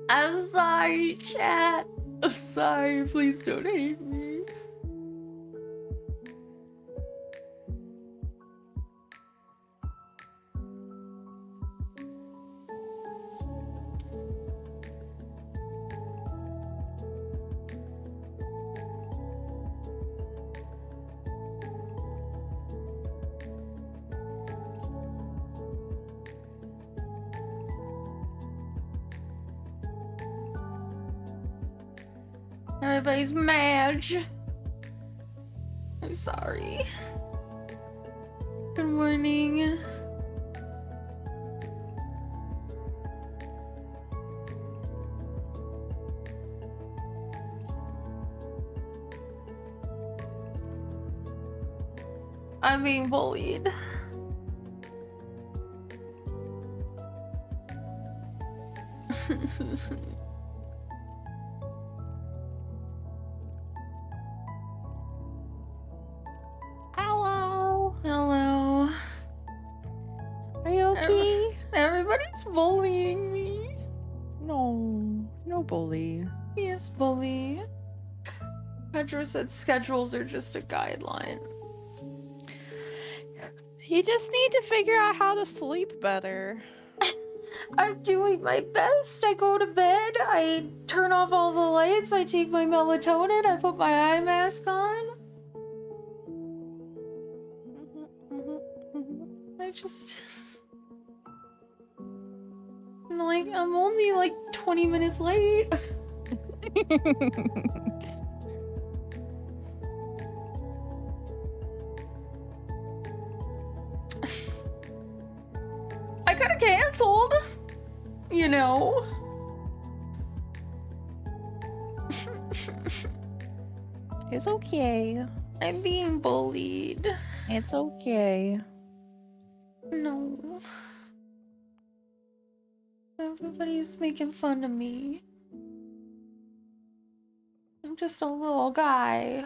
I'm sorry, chat. I'm sorry. Please don't hate me. Everybody's mad. I'm sorry. Good morning. I'm being bullied. Hello. Hello. Are you okay? Everybody's bullying me. No bully. Yes, bully. Pedro said schedules are just a guideline. You just need to figure out how to sleep better. I'm doing my best. I go to bed, I turn off all the lights, I take my melatonin, I put my eye mask on. I just... I'm only like 20 minutes late. I got canceled, you know. It's okay. I'm being bullied. It's okay. No. Everybody's making fun of me. I'm just a little guy.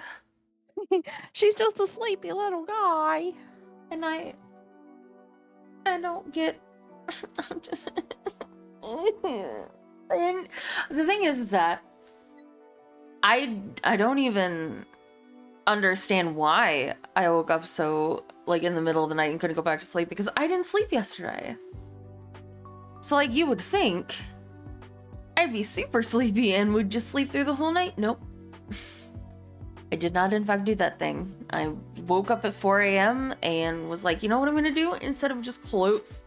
She's just a sleepy little guy. And I don't get... I'm just... And the thing is that I don't even understand why I woke up so in the middle of the night and couldn't go back to sleep, because I didn't sleep yesterday. So you would think I'd be super sleepy and would just sleep through the whole night. Nope. I did not in fact do that thing. I woke up at 4 a.m. and was like, you know what I'm gonna do? Instead of just close...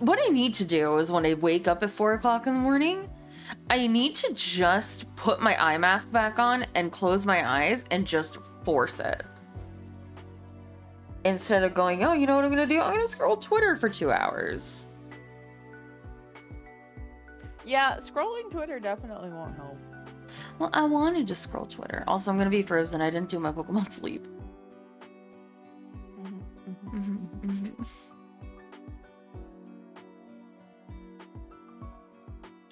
what I need to do is when I wake up at 4 o'clock in the morning, I need to just put my eye mask back on and close my eyes and just force it. Instead of going, oh, you know what I'm gonna do? I'm gonna scroll Twitter for 2 hours. Yeah, scrolling Twitter definitely won't help. Well, I wanted to scroll Twitter. Also, I'm gonna be frozen. I didn't do my Pokemon sleep.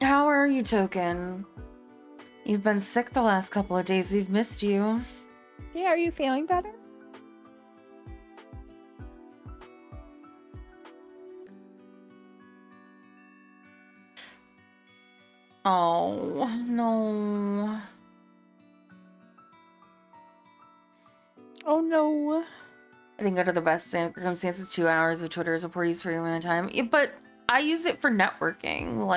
How are you, Token? You've been sick the last couple of days. We've missed you. Yeah, are you feeling better? Oh, no. Oh, no. I think under the best circumstances, 2 hours of Twitter is a poor use for your amount of time. Yeah, but I use it for networking,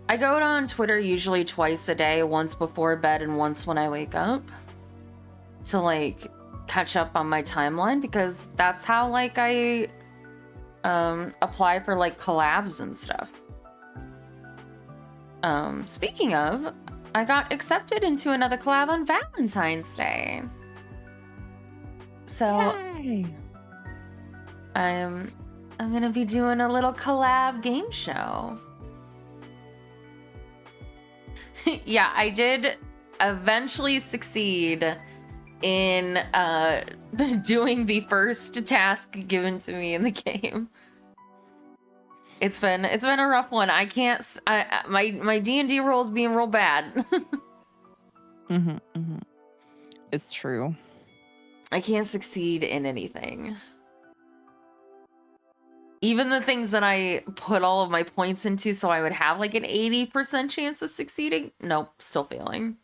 I go on Twitter usually twice a day, once before bed and once when I wake up, to catch up on my timeline, because that's how I apply for collabs and stuff. Speaking of, I got accepted into another collab on Valentine's Day. So Yay. I'm gonna be doing a little collab game show. Yeah, I did eventually succeed in doing the first task given to me in the game. It's been a rough one. I can't. My D&D roll is being real bad. It's true. I can't succeed in anything. Even the things that I put all of my points into so I would have like an 80% chance of succeeding, nope, still failing.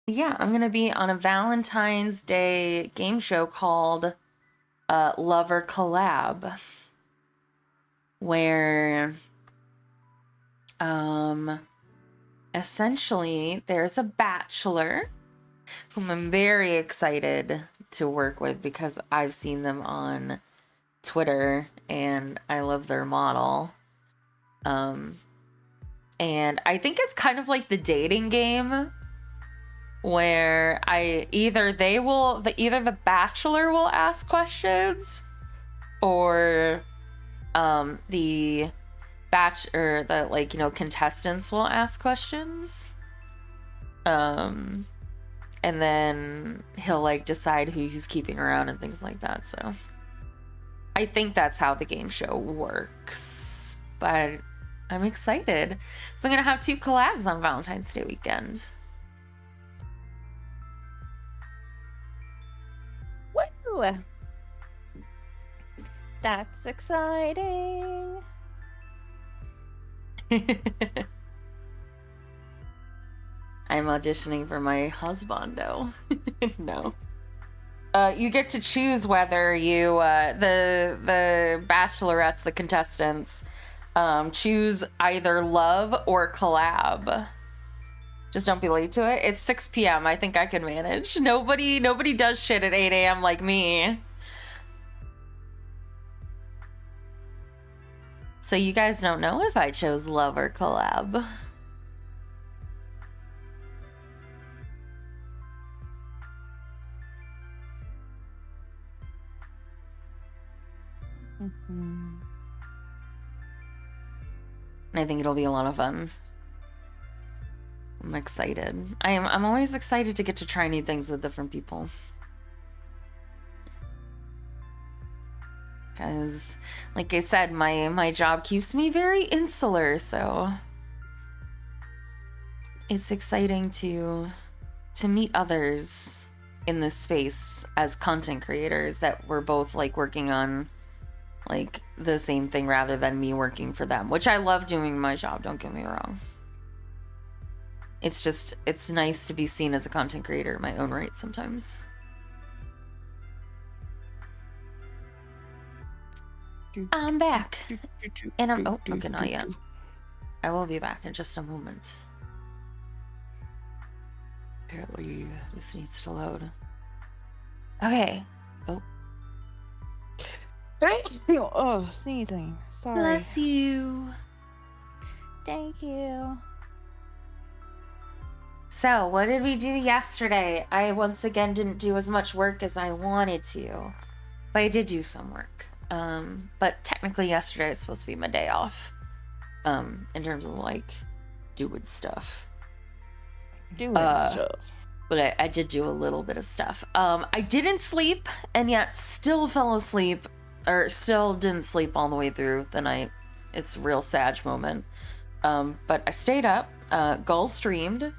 Yeah, I'm gonna be on a Valentine's Day game show called Lover Collab, where essentially there's a bachelor whom I'm very excited to work with because I've seen them on Twitter and I love their model. And I think it's kind of like the dating game where either the bachelor will ask questions or the contestants will ask questions. And then he'll like decide who he's keeping around and things like that. So I think that's how the game show works. But I'm excited. So I'm gonna have 2 collabs on Valentine's Day weekend. Woo! That's exciting. I'm auditioning for my husbando. No. You get to choose whether you the bachelorettes, the contestants, choose either love or collab. Just don't be late to it. It's 6 p.m. I think I can manage. Nobody does shit at 8 a.m. like me. So you guys don't know if I chose love or collab. Mm-hmm. I think it'll be a lot of fun. I'm excited. I'm always excited to get to try new things with different people. Because, like I said, my job keeps me very insular, so it's exciting to meet others in this space as content creators that we're both like working on like the same thing rather than me working for them, which I love doing my job, don't get me wrong. It's just, it's nice to be seen as a content creator in my own right sometimes. I'm back. And I'm, oh, okay, not yet. I will be back in just a moment. Apparently, this needs to load. Okay. Oh. Oh, sneezing. Sorry. Bless you. Thank you. So, what did we do yesterday? I once again didn't do as much work as I wanted to, but I did do some work. But technically yesterday is supposed to be my day off. In terms of like doing stuff. But I did do a little bit of stuff. I didn't sleep and yet still fell asleep, or still didn't sleep all the way through the night. It's a real sad moment. But I stayed up. Gull streamed.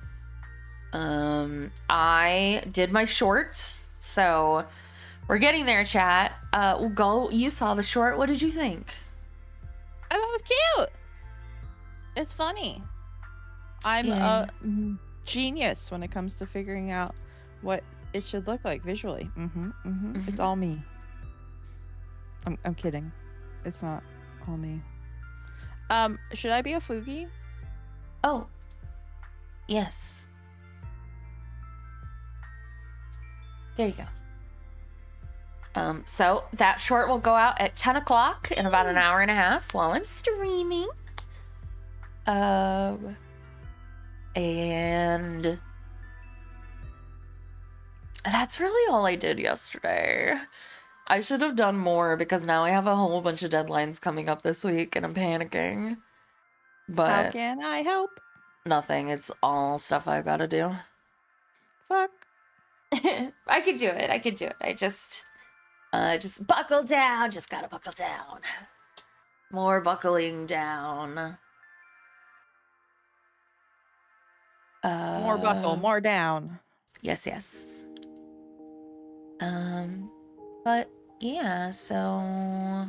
I did my short, so we're getting there, chat. Gull, you saw the short. What did you think? I thought it was cute. It's funny. I'm a genius when it comes to figuring out what it should look like visually. It's all me. I'm kidding. It's not all me. Should I be a Fugi? Oh, yes. There you go. So that short will go out at 10 o'clock in about an hour and a half while I'm streaming. And that's really all I did yesterday. I should have done more because now I have a whole bunch of deadlines coming up this week and I'm panicking. But how can I help? Nothing. It's all stuff I gotta do. Fuck. I could do it. I just Just buckle down. Just gotta buckle down. More buckling down. More buckle, more down. Yes, yes. But yeah, so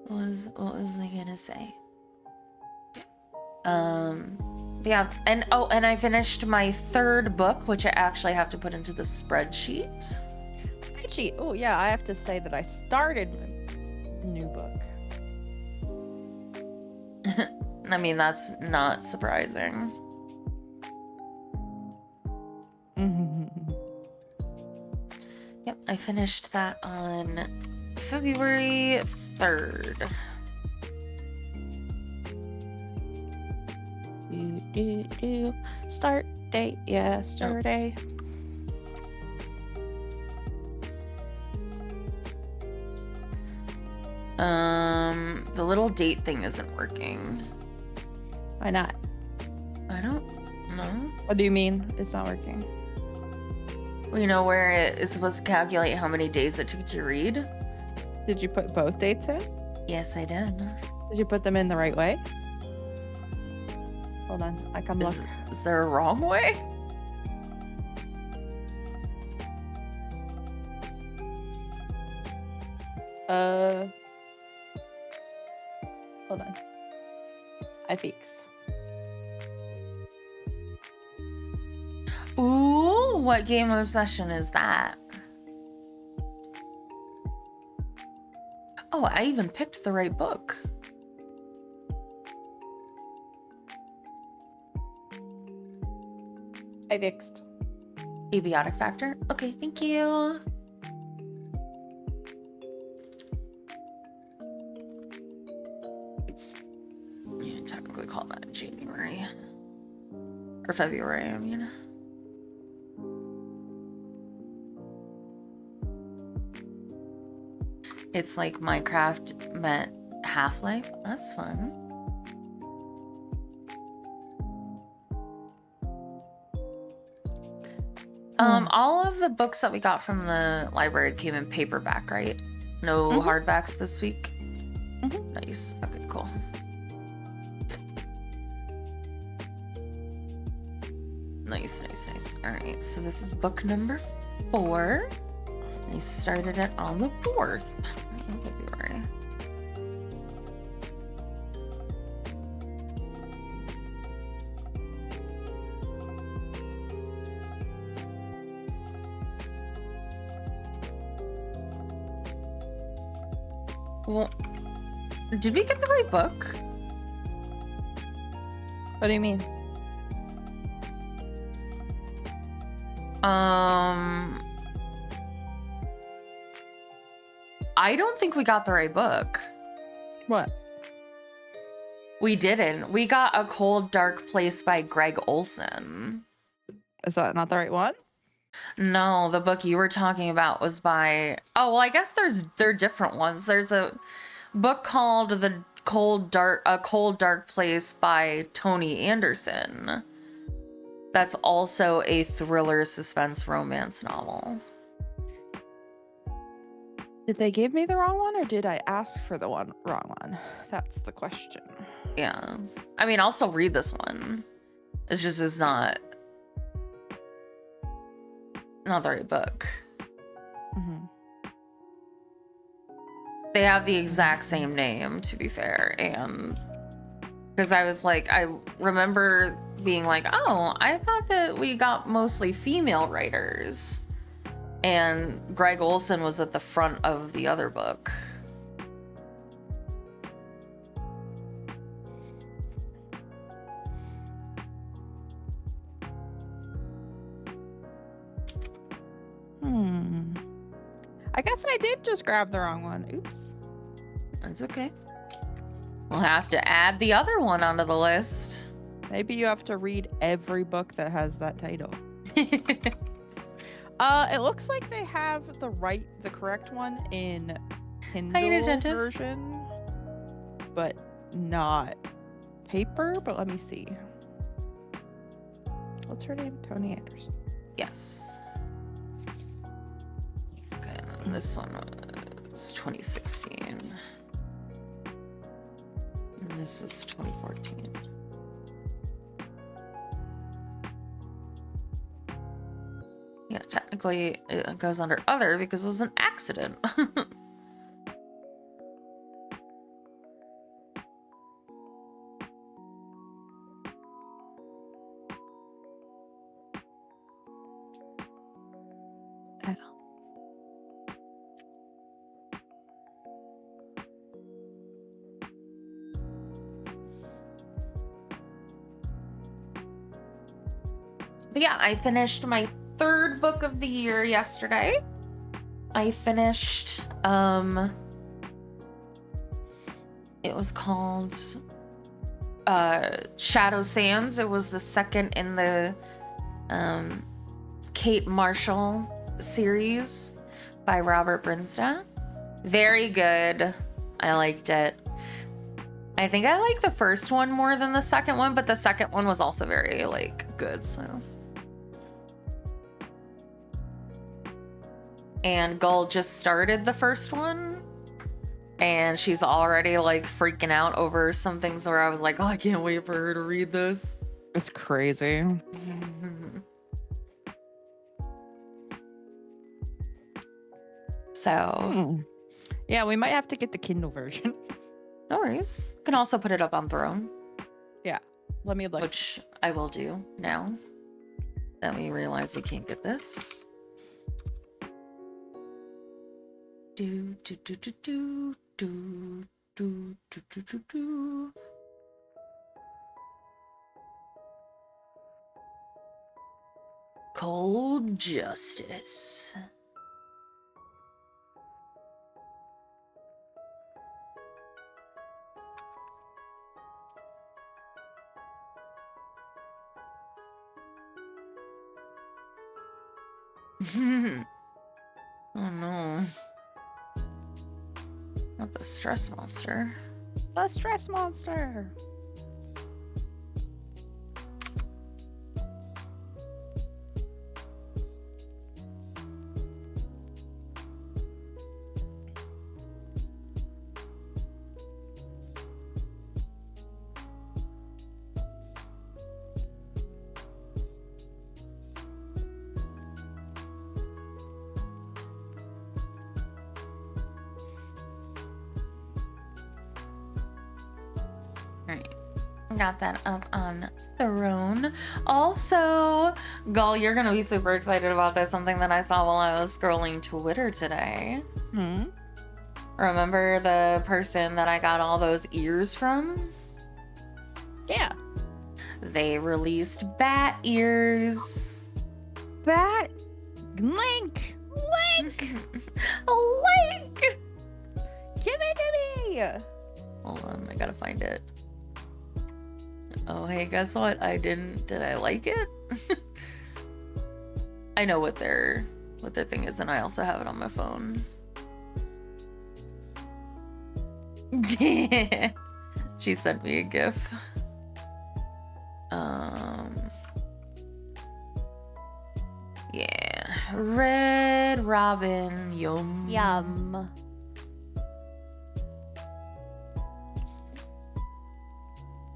what was I gonna say? Yeah, and I finished my 3rd book, which I actually have to put into the spreadsheet. Spreadsheet. Oh yeah, I have to say that I started a new book. I mean, that's not surprising. Yep, I finished that on February 3rd. Start date yesterday. The little date thing isn't working. Why not? I don't know. What do you mean it's not working? Well, you know where it is supposed to calculate how many days it took to read? Did you put both dates in? Yes, I did. Did you put them in the right way? Hold on, I come look. Is there a wrong way? Hold on. I fix. Ooh, what game of obsession is that? Oh, I even picked the right book. I fixed. Abiotic factor? Okay, thank you. Yeah, technically call that January. Or February, I mean. It's like Minecraft met Half-Life. That's fun. All of the books that we got from the library came in paperback, right? No hardbacks this week? Nice. Okay, cool. Nice, nice, nice. All right, so this is book number 4. I started it on the 4th of February. Well, did we get the right book? What do you mean? I don't think we got the right book. What? We didn't. We got A Cold Dark Place by Greg Olson. Is that not the right one? No, the book you were talking about was by... Oh, well, I guess they're different ones. There's a book called A Cold Dark Place by Tony Anderson. That's also a thriller suspense romance novel. Did they give me the wrong one, or did I ask for the wrong one? That's the question. Yeah. I mean, I'll still read this one. It's not the right book. They have the exact same name, to be fair, and because I was like, I remember being like, oh, I thought that we got mostly female writers, and Greg Olson was at the front of the other book. I guess I did just grab the wrong one. Oops. That's okay. We'll have to add the other one onto the list. Maybe you have to read every book that has that title. It looks like they have the correct one in Kindle version, but not paper. But let me see. What's her name? Tony Anderson. Yes. Okay, This one was 2016. And this is 2014. Yeah, technically it goes under other because it was an accident. But yeah, I finished my 3rd book of the year yesterday. I finished, it was called Shadow Sands. It was the 2nd in the Kate Marshall series by Robert Brinstad. Very good. I liked it. I think I like the first one more than the second one, but the second one was also very like good, so. And Gull just started the first one, and she's already like freaking out over some things where I was like, oh, I can't wait for her to read this. It's crazy. So. Yeah, we might have to get the Kindle version. No worries. You can also put it up on Throne. Yeah, let me look. Which I will do now that we realize we can't get this. Do do do do do do do do do do do. Cold Justice. Oh no. Not the stress monster. The stress monster. Got that up on Throne. Also, Gull, you're gonna be super excited about this. Something that I saw while I was scrolling Twitter today. Remember the person that I got all those ears from? Yeah. They released bat ears. Bat Link. Link. Link. Give it to me. Hold on, I gotta find it. Oh, hey, guess what? Did I like it? I know what their thing is, and I also have it on my phone. She sent me a GIF. Yeah. Red Robin, yum. Yum.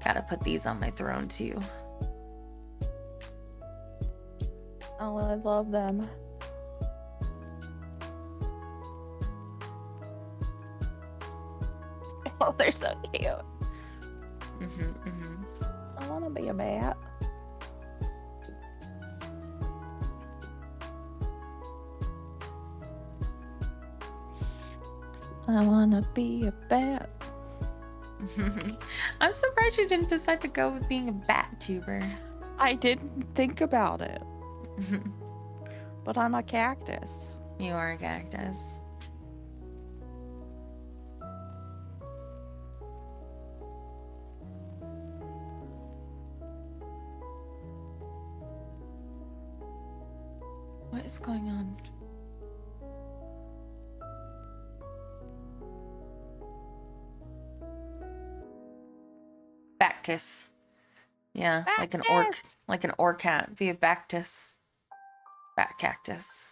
Gotta put these on my throne too. Oh, I love them. Oh, they're so cute. I want to be a bat. I want to be a bat. I'm surprised you didn't decide to go with being a bat tuber. I didn't think about it. But I'm a cactus. You are a cactus. What is going on? Bacchus. Yeah, Bacchus! like an orc cat. Be a Bacchus. Bat cactus.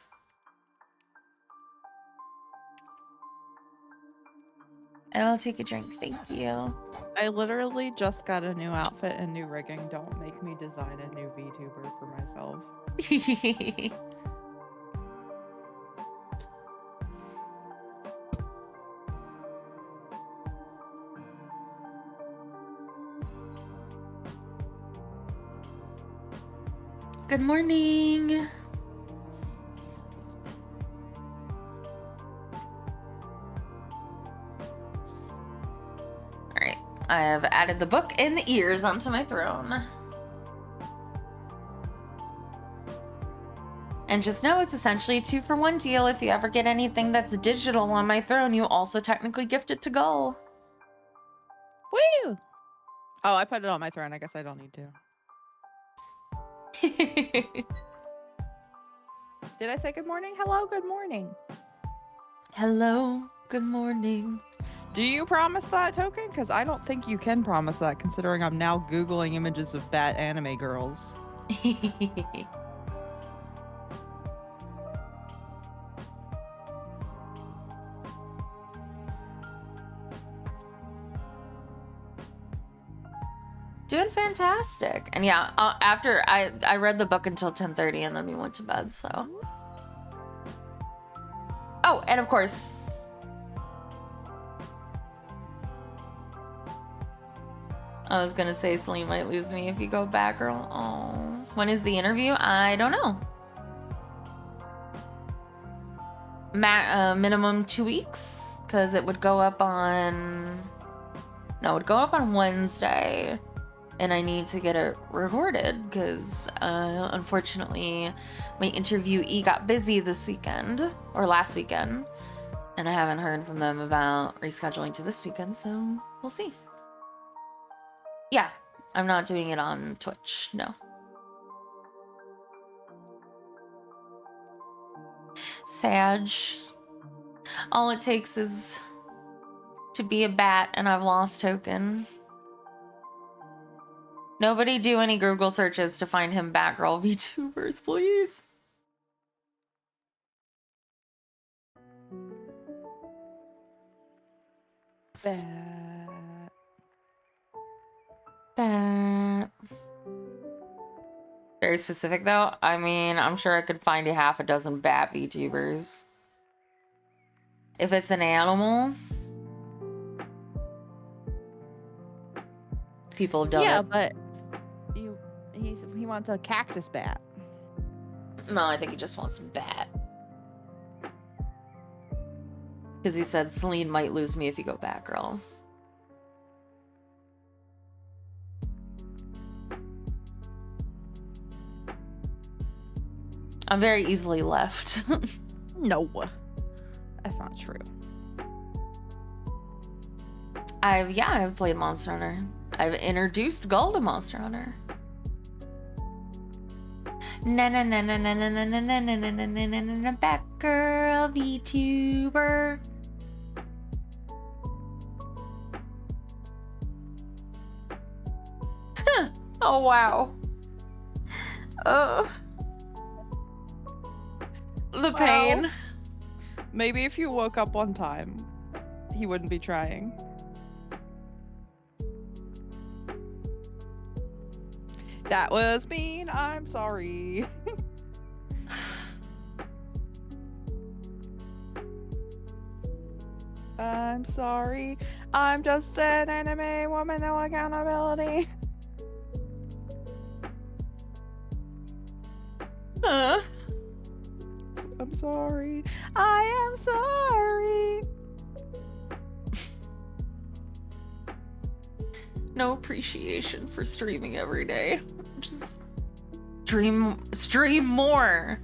I'll take a drink. Thank you. I literally just got a new outfit and new rigging. Don't make me design a new VTuber for myself. Good morning. All right, I have added the book and the ears onto my throne. And just know it's essentially a 2-for-1 deal. If you ever get anything that's digital on my throne, you also technically gift it to Gull. Woo! Oh, I put it on my throne. I guess I don't need to. Did I say good morning? Hello, good morning. Hello, good morning. Do you promise that, Token? Because I don't think you can promise that, considering I'm now Googling images of bat anime girls. Doing fantastic. And yeah, after I read the book until 10:30 and then we went to bed, so. Oh, and of course, I was gonna say Celine might lose me if you go back, girl. Oh, when is the interview? I don't know. Minimum 2 weeks, because it would go up on. No, it would go up on Wednesday, and I need to get it recorded because unfortunately, my interviewee got busy this weekend or last weekend, and I haven't heard from them about rescheduling to this weekend, so we'll see. Yeah, I'm not doing it on Twitch, no. Sag. All it takes is to be a bat, and I've lost Token. Nobody do any Google searches to find him Batgirl VTubers, please. Bat. Very specific though. I mean, I'm sure I could find you half a dozen bat VTubers. If it's an animal, people have done it. Yeah, but he wants a cactus bat. No, I think he just wants bat. Because he said Celine might lose me if you go Batgirl. I'm very easily left. No, that's not true. I've played Monster Hunter. I've introduced Gull to Monster Hunter. Na na na na na na na na na na na na na na na Batgirl VTuber. Oh wow. The pain. Well, maybe if you woke up on time, he wouldn't be trying. That was mean. I'm sorry. I'm sorry. I'm just an anime woman, no accountability. Huh? I'm sorry. I am sorry. No appreciation for streaming every day. Just stream more.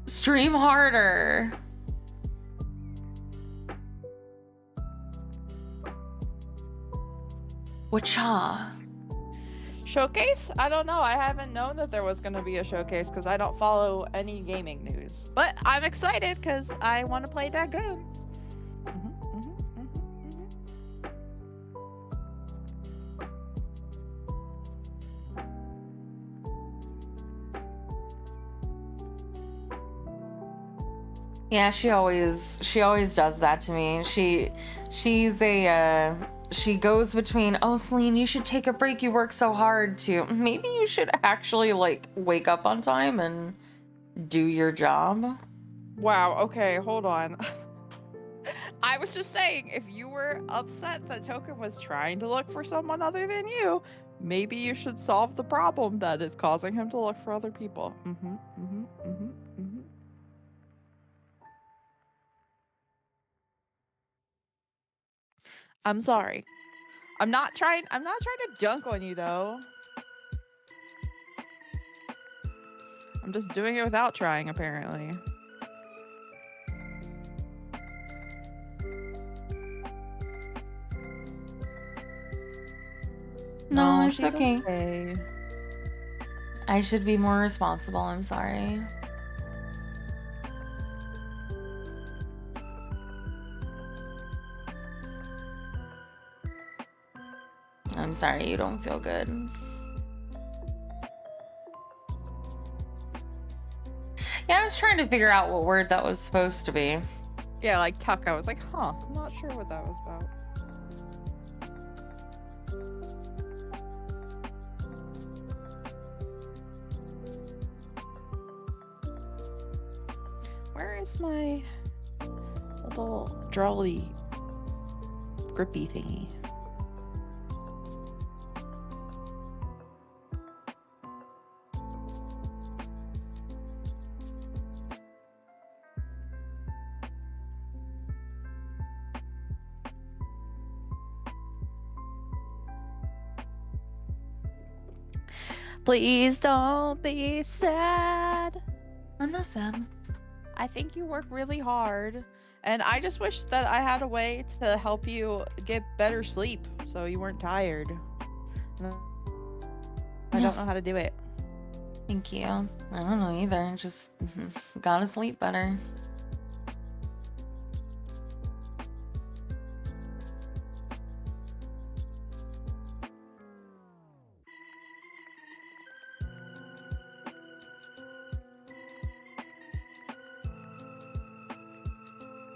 Stream harder. Wacha. Showcase? I don't know. I haven't known that there was going to be a showcase because I don't follow any gaming news. But I'm excited because I want to play that game. Yeah, she always does that to me. She goes between, oh, Celine, you should take a break, you work so hard, to maybe you should actually like wake up on time and do your job. Wow, okay, hold on. I was just saying, if you were upset that Token was trying to look for someone other than you, maybe you should solve the problem that is causing him to look for other people. I'm sorry. I'm not trying to dunk on you though. I'm just doing it without trying, apparently. No, it's she's okay. I should be more responsible. I'm sorry. I'm sorry you don't feel good. Yeah, I was trying to figure out what word that was supposed to be. Yeah, like tuck. I was like, huh, I'm not sure what that was about. Where is my little drawly grippy thingy? Please don't be sad. I'm not sad. I think you work really hard, and I just wish that I had a way to help you get better sleep so you weren't tired. I don't know how to do it. Thank you. I don't know either. Just gotta sleep better.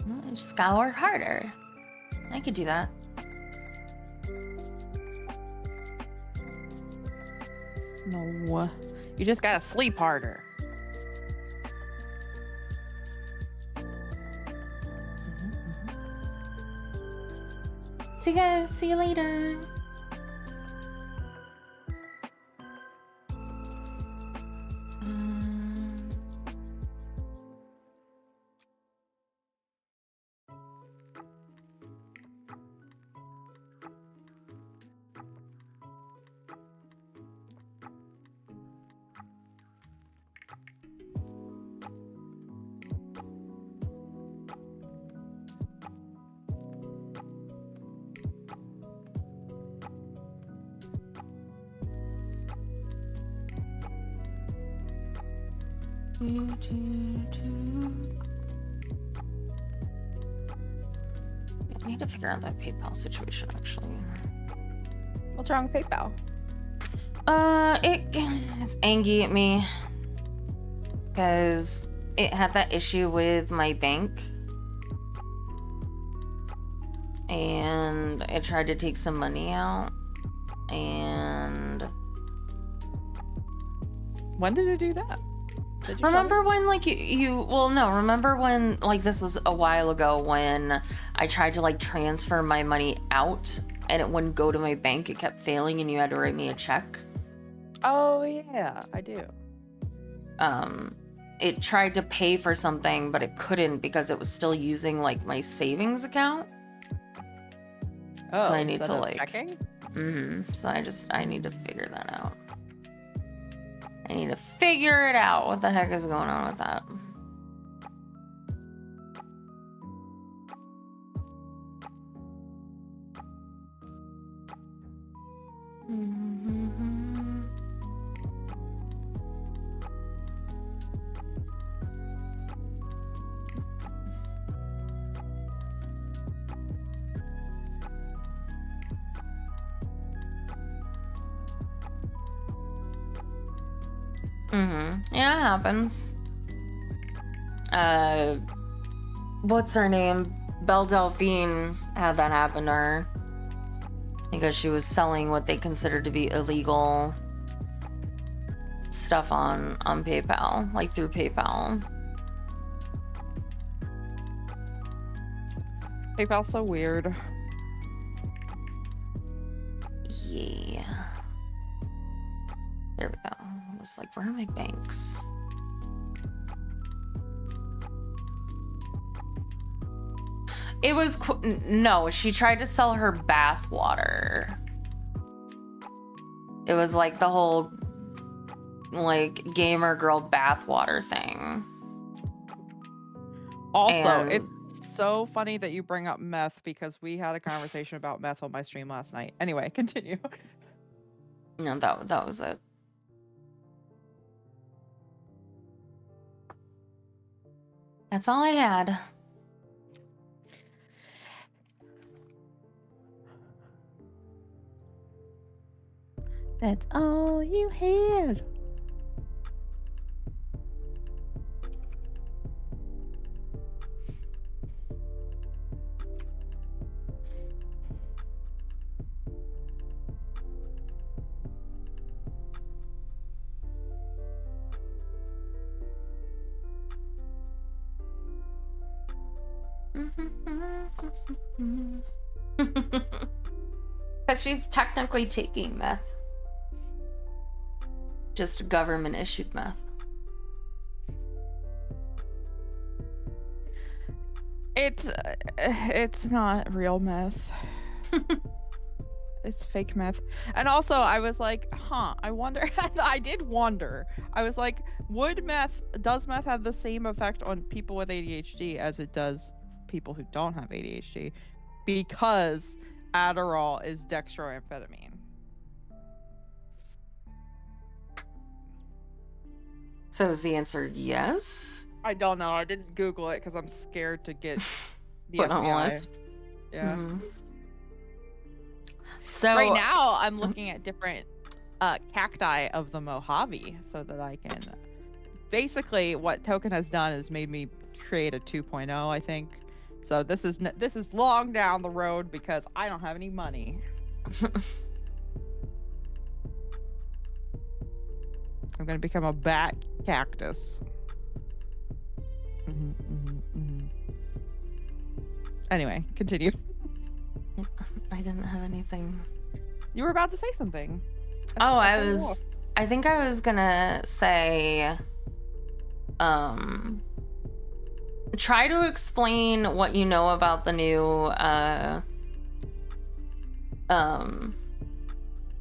I just gotta work harder. I could do that. No, you just gotta sleep harder. See you guys. See you later. I need to figure out that PayPal situation, actually. What's wrong with PayPal? It's angry at me because it had that issue with my bank, and it tried to take some money out, and when did it do that? Remember when, like, remember when, like, this was a while ago when I tried to, like, transfer my money out and it wouldn't go to my bank, it kept failing and you had to write me a check? Oh, yeah, I do. It tried to pay for something, but it couldn't because it was still using, like, my savings account. Oh, so I need to, like, checking? So I need to figure that out. I need to figure it out. What the heck is going on with that? Yeah, it happens. what's her name? Belle Delphine had that happen to her because she was selling what they considered to be illegal stuff on PayPal, like through PayPal. PayPal's so weird. Yeah. There we go. I was like, where are my banks? It was no, she tried to sell her bath water. It was like the whole like gamer girl bath water thing. Also, it's so funny that you bring up meth because we had a conversation about meth on my stream last night. Anyway, continue. No, that was it. That's all I had. That's all you had. But she's technically taking meth. Just government issued meth. It's not real meth. It's fake meth. And also I was like, I wonder I did wonder. I was like, does meth have the same effect on people with ADHD as it does people who don't have ADHD? Because Adderall is dextroamphetamine. So is the answer yes? I don't know. I didn't Google it because I'm scared to get the Put on the FBI. list. Yeah. Mm-hmm. So right now I'm looking at different cacti of the Mojave so that I can basically what Token has done is made me create a 2.0, I think. So this is long down the road because I don't have any money. I'm gonna become a bat cactus. Anyway, continue. I didn't have anything. You were about to say something. I think I was gonna say, try to explain what you know about the new,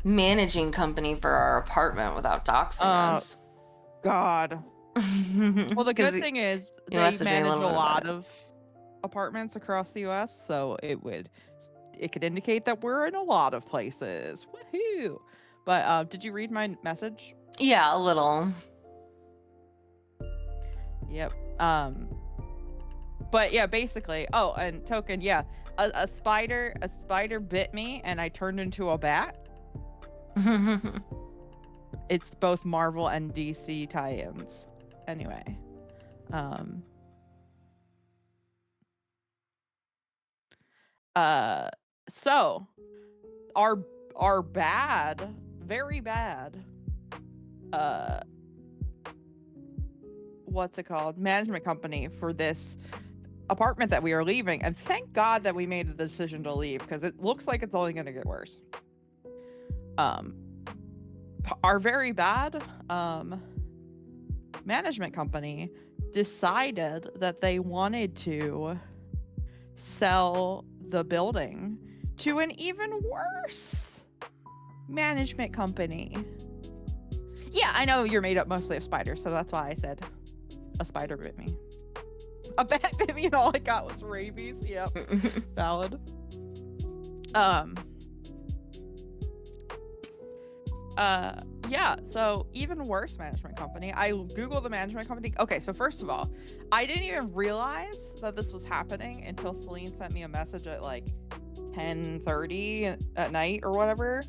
managing company for our apartment without doxing us. God. Well, the good thing is they manage a lot of apartments across the US, so it could indicate that we're in a lot of places. Woohoo! But did you read my message? Yeah, a little. Yep. But yeah, basically. Oh, and Token, yeah, a spider bit me, and I turned into a bat. It's both Marvel and DC tie-ins. Anyway, so our bad, very bad, what's it called? Management company for this apartment that we are leaving, and thank God that we made the decision to leave because it looks like it's only going to get worse. Our very bad management company decided that they wanted to sell the building to an even worse management company. Yeah, I know you're made up mostly of spiders, so that's why I said a spider bit me. A bat bit me and all I got was rabies. Yep. Valid. Yeah, so even worse management company. I Googled the management company. Okay, so first of all, I didn't even realize that this was happening until Celine sent me a message at like 10:30 at night or whatever,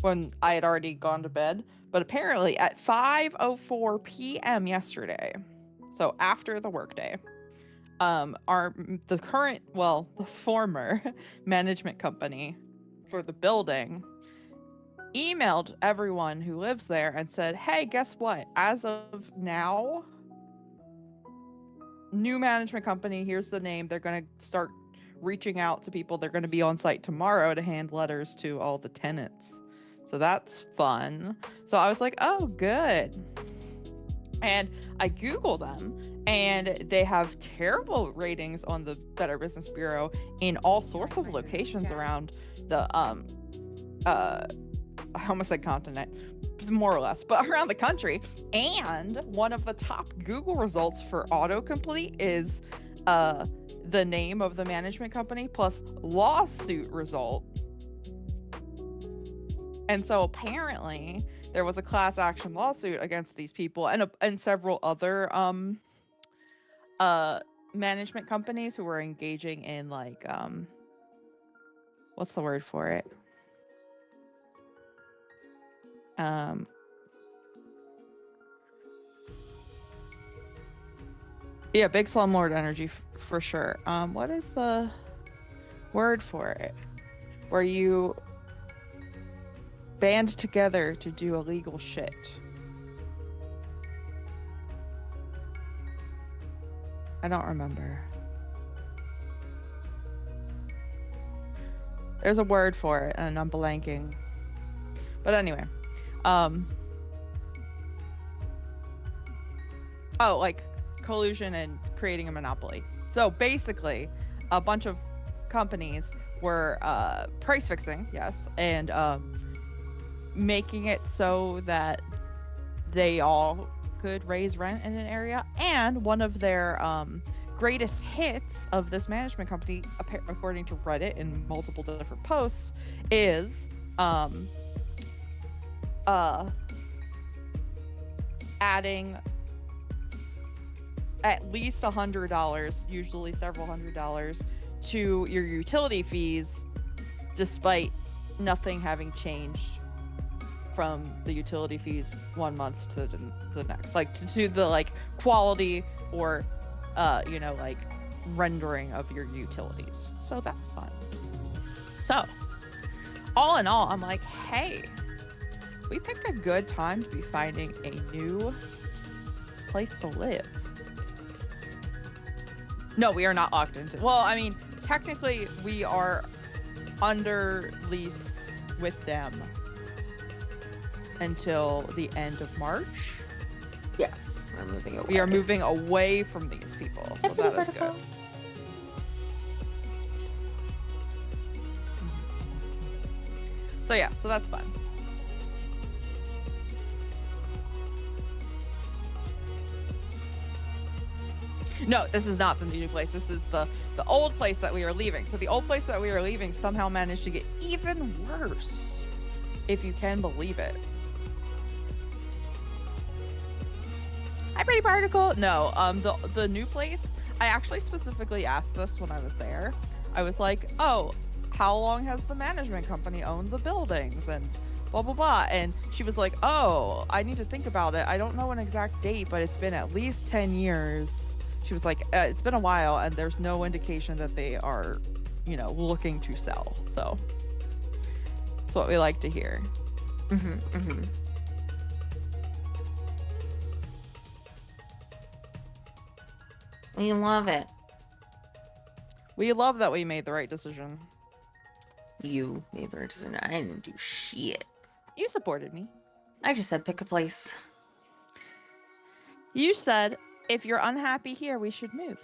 when I had already gone to bed. But apparently at 5:04 p.m. yesterday, so after the workday, the former management company for the building emailed everyone who lives there and said, hey, guess what? As of now, new management company, here's the name. They're going to start reaching out to people. They're going to be on site tomorrow to hand letters to all the tenants. So that's fun. So I was like, oh, good. And I Googled them, and they have terrible ratings on the Better Business Bureau in all sorts of locations around the I almost said continent, more or less, but around the country. And one of the top Google results for autocomplete is the name of the management company plus lawsuit result. And so apparently there was a class action lawsuit against these people and several other management companies who were engaging in like what's the word for it? Yeah, big slumlord energy for sure. What is the word for it? Where you band together to do illegal shit. I don't remember. There's a word for it, and I'm blanking. But anyway, oh, like collusion and creating a monopoly. So basically, a bunch of companies were price fixing, yes, and making it so that they all could raise rent in an area. And one of their greatest hits of this management company, according to Reddit in multiple different posts, is adding at least $100, usually several $100s, to your utility fees, despite nothing having changed from the utility fees 1 month to the next, like to the like quality or like rendering of your utilities. So that's fun. So all in all, I'm like, hey, we picked a good time to be finding a new place to live. No, we are not locked into. Well, I mean, technically we are under lease with them until the end of March. Yes, we're moving away. We are moving away from these people, so that is good. So yeah, so that's fun. No, this is not the new place. This is the old place that we are leaving. So the old place that we are leaving somehow managed to get even worse, if you can believe it. Hi, Pretty Particle. No, the new place, I actually specifically asked this when I was there. I was like, oh, how long has the management company owned the buildings and blah, blah, blah. And she was like, oh, I need to think about it. I don't know an exact date, but it's been at least 10 years. She was like, it's been a while and there's no indication that they are, looking to sell. So it's what we like to hear. Mm-hmm, mm-hmm. We love it. We love that we made the right decision. You made the right decision. I didn't do shit. You supported me. I just said pick a place. You said, if you're unhappy here, we should move.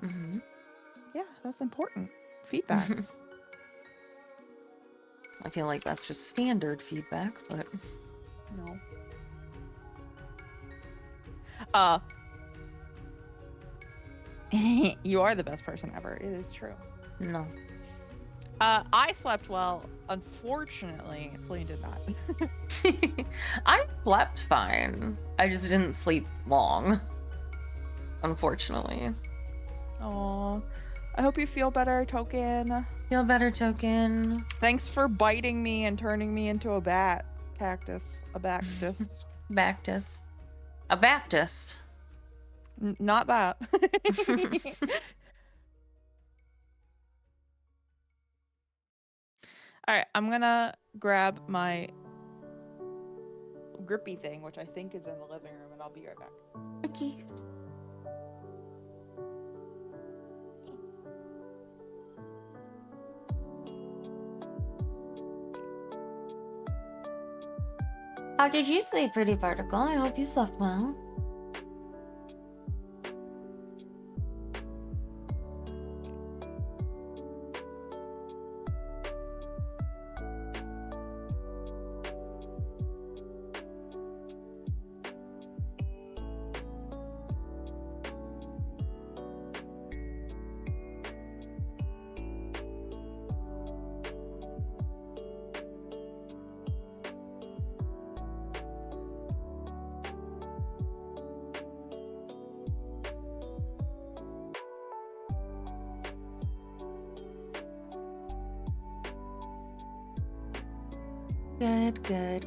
Mm-hmm. Yeah, that's important. Feedback. I feel like that's just standard feedback, but... No. You are the best person ever. It is true. No. I slept well. Unfortunately, Celine did not. I slept fine. I just didn't sleep long. Unfortunately. Aw. I hope you feel better, Token. Feel better, Token. Thanks for biting me and turning me into a cactus. A Bactus. Bactus. A Baptist. Not that. All right, I'm gonna grab my grippy thing, which I think is in the living room, and I'll be right back. Okay. How did you sleep, pretty particle? I hope you slept well. Good.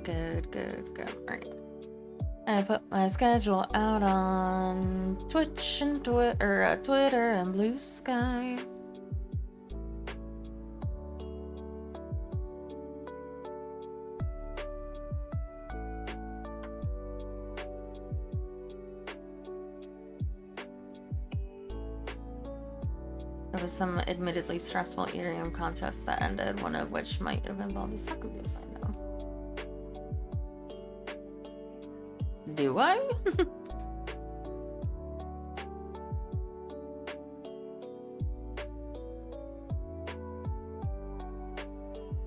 Alright. I put my schedule out on Twitch and Twitter and Blue Sky. There was some admittedly stressful Elysium contests that ended, one of which might have involved a succubus, I know. Do I?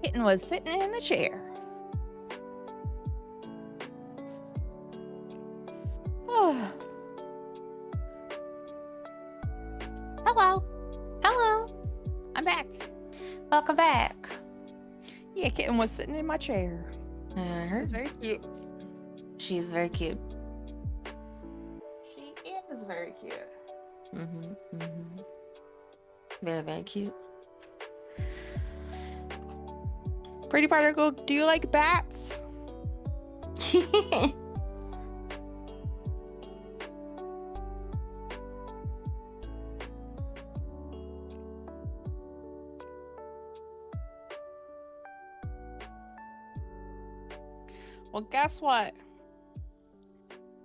Kitten was sitting in the chair. Hello. Hello. I'm back. Welcome back. Yeah, Kitten was sitting in my chair. It's very cute. She's very cute. She is very cute. Very cute. Pretty particle, do you like bats? Well, guess what?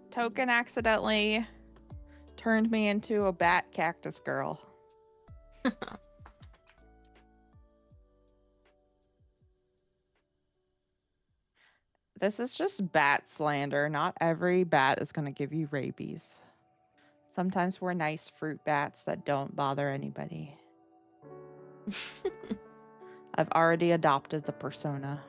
Token accidentally turned me into a bat cactus girl. This is just bat slander. Not every bat is going to give you rabies. Sometimes we're nice fruit bats that don't bother anybody. I've already adopted the persona.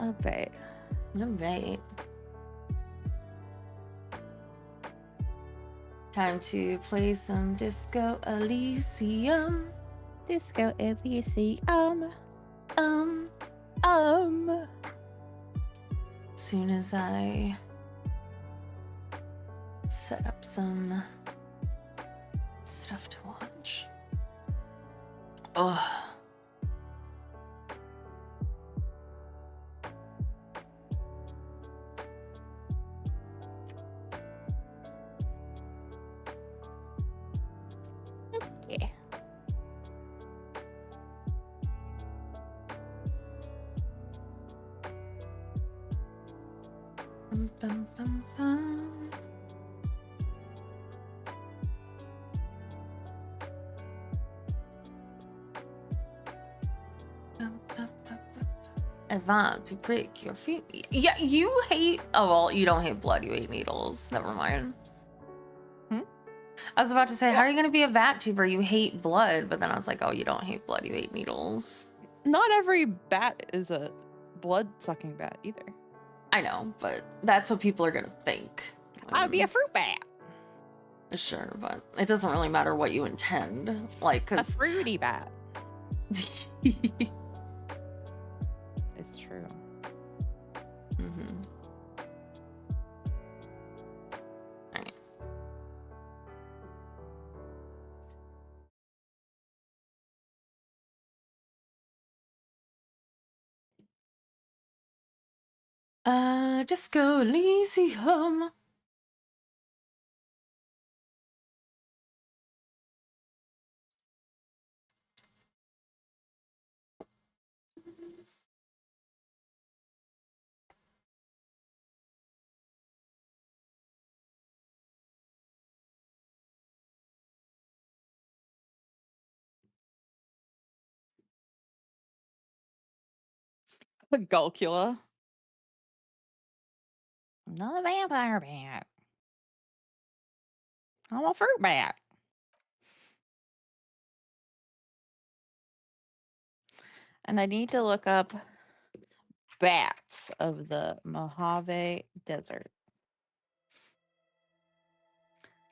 Okay. All right. Time to play some Disco Elysium. Disco Elysium. Soon as I set up some stuff to watch. Oh. Okay. I want to prick your feet. Yeah, you hate. Oh well, you don't hate blood. You hate needles. Never mind. I was about to say, how are you going to be a vat tuber? You hate blood, but then I was like, oh, you don't hate blood. You hate needles. Not every bat is a blood-sucking bat either. I know, but that's what people are going to think. I'd be a fruit bat. Sure, but it doesn't really matter what you intend. Like, because a fruity bat. It's true. Disco Elysium. A Gulcula. I'm not a vampire bat. I'm a fruit bat. And I need to look up bats of the Mojave Desert.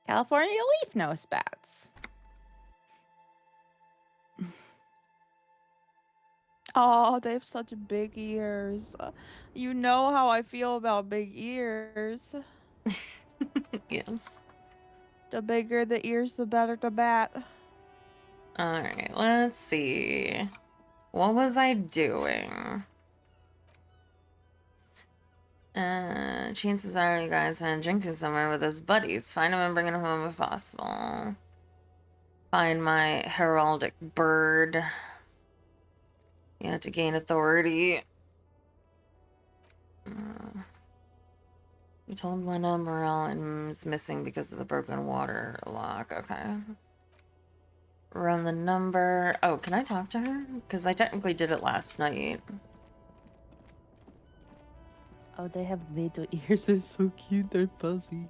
California leaf nose bats. Oh, they have such big ears. You know how I feel about big ears. Yes. The bigger the ears, the better the bat. Alright, let's see. What was I doing? Chances are you guys are drinking somewhere with his buddies. Find him and bring him home if possible. Find my heraldic bird. You have to gain authority. You told Lena Morel is missing because of the broken water lock. Okay. Run the number. Oh, can I talk to her? Because I technically did it last night. Oh, they have little ears. They're so cute. They're fuzzy.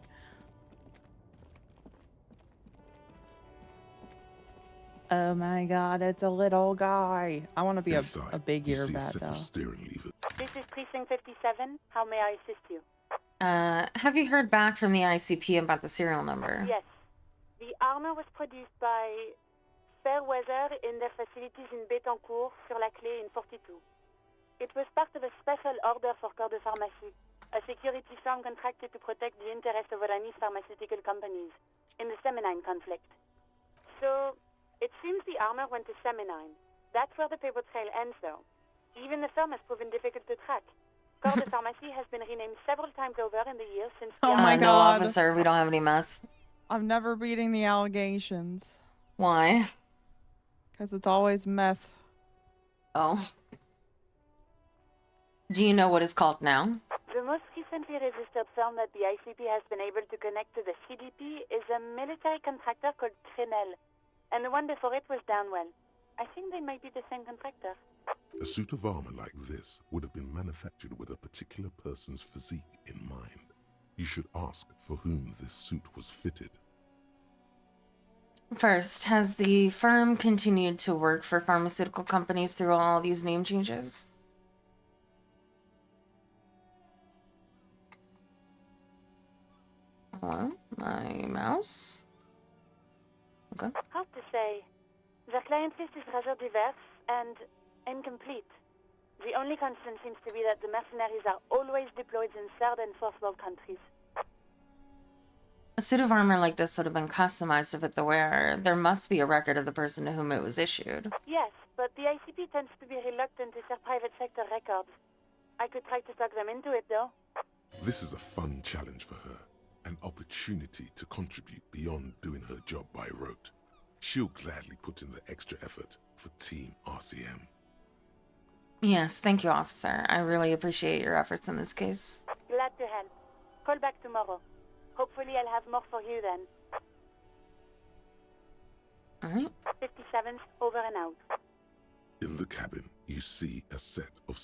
Oh my god, it's a little guy. I want to be a big ear bat, though. This is Precinct 57. How may I assist you? Have you heard back from the ICP about the serial number? Yes. The armor was produced by Fairweather in their facilities in Bétancourt, sur la Clé in 42. It was part of a special order for Corps de Pharmacie, a security firm contracted to protect the interests of Oranese pharmaceutical companies in the Seminine conflict. So, it seems the armor went to Seminine. That's where the paper trail ends, though. Even the firm has proven difficult to track. Corps de Pharmacie has been renamed several times over in the years since the Oh my No, god. officer, we don't have any meth. I'm never beating the allegations. Why? Because it's always meth. Oh. Do you know what it's called now? The most recently registered firm that the ICP has been able to connect to the CDP is a military contractor called Trinell, and the one before it was Downwell. I think they might be the same contractor. A suit of armor like this would have been manufactured with a particular person's physique in mind. You should ask for whom this suit was fitted. First, has the firm continued to work for pharmaceutical companies through all these name changes? Hello? My mouse? Okay. Hard to say. Their client list is rather diverse and incomplete. The only constant seems to be that the mercenaries are always deployed in third and fourth world countries. A suit of armor like this would have been customized to fit the wearer. There must be a record of the person to whom it was issued. Yes, but the ICP tends to be reluctant to share private sector records. I could try to talk them into it, though. This is a fun challenge for her, an opportunity to contribute beyond doing her job by rote. She'll gladly put in the extra effort for Team RCM. Yes, thank you, officer. I really appreciate your efforts in this case. Glad to help. Call back tomorrow. Hopefully I'll have more for you then. Alright. 57's over and out. In the cabin, you see a set of...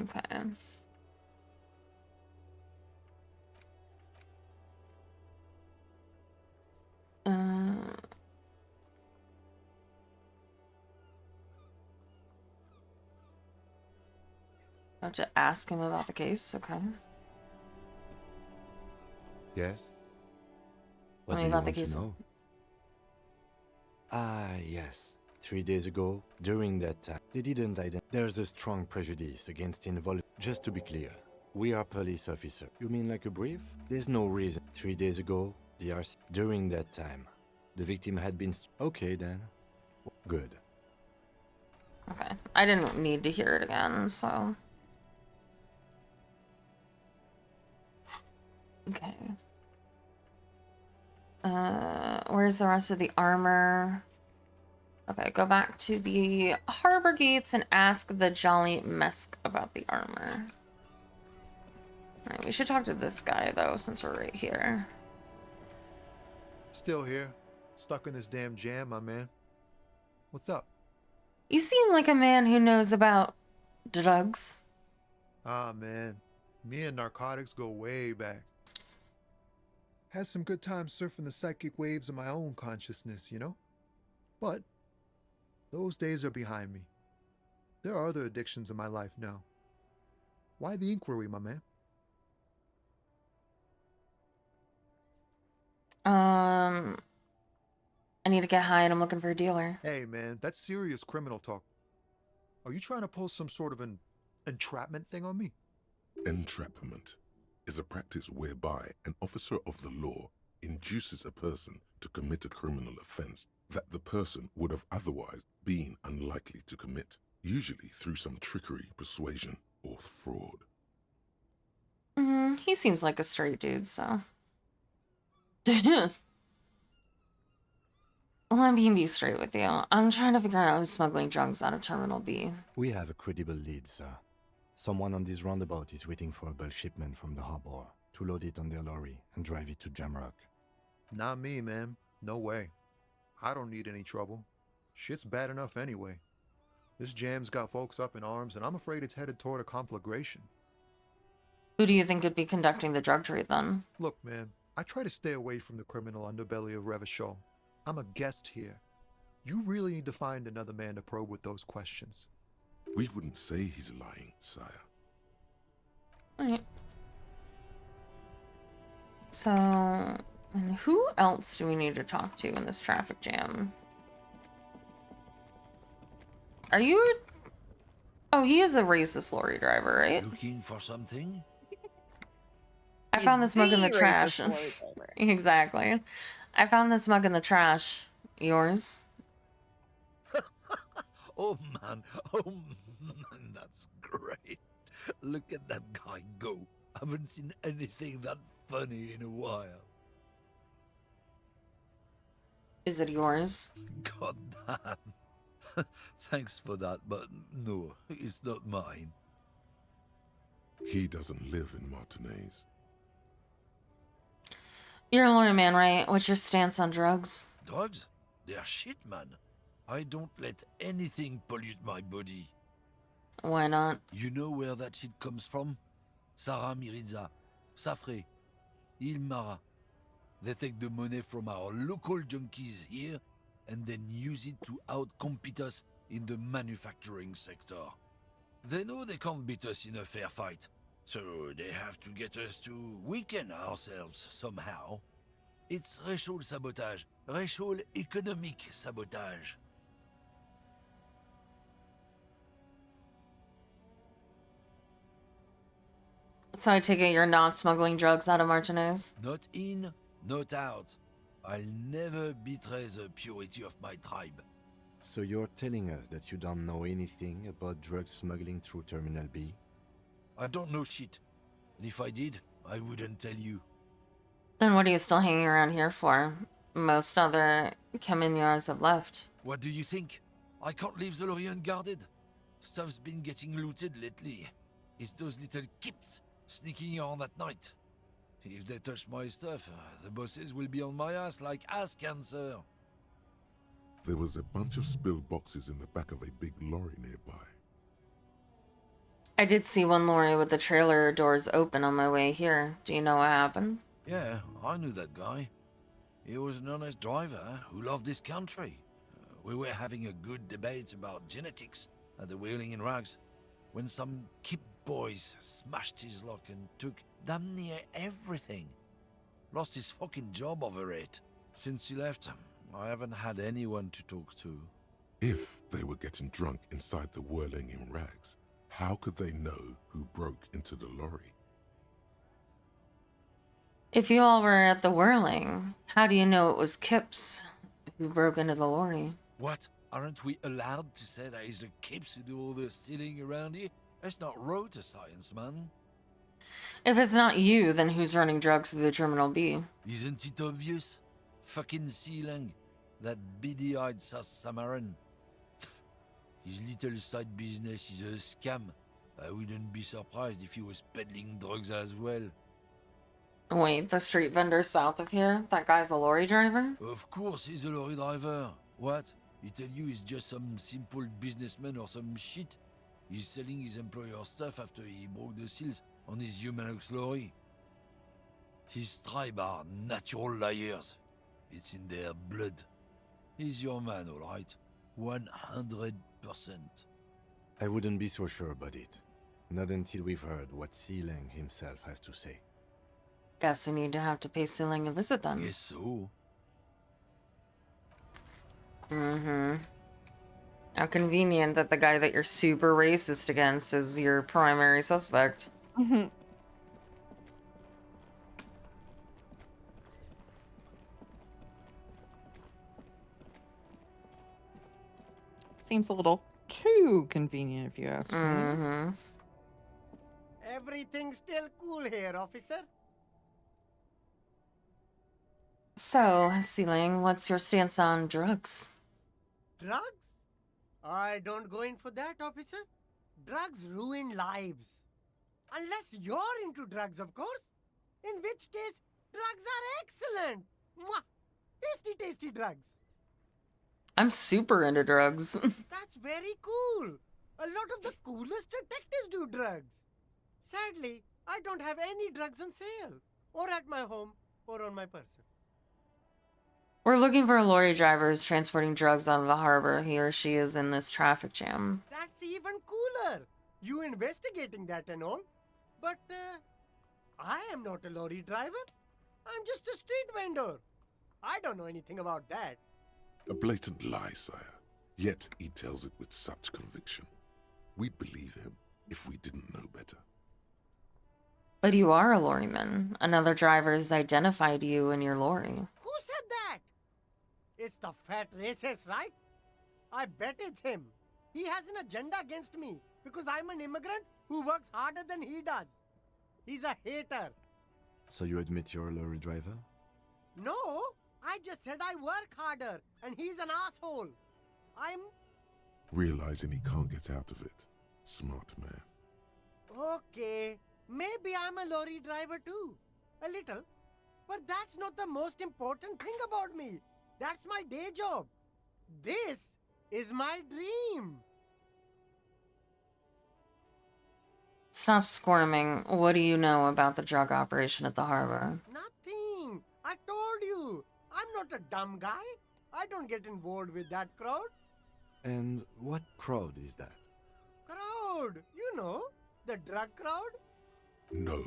Okay. I have to ask him about the case, okay. Yes? Tell What me do you about the want case. to know? Ah, yes. 3 days ago, during that time, they didn't identify. There's a strong prejudice against involvement. Just to be clear, we are police officers. You mean like a brief? There's no reason. 3 days ago, during that time, the victim had been... Okay, then. Good. Okay. I didn't need to hear it again, so. Okay. Where's the rest of the armor? Okay, go back to the harbor gates and ask the Jolly Mesk about the armor. Alright, we should talk to this guy, though, since we're right here. Still here. Stuck in this damn jam, my man. What's up? You seem like a man who knows about drugs. Ah, man. Me and narcotics go way back. Had some good times surfing the psychic waves of my own consciousness, you know? But those days are behind me. There are other addictions in my life now. Why the inquiry, my man? I need to get high and I'm looking for a dealer. Hey, man, that's serious criminal talk. Are you trying to pull some sort of an entrapment thing on me? Entrapment is a practice whereby an officer of the law induces a person to commit a criminal offense that the person would have otherwise been unlikely to commit, usually through some trickery, persuasion, or fraud. He seems like a straight dude, so. Let me be straight with you. I'm trying to figure out who's smuggling drugs out of Terminal B. We have a credible lead, sir. Someone on this roundabout is waiting for a bulk shipment from the harbor to load it on their lorry and drive it to Jamrock. Not me, man. No way. I don't need any trouble. Shit's bad enough anyway. This jam's got folks up in arms, and I'm afraid it's headed toward a conflagration. Who do you think could be conducting the drug trade, then? Look, man, I try to stay away from the criminal underbelly of Revachol. I'm a guest here. You really need to find another man to probe with those questions. We wouldn't say he's lying, sire. Alright. So, and who else do we need to talk to in this traffic jam? Are you... Oh, he is a racist lorry driver, right? Looking for something? I found this mug in the the trash. racist lorry driver. Exactly. I found this mug in the trash. Yours? Oh man, that's great. Look at that guy go. Haven't seen anything that funny in a while. Is it yours? God damn. Thanks for that, but no, it's not mine. He doesn't live in Martinez. You're a lawyer man, right? What's your stance on drugs? Drugs? They're shit, man. I don't let anything pollute my body. Why not? You know where that shit comes from? Sarah Miriza, Safre, Ilmara. They take the money from our local junkies here and then use it to outcompete us in the manufacturing sector. They know they can't beat us in a fair fight, so they have to get us to weaken ourselves somehow. It's racial sabotage, racial economic sabotage. So I take it you're not smuggling drugs out of Martinez? Not in, not out. I'll never betray the purity of my tribe. So you're telling us that you don't know anything about drug smuggling through Terminal B? I don't know shit. And if I did, I wouldn't tell you. Then what are you still hanging around here for? Most other Caminos have left. What do you think? I can't leave the lorry unguarded. Stuff's been getting looted lately. It's those little kips sneaking on at night. If they touch my stuff, the bosses will be on my ass like ass cancer. There was a bunch of spilled boxes in the back of a big lorry nearby. I did see one lorry with the trailer doors open on my way here. Do you know what happened? Yeah, I knew that guy. He was an honest driver who loved this country. We were having a good debate about genetics at the Wheeling in Rags when some kip boys smashed his lock and took damn near everything. Lost his fucking job over it. Since he left, I haven't had anyone to talk to. If they were getting drunk inside the whirling in rags, how could they know who broke into the lorry? If you all were at the whirling, how do you know it was Kips who broke into the lorry? What? Aren't we allowed to say that he's the kips who do all the stealing around here? That's not road to science, man. If it's not you, then who's running drugs through the Terminal B? Isn't it obvious? Fucking Celine, that beady-eyed South Samaran. His little side business is a scam. I wouldn't be surprised if he was peddling drugs as well. Wait, the street vendor south of here? That guy's a lorry driver? Of course he's a lorry driver. What? He tell you he's just some simple businessman or some shit? He's selling his employer stuff after he broke the seals on his Humanox lorry. His tribe are natural liars. It's in their blood. He's your man, all right. 100%. I wouldn't be so sure about it. Not until we've heard what Celine himself has to say. Guess we need to have to pay Celine a visit then. Yes, so. Mm-hmm. How convenient that the guy that you're super racist against is your primary suspect. Seems a little too convenient, if you ask me. Mm-hmm. Everything's still cool here, officer. So, Celine, what's your stance on drugs? Drugs? I don't go in for that, officer. Drugs ruin lives. Unless you're into drugs, of course. In which case, drugs are excellent. Mwah! Tasty, tasty drugs. I'm super into drugs. That's very cool. A lot of the coolest detectives do drugs. Sadly, I don't have any drugs on sale. Or at my home, or on my person. We're looking for a lorry driver who's transporting drugs out of the harbor. He or she is in this traffic jam. That's even cooler. You investigating that and all. But, I am not a lorry driver. I'm just a street vendor. I don't know anything about that. A blatant lie, sire. Yet he tells it with such conviction. We'd believe him if we didn't know better. But you are a lorryman. Another driver has identified you in your lorry. Who said that? It's the fat racist, right? I bet it's him. He has an agenda against me because I'm an immigrant who works harder than he does. He's a hater. So you admit you're a lorry driver? No, I just said I work harder and he's an asshole. I'm... Realizing he can't get out of it. Smart man. Okay, maybe I'm a lorry driver too. A little. But that's not the most important thing about me. That's my day job. This is my dream. Stop squirming. What do you know about the drug operation at the harbor? Nothing. I told you. I'm not a dumb guy. I don't get involved with that crowd. And what crowd is that? Crowd. You know, the drug crowd. No,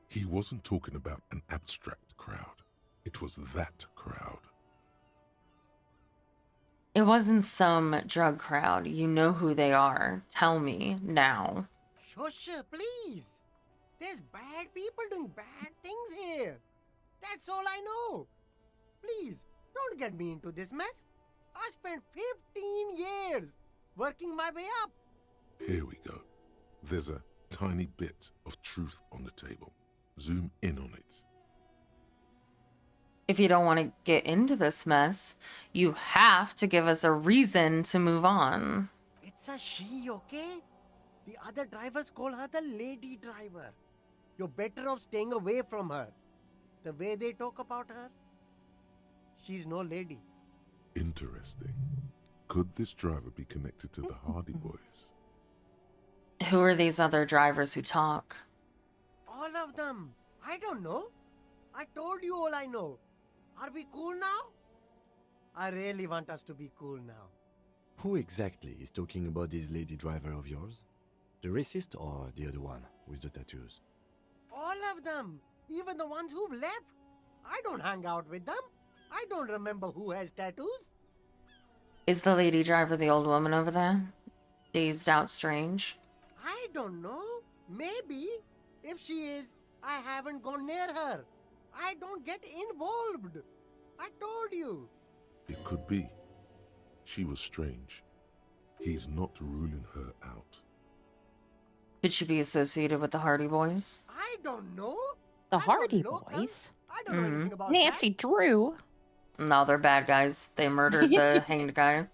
he wasn't talking about an abstract crowd. It was that crowd. It wasn't some drug crowd. You know who they are. Tell me now. Shush, please. There's bad people doing bad things here. That's all I know. Please, don't get me into this mess. I spent 15 years working my way up. Here we go. There's a tiny bit of truth on the table. Zoom in on it. If you don't want to get into this mess, you have to give us a reason to move on. It's a she, okay? The other drivers call her the lady driver. You're better off staying away from her. The way they talk about her, she's no lady. Interesting. Could this driver be connected to the Hardy Boys? Who are these other drivers who talk? All of them. I don't know. I told you all I know. Are we cool now? I really want us to be cool now. Who exactly is talking about this lady driver of yours? The racist or the other one with the tattoos? All of them. Even the ones who've left. I don't hang out with them. I don't remember who has tattoos. Is the lady driver the old woman over there? Dazed out strange? I don't know. Maybe. If she is, I haven't gone near her. I don't get involved. I told you. It could be. She was strange. He's not ruling her out. Could she be associated with the Hardy Boys? I don't know. The I'm not Hardy local. Boys. I don't know anything about Nancy Drew. No, they're bad guys. They murdered the hanged guy.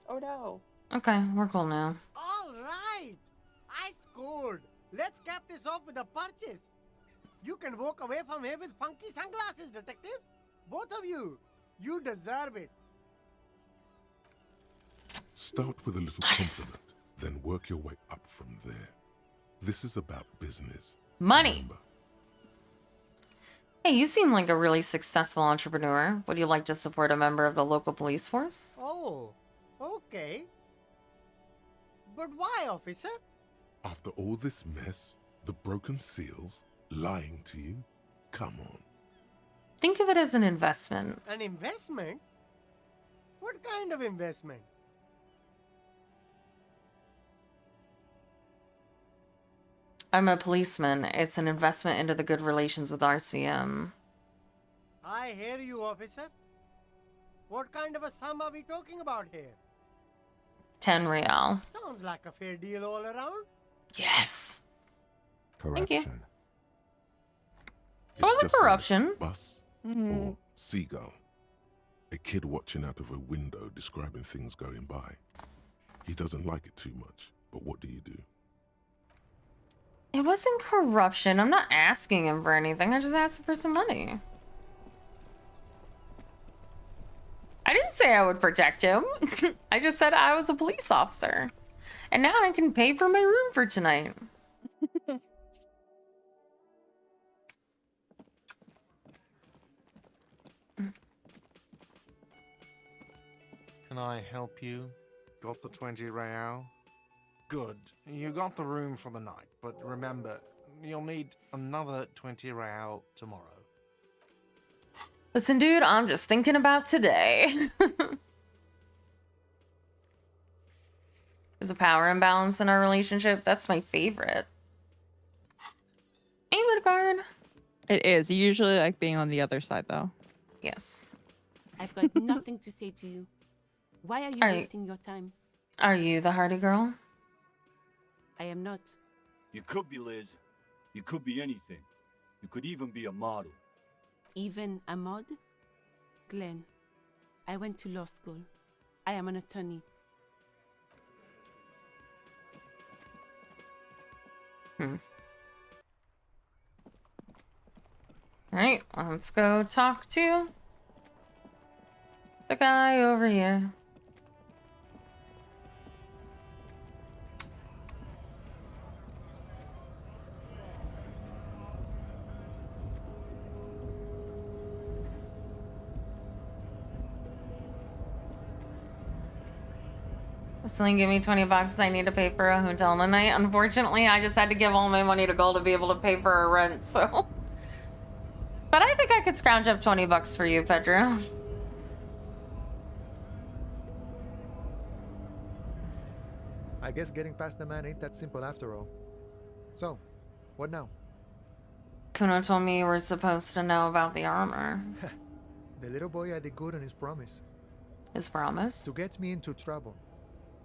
Oh no. Okay, we're cool now. that. All right. I scored. Let's cap this off with a purchase. You can walk away from here with funky sunglasses, detectives. Both of you. You deserve it. Start with a little Nice. compliment, then work your way up from there. This is about business. Money. Remember. Hey, you seem like a really successful entrepreneur. Would you like to support a member of the local police force? Oh, okay. But why, officer? After all this mess, the broken seals, lying to you, come on. Think of it as an investment. An investment? What kind of investment? I'm a policeman. It's an investment into the good relations with RCM. I hear you, officer. What kind of a sum are we talking about here? 10 real. Sounds like a fair deal all around. Yes. Thank you. Corruption. It's Or the just like corruption. Bus Mm-hmm. or seagull. A kid watching out of a window describing things going by. He doesn't like it too much, but what do you do? It wasn't corruption. I'm not asking him for anything. I just asked him for some money. I didn't say I would protect him. I just said I was a police officer. And now I can pay for my room for tonight. Can I help you? Got the 20 real? Good. You got the room for the night, but remember, you'll need another 20 real tomorrow. Listen, dude, I'm just thinking about today. There's a power imbalance in our relationship. That's my favorite. Hey, Midgard. It is. You usually like being on the other side, though. Yes. I've got nothing to say to you. Why are you Are you- wasting your time? Are you the Hardy girl? I am not. You could be Liz. You could be anything. You could even be a model. Even a mod? Glenn, I went to law school. I am an attorney. Alright, let's go talk to the guy over here. Celine, give me 20 bucks. I need to pay for a hotel tonight. Unfortunately, I just had to give all my money to Gold to be able to pay for her rent, so. But I think I could scrounge up 20 bucks for you, Pedro. I guess getting past the man ain't that simple after all. So, what now? Kuno told me you were supposed to know about the armor. The little boy had a good on his promise. His promise? To get me into trouble.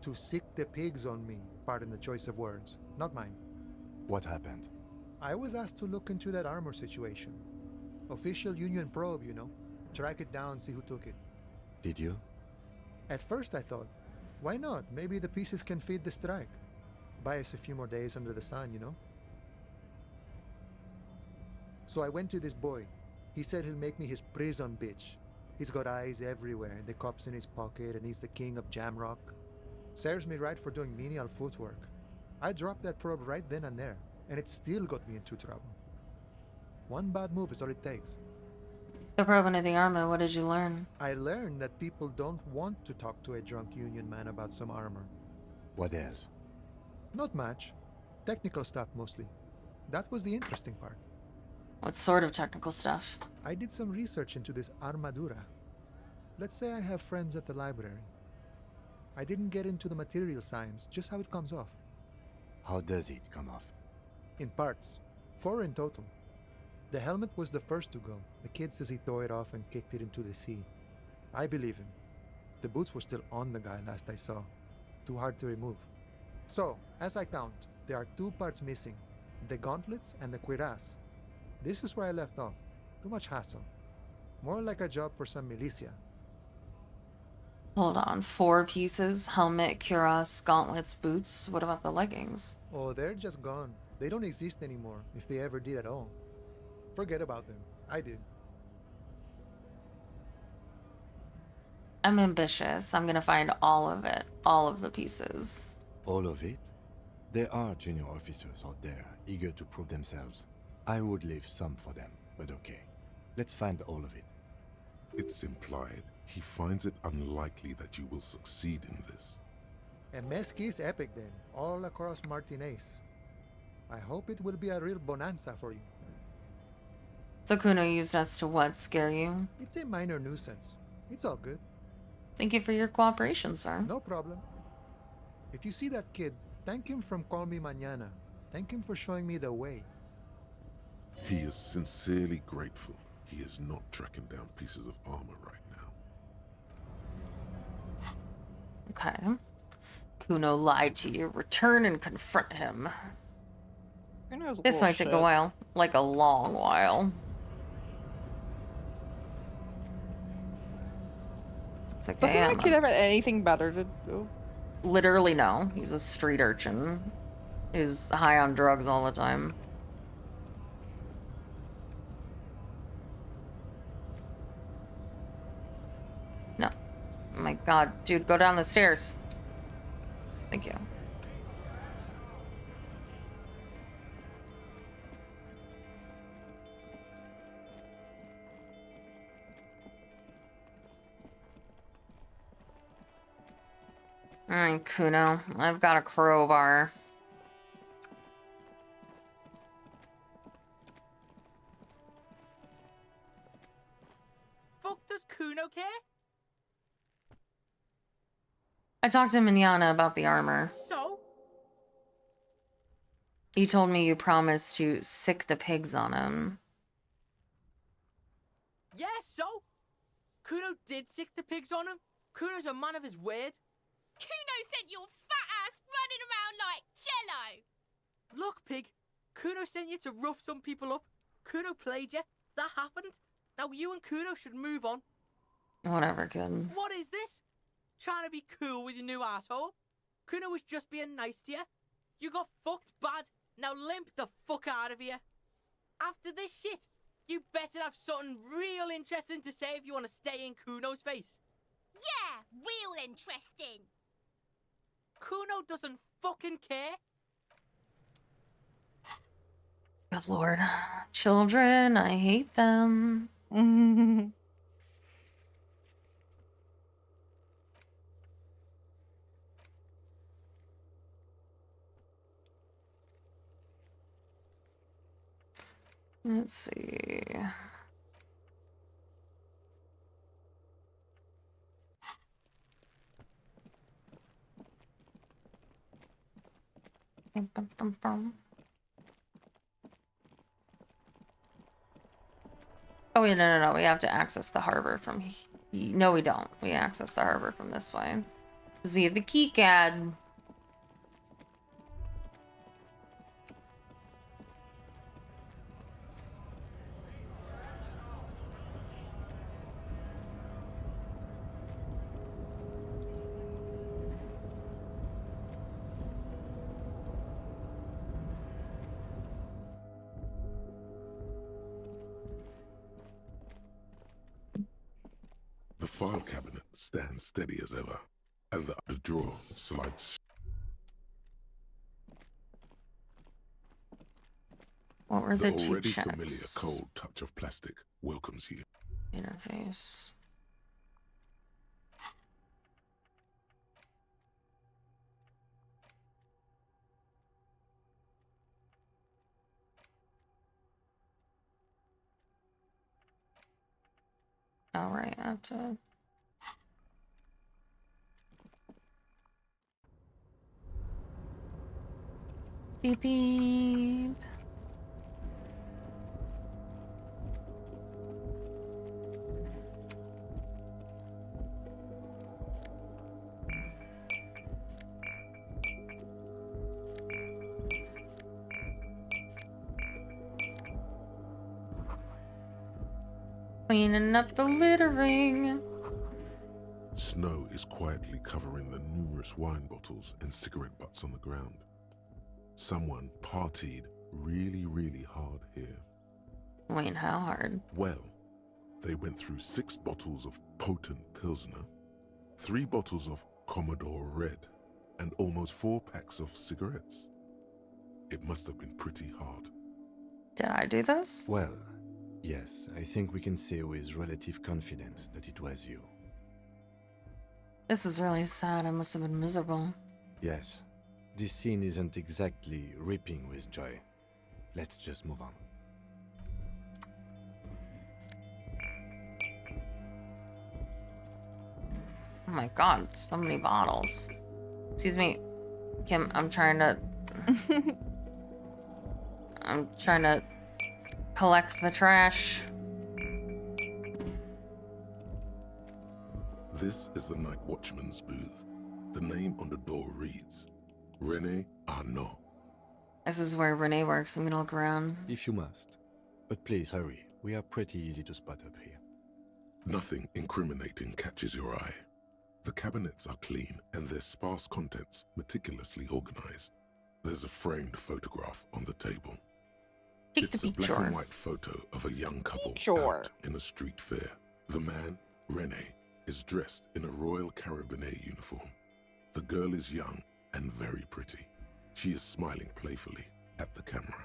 To sick the pigs on me, pardon the choice of words. Not mine. What happened? I was asked to look into that armor situation. Official Union probe, you know. Track it down, see who took it. Did you? At first I thought, why not? Maybe the pieces can feed the strike. Buy us a few more days under the sun, you know? So I went to this boy. He said he'll make me his prison bitch. He's got eyes everywhere, and the cops in his pocket, and he's the king of Jamrock. Serves me right for doing menial footwork. I dropped that probe right then and there, and it still got me into trouble. One bad move is all it takes. The probe into the armor, what did you learn? I learned that people don't want to talk to a drunk Union man about some armor. What else? Not much. Technical stuff mostly. That was the interesting part. What sort of technical stuff? I did some research into this armadura. Let's say I have friends at the library. I didn't get into the material science, just how it comes off. How does it come off? In parts. 4 in total. The helmet was the first to go. The kid says he tore it off and kicked it into the sea. I believe him. The boots were still on the guy last I saw. Too hard to remove. So, as I count, there are 2 parts missing. The gauntlets and the cuirass. This is where I left off. Too much hassle. More like a job for some militia. Hold on. 4 pieces. Helmet, cuirass, gauntlets, boots. What about the leggings? Oh, they're just gone. They don't exist anymore, if they ever did at all. Forget about them. I did. I'm ambitious. I'm gonna find all of it. All of the pieces. All of it? There are junior officers out there eager to prove themselves. I would leave some for them, but okay. Let's find all of it. It's implied he finds it unlikely that you will succeed in this. And Mesky is epic then, all across Martinez. I hope it will be a real bonanza for you. So Kuno used us to what? Scare you? It's a minor nuisance. It's all good. Thank you for your cooperation, sir. No problem. If you see that kid, thank him from Call Me Mañana. Thank him for showing me the way. He is sincerely grateful he is not tracking down pieces of armor right now. Okay. Kuno lied to you. Return and confront him. This might take a while. Like a long while. It's okay. Doesn't that kid have anything better to do? Literally no. He's a street urchin who's high on drugs all the time. No. Oh my god, dude, go down the stairs. Thank you. Alright, Kuno. I've got a crowbar. Fuck does Kuno care? I talked to Mignana about the armor. So? You told me you promised to sick the pigs on him. Yeah, so? Kuno did sick the pigs on him. Kuno's a man of his word. Kuno sent your fat ass running around like jello. Look, pig. Kuno sent you to rough some people up. Kuno played you. That happened. Now you and Kuno should move on. Whatever, kid. What is this? Trying to be cool with your new asshole? Kuno was just being nice to you. You got fucked bad. Now limp the fuck out of here. After this shit, you better have something real interesting to say if you want to stay in Kuno's face. Yeah, real interesting. Kuno doesn't fucking care. Good lord. Children, I hate them. Let's see. Oh, wait, no. We have to access the harbor from here. No, we don't. We access the harbor from this way. Because we have the keycard. The file cabinet stands steady as ever, and the drawer slides. What were The the two already checks? familiar cold touch of plastic welcomes you. Interface. All right, I have to. Beep beep. Cleaning up the littering. Snow is quietly covering the numerous wine bottles and cigarette butts on the ground. Someone partied really, really hard here. Wait, how hard? Well, they went through 6 bottles of potent Pilsner, 3 bottles of Commodore Red, and almost 4 packs of cigarettes. It must have been pretty hard. Did I do this? Well, yes, I think we can say with relative confidence that it was you. This is really sad. I must have been miserable. Yes, this scene isn't exactly ripping with joy. Let's just move on. Oh my god, so many bottles. Excuse me, Kim, I'm trying to collect the trash. This is the night watchman's booth. The name on the door reads, René Arnaud. This is where Renee works. I'm gonna look around. If you must. But please hurry. We are pretty easy to spot up here. Nothing incriminating catches your eye. The cabinets are clean and their sparse contents meticulously organized. There's a framed photograph on the table. Take It's the a black picture. and white photo of a young couple Picture. out in a street fair. The man, René, is dressed in a Royal Carabinier uniform. The girl is young and very pretty. She is smiling playfully at the camera.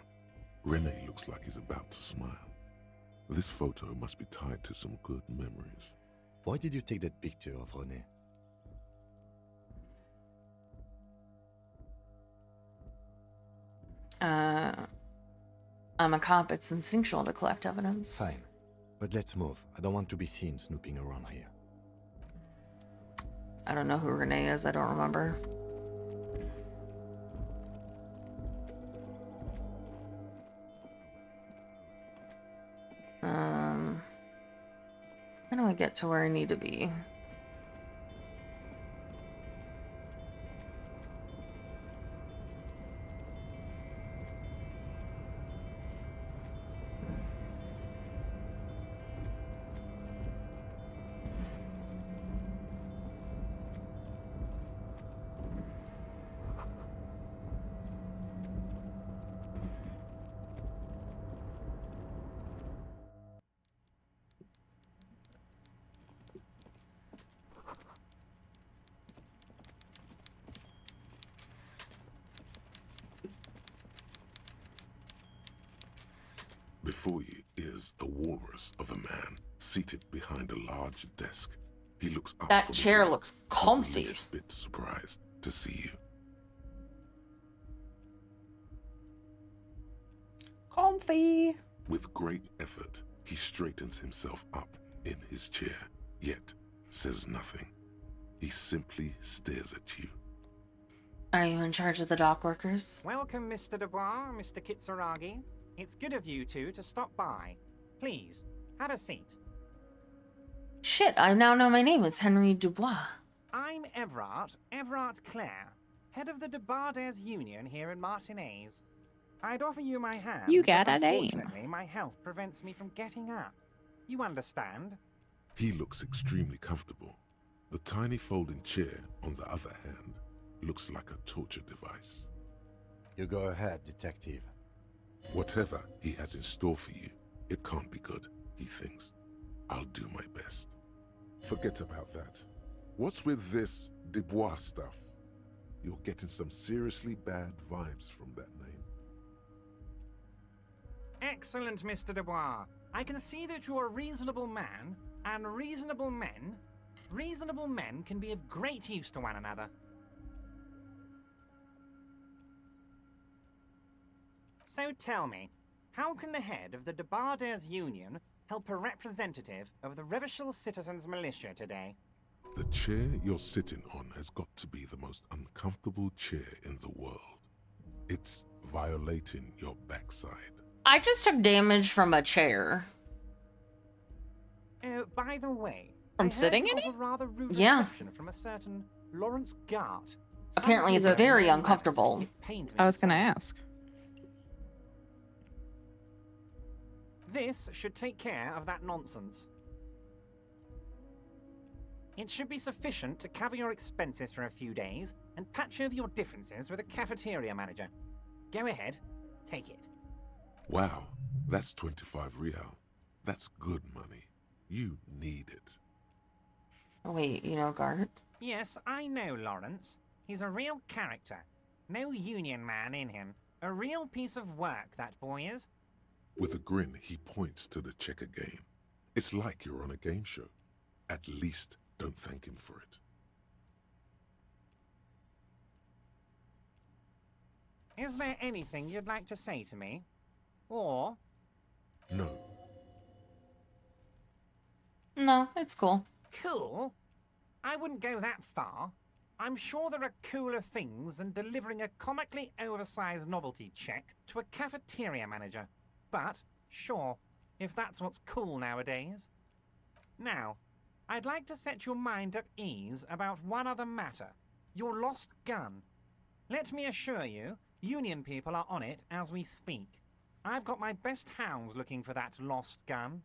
René looks like he's about to smile. This photo must be tied to some good memories. Why did you take that picture of René? I'm a cop. It's instinctual to collect evidence. Fine. But let's move. I don't want to be seen snooping around here. I don't know who Renee is. I don't remember. How do I get to where I need to be? Before you is a walrus of a man seated behind a large desk. He looks up That from his chair work, looks not the comfy. least bit surprised to see you. Comfy. With great effort, he straightens himself up in his chair, yet says nothing. He simply stares at you. Are you in charge of the dock workers? Welcome, Mr. Dubois, Mr. Kitsuragi. It's good of you two to stop by. Please, have a seat. Shit, I now know my name. It's Henry Dubois. I'm Everard Clare, head of the Debarders Union here in Martinez. I'd offer you my hand. You got but a name. unfortunately, my health prevents me from getting up. You understand? He looks extremely comfortable. The tiny folding chair, on the other hand, looks like a torture device. You go ahead, detective. Whatever he has in store for you, it can't be good, he thinks. I'll do my best. Forget about that. What's with this Dubois stuff? You're getting some seriously bad vibes from that name. Excellent, Mr. Dubois. I can see that you're a reasonable man, and reasonable men can be of great use to one another. So tell me, how can the head of the Debarders Union help a representative of the Revachol Citizens Militia today? The chair you're sitting on has got to be the most uncomfortable chair in the world. It's violating your backside. I just took damage from a chair. By the way, From I heard sitting in of a rather rude Yeah. reception from a certain Lawrence Gart. Apparently it's Some people very know uncomfortable. It pains me I was to gonna say. ask. This should take care of that nonsense. It should be sufficient to cover your expenses for a few days and patch over your differences with a cafeteria manager. Go ahead, take it. Wow, that's 25 real. That's good money. You need it. Oh, wait, you know Gart? Yes, I know Lawrence. He's a real character. No union man in him. A real piece of work, that boy is. With a grin, he points to the checker game. It's like you're on a game show. At least don't thank him for it. Is there anything you'd like to say to me? Or... No. No, it's cool. Cool? I wouldn't go that far. I'm sure there are cooler things than delivering a comically oversized novelty check to a cafeteria manager. But, sure, if that's what's cool nowadays. Now, I'd like to set your mind at ease about one other matter. Your lost gun. Let me assure you, Union people are on it as we speak. I've got my best hounds looking for that lost gun.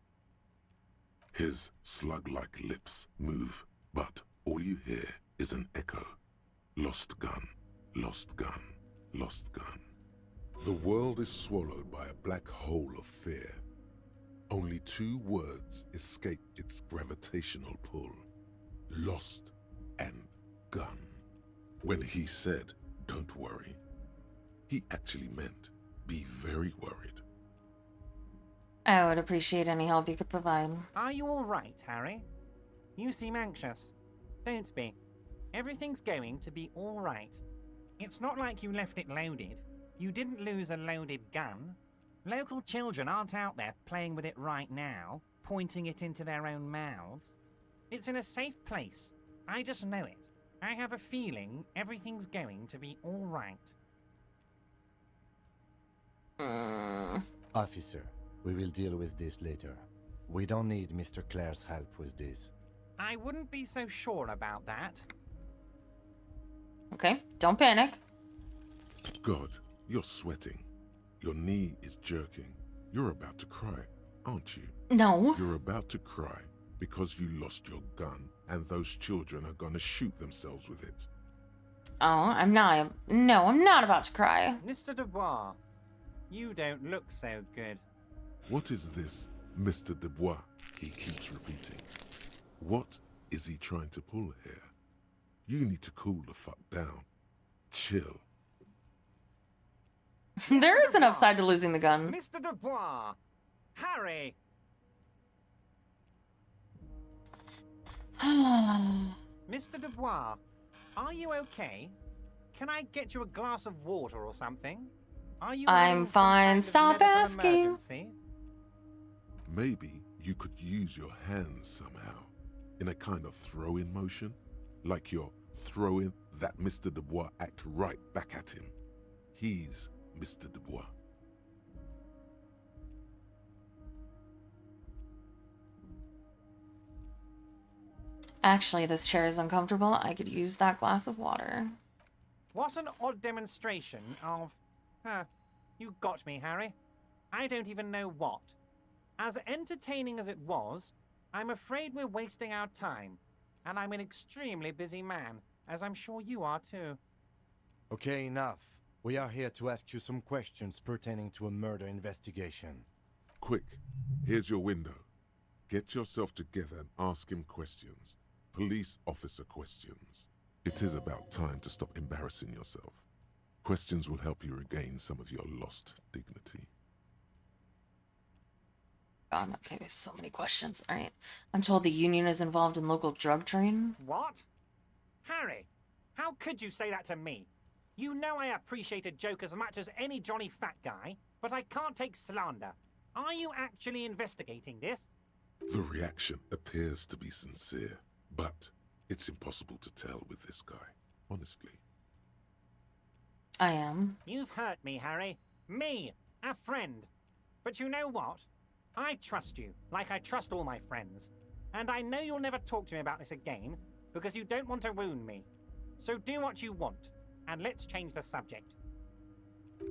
His slug-like lips move, but all you hear is an echo. Lost gun, lost gun, lost gun. The world is swallowed by a black hole of fear. Only 2 words escape its gravitational pull. Lost and gun. When he said, "Don't worry," he actually meant, be very worried. I would appreciate any help you could provide. Are you all right, Harry? You seem anxious. Don't be. Everything's going to be all right. It's not like you left it loaded. You didn't lose a loaded gun. Local children aren't out there playing with it right now, pointing it into their own mouths. It's in a safe place. I just know it. I have a feeling everything's going to be all right. Officer, we will deal with this later. We don't need Mr. Clare's help with this. I wouldn't be so sure about that. Okay, don't panic. God, you're sweating. Your knee is jerking. You're about to cry, aren't you? No. You're about to cry because you lost your gun and those children are gonna shoot themselves with it. Oh, I'm not. No, I'm not about to cry. Mr. Dubois, you don't look so good. What is this, Mr. Dubois? He keeps repeating. What is he trying to pull here? You need to cool the fuck down. Chill. There is an upside to losing the gun. Mr. Dubois! Harry! Mr. Dubois, are you okay? Can I get you a glass of water or something? Are you I'm fine. Stop asking. Emergency? Maybe you could use your hands somehow, in a kind of throw-in motion, like you're throwing that Mr. Dubois act right back at him. He's Mr. Dubois. Actually, this chair is uncomfortable. I could use that glass of water. What an odd demonstration of... you got me, Harry. I don't even know what. As entertaining as it was, I'm afraid we're wasting our time. And I'm an extremely busy man, as I'm sure you are too. Okay, enough. We are here to ask you some questions pertaining to a murder investigation. Quick, here's your window. Get yourself together and ask him questions. Police officer questions. It is about time to stop embarrassing yourself. Questions will help you regain some of your lost dignity. God, okay, there's so many questions. All right. I'm told the union is involved in local drug trade. What? Harry, how could you say that to me? You know I appreciate a joke as much as any jolly fat guy, but I can't take slander. Are you actually investigating this? The reaction appears to be sincere, but it's impossible to tell with this guy, honestly. I am. You've hurt me, Harry. Me, a friend. But you know what? I trust you, like I trust all my friends. And I know you'll never talk to me about this again, because you don't want to wound me. So do what you want, and let's change the subject.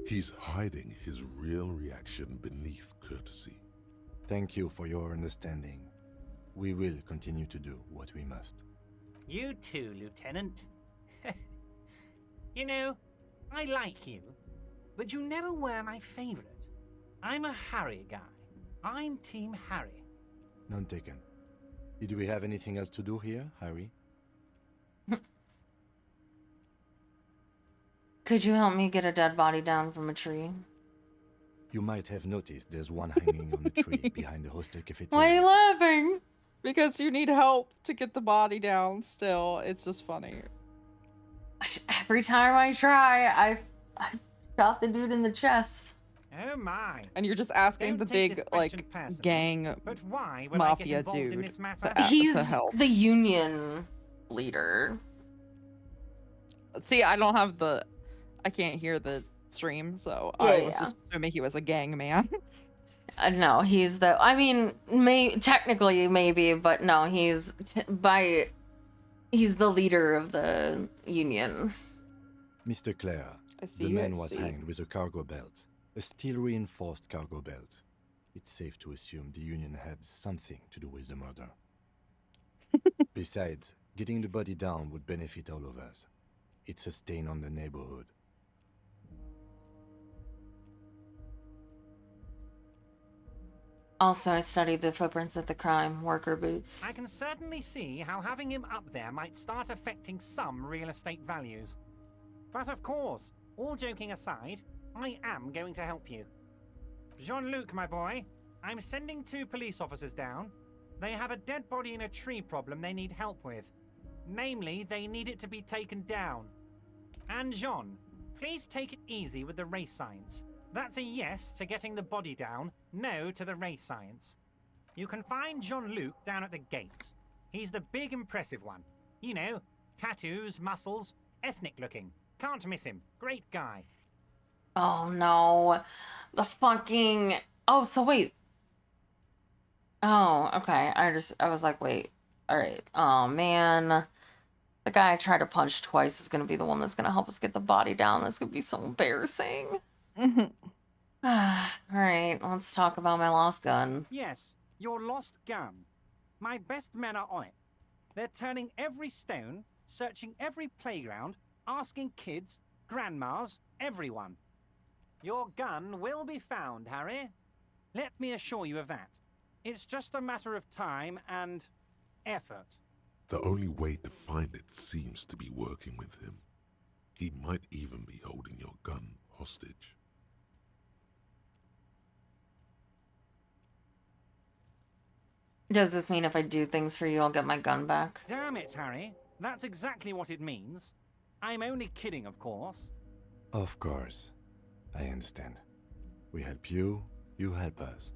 He's hiding his real reaction beneath courtesy. Thank you for your understanding. We will continue to do what we must. You too, Lieutenant. You know, I like you, but you never were my favorite. I'm a Harry guy. I'm Team Harry. None taken. Did we have anything else to do here, Harry? Could you help me get a dead body down from a tree? You might have noticed there's one hanging on a tree behind the hostel cafeteria. Why are you laughing? Because you need help to get the body down still. It's just funny. Every time I try, I shot the dude in the chest. Oh my. And you're just asking Don't the take big, this question like, personally, gang but why would I get mafia involved in dude this matter? to He's help. the union leader. See, I don't have the... I can't hear the stream, so Yeah, I was just assuming he was a gang man. No, he's the. I mean, technically maybe, but no, he's he's the leader of the union. Mr. Clare, I see. the man was hanged with a cargo belt, a steel-reinforced cargo belt. It's safe to assume the union had something to do with the murder. Besides, getting the body down would benefit all of us. It's a stain on the neighborhood. Also, I studied the footprints at the crime, worker boots. I can certainly see how having him up there might start affecting some real estate values. But of course, all joking aside, I am going to help you. Jean-Luc, my boy, I'm sending 2 police officers down. They have a dead body in a tree problem they need help with. Namely, they need it to be taken down. And Jean, please take it easy with the race science. That's a yes to getting the body down, no to the race science. You can find Jean-Luc down at the gates. He's the big impressive one. You know, tattoos, muscles, ethnic looking. Can't miss him. Great guy. Oh no. The fucking... Oh, so wait. Oh, okay. I was like, wait. Alright. Oh, man. The guy I tried to punch twice is gonna be the one that's gonna help us get the body down. That's gonna be so embarrassing. Alright, let's talk about my lost gun. Yes, your lost gun. My best men are on it. They're turning every stone, searching every playground, asking kids, grandmas, everyone. Your gun will be found, Harry. Let me assure you of that. It's just a matter of time and effort. The only way to find it seems to be working with him. He might even be holding your gun hostage. Does this mean if I do things for you, I'll get my gun back? Damn it, Harry. That's exactly what it means. I'm only kidding, of course. Of course. I understand. We help you, you help us.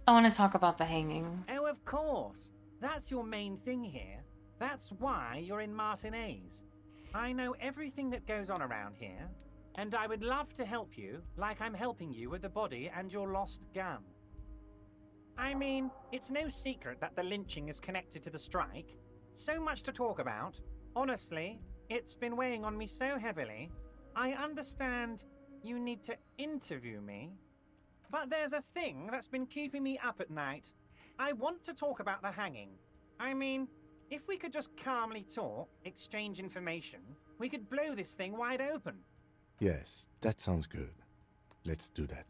I want to talk about the hanging. Oh, of course. That's your main thing here. That's why you're in Martinez. I know everything that goes on around here, and I would love to help you like I'm helping you with the body and your lost gun. I mean, it's no secret that the lynching is connected to the strike. So much to talk about. Honestly, it's been weighing on me so heavily. I understand you need to interview me, but there's a thing that's been keeping me up at night. I want to talk about the hanging. I mean, if we could just calmly talk, exchange information, we could blow this thing wide open. Yes, that sounds good. Let's do that.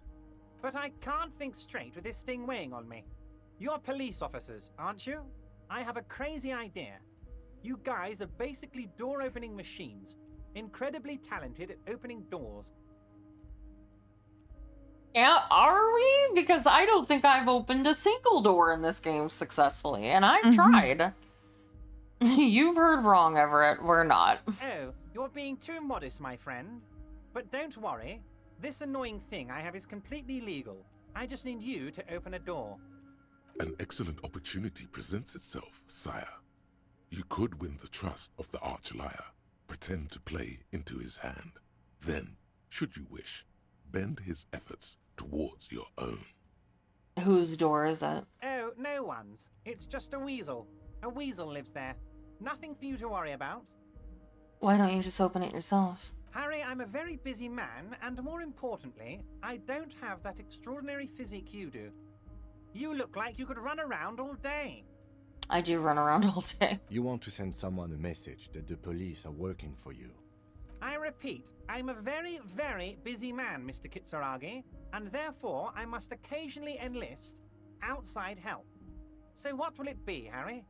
But I can't think straight with this thing weighing on me. You're police officers, aren't you? I have a crazy idea. You guys are basically door-opening machines. Incredibly talented at opening doors. Yeah, are we? Because I don't think I've opened a single door in this game successfully, and I've tried. You've heard wrong, Everett. We're not. Oh, you're being too modest, my friend. But don't worry. This annoying thing I have is completely legal. I just need you to open a door. An excellent opportunity presents itself, sire. You could win the trust of the arch-liar, pretend to play into his hand. Then, should you wish, bend his efforts towards your own. Whose door is it? Oh, no one's. It's just a weasel. A weasel lives there. Nothing for you to worry about. Why don't you just open it yourself? Harry, I'm a very busy man, and more importantly, I don't have that extraordinary physique you do. You look like you could run around all day. I do run around all day. You want to send someone a message that the police are working for you. I repeat, I'm a very, very busy man, Mr. Kitsuragi, and therefore I must occasionally enlist outside help. So what will it be, Harry?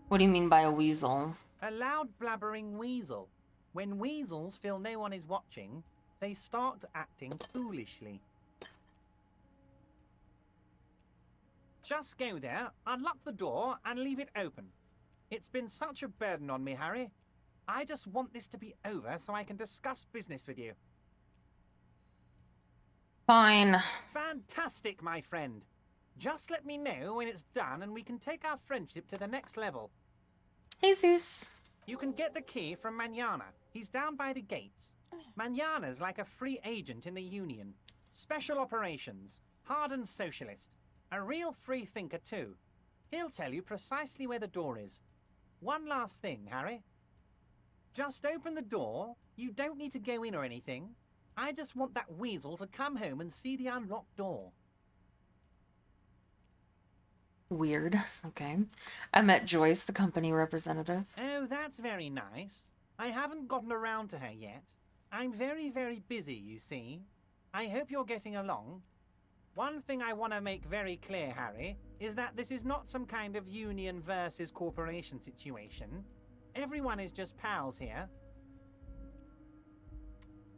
What do you mean by a weasel? A loud blabbering weasel. When weasels feel no one is watching, they start acting foolishly. Just go there, unlock the door, and leave it open. It's been such a burden on me, Harry. I just want this to be over so I can discuss business with you. Fine. Fantastic, my friend. Just let me know when it's done and we can take our friendship to the next level. Hey, Zeus. You can get the key from Manana. He's down by the gates. Manana's like a free agent in the Union. Special operations. Hardened socialist. A real free thinker, too. He'll tell you precisely where the door is. One last thing, Harry. Just open the door. You don't need to go in or anything. I just want that weasel to come home and see the unlocked door. Weird. Okay. I met Joyce, the company representative. Oh, that's very nice. I haven't gotten around to her yet. I'm very, very busy, you see. I hope you're getting along. One thing I want to make very clear, Harry, is that this is not some kind of union versus corporation situation. Everyone is just pals here.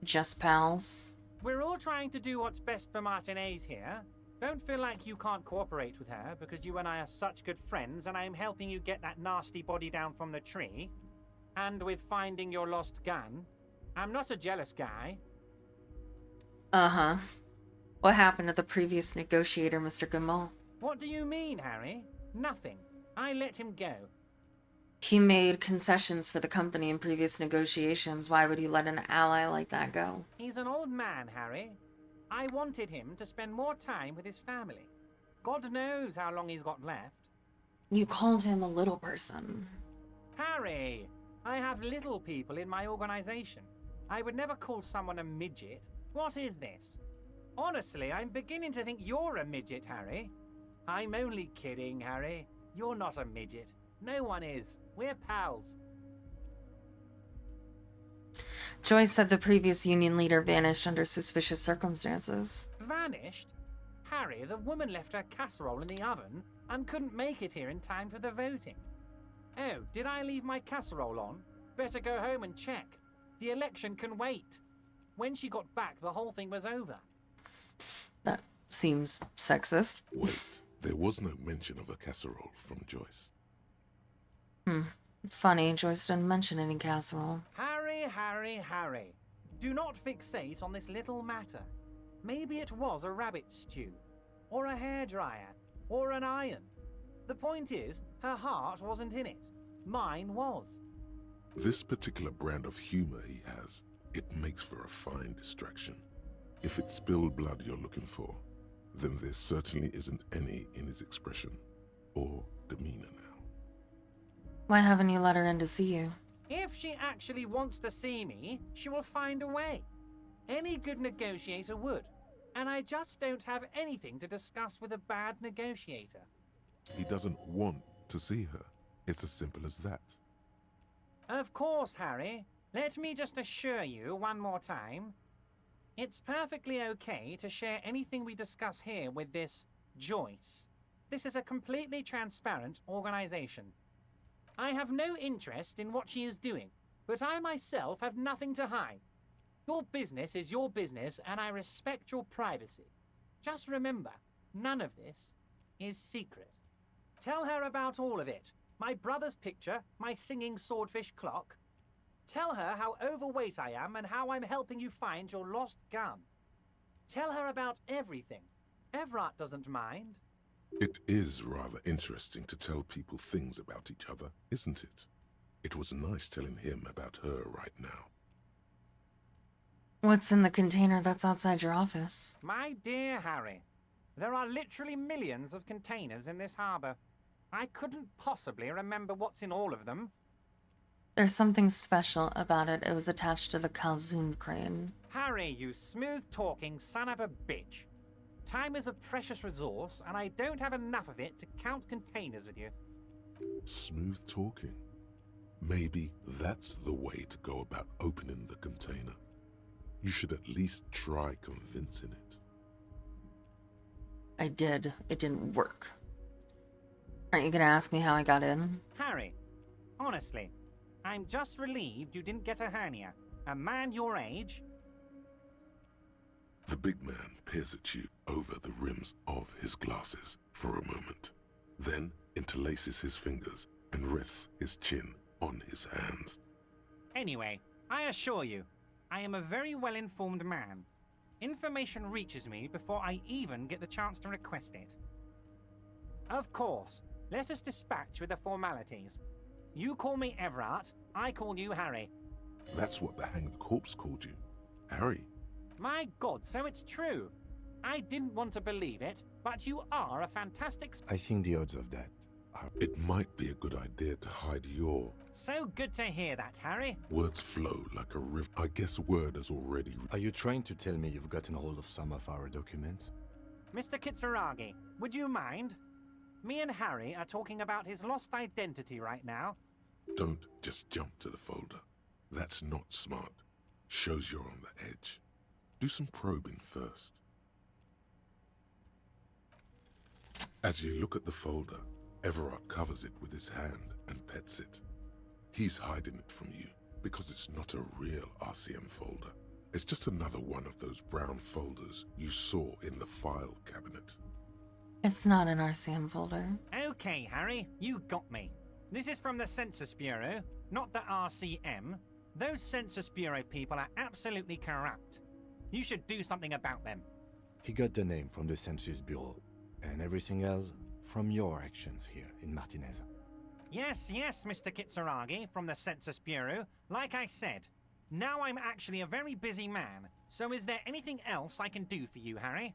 Just pals. We're all trying to do what's best for Martinez here. Don't feel like you can't cooperate with her because you and I are such good friends and I'm helping you get that nasty body down from the tree. And with finding your lost gun. I'm not a jealous guy. Uh-huh. What happened to the previous negotiator, Mr. Gamal? What do you mean, Harry? Nothing. I let him go. He made concessions for the company in previous negotiations. Why would he let an ally like that go? He's an old man, Harry. I wanted him to spend more time with his family. God knows how long he's got left. You called him a little person. Harry, I have little people in my organization. I would never call someone a midget. What is this? Honestly, I'm beginning to think you're a midget, Harry. I'm only kidding, Harry. You're not a midget. No one is. We're pals. Joyce said the previous union leader vanished under suspicious circumstances. Vanished? Harry, the woman left her casserole in the oven and couldn't make it here in time for the voting. Oh, did I leave my casserole on? Better go home and check. The election can wait. When she got back, the whole thing was over. That seems sexist. Wait, there was no mention of a casserole from Joyce. Funny, Joyce didn't mention any casserole. Harry, Harry, Harry. Do not fixate on this little matter. Maybe it was a rabbit stew, or a hairdryer, or an iron. The point is, her heart wasn't in it. Mine was. This particular brand of humor he has, it makes for a fine distraction. If it's spilled blood you're looking for, then there certainly isn't any in his expression or demeanor now. Why haven't you let her in to see you? If she actually wants to see me, she will find a way. Any good negotiator would. And I just don't have anything to discuss with a bad negotiator. He doesn't want to see her. It's as simple as that. Of course, Harry. Let me just assure you one more time. It's perfectly okay to share anything we discuss here with this Joyce. This is a completely transparent organization. I have no interest in what she is doing, but I myself have nothing to hide. Your business is your business, and I respect your privacy. Just remember, none of this is secret. Tell her about all of it. My brother's picture, my singing swordfish clock. Tell her how overweight I am and how I'm helping you find your lost gun. Tell her about everything. Everett doesn't mind. It is rather interesting to tell people things about each other, isn't it? It was nice telling him about her right now. What's in the container that's outside your office? My dear Harry, there are literally millions of containers in this harbor. I couldn't possibly remember what's in all of them. There's something special about it. It was attached to the Calzoon crane. Harry, you smooth-talking son of a bitch. Time is a precious resource, and I don't have enough of it to count containers with you. Smooth talking. Maybe that's the way to go about opening the container. You should at least try convincing it. I did. It didn't work. Aren't you gonna ask me how I got in? Harry, honestly, I'm just relieved you didn't get a hernia. A man your age. The big man peers at you over the rims of his glasses for a moment, then interlaces his fingers and rests his chin on his hands. Anyway, I assure you, I am a very well-informed man. Information reaches me before I even get the chance to request it. Of course, let us dispatch with the formalities. You call me Everard, I call you Harry. That's what the hanged corpse called you, Harry. My God, so it's true. I didn't want to believe it, but you are a fantastic... I think the odds of that are... It might be a good idea to hide your... So good to hear that, Harry. Words flow like a river. I guess word has already... Are you trying to tell me you've gotten hold of some of our documents? Mr. Kitsuragi, would you mind? Me and Harry are talking about his lost identity right now. Don't just jump to the folder. That's not smart. Shows you're on the edge. Do some probing first. As you look at the folder, Everard covers it with his hand and pets it. He's hiding it from you because it's not a real RCM folder. It's just another one of those brown folders you saw in the file cabinet. It's not an RCM folder. Okay, Harry, you got me. This is from the Census Bureau, not the RCM. Those Census Bureau people are absolutely corrupt. You should do something about them. He got the name from the Census Bureau, and everything else from your actions here in Martinez. Yes, Mr. Kitsuragi from the Census Bureau. Like I said, now I'm actually a very busy man, so is there anything else I can do for you, Harry?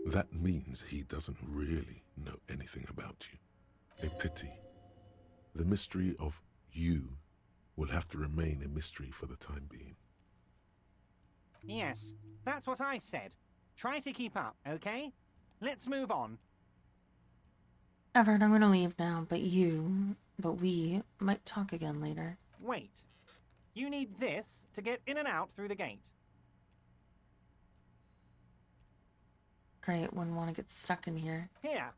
That means he doesn't really know anything about you. A pity. The mystery of you will have to remain a mystery for the time being. Yes, that's what I said. Try to keep up, okay? Let's move on. Everett, I'm gonna leave now, but we might talk again later. Wait. You need this to get in and out through the gate. Great, wouldn't want to get stuck in here. Here,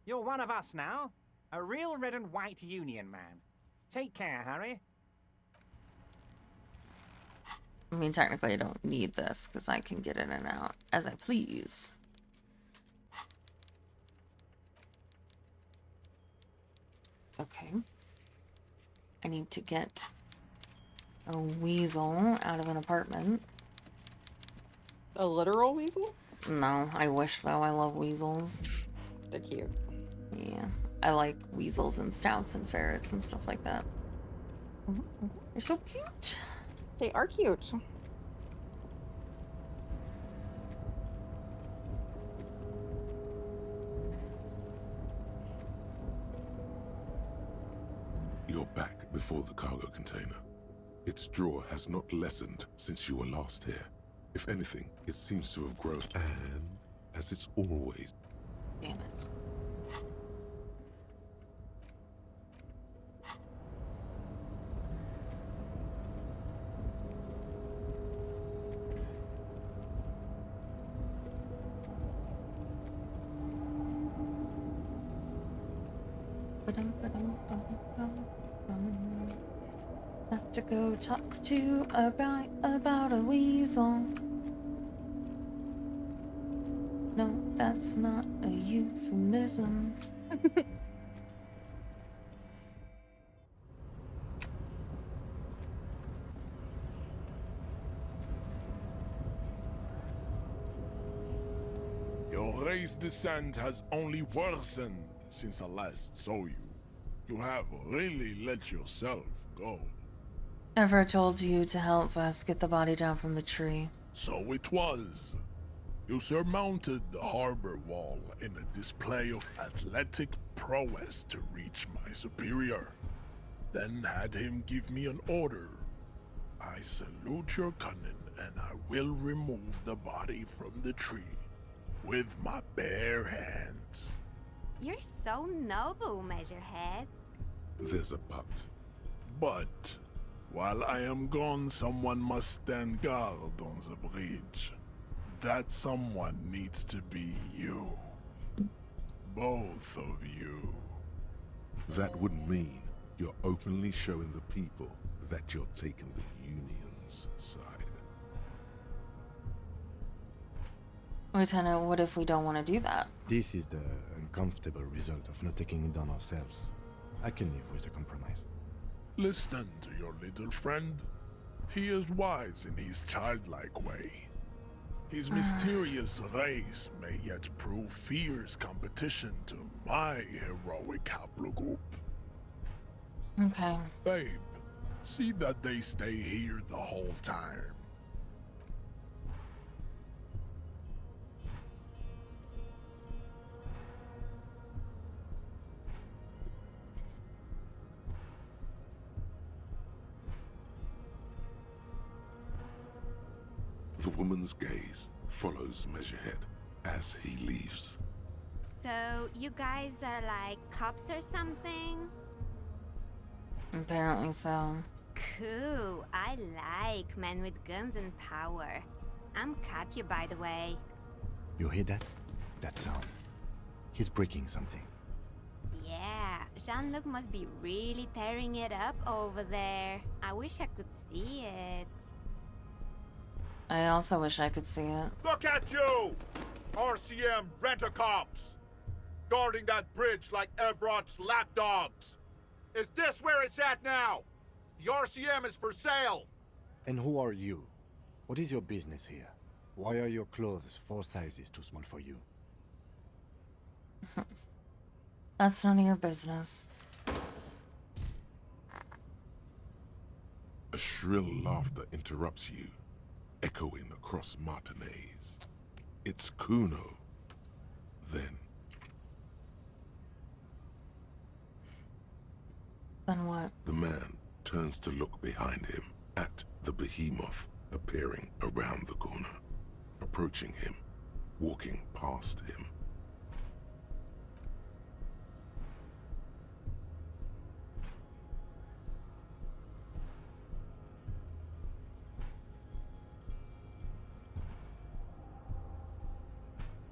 you're one of us now. A real red and white union man. Take care, Harry. I mean, technically I don't need this, because I can get in and out as I please. Okay. I need to get a weasel out of an apartment. A literal weasel? No, I wish though. I love weasels. They're cute. Yeah. I like weasels and snouts and ferrets and stuff like that. They're so cute. They are cute. You're back before the cargo container. Its drawer has not lessened since you were last here. If anything, it seems to have grown, and as it's always... Damn it. Have to go talk to a guy about a weasel. No, that's not a euphemism. Your race descent has only worsened since I last saw you. You have really let yourself go. Ever told you to help us get the body down from the tree? So it was. You surmounted the harbor wall in a display of athletic prowess to reach my superior. Then had him give me an order. I salute your cunning, and I will remove the body from the tree with my bare hands. You're so noble, Measurehead. There's a but. But while I am gone, someone must stand guard on the bridge. That someone needs to be you. Both of you. That would mean you're openly showing the people that you're taking the Union's side. Lieutenant, what if we don't want to do that? This is the uncomfortable result of not taking it on ourselves. I can live with a compromise. Listen to your little friend. He is wise in his childlike way. His mysterious race may yet prove fierce competition to my heroic haplogroup. Okay. Babe, see that they stay here the whole time. The woman's gaze follows Measurehead as he leaves. So, you guys are like cops or something? Apparently so. Cool. I like men with guns and power. I'm Katya, by the way. You hear that? That sound. He's breaking something. Yeah, Jean-Luc must be really tearing it up over there. I wish I could see it. I also wish I could see it. Look at you! RCM rent-a-cops! Guarding that bridge like Everott's lapdogs! Is this where it's at now? The RCM is for sale! And who are you? What is your business here? Why are your clothes 4 sizes too small for you? That's none of your business. A shrill laughter interrupts you, echoing across Martinez. It's Kuno. Then what? the man turns to look behind him at the behemoth appearing around the corner, approaching him, walking past him.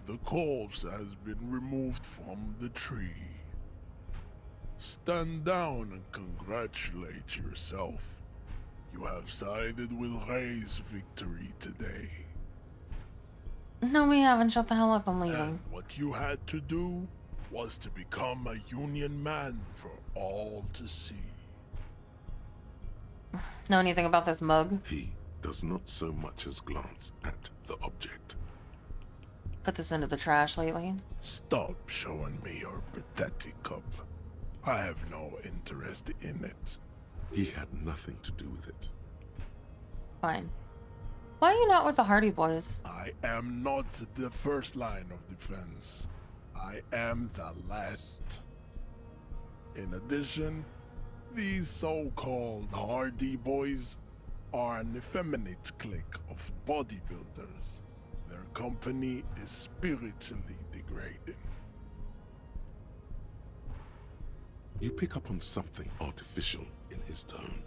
The corpse has been removed from the tree. Stand down and congratulate yourself. You have sided with Ray's victory today. No, we haven't. Shut the hell up. I'm leaving. And what you had to do was to become a Union man for all to see. Know anything about this mug? He does not so much as glance at the object. Put this into the trash lately. Stop showing me your pathetic cup. I have no interest in it. He had nothing to do with it. Fine. Why are you not with the Hardy Boys? I am not the first line of defense. I am the last. In addition, these so-called Hardy Boys are an effeminate clique of bodybuilders. Their company is spiritually degrading. You pick up on something artificial in his tone,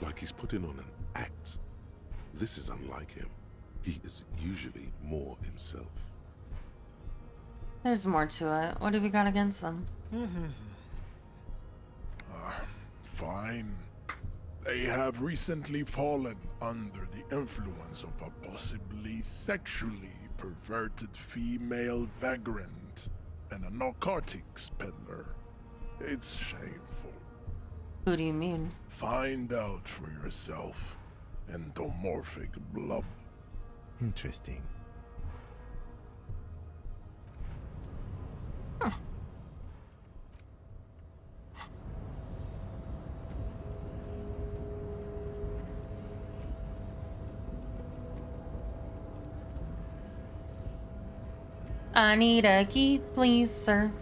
like he's putting on an act. This is unlike him. He is usually more himself. There's more to it. What have you got against them? Fine. They have recently fallen under the influence of a possibly sexually perverted female vagrant and a narcotics peddler. It's shameful. Who do you mean? Find out for yourself. Endomorphic blob. Interesting. I need a key, please, sir.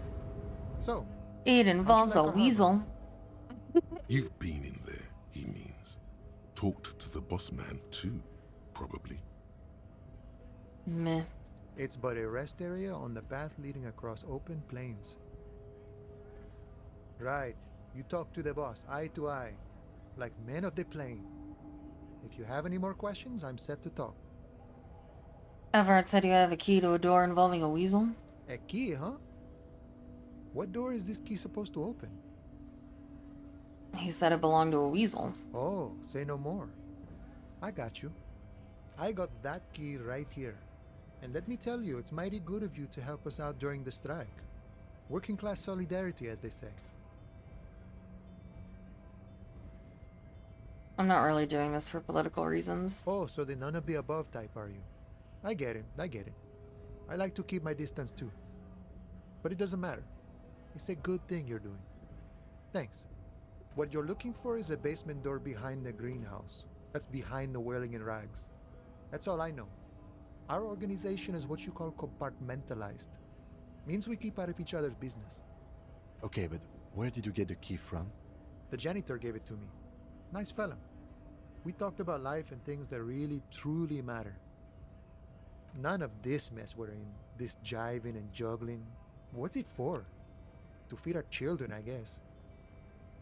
So, It involves a weasel. You've been in there, he means. Talked to the boss man too, probably. Meh. It's but a rest area on the path leading across open plains. Right. You talk to the boss, eye to eye, like men of the plane. If you have any more questions, I'm set to talk. Everett said you have a key to a door involving a weasel. A key, huh? What door is this key supposed to open? He said it belonged to a weasel. Oh, say no more. I got you. I got that key right here. And let me tell you, it's mighty good of you to help us out during the strike. Working class solidarity, as they say. I'm not really doing this for political reasons. Oh, so the none of the above type, are you? I get it, I get it. I like to keep my distance too. But it doesn't matter. It's a good thing you're doing. Thanks. What you're looking for is a basement door behind the greenhouse. That's behind the whirling in rags. That's all I know. Our organization is what you call compartmentalized. Means we keep out of each other's business. Okay, but where did you get the key from? The janitor gave it to me. Nice fella. We talked about life and things that really, truly matter. None of this mess we're in, this jiving and juggling. What's it for? To feed our children, I guess.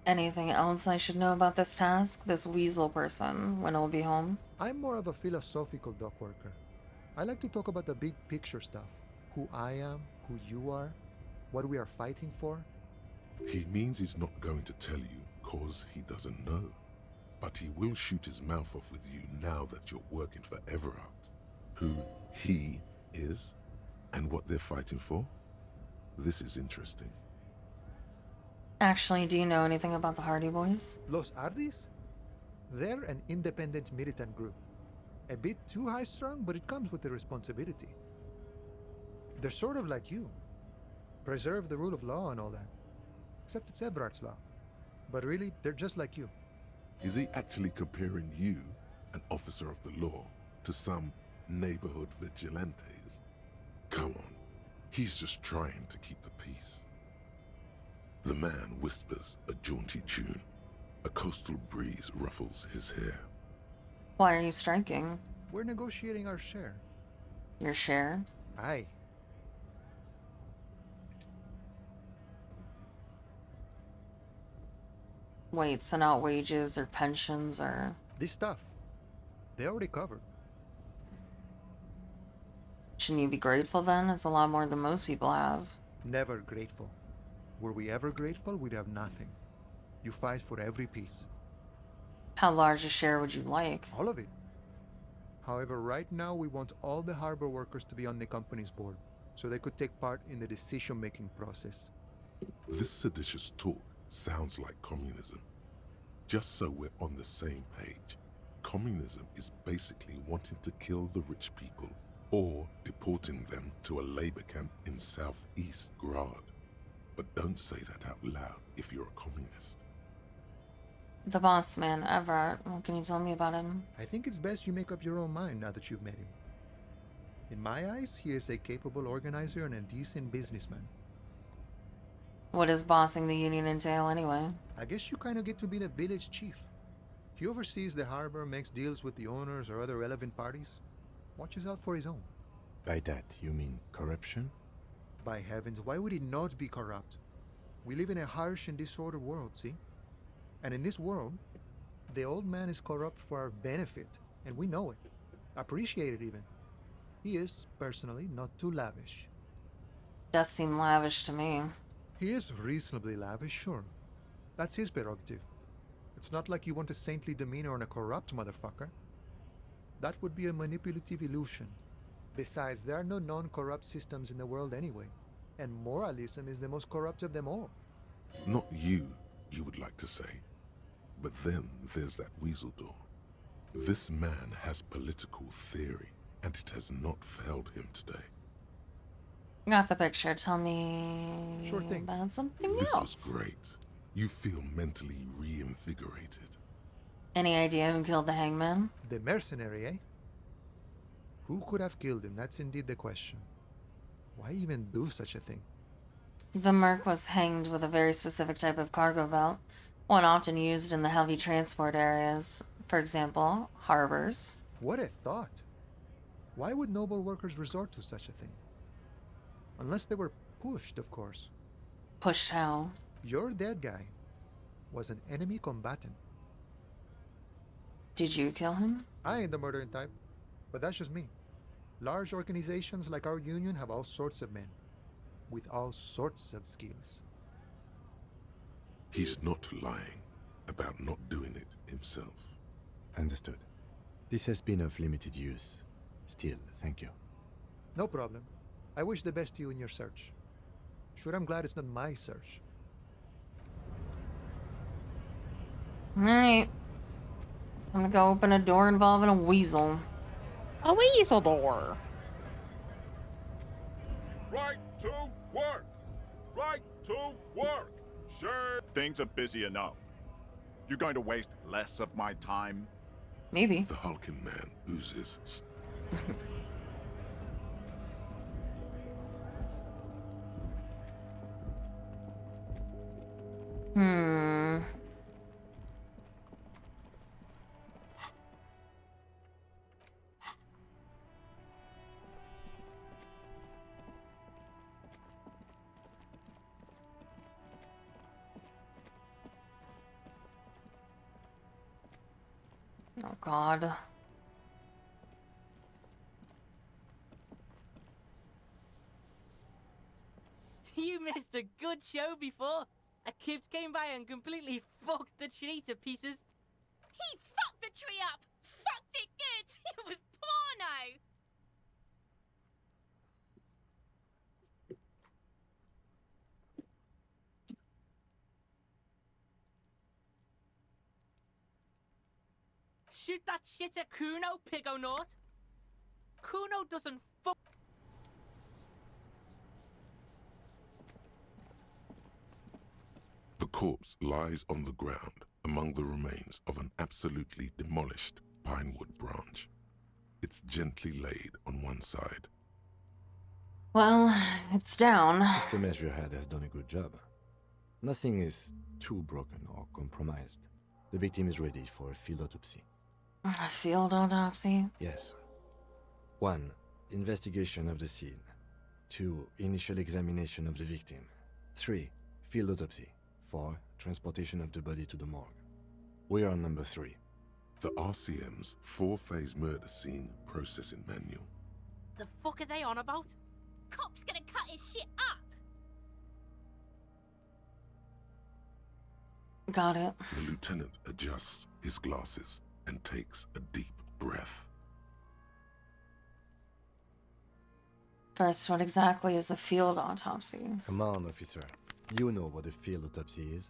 Anything else I should know about this task? This weasel person, when he'll be home? I'm more of a philosophical dock worker. I like to talk about the big picture stuff. Who I am, who you are, what we are fighting for. He means he's not going to tell you cause he doesn't know. But he will shoot his mouth off with you now that you're working for Everard. Who he is and what they're fighting for. This is interesting. Actually, do you know anything about the Hardy Boys? Los Ardis? They're an independent militant group. A bit too high-strung, but it comes with the responsibility. They're sort of like you. Preserve the rule of law and all that. Except it's Everard's law. But really, they're just like you. Is he actually comparing you, an officer of the law, to some neighborhood vigilantes? Come on, he's just trying to keep the peace. The man whispers a jaunty tune. A coastal breeze ruffles his hair. Why are you striking? We're negotiating our share. Your share? Aye. Wait, so not wages or pensions or... This stuff. They already covered. Shouldn't you be grateful then? It's a lot more than most people have. Never grateful. Were we ever grateful, we'd have nothing. You fight for every piece. How large a share would you like? All of it. However, right now we want all the harbor workers to be on the company's board, so they could take part in the decision-making process. This seditious talk sounds like communism. Just so we're on the same page, communism is basically wanting to kill the rich people or deporting them to a labor camp in southeast Grad. But don't say that out loud if you're a communist. The boss man, Everett. What can you tell me about him? I think it's best you make up your own mind now that you've met him. In my eyes, he is a capable organizer and a decent businessman. What does bossing the union entail anyway? I guess you kind of get to be the village chief. He oversees the harbor, makes deals with the owners or other relevant parties, watches out for his own. By that, you mean corruption? By heavens, why would he not be corrupt? We live in a harsh and disordered world, see? And in this world, the old man is corrupt for our benefit, and we know it. Appreciate it even. He is, personally, not too lavish. Does seem lavish to me. He is reasonably lavish, sure. That's his prerogative. It's not like you want a saintly demeanor on a corrupt motherfucker. That would be a manipulative illusion. Besides, there are no non-corrupt systems in the world anyway, and moralism is the most corrupt of them all. Not you would like to say. But then there's that weasel door. This man has political theory, and it has not failed him today. Got the picture. Tell me Sure thing. about something This else. was great. You feel mentally reinvigorated. Any idea who killed the hangman? The mercenary, eh? Who could have killed him? That's indeed the question. Why even do such a thing? The merc was hanged with a very specific type of cargo belt, one often used in the heavy transport areas, for example, harbors. What a thought! Why would noble workers resort to such a thing? Unless they were pushed, of course. Pushed how? You're that guy. was an enemy combatant. Did you kill him? I ain't the murdering type, but that's just me. Large organizations like our union have all sorts of men, with all sorts of skills. He's not lying about not doing it himself. Understood. This has been of limited use. Still, thank you. No problem. I wish the best to you in your search. Sure, I'm glad it's not my search. Alright. I'm gonna go open a door involving a weasel. A weasel door. Right to work! Right to work! Sure. Things are busy enough. You're going to waste less of my time? Maybe. The hulking man oozes. Oh, God. You missed a good show before. A kid came by and completely fucked the tree to pieces. He fucked the tree up! Fucked it good! It was porno! Shoot that shit at Kuno, Pigonaut. Kuno doesn't fuck. The corpse lies on the ground among the remains of an absolutely demolished pinewood branch. It's gently laid on one side. Well, it's down. Mr. Measurehead has done a good job. Nothing is too broken or compromised. The victim is ready for a field autopsy. A field autopsy? Yes. 1. Investigation of the scene. 2. Initial examination of the victim. 3. Field autopsy. 4. Transportation of the body to the morgue. We are on number 3. The RCM's 4-phase murder scene processing manual. The fuck are they on about? Cop's gonna cut his shit up! Got it. The lieutenant adjusts his glasses and takes a deep breath. First, what exactly is a field autopsy? Come on, officer. You know what a field autopsy is.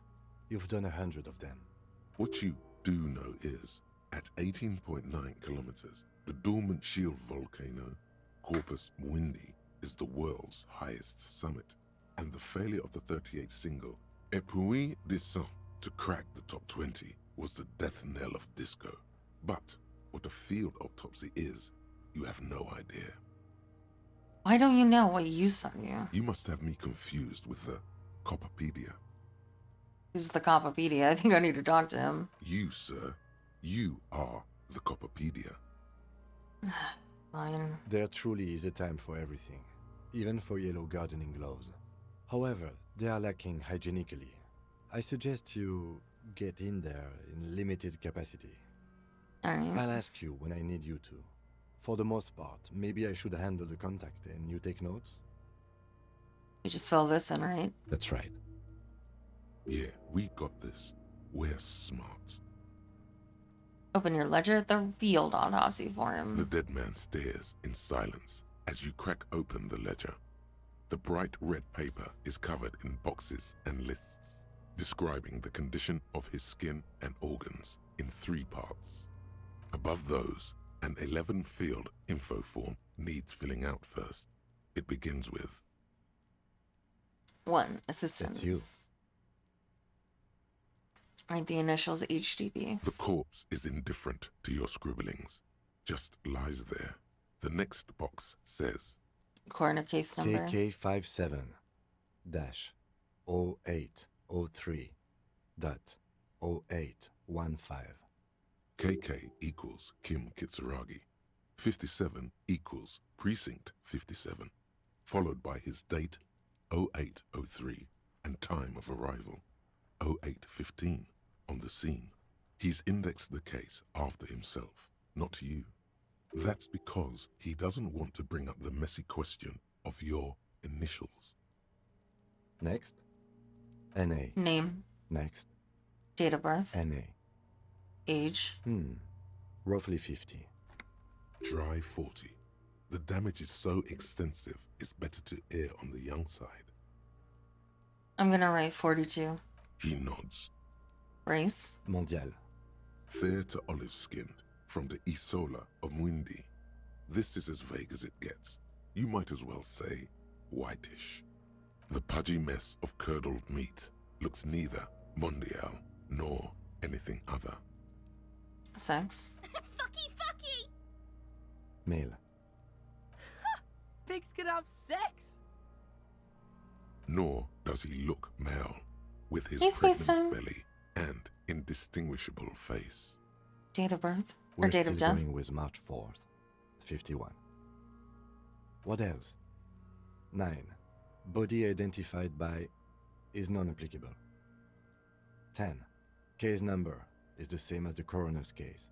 You've done 100 of them. What you do know is, at 18.9 kilometers, the dormant shield volcano, Corpus Mundi, is the world's highest summit, and the failure of the 38 single, Epui Descent, to crack the top 20 was the death knell of disco. But what a field autopsy is, you have no idea. Why don't you know what you study? You must have me confused with the Coppepedia. Who's the Coppepedia? I think I need to talk to him. You, sir, you are the Coppepedia. Fine. There truly is a time for everything, even for yellow gardening gloves. However, they are lacking hygienically. I suggest you get in there in limited capacity. Alright. I'll ask you when I need you to. For the most part, maybe I should handle the contact and you take notes? You just fill this in, right? That's right. Yeah, we got this. We're smart. Open your ledger at the field autopsy for him. The dead man stares in silence as you crack open the ledger. The bright red paper is covered in boxes and lists, describing the condition of his skin and organs in 3 parts. Above those, an 11-field info form needs filling out first. It begins with 1. Assistant. That's you. Write the initials HDB. The corpse is indifferent to your scribblings, just lies there. The next box says Coroner case number. KK57-0803.0815. KK equals Kim Kitsuragi. 57 equals Precinct 57, followed by his date 0803 and time of arrival 0815. on the scene. He's indexed the case after himself, not you. That's because he doesn't want to bring up the messy question of your initials. Next. NA. Name. Next. Date of birth. NA. Age. Roughly 50. Dry 40. The damage is so extensive, it's better to err on the young side. I'm gonna write 42. He nods. Race. Mondial. Fair to olive-skinned, from the Isola of Mwindi. This is as vague as it gets. You might as well say whitish. The pudgy mess of curdled meat looks neither mondial nor anything other. Sex. Fucky! Male. Pigs can have sex! Nor does he look male, with his He's pregnant wasting. belly and indistinguishable face. Date of birth. We're Or date still of death. going with March 4th. 51. What else? 9. Body identified by is non-applicable. 10. Case number is the same as the coroner's case.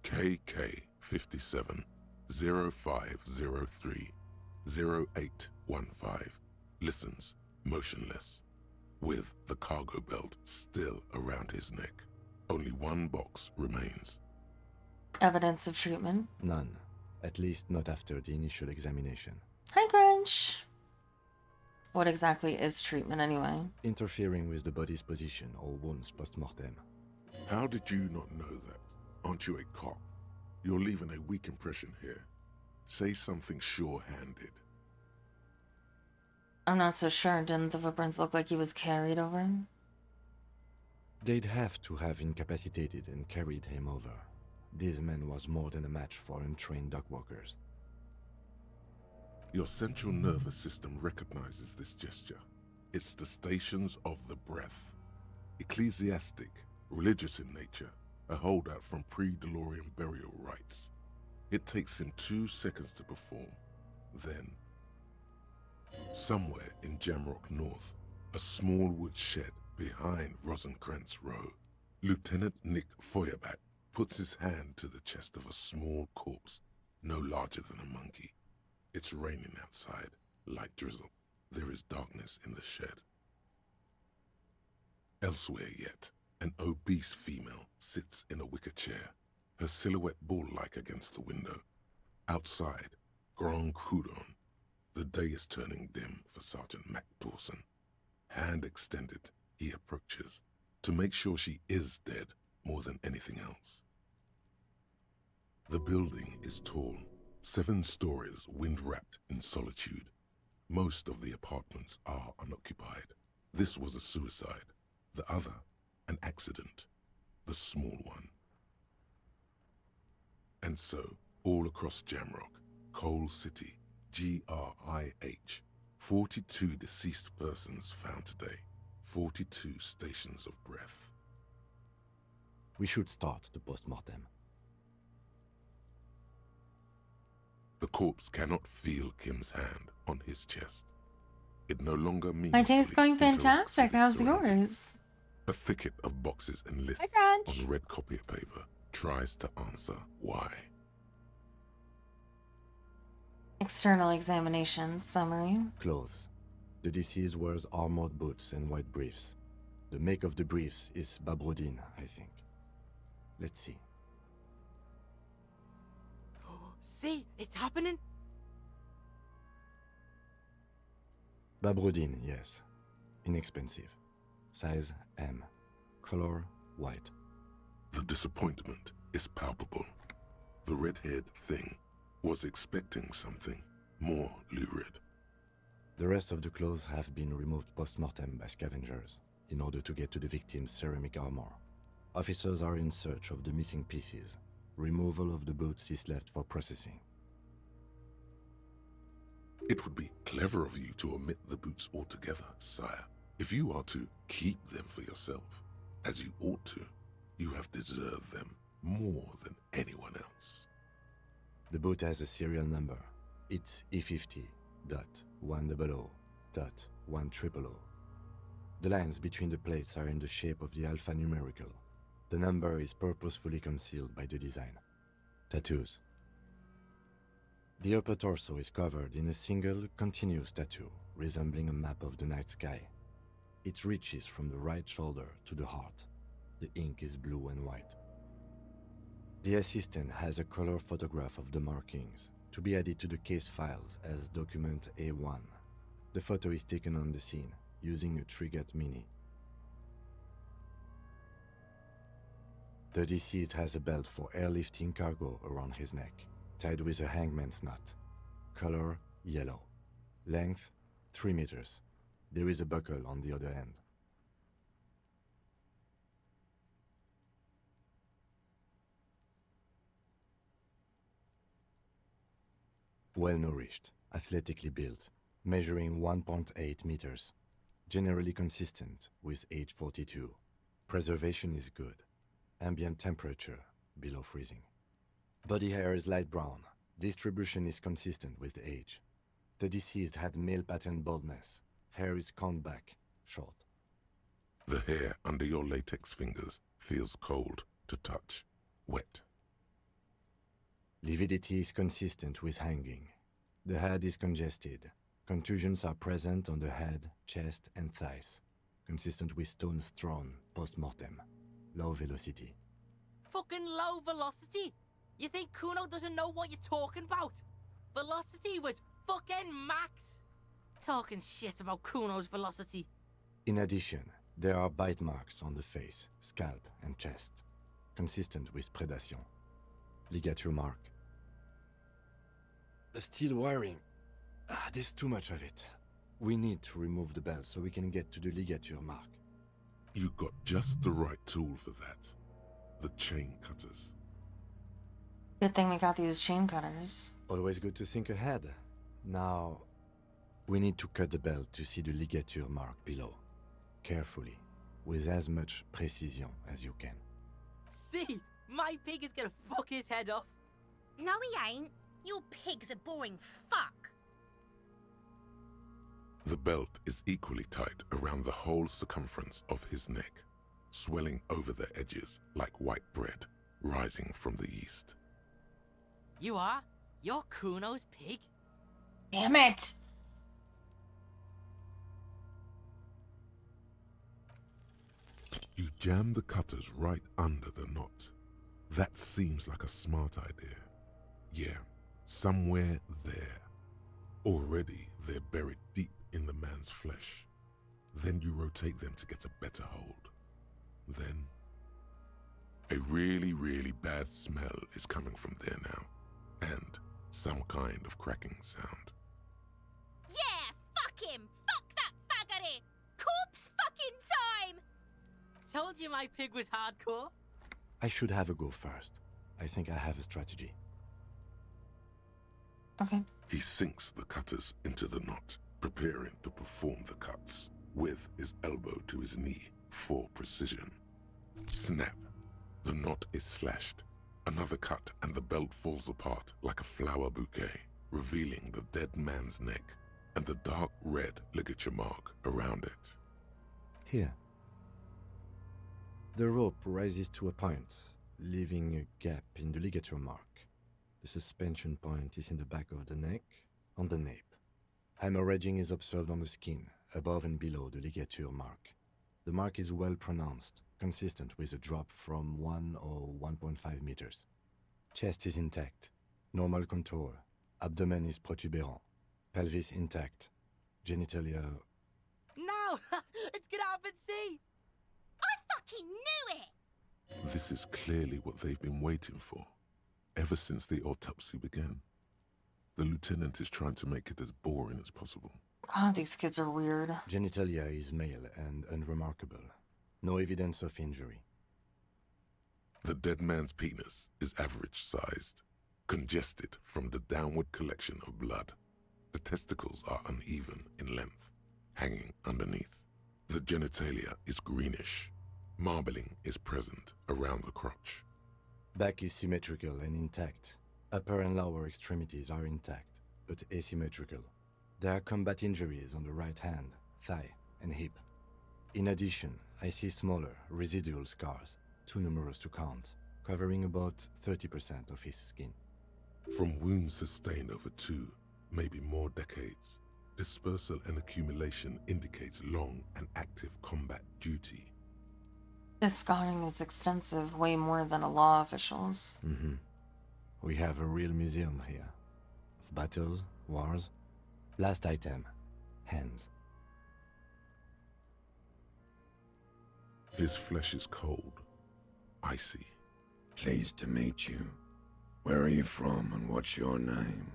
KK 57 0503 0815 listens motionless, with the cargo belt still around his neck. Only one box remains. Evidence of treatment. None. At least not after the initial examination. Hi, Grinch. What exactly is treatment anyway? Interfering with the body's position or wounds post-mortem. How did you not know that? Aren't you a cop? You're leaving a weak impression here. Say something sure-handed. I'm not so sure. Didn't the footprints look like he was carried over? They'd have to have incapacitated and carried him over. This man was more than a match for untrained dog walkers. Your central nervous system recognizes this gesture. It's the stations of the breath. Ecclesiastic, religious in nature, a holdout from pre-DeLorean burial rites. It takes him 2 seconds to perform. Then, somewhere in Jamrock North, a small wood shed behind Rosencrantz Row, Lieutenant Nick Feuerbach puts his hand to the chest of a small corpse, no larger than a monkey. It's raining outside, light drizzle. There is darkness in the shed. Elsewhere yet, an obese female sits in a wicker chair, her silhouette bull-like against the window. Outside, Grand Coudon. The day is turning dim for Sergeant Mac Dawson. Hand extended, he approaches, to make sure she is dead more than anything else. The building is tall, 7 stories wind-wrapped in solitude. Most of the apartments are unoccupied. This was a suicide, the other an accident, the small one. And so, all across Jamrock, Coal City, GRIH, 42 deceased persons found today, 42 stations of breath. We should start the post-mortem. The corpse cannot feel Kim's hand on his chest. It no longer means. My day's going fantastic. How's yours? A thicket of boxes and lists on red copier paper tries to answer why. External examination summary. Clothes. The deceased wears armored boots and white briefs. The make of the briefs is Babrodine, I think. Let's see. See, it's happening. Babrodine, yes. Inexpensive. Size M. Color white. The disappointment is palpable. The red-haired thing was expecting something more lurid. The rest of the clothes have been removed post-mortem by scavengers in order to get to the victim's ceramic armor. Officers are in search of the missing pieces. Removal of the boots is left for processing. It would be clever of you to omit the boots altogether, sire. If you are to keep them for yourself, as you ought to, you have deserved them more than anyone else. The boot has a serial number. It's E50.100.100. The lines between the plates are in the shape of the alphanumerical, The number is purposefully concealed by the design. Tattoos. The upper torso is covered in a single, continuous tattoo, resembling a map of the night sky. It reaches from the right shoulder to the heart. The ink is blue and white. The assistant has a color photograph of the markings, to be added to the case files as document A1. The photo is taken on the scene, using a Trigat Mini. The deceased has a belt for airlifting cargo around his neck, tied with a hangman's knot. Color, yellow. Length, 3 meters. There is a buckle on the other end. Well-nourished, athletically built, measuring 1.8 meters. Generally consistent with age 42. Preservation is good. Ambient temperature, below freezing. Body hair is light brown. Distribution is consistent with the age. The deceased had male pattern baldness. Hair is combed back, short. The hair under your latex fingers feels cold to touch, wet. Lividity is consistent with hanging. The head is congested. Contusions are present on the head, chest, and thighs, consistent with stones thrown post-mortem. Low velocity. Fucking low velocity? You think Kuno doesn't know what you're talking about? Velocity was fucking max. Talking shit about Kuno's velocity. In addition, there are bite marks on the face, scalp, and chest, consistent with predation. Ligature mark. Still wiring. There's too much of it. We need to remove the belt so we can get to the ligature mark. You got just the right tool for that. The chain cutters. Good thing we got these chain cutters. Always good to think ahead. Now, we need to cut the belt to see the ligature mark below. Carefully, with as much precision as you can. See, my pig is gonna fuck his head off. No, he ain't. Your pig's a boring fuck. The belt is equally tight around the whole circumference of his neck, swelling over the edges like white bread rising from the east. You are? You're Kuno's pig? Damn it! You jam the cutters right under the knot. That seems like a smart idea. Yeah, somewhere there. Already they're buried deep in the man's flesh. Then you rotate them to get a better hold. Then a really, really bad smell is coming from there now, and some kind of cracking sound. Yeah, fuck him! Fuck that faggoty! Corpse fucking time! Told you my pig was hardcore. I should have a go first. I think I have a strategy. Okay. He sinks the cutters into the knot, preparing to perform the cuts, with his elbow to his knee for precision. Snap. The knot is slashed. Another cut and the belt falls apart like a flower bouquet, revealing the dead man's neck and the dark red ligature mark around it. Here. The rope rises to a point, leaving a gap in the ligature mark. The suspension point is in the back of the neck, on the nape. Hemorrhaging is observed on the skin, above and below the ligature mark. The mark is well pronounced, consistent with a drop from 1 or 1.5 meters. Chest is intact, normal contour. Abdomen is protuberant, pelvis intact, genitalia... No! It's gonna happen, see! I fucking knew it! This is clearly what they've been waiting for, ever since the autopsy began. The lieutenant is trying to make it as boring as possible. God, these kids are weird. Genitalia is male and unremarkable. No evidence of injury. The dead man's penis is average-sized, congested from the downward collection of blood. The testicles are uneven in length, hanging underneath. The genitalia is greenish. Marbling is present around the crotch. Back is symmetrical and intact. Upper and lower extremities are intact, but asymmetrical. There are combat injuries on the right hand, thigh, and hip. In addition, I see smaller, residual scars. too numerous to count, covering about 30% of his skin. From wounds sustained over 2, maybe more decades, dispersal and accumulation indicates long and active combat duty. This scarring is extensive, way more than a law official's. We have a real museum here. Of battles, wars. Last item, hands. His flesh is cold, icy. Pleased to meet you. Where are you from and what's your name?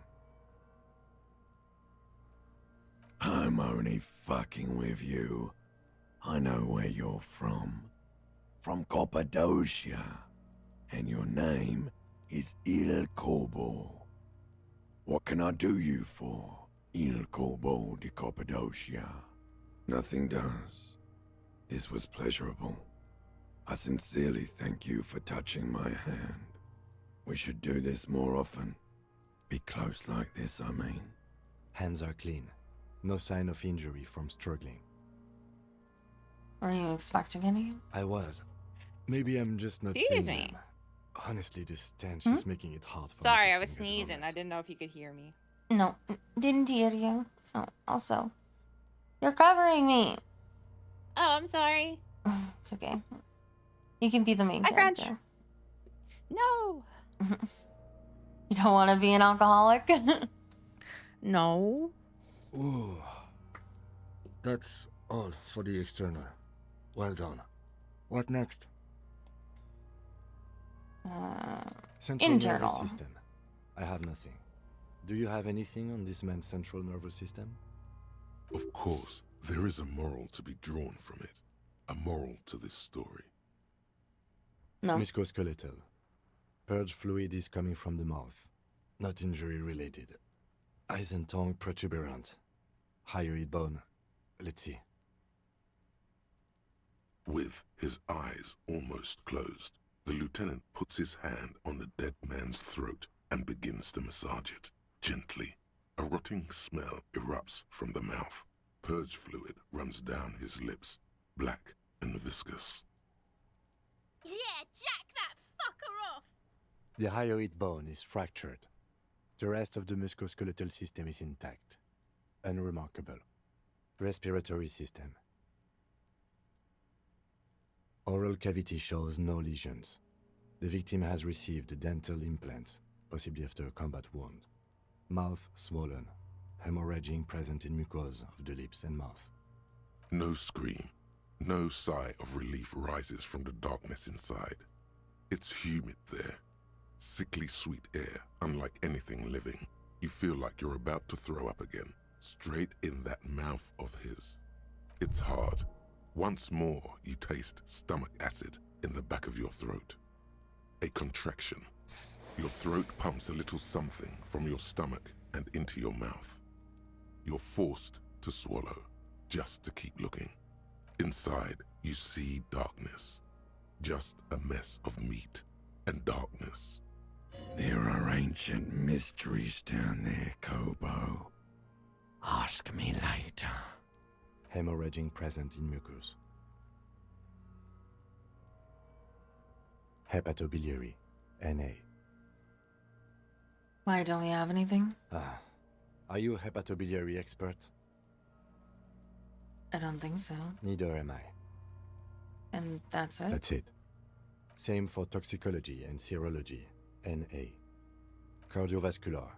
I'm only fucking with you. I know where you're from. From Cappadocia. And your name is Il Corbo. What can I do you for, Il Corbo de Cappadocia? Nothing does. This was pleasurable. I sincerely thank you for touching my hand. We should do this more often. Be close like this, I mean. Hands are clean. No sign of injury from struggling. Were you expecting any? I was. Maybe I'm just not Excuse seeing me. them. Honestly, this stench is making it hard for me Sorry, to I was think at the sneezing. moment. I didn't know if you could hear me. No, didn't hear you. So, also, you're covering me. Oh, I'm sorry. It's okay. You can be the main Hi, Crunch. character. No. You don't want to be an alcoholic? No. Ooh. That's all for the external. Well done. What next? Central internal. nervous system. I have nothing. Do you have anything on this man's central nervous system? Of course, there is a moral to be drawn from it. A moral to this story. No. Musculoskeletal. Purge fluid is coming from the mouth. Not injury related. Eyes and tongue protuberant. Hyoid bone. Let's see. With his eyes almost closed, the lieutenant puts his hand on the dead man's throat and begins to massage it, gently. A rotting smell erupts from the mouth. Purge fluid runs down his lips, black and viscous. Yeah, jack that fucker off! The hyoid bone is fractured. The rest of the musculoskeletal system is intact. Unremarkable. Respiratory system. Oral cavity shows no lesions. The victim has received dental implants, possibly after a combat wound. Mouth swollen. Hemorrhaging present in mucosa of the lips and mouth. No scream, no sigh of relief rises from the darkness inside. It's humid there. Sickly sweet air, unlike anything living. You feel like you're about to throw up again, straight in that mouth of his. It's hard. Once more, you taste stomach acid in the back of your throat. A contraction. Your throat pumps a little something from your stomach and into your mouth. You're forced to swallow, just to keep looking. Inside, you see darkness. Just a mess of meat and darkness. There are ancient mysteries down there, Kobo. Ask me later. Hemorrhaging present in mucus. Hepatobiliary, NA. Why don't we have anything? Are you a hepatobiliary expert? I don't think so. Neither am I. And that's it? That's it. Same for toxicology and serology, NA. Cardiovascular.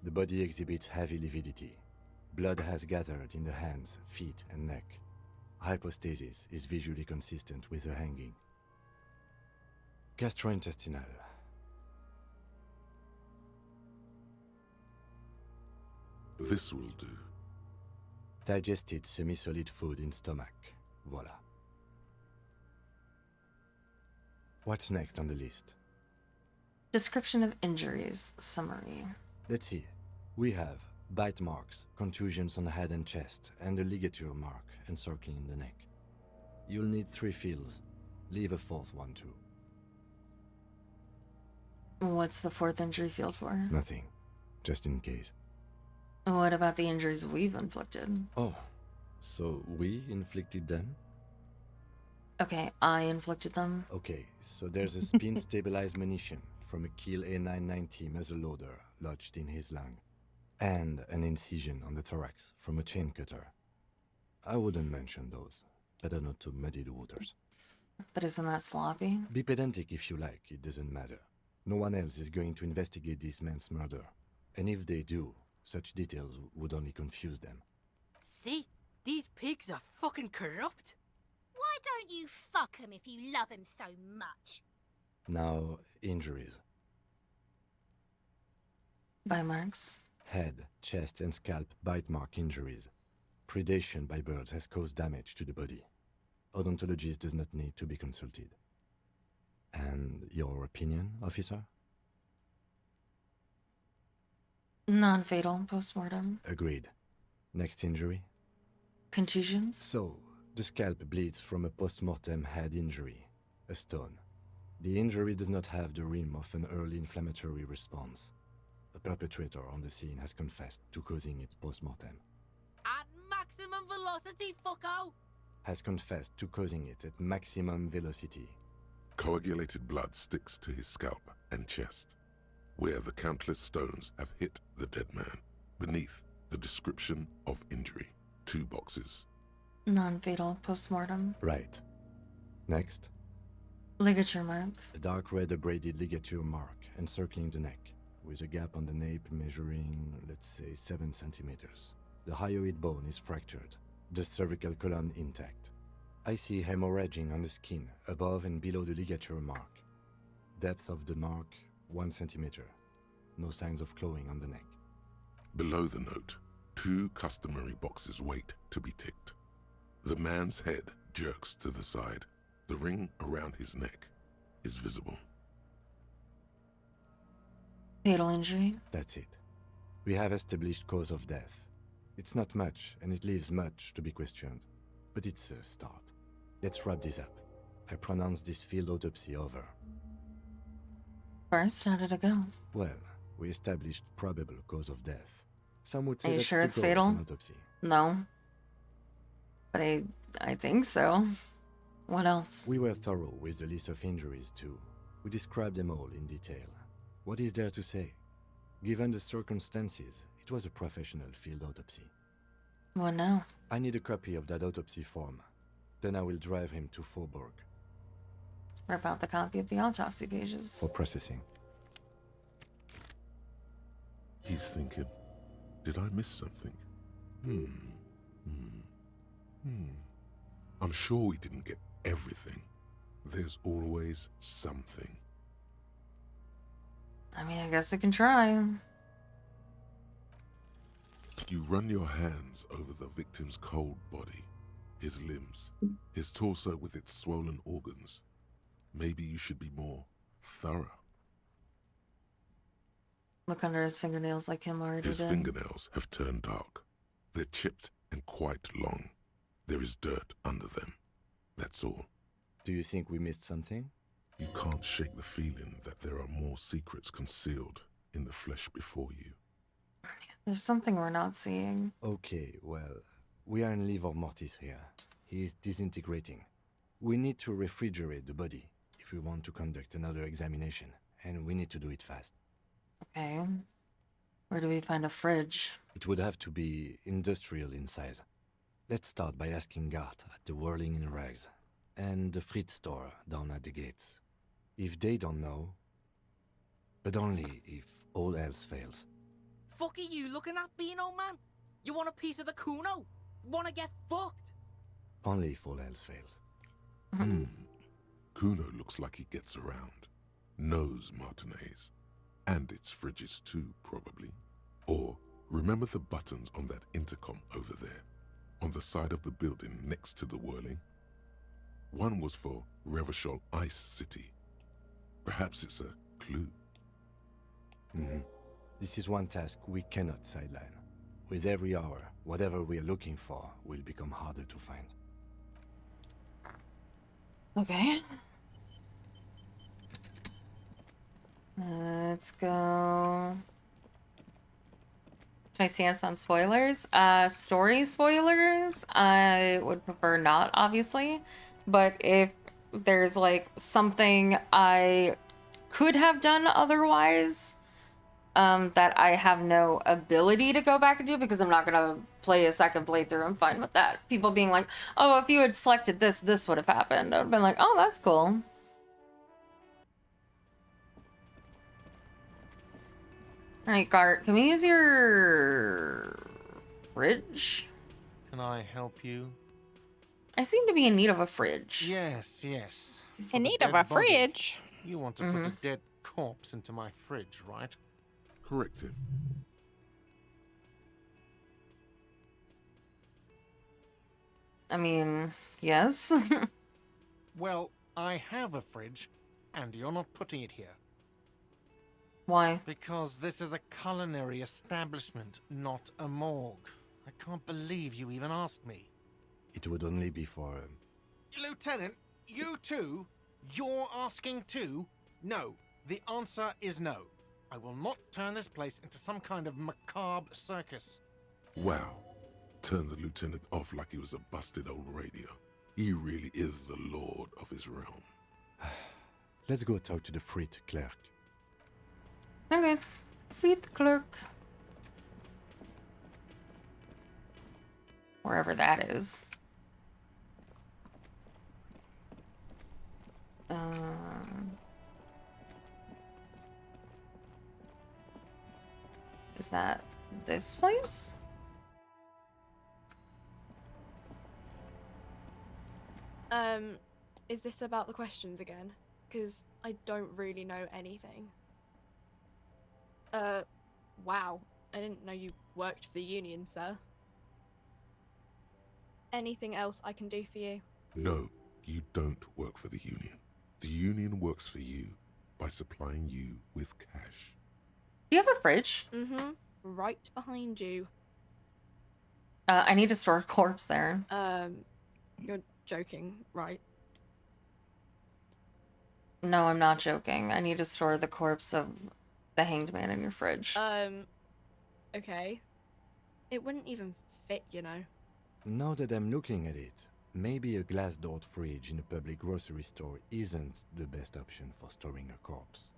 The body exhibits heavy lividity. Blood has gathered in the hands, feet, and neck. Hypostasis is visually consistent with the hanging. Gastrointestinal. This will do. Digested semi-solid food in stomach. Voila. What's next on the list? Description of injuries. Summary. Let's see. We have bite marks, contusions on the head and chest, and a ligature mark encircling the neck. You'll need 3 fields. Leave a 4th one too. What's the 4th injury field for? Nothing. Just in case. What about the injuries we've inflicted? Oh, so we inflicted them? Okay, I inflicted them. Okay, so there's a spin-stabilized munition from a Kiel A990 muzzleloader lodged in his lung, and an incision on the thorax from a chain cutter. I wouldn't mention those. Better not to muddy the waters. But isn't that sloppy? Be pedantic if you like, it doesn't matter. No one else is going to investigate this man's murder. And if they do, such details would only confuse them. See? These pigs are fucking corrupt. Why don't you fuck him if you love him so much? Now, injuries. Bite marks. Head, chest, and scalp bite mark injuries. Predation by birds has caused damage to the body. Odontologist does not need to be consulted. And your opinion, officer? Non-fatal postmortem. Agreed. Next injury? Contusions? So, the scalp bleeds from a postmortem head injury, a stone. The injury does not have the rim of an early inflammatory response. The perpetrator on the scene has confessed to causing it postmortem. At maximum velocity, fucko! Has confessed to causing it at maximum velocity. Coagulated blood sticks to his scalp and chest, where the countless stones have hit the dead man. Beneath, the description of injury. 2 boxes. Non-fatal postmortem. Right. Next. Ligature mark. A dark red abraded ligature mark encircling the neck, with a gap on the nape measuring, let's say, 7 centimeters. The hyoid bone is fractured, the cervical column intact. I see hemorrhaging on the skin, above and below the ligature mark. Depth of the mark, 1 centimeter. No signs of clawing on the neck. Below the note, 2 customary boxes wait to be ticked. The man's head jerks to the side. The ring around his neck is visible. Fatal injury? That's it. We have established cause of death. It's not much, and it leaves much to be questioned. But it's a start. Let's wrap this up. I pronounce this field autopsy over. First, how did it go? Well, we established probable cause of death. Some would say Are you that's sure the it's goal of fatal? an autopsy. No. But I think so. What else? We were thorough with the list of injuries, too. We described them all in detail. What is there to say? Given the circumstances, it was a professional field autopsy. What now? I need a copy of that autopsy form. Then I will drive him to Faubourg. Rip out the copy of the autopsy pages. For processing. He's thinking, did I miss something? I'm sure we didn't get everything. There's always something. I mean, I guess we can try. You run your hands over the victim's cold body, his limbs, his torso with its swollen organs. Maybe you should be more thorough. Look under his fingernails like him already His did. fingernails have turned dark. They're chipped and quite long. There is dirt under them. That's all. Do you think we missed something? You can't shake the feeling that there are more secrets concealed in the flesh before you. There's something we're not seeing. Okay, well, we are in livor mortis here. He is disintegrating. We need to refrigerate the body if we want to conduct another examination, and we need to do it fast. Okay. Where do we find a fridge? It would have to be industrial in size. Let's start by asking Gart at the Whirling in Rags and the Fritz store down at the gates. If they don't know, but only if all else fails. Fuck are you looking at, Beano man? You want a piece of the Kuno? Wanna get fucked? Only if all else fails. Kuno looks like he gets around. Knows Martinez. And its fridges too, probably. Or, remember the buttons on that intercom over there? On the side of the building next to the Whirling? One was for Revachol Ice City. Perhaps it's a clue. This is one task we cannot sideline. With every hour, whatever we are looking for will become harder to find. Okay. Let's go. My stance on spoilers. Story spoilers, I would prefer not, obviously. but if there's like something I could have done otherwise, that I have no ability to go back and do because I'm not gonna play a second playthrough, I'm fine with that. People being like, oh, if you had selected this, this would have happened. I've been like, oh, that's cool. Alright, Gart, can we use your fridge? Can I help you? I seem to be in need of a fridge. Yes, yes. In need of a fridge? You want to put a dead corpse into my fridge, right? Correct him. I mean, yes. Well, I have a fridge, and you're not putting it here. Why? Because this is a culinary establishment, not a morgue. I can't believe you even asked me. It would only be for... Lieutenant, you too? You're asking too? No. The answer is no. I will not turn this place into some kind of macabre circus. Wow. Turned the lieutenant off like he was a busted old radio. He really is the lord of his realm. Let's go talk to the fleet clerk. Okay. Fleet clerk. Wherever that is. Is that this place? Is this about the questions again? Because I don't really know anything. Wow. I didn't know you worked for the Union, sir. Anything else I can do for you? No, you don't work for the Union. The Union works for you by supplying you with cash. Do you have a fridge? Mm-hmm. Right behind you. I need to store a corpse there. You're joking, right? No, I'm not joking. I need to store the corpse of the hanged man in your fridge. Okay. It wouldn't even fit, you know. Now that I'm looking at it, maybe a glass-doored fridge in a public grocery store isn't the best option for storing a corpse.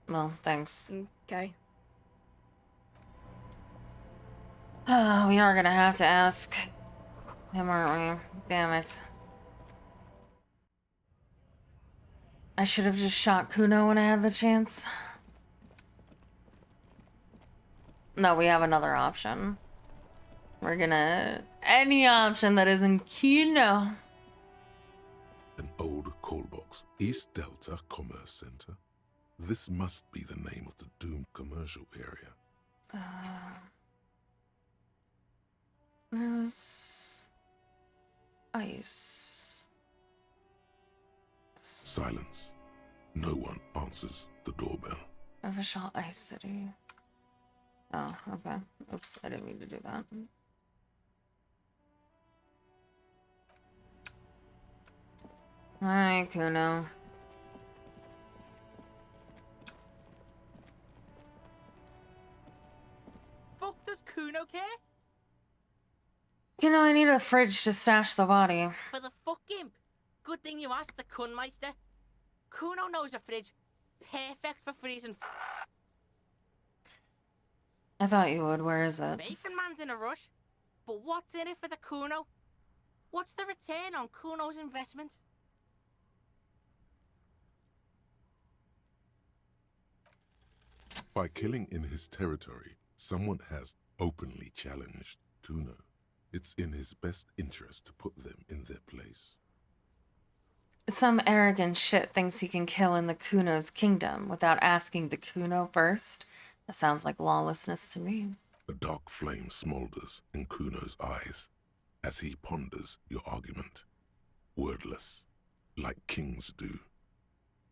Well, thanks. Okay. We are gonna have to ask him, aren't we? Damn it. I should have just shot Kuno when I had the chance. No, we have another option. We're gonna... Any option that isn't Kuno. An old call box. East Delta Commerce Center. This must be the name of the doomed commercial area. Where's... Ice? Silence. No one answers the doorbell. Official Ice City. Oh, okay. Oops, I didn't mean to do that. Alright, Kuno. Fuck does Kuno care? You know, I need a fridge to stash the body. For the fuck imp. Good thing you asked the Kunmeister. Kuno knows a fridge. Perfect for freezing. I thought you would. Where is it? Bacon Man's in a rush. But what's in it for the Kuno? What's the return on Kuno's investment? By killing in his territory, someone has openly challenged Kuno. It's in his best interest to put them in their place. Some arrogant shit thinks he can kill in the Kuno's kingdom without asking the Kuno first. That sounds like lawlessness to me. A dark flame smolders in Kuno's eyes as he ponders your argument. Wordless, like kings do.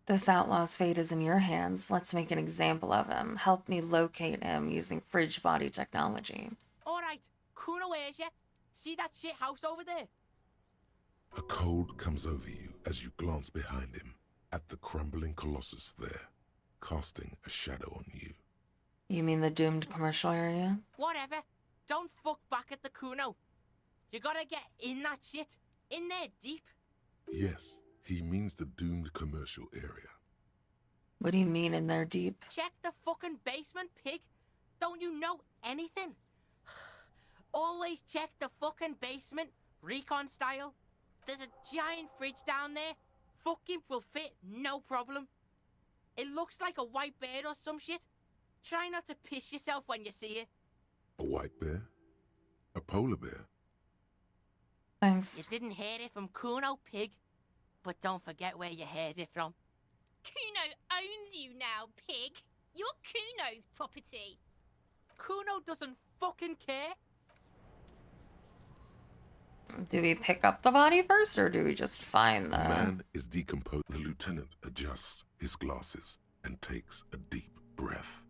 This outlaw's fate is in your hands. Let's make an example of him. Help me locate him using fridge body technology. Alright, Kuno hears ya. See that shit house over there? A cold comes over you as you glance behind him at the crumbling colossus there, casting a shadow on you. You mean the doomed commercial area? Whatever. Don't fuck back at the Kuno. You gotta get in that shit. In there deep. Yes, he means the doomed commercial area. What do you mean in there deep? Check the fucking basement, pig. Don't you know anything? Always check the fucking basement, recon style. There's a giant fridge down there. Fucking will fit, no problem. It looks like a white bear or some shit. Try not to piss yourself when you see it. A white bear? A polar bear? Thanks. You didn't hear it from Kuno, pig. But don't forget where you heard it from. Kuno owns you now, pig. You're Kuno's property. Kuno doesn't fucking care. Do we pick up the body first, or do we just find The the... man is decomposed. The lieutenant adjusts his glasses and takes a deep breath.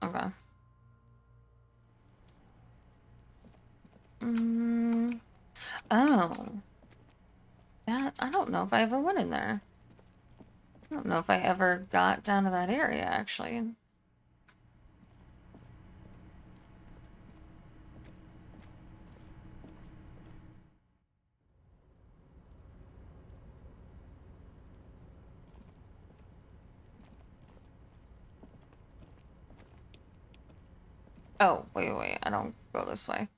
Okay. Oh. That, I don't know if I ever went in there. I don't know if I ever got down to that area, actually. Oh, wait, I don't go this way.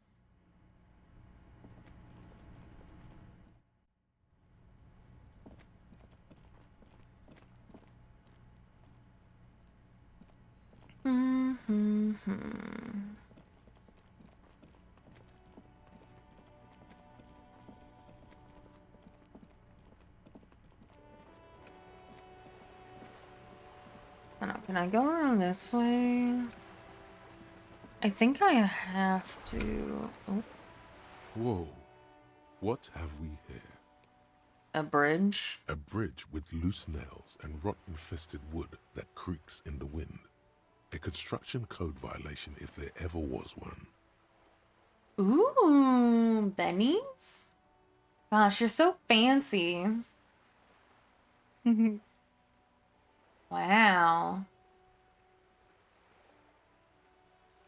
Can I go around this way? I think I have to... Oh. Whoa. What have we here? A bridge? A bridge with loose nails and rot-infested wood that creaks in the wind. A construction code violation if there ever was one. Ooh, Benny's? Gosh, you're so fancy. Wow.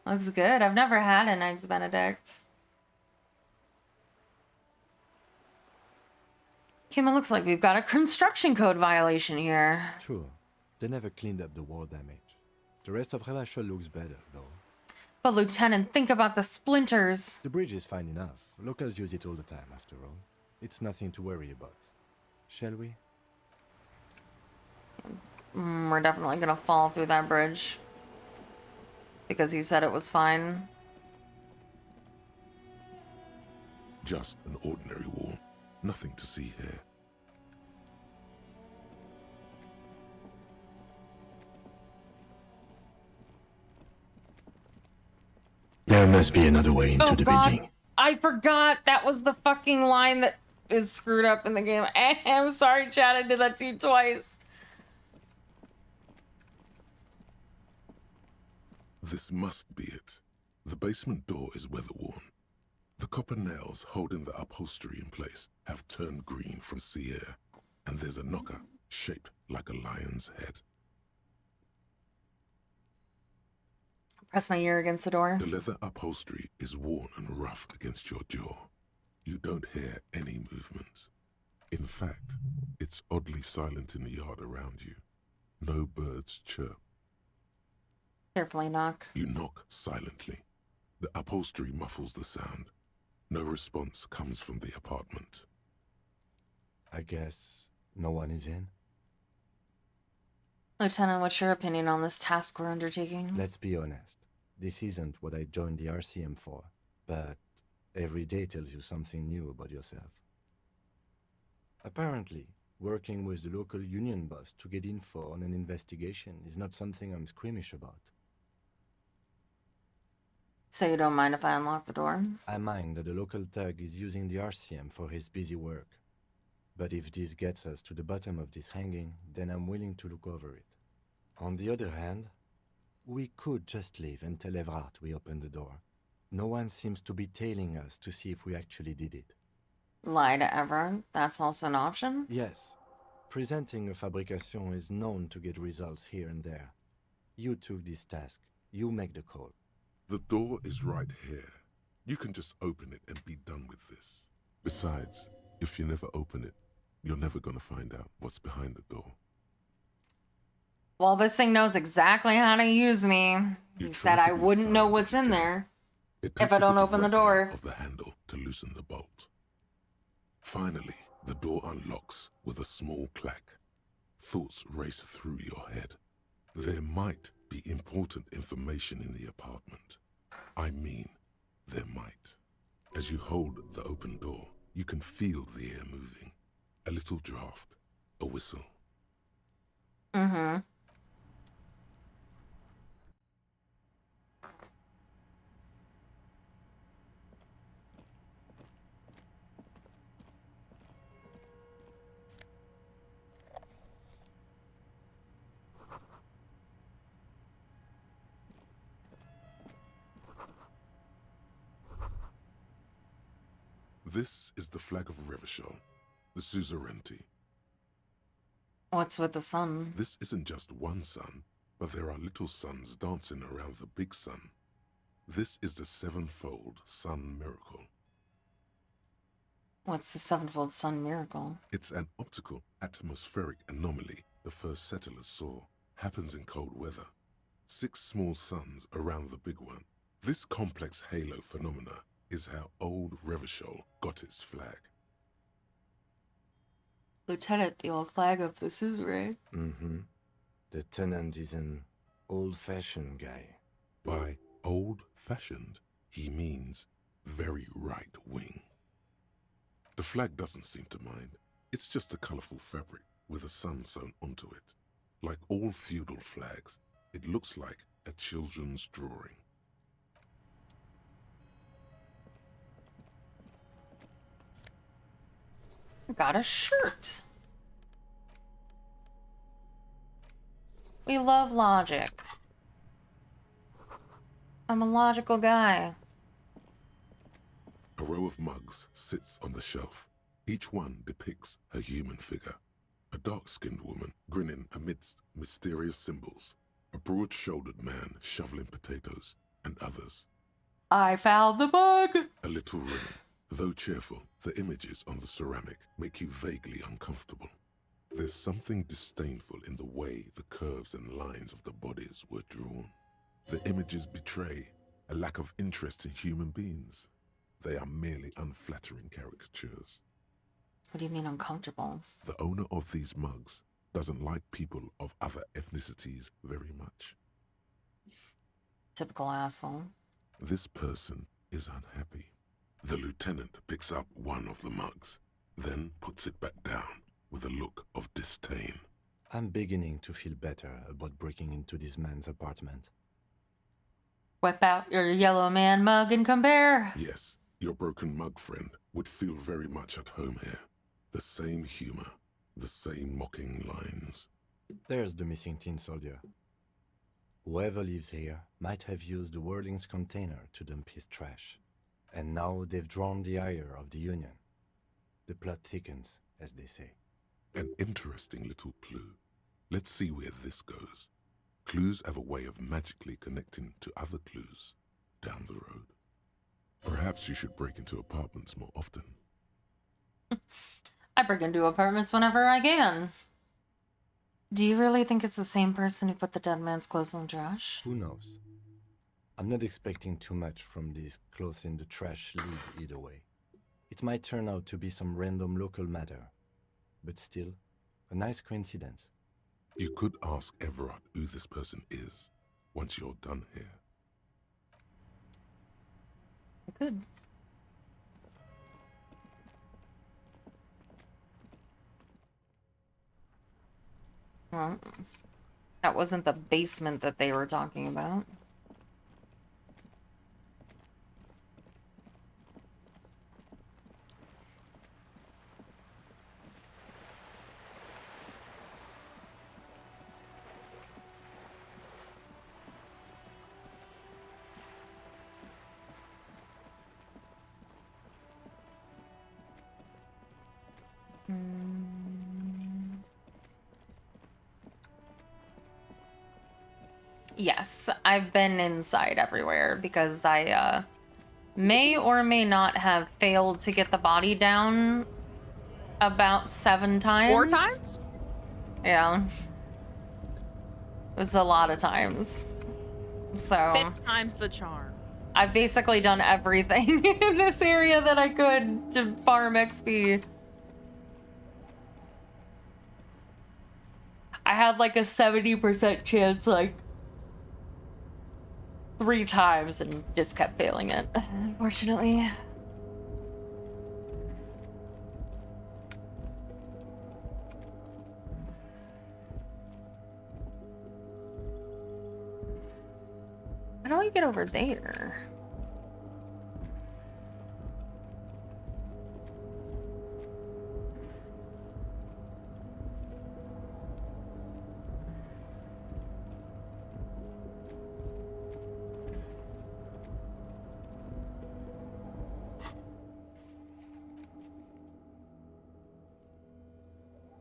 Looks good. I've never had an Eggs Benedict. Kim, it looks like we've got a construction code violation here. True. They never cleaned up the war damage. The rest of Revachol looks better, though. But Lieutenant, think about the splinters. The bridge is fine enough. Locals use it all the time, after all. It's nothing to worry about. Shall we? We're definitely gonna fall through that bridge. Because you said it was fine. Just an ordinary wall. Nothing to see here. There must be another way into the building. I forgot that was the fucking line that is screwed up in the game. I'm sorry, Chad, I did that to you twice. This must be it. The basement door is weather-worn. The copper nails holding the upholstery in place have turned green from sea air, and there's a knocker shaped like a lion's head. Press my ear against the door. The leather upholstery is worn and rough against your jaw. You don't hear any movement. In fact, it's oddly silent in the yard around you. No birds chirp. Carefully knock. You knock silently. The upholstery muffles the sound. No response comes from the apartment. I guess no one is in. Lieutenant, what's your opinion on this task we're undertaking? Let's be honest. This isn't what I joined the RCM for, but every day tells you something new about yourself. Apparently, working with the local union boss to get info on an investigation is not something I'm squeamish about. So you don't mind if I unlock the door? I mind that the local thug is using the RCM for his busy work. But if this gets us to the bottom of this hanging, then I'm willing to look over it. On the other hand, we could just leave and tell Evrart we opened the door. No one seems to be tailing us to see if we actually did it. Lie to Everett? That's also an option? Yes. Presenting a fabrication is known to get results here and there. You took this task. You make the call. The door is right here. You can just open it and be done with this. Besides, if you never open it, you're never gonna find out what's behind the door. Well, this thing knows exactly how to use me. He said I wouldn't know what's in there if I don't open the door. Of the handle to loosen the bolt. Finally, the door unlocks with a small clack. Thoughts race through your head. There might be important information in the apartment. I mean, there might. As you hold the open door, you can feel the air moving. A little draft, a whistle. Mm-hmm. This is the flag of Revachol, the suzerainty. What's with the sun? This isn't just one sun, but there are little suns dancing around the big sun. This is the sevenfold sun miracle. What's the sevenfold sun miracle? It's an optical atmospheric anomaly the first settlers saw. Happens in cold weather. 6 small suns around the big one. This complex halo phenomena is how old Revachol got its flag. Lieutenant, the old flag of the suzerain. Mm-hmm. The tenant is an old-fashioned guy. By old-fashioned, he means very right-wing. The flag doesn't seem to mind. It's just a colorful fabric with a sun sewn onto it. Like all feudal flags, it looks like a children's drawing. Got a shirt. We love logic. I'm a logical guy. A row of mugs sits on the shelf. Each one depicts a human figure. A dark-skinned woman grinning amidst mysterious symbols. A broad-shouldered man shoveling potatoes, and others. I found the bug! A little ring. Though cheerful, the images on the ceramic make you vaguely uncomfortable. There's something disdainful in the way the curves and lines of the bodies were drawn. The images betray a lack of interest in human beings. They are merely unflattering caricatures. What do you mean uncomfortable? The owner of these mugs doesn't like people of other ethnicities very much. Typical asshole. This person is unhappy. The lieutenant picks up one of the mugs, then puts it back down with a look of disdain. I'm beginning to feel better about breaking into this man's apartment. Whip out your yellow man mug and compare. Yes, your broken mug friend would feel very much at home here. The same humor, the same mocking lines. There's the missing tin soldier. Whoever lives here might have used the Whirling's container to dump his trash. And now they've drawn the ire of the Union. The plot thickens, as they say. An interesting little clue. Let's see where this goes. Clues have a way of magically connecting to other clues down the road. Perhaps you should break into apartments more often. I break into apartments whenever I can. Do you really think it's the same person who put the dead man's clothes in the trash? Who knows? I'm not expecting too much from these clothes in the trash lead either way. It might turn out to be some random local matter, but still, a nice coincidence. You could ask Everard who this person is once you're done here. I could. Well, that wasn't the basement that they were talking about. Yes, I've been inside everywhere because I may or may not have failed to get the body down about 7 times. 4 times? Yeah. It was a lot of times. So 5th time's the charm. I've basically done everything in this area that I could to farm XP. I had like a 70% chance like 3 times and just kept failing it, unfortunately. How do I get over there?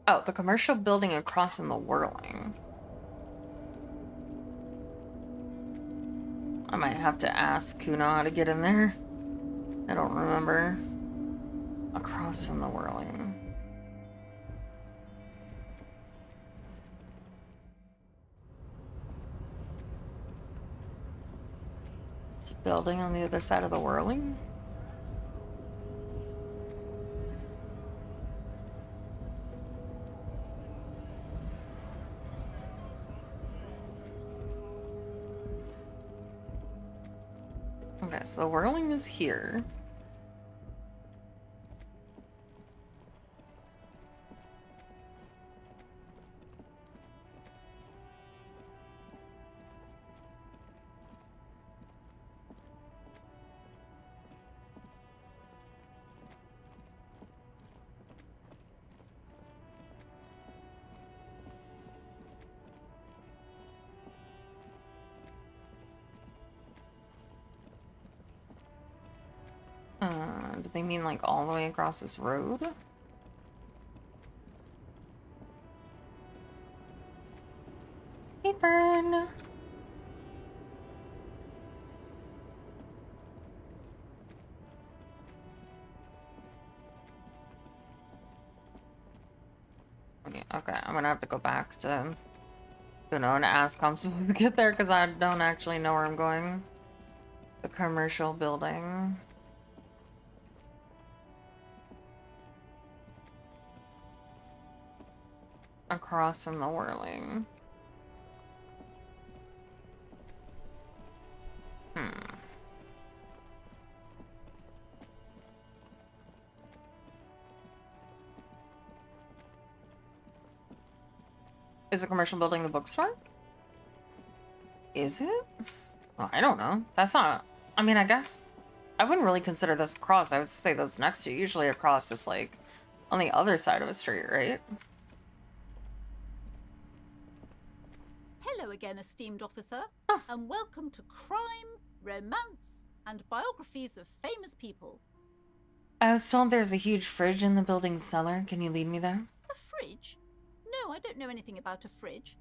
Oh, the commercial building across from the whirling. I might have to ask Kuno how to get in there. I don't remember. Across from the whirling. It's a building on the other side of the whirling. Okay, so the whirling is here. Do they mean like all the way across this road? Hey, Burn. Okay, I'm gonna have to go back to Kuno and ask how I'm supposed to get there because I don't actually know where I'm going. The commercial building. Across from the whirling. Is the commercial building the bookstore? Is it? Oh, I don't know. That's not... I mean, I guess... I wouldn't really consider this across. I would say those next to you. Usually across is like on the other side of a street, right? Hello again, esteemed officer, and welcome to Crime, Romance, and Biographies of Famous People. I was told there's a huge fridge in the building's cellar. Can you lead me there? A fridge? No, I don't know anything about a fridge.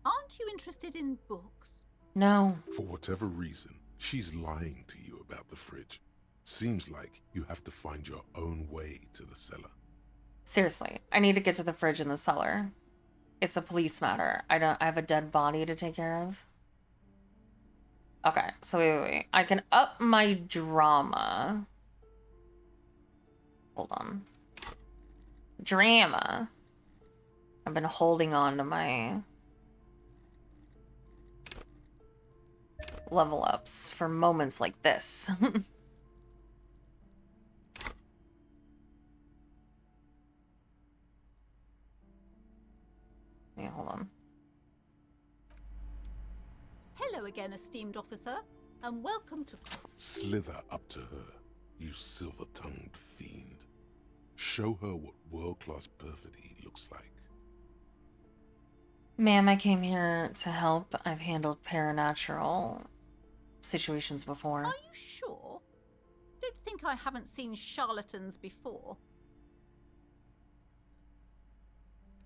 Aren't you interested in books? No. For whatever reason, she's lying to you about the fridge. Seems like you have to find your own way to the cellar. Seriously, I need to get to the fridge in the cellar. It's a police matter. I have a dead body to take care of. Okay, so wait. I can up my drama. Hold on. Drama. I've been holding on to my level ups for moments like this. Yeah, hold on. Hello again, esteemed officer, and welcome to... Slither up to her, you silver-tongued fiend. Show her what world-class perfidy looks like. Ma'am, I came here to help. I've handled paranatural situations before. Are you sure? Don't think I haven't seen charlatans before.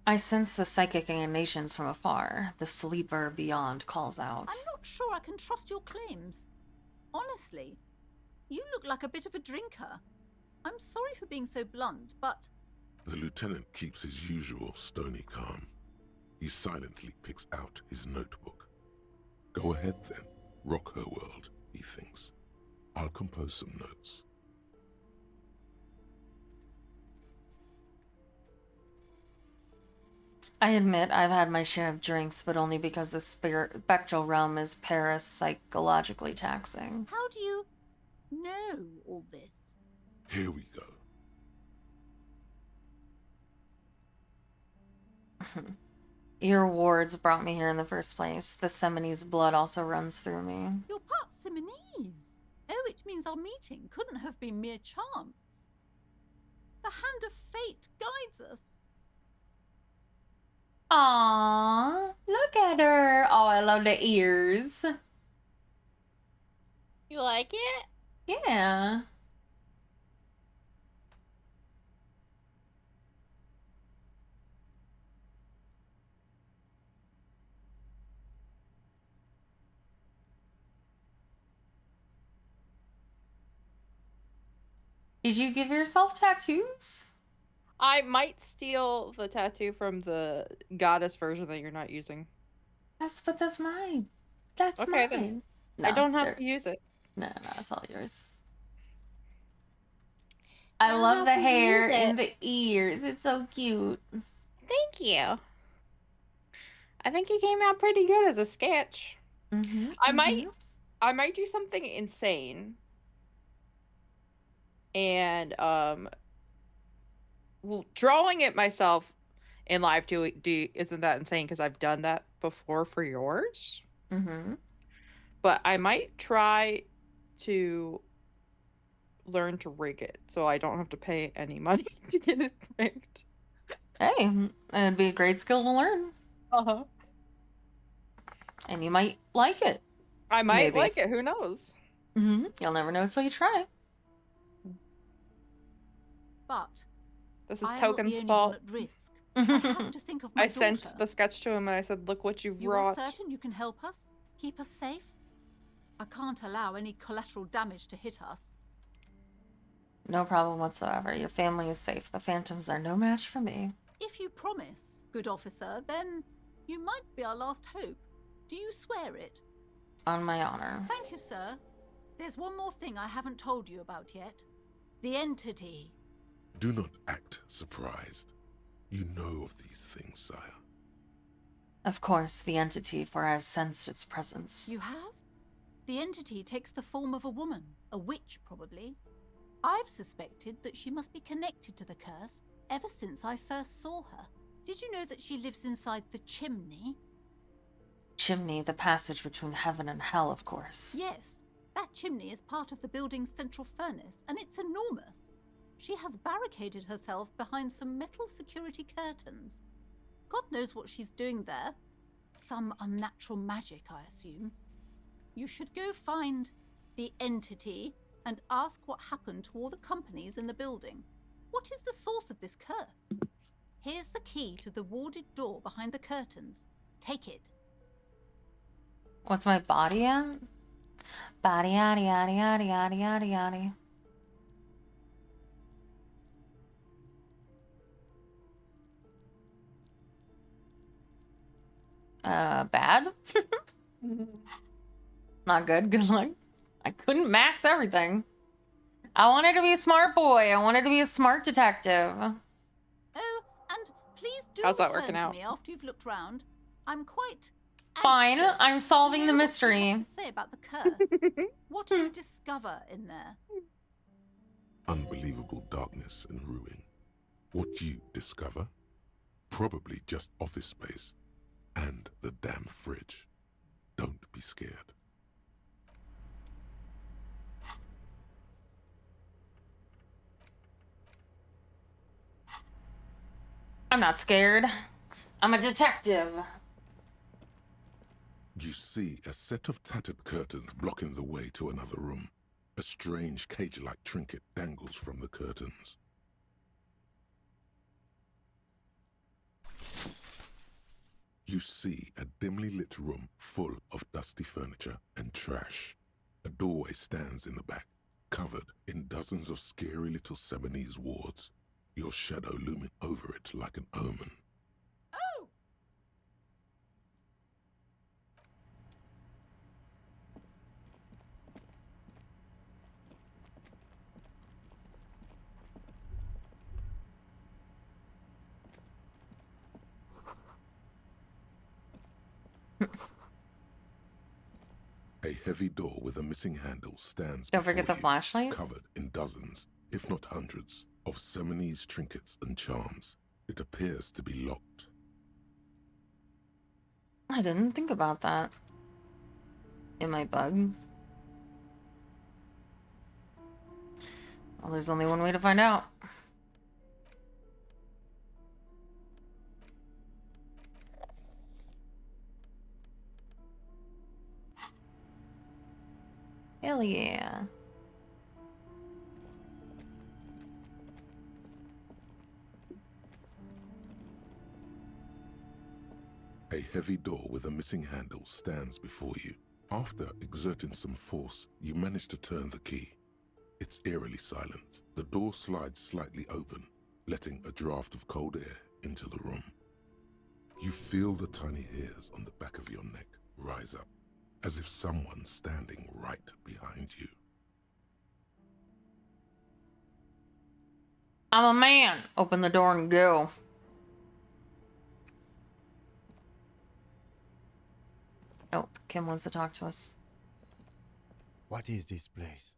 I sense the psychic emanations from afar. The sleeper beyond calls out. I'm not sure I can trust your claims. Honestly, you look like a bit of a drinker. I'm sorry for being so blunt, but... The lieutenant keeps his usual stony calm. He silently picks out his notebook. Go ahead then, rock her world, he thinks. I'll compose some notes. I admit I've had my share of drinks, but only because the spectral realm is parapsychologically taxing. How do you know all this? Here we go. Your wards brought me here in the first place. The Seminese blood also runs through me. You're part Simonese. Oh, it means our meeting couldn't have been mere chance. The hand of fate guides us. Aww, look at her. Oh, I love the ears. You like it? Yeah. Did you give yourself tattoos? I might steal the tattoo from the goddess version that you're not using. But that's mine. That's okay, mine. Then No, I don't have to use it. No, it's all yours. I love the hair and the ears. It's so cute. Thank you. I think he came out pretty good as a sketch. I might do something insane. And well, drawing it myself in live isn't that insane because I've done that before for yours. But I might try to learn to rig it so I don't have to pay any money to get it rigged. Hey, it'd be a great skill to learn. And you might like it. I might like it. Who knows? You'll never know until you try. But this is I am Token's not the only fault. one at risk. I have to think of my I sent daughter. the sketch to him and I said, "Look what you've You wrought." are certain you can help us? Keep us safe? I can't allow any collateral damage to hit us. No problem whatsoever. Your family is safe. The phantoms are no match for me. If you promise, good officer, then you might be our last hope. Do you swear it? On my honor. Thank you, sir. There's one more thing I haven't told you about yet. The entity. Do not act surprised. You know of these things, sire. Of course, the entity, for I have sensed its presence. You have? The entity takes the form of a woman, a witch probably. I've suspected that she must be connected to the curse ever since I first saw her. Did you know that she lives inside the chimney? Chimney, the passage between heaven and hell, of course. Yes, that chimney is part of the building's central furnace, and it's enormous. She has barricaded herself behind some metal security curtains. God knows what she's doing there. Some unnatural magic, I assume. You should go find the entity and ask what happened to all the companies in the building. What is the source of this curse? Here's the key to the warded door behind the curtains. Take it. What's my body at? Body yaddy yaddy yaddy yaddy yaddy yaddy. Bad? Not good. Good luck. I couldn't max everything. I wanted to be a smart boy. I wanted to be a smart detective. Oh, and please do How's that return working to out? me after you've looked round. I'm quite Fine. anxious I'm solving to the know mystery. What you have to say about the curse. What do you discover in there? Unbelievable darkness and ruin. What you discover? Probably just office space. And the damn fridge. Don't be scared. I'm not scared. I'm a detective. You see a set of tattered curtains blocking the way to another room. A strange cage-like trinket dangles from the curtains. You see a dimly lit room full of dusty furniture and trash. A doorway stands in the back, covered in dozens of scary little Seminese wards, your shadow looming over it like an omen. Oh! A heavy door with a missing handle stands Don't before forget the you, flashlight. covered in dozens, if not hundreds, of Seminese trinkets and charms. It appears to be locked. I didn't think about that. It might bug. Well, there's only one way to find out. Hell yeah. A heavy door with a missing handle stands before you. After exerting some force, you manage to turn the key. It's eerily silent. The door slides slightly open, letting a draft of cold air into the room. You feel the tiny hairs on the back of your neck rise up, as if someone's standing right behind you. I'm a man. Open the door and go. Oh, Kim wants to talk to us. What is this place?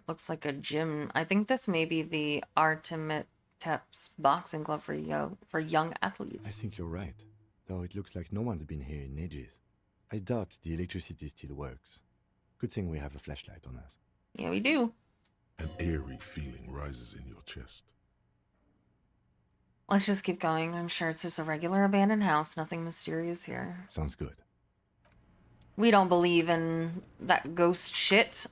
Looks like a gym. I think this may be the Artemitep's boxing club for young I athletes. think you're right, though it looks like no one's been here in ages. I doubt the electricity still works. Good thing we have a flashlight on us. Yeah, we do. An eerie feeling rises in your chest. Let's just keep going. I'm sure it's just a regular abandoned house. Nothing mysterious here. Sounds good. We don't believe in that ghost shit.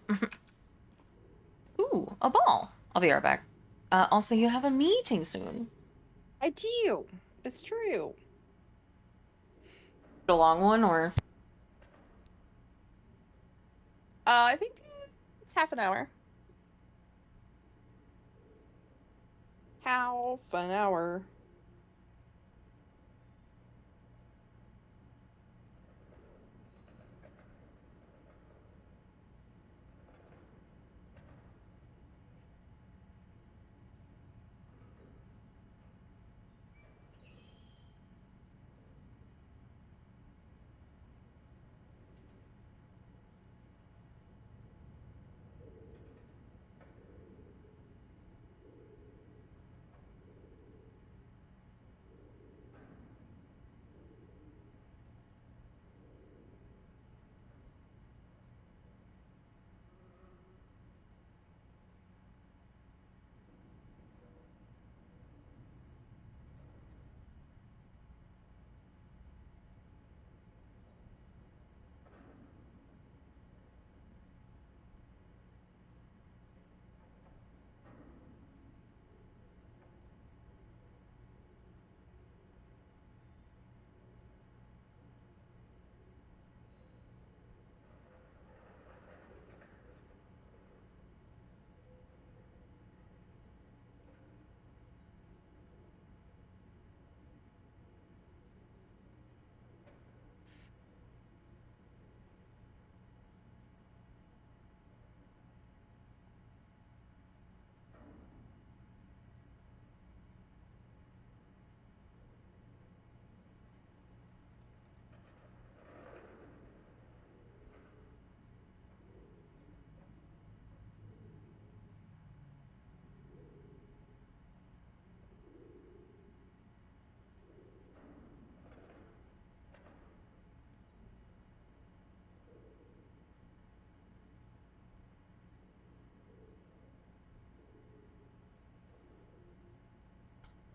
Ooh, a ball. I'll be right back. Also, you have a meeting soon. I do. It's true. A long one, or? I think it's half an hour. Half an hour.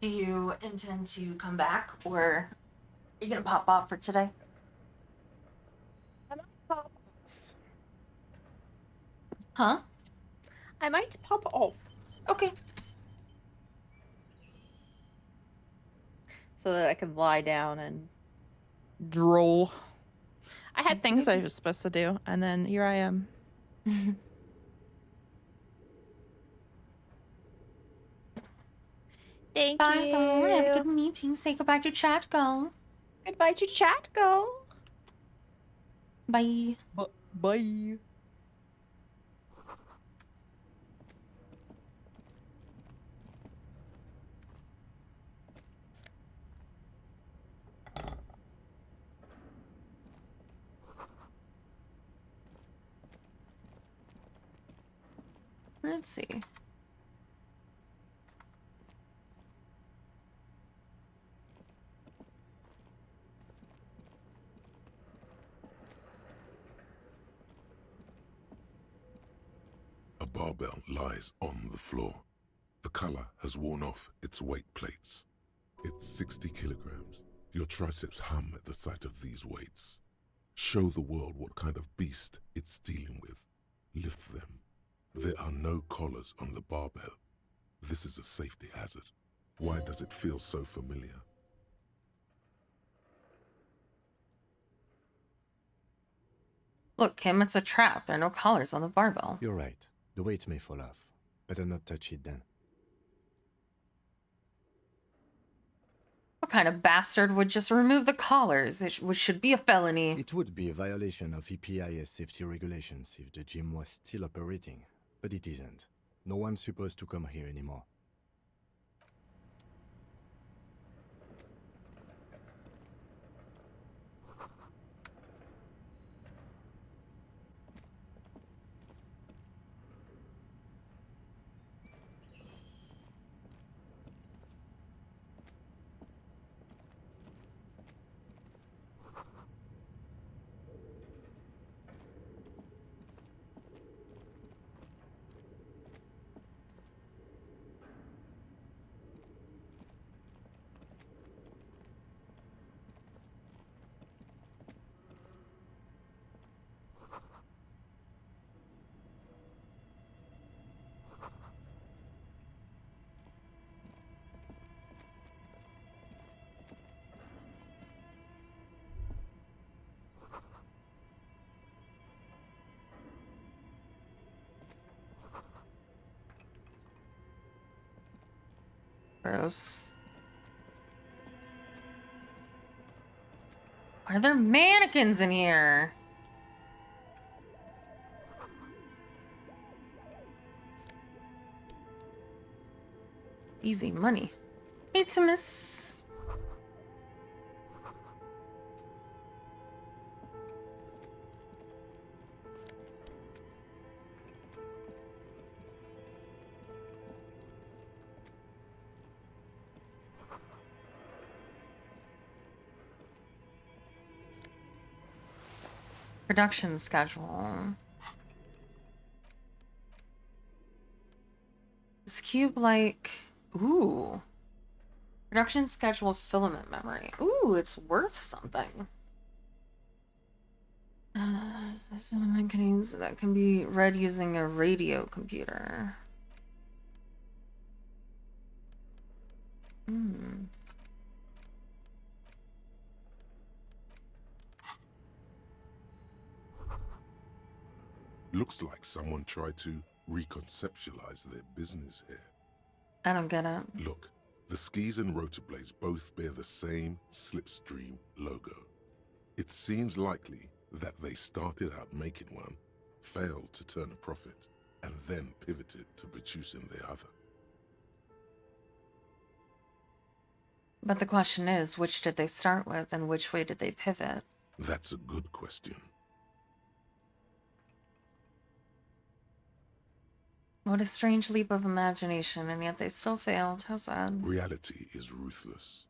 Do you intend to come back, or are you gonna pop off for today? I might pop. Huh? I might pop off. Okay. so that I can lie down and drool. I had things I was supposed to do, and then here I am. Thank Bye, you. girl. Have a good meeting. Say goodbye to chat, girl. Goodbye to chat, girl. Bye. Bye. Let's see. A barbell lies on the floor. The color has worn off its weight plates. It's 60 kilograms. Your triceps hum at the sight of these weights. Show the world what kind of beast it's dealing with. Lift them. There are no collars on the barbell. This is a safety hazard. Why does it feel so familiar? Look, Kim, it's a trap. There are no collars on the barbell. You're right. The weight may fall off. Better not touch it then. What kind of bastard would just remove the collars, which should be a felony? It would be a violation of EPIS safety regulations if the gym was still operating, but it isn't. No one's supposed to come here anymore. Gross. Why are there mannequins in here? Easy money. Itemus. Production schedule. This cube like, ooh. Production schedule filament memory. Ooh, it's worth something. That can be read using a radio computer. Hmm. Looks like someone tried to reconceptualize their business here. I don't get it. Look, the skis and rotor blades both bear the same Slipstream logo. It seems likely that they started out making one, failed to turn a profit, and then pivoted to producing the other. But the question is, which did they start with and which way did they pivot? That's a good question. What a strange leap of imagination, and yet they still failed. How sad. Reality is ruthless.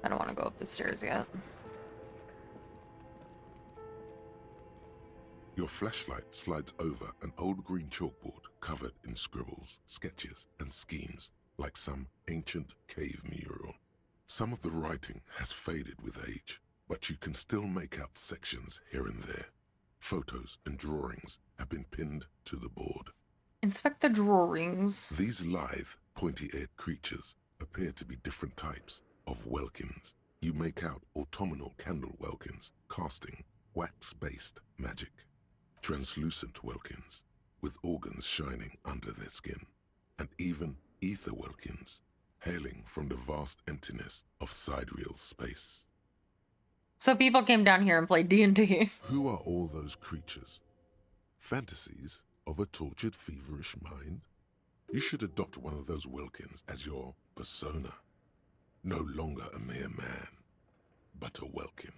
I don't want to go up the stairs yet. Your flashlight slides over an old green chalkboard covered in scribbles, sketches, and schemes like some ancient cave mural. Some of the writing has faded with age, but you can still make out sections here and there. Photos and drawings have been pinned to the board. Inspect the drawings. These lithe, pointy-eared creatures appear to be different types of welkins. You make out autumnal candle welkins casting wax-based magic. Translucent welkins with organs shining under their skin. And even ether welkins hailing from the vast emptiness of sidereal space. So people came down here and played D&D. Who are all those creatures? Fantasies of a tortured, feverish mind? You should adopt one of those Wilkins as your persona. No longer a mere man, but a Welkin.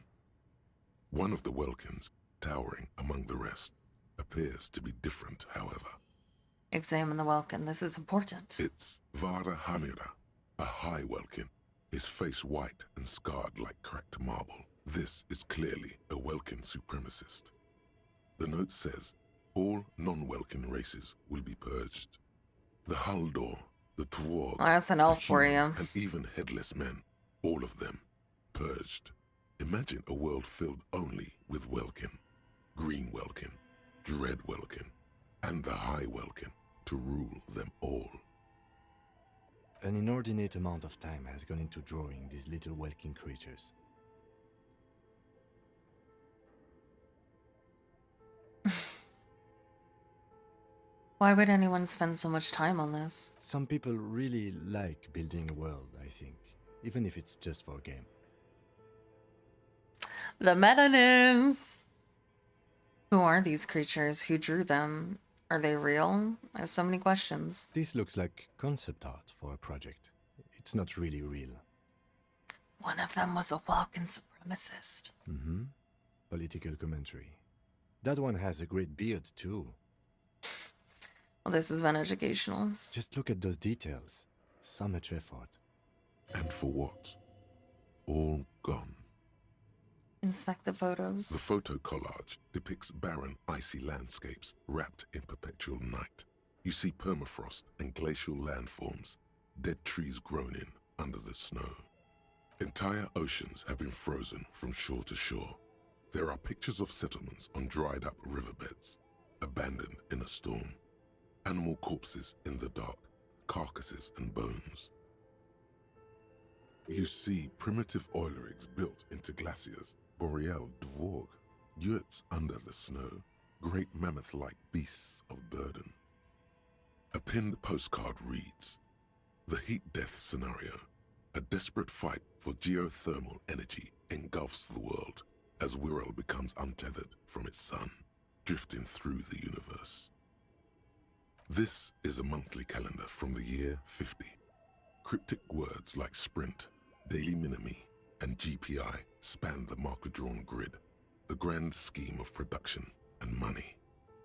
One of the Welkins, towering among the rest, appears to be different, however. Examine the Welkin. This is important. It's Vara Hamira, a high Welkin, his face white and scarred like cracked marble. This is clearly a Welkin supremacist. The note says, all non-Welkin races will be purged. The Haldor, the Twarg, Well, that's an elf for you. and even headless men, all of them, purged. Imagine a world filled only with Welkin, Green Welkin, Dread Welkin, and the High Welkin to rule them all. An inordinate amount of time has gone into drawing these little Welkin creatures. Why would anyone spend so much time on this? Some people really like building a world, I think, even if it's just for a game. The meta-news! Who are these creatures? Who drew them? Are they real? I have so many questions. This looks like concept art for a project. It's not really real. One of them was a Welkin supremacist. Mm-hmm. Political commentary. That one has a great beard, too. Well, this has been educational. Just look at those details. So much effort. And for what? All gone. Inspect the photos. The photo collage depicts barren, icy landscapes wrapped in perpetual night. You see permafrost and glacial landforms, dead trees grown in under the snow. Entire oceans have been frozen from shore to shore. There are pictures of settlements on dried-up riverbeds, abandoned in a storm. Animal corpses in the dark, carcasses and bones. You see primitive oil rigs built into glaciers, boreal dvorg, yurts under the snow, great mammoth-like beasts of burden. A pinned postcard reads, "The heat death scenario. A desperate fight for geothermal energy engulfs the world as Wirral becomes untethered from its sun, drifting through the universe." This is a monthly calendar from the year 50. Cryptic words like sprint, daily minimi, and GPI span the marker-drawn grid, the grand scheme of production and money.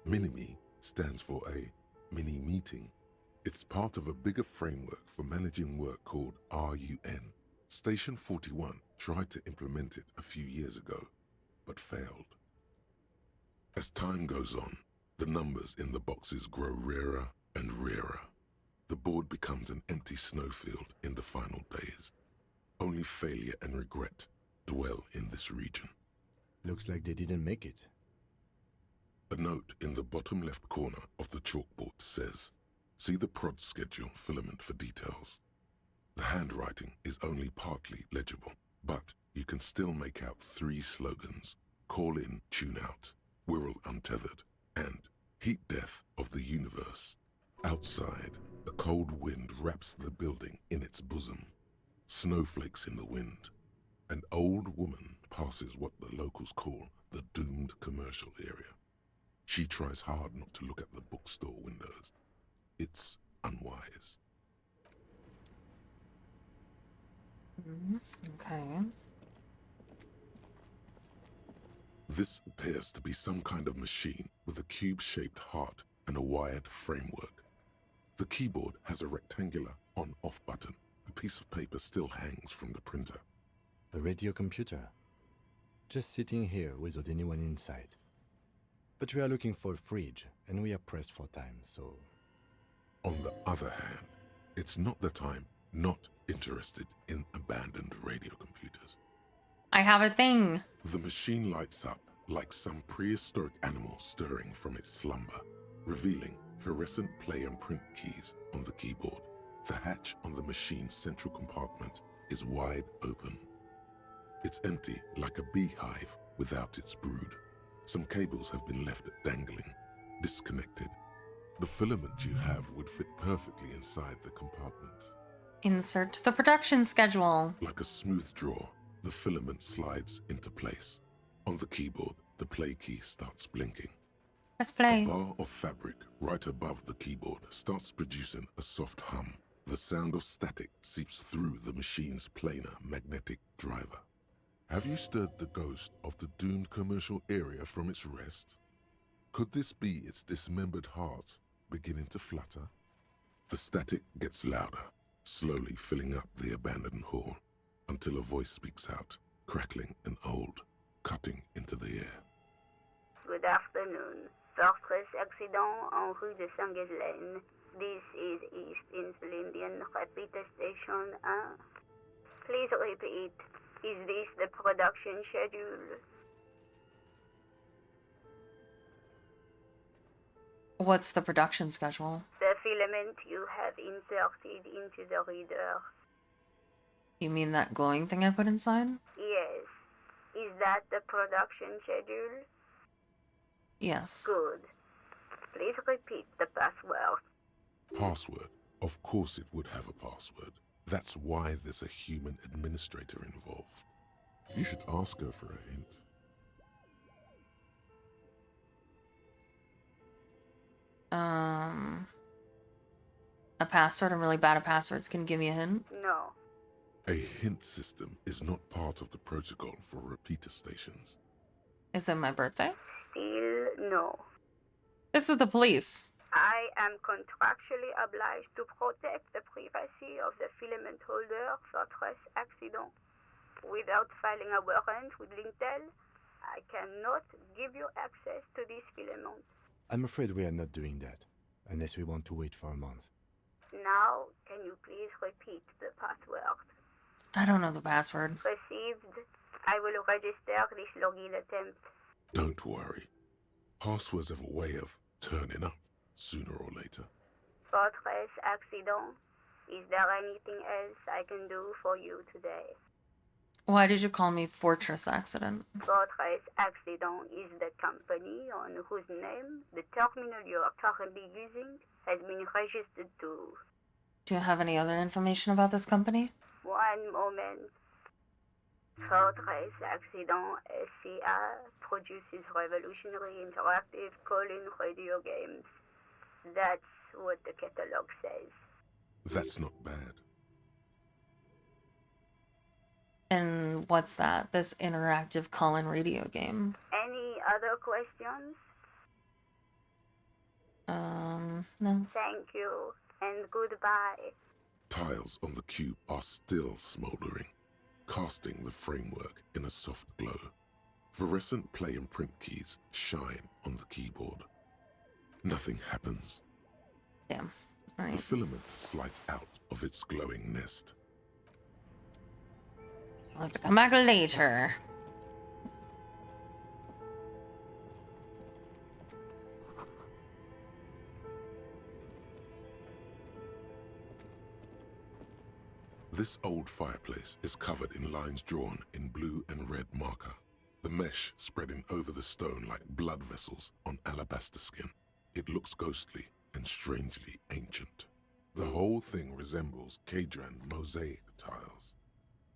Minimi stands for a mini-meeting. It's part of a bigger framework for managing work called RUN. Station 41 tried to implement it a few years ago, but failed. As time goes on, the numbers in the boxes grow rarer and rarer. The board becomes an empty snowfield in the final days. Only failure and regret dwell in this region. Looks like they didn't make it. A note in the bottom left corner of the chalkboard says, "See the prod schedule filament for details." The handwriting is only partly legible, but you can still make out 3 slogans: "Call in, tune out," "Wirral untethered," and "Heat death of the universe." Outside, a cold wind wraps the building in its bosom. Snowflakes in the wind. An old woman passes what the locals call the doomed commercial area. She tries hard not to look at the bookstore windows. It's unwise. Okay. This appears to be some kind of machine with a cube-shaped heart and a wired framework. The keyboard has a rectangular on-off button. A piece of paper still hangs from the printer. A radio computer. Just sitting here without anyone inside. But we are looking for a fridge, and we are pressed for time, so... On the other hand, it's not the time not interested in abandoned radio computers. I have a thing. The machine lights up like some prehistoric animal stirring from its slumber, revealing fluorescent play and print keys on the keyboard. The hatch on the machine's central compartment is wide open. It's empty like a beehive without its brood. Some cables have been left dangling, disconnected. The filament you have would fit perfectly inside the compartment. Insert the production schedule. Like a smooth draw, the filament slides into place. On the keyboard, the play key starts blinking. Press play. A bar of fabric right above the keyboard starts producing a soft hum. The sound of static seeps through the machine's planar magnetic driver. Have you stirred the ghost of the doomed commercial area from its rest? Could this be its dismembered heart beginning to flutter? The static gets louder, slowly filling up the abandoned hall, until a voice speaks out, crackling and old, cutting into the air. Good afternoon. Fortress accident en rue de Saint-Ghislaine. This is East Insulindian Repeater Station 1. Please repeat. Is this the production schedule? What's the production schedule? The filament you have inserted into the reader. You mean that glowing thing I put inside? Yes. Is that the production schedule? Yes. Good. Please repeat the password. Password? Of course it would have a password. That's why there's a human administrator involved. You should ask her for a hint. A password? I'm really bad at passwords. Can you give me a hint? No. A hint system is not part of the protocol for repeater stations. Is it my birthday? Still no. This is the police. I am contractually obliged to protect the privacy of the filament holder for stress accident. Without filing a warrant with Lintel, I cannot give you access to this filament. I'm afraid we are not doing that, unless we want to wait for a month. Now, can you please repeat the password? I don't know the password. Received. I will register this login attempt. Don't worry. Passwords have a way of turning up sooner or later. Fortress accident. Is there anything else I can do for you today? Why did you call me Fortress Accident? Fortress Accident is the company on whose name the terminal you are currently using has been registered to. Do you have any other information about this company? One moment. Fortress Accident SCA produces revolutionary interactive call-in radio games. That's what the catalog says. That's not bad. And what's that? This interactive call-in radio game? Any other questions? No. Thank you, and goodbye. Tiles on the cube are still smoldering, casting the framework in a soft glow. Fluorescent play and print keys shine on the keyboard. Nothing happens. Damn. All right. The filament slides out of its glowing nest. I'll have to come back later. This old fireplace is covered in lines drawn in blue and red marker, the mesh spreading over the stone like blood vessels on alabaster skin. It looks ghostly and strangely ancient. The whole thing resembles Kadran mosaic tiles.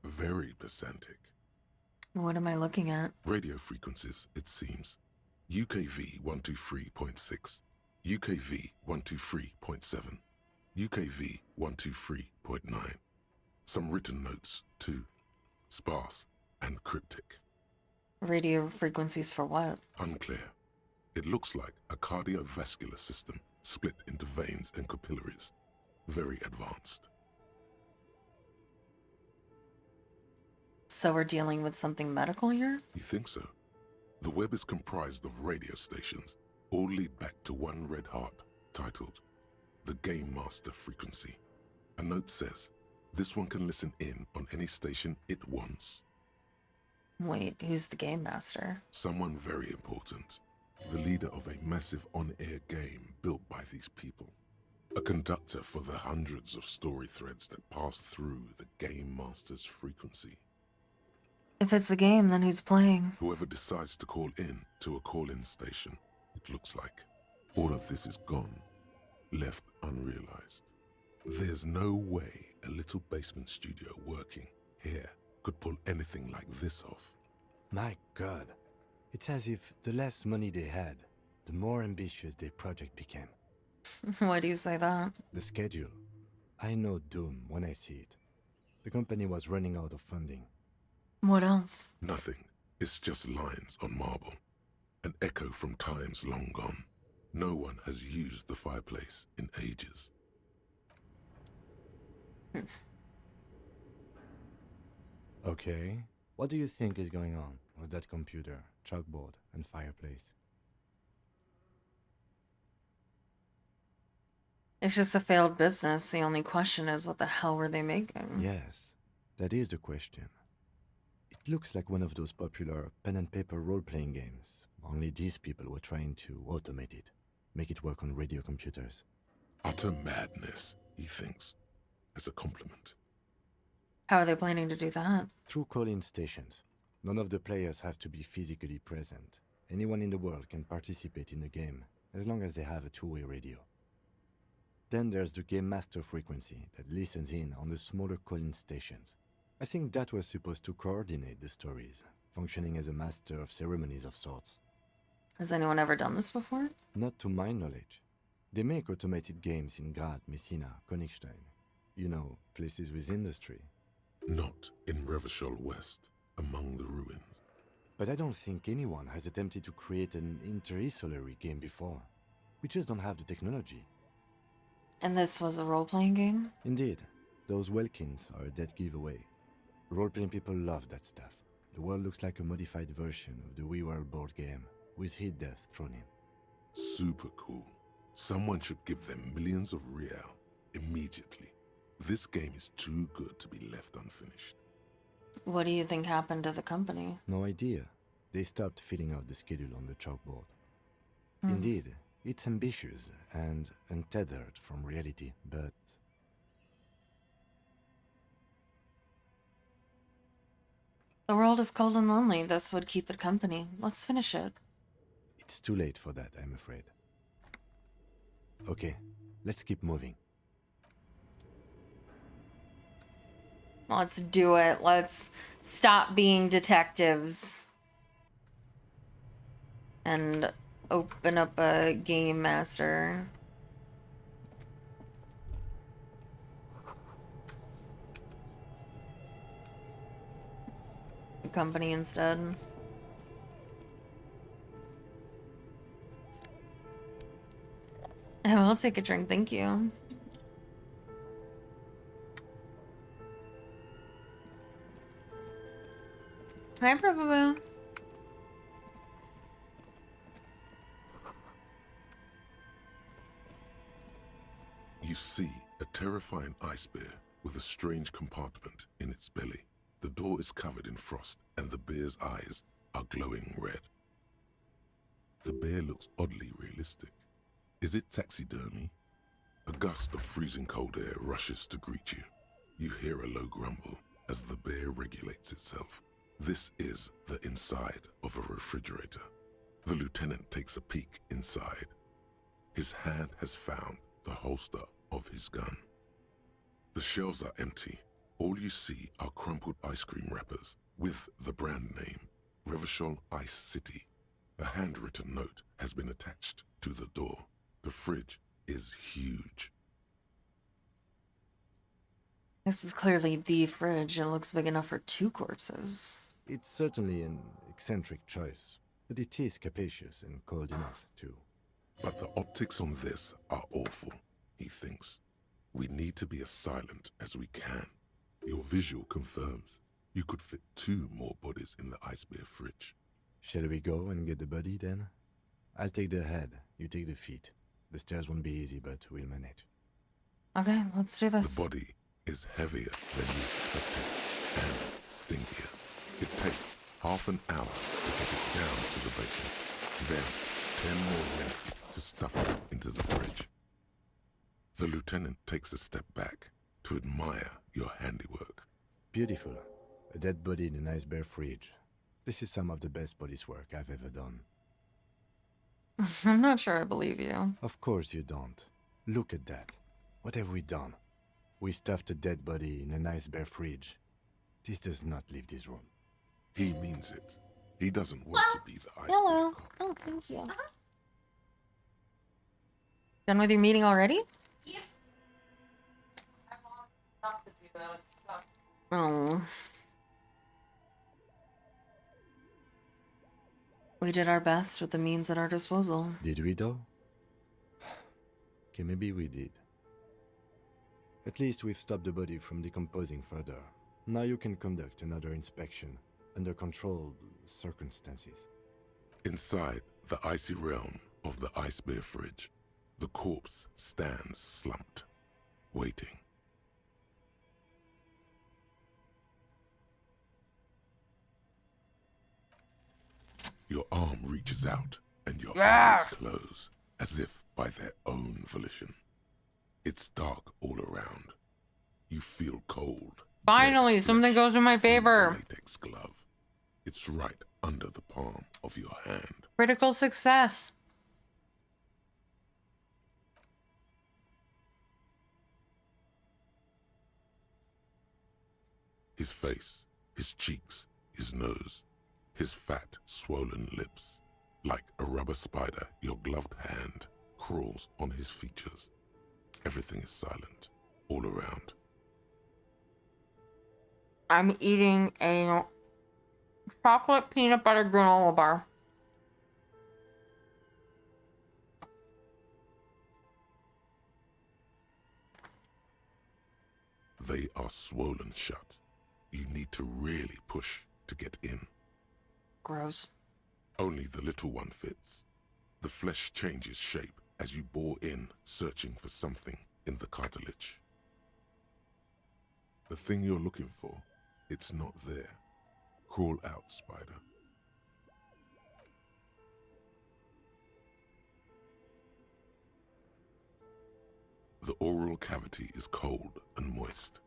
Very pesantic. What am I looking at? Radio frequencies, it seems. UKV 123.6, UKV 123.7, UKV 123.9. Some written notes, too. Sparse and cryptic. Radio frequencies for what? Unclear. It looks like a cardiovascular system split into veins and capillaries. Very advanced. So we're dealing with something medical here? You think so? The web is comprised of radio stations, all lead back to one red heart, titled The Game Master Frequency. A note says, This one can listen in on any station it wants. Wait, who's the game master? Someone very important. The leader of a massive on-air game built by these people. A conductor for the hundreds of story threads that pass through the Game Master's frequency. If it's a game, then who's playing? Whoever decides to call in to a call-in station, it looks like. All of this is gone, left unrealized. There's no way a little basement studio working here could pull anything like this off. My God. It's as if the less money they had, the more ambitious their project became. Why do you say that? The schedule. I know doom when I see it. The company was running out of funding. What else? Nothing. It's just lines on marble. An echo from times long gone. No one has used the fireplace in ages. Okay. What do you think is going on with that computer, chalkboard, and fireplace? It's just a failed business. The only question is, what the hell were they making? Yes, that is the question. It looks like one of those popular pen and paper role-playing games, only these people were trying to automate it, make it work on radio computers. Utter madness, he thinks, as a compliment. How are they planning to do that? Through call-in stations. None of the players have to be physically present. Anyone in the world can participate in the game, as long as they have a two-way radio. Then there's the Game Master frequency that listens in on the smaller call-in stations. I think that was supposed to coordinate the stories, functioning as a master of ceremonies of sorts. Has anyone ever done this before? Not to my knowledge. They make automated games in Grad, Messina, Königstein. You know, places with industry. Not in Revachol West, among the ruins. But I don't think anyone has attempted to create an inter-isolary game before. We just don't have the technology. And this was a role-playing game? Indeed. Those Welkins are a dead giveaway. Role-playing people love that stuff. The world looks like a modified version of the WeWorld board game, with hit death thrown in. Super cool. Someone should give them millions of real immediately. This game is too good to be left unfinished. What do you think happened to the company? No idea. They stopped filling out the schedule on the chalkboard. Indeed, it's ambitious and untethered from reality, but... The world is cold and lonely. This would keep it company. Let's finish it. It's too late for that, I'm afraid. Okay, let's keep moving. Let's do it. Let's stop being detectives. And open up a game master. Company instead. Oh, I'll take a drink, thank you. Hi, Prabhu. You see a terrifying ice bear with a strange compartment in its belly. The door is covered in frost, and the bear's eyes are glowing red. The bear looks oddly realistic. Is it taxidermy? A gust of freezing cold air rushes to greet you. You hear a low grumble as the bear regulates itself. This is the inside of a refrigerator. The lieutenant takes a peek inside. His hand has found the holster of his gun. The shelves are empty. All you see are crumpled ice cream wrappers with the brand name, Revachol Ice City. A handwritten note has been attached to the door. The fridge is huge. This is clearly the fridge. It looks big enough for 2 corpses. It's certainly an eccentric choice, but it is capacious and cold enough, too. But the optics on this are awful, he thinks. We need to be as silent as we can. Your visual confirms you could fit 2 more bodies in the ice bear fridge. Shall we go and get the body, then? I'll take the head, you take the feet. The stairs won't be easy, but we'll manage. Okay, let's do this. The body is heavier than you expected and stinkier. It takes half an hour to get it down to the basement, then 10 more minutes to stuff it into the fridge. The lieutenant takes a step back to admire your handiwork. Beautiful. A dead body in a nice bare fridge. This is some of the best police work I've ever done. I'm not sure I believe you. Of course you don't. Look at that. What have we done? We stuffed a dead body in a nice bare fridge. This does not leave this room. He means it. He doesn't want to be the ice Hello. cop. Oh, thank you. Done with your meeting already? Yep. Oh. We did our best with the means at our disposal. Did we though? Okay, maybe we did. At least we've stopped the body from decomposing further. Now you can conduct another inspection under controlled circumstances. Inside the icy realm of the ice bear fridge, the corpse stands slumped, waiting. Your arm reaches out and your eyes close, as if by their own volition. It's dark all around. You feel cold. Finally, dead something flesh goes in my through the favor. latex glove. It's right under the palm of your hand. Critical success. His face, his cheeks, his nose, his fat, swollen lips. Like a rubber spider, your gloved hand crawls on his features. Everything is silent, all around. I'm eating a chocolate peanut butter granola bar. They are swollen shut. You need to really push to get in. Gross. Only the little one fits. The flesh changes shape as you bore in, searching for something in the cartilage. The thing you're looking for, it's not there. Crawl out, spider. The oral cavity is cold and moist.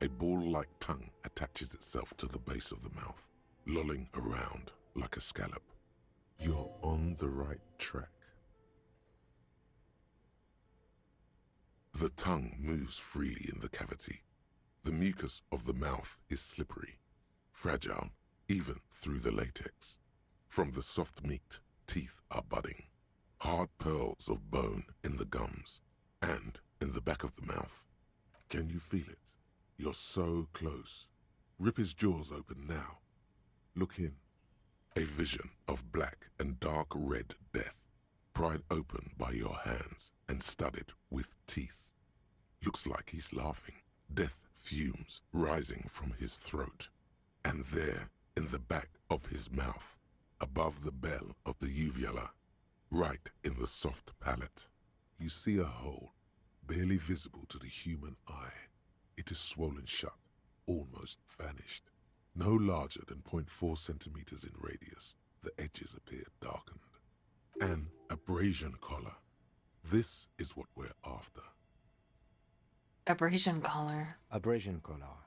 A ball-like tongue attaches itself to the base of the mouth, lolling around like a scallop. You're on the right track. The tongue moves freely in the cavity. The mucus of the mouth is slippery, fragile, even through the latex. From the soft meat, teeth are budding. Hard pearls of bone in the gums and in the back of the mouth. Can you feel it? You're so close. Rip his jaws open now. Look in. A vision of black and dark red death, pried open by your hands and studded with teeth. Looks like he's laughing. Death fumes rising from his throat. And there, in the back of his mouth, above the bell of the uvula, right in the soft palate, you see a hole, barely visible to the human eye. It is swollen shut, almost vanished. No larger than 0.4 centimeters in radius, the edges appear darkened. An abrasion collar. This is what we're after. Abrasion collar. Abrasion collar.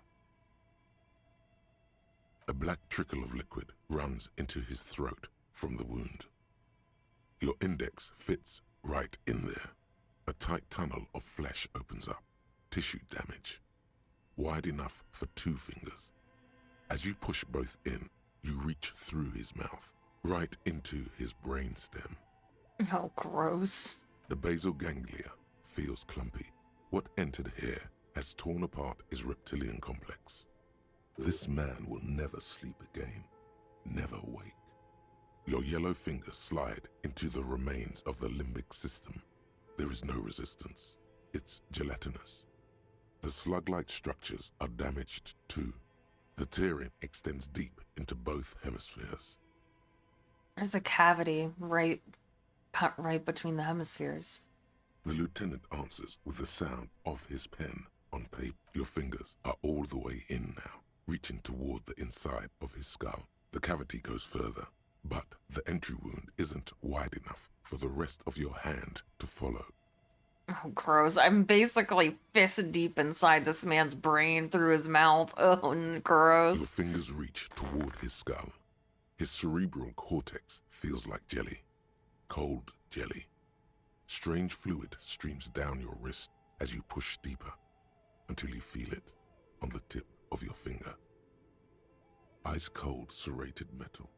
A black trickle of liquid runs into his throat from the wound. Your index fits right in there. A tight tunnel of flesh opens up. Tissue damage. Wide enough for 2 fingers. As you push both in, you reach through his mouth, right into his brainstem. Oh, gross. The basal ganglia feels clumpy. What entered here has torn apart his reptilian complex. This man will never sleep again, never wake. Your yellow fingers slide into the remains of the limbic system. There is no resistance. It's gelatinous. The slug-like structures are damaged too. The tearing extends deep into both hemispheres. There's a cavity cut right between the hemispheres. The lieutenant answers with the sound of his pen on paper. Your fingers are all the way in now, reaching toward the inside of his skull. The cavity goes further, but the entry wound isn't wide enough for the rest of your hand to follow. Oh, gross. I'm basically fist deep inside this man's brain through his mouth. Oh, gross. Your fingers reach toward his skull. His cerebral cortex feels like jelly. Cold jelly. Strange fluid streams down your wrist as you push deeper until you feel it on the tip of your finger. Ice cold serrated metal.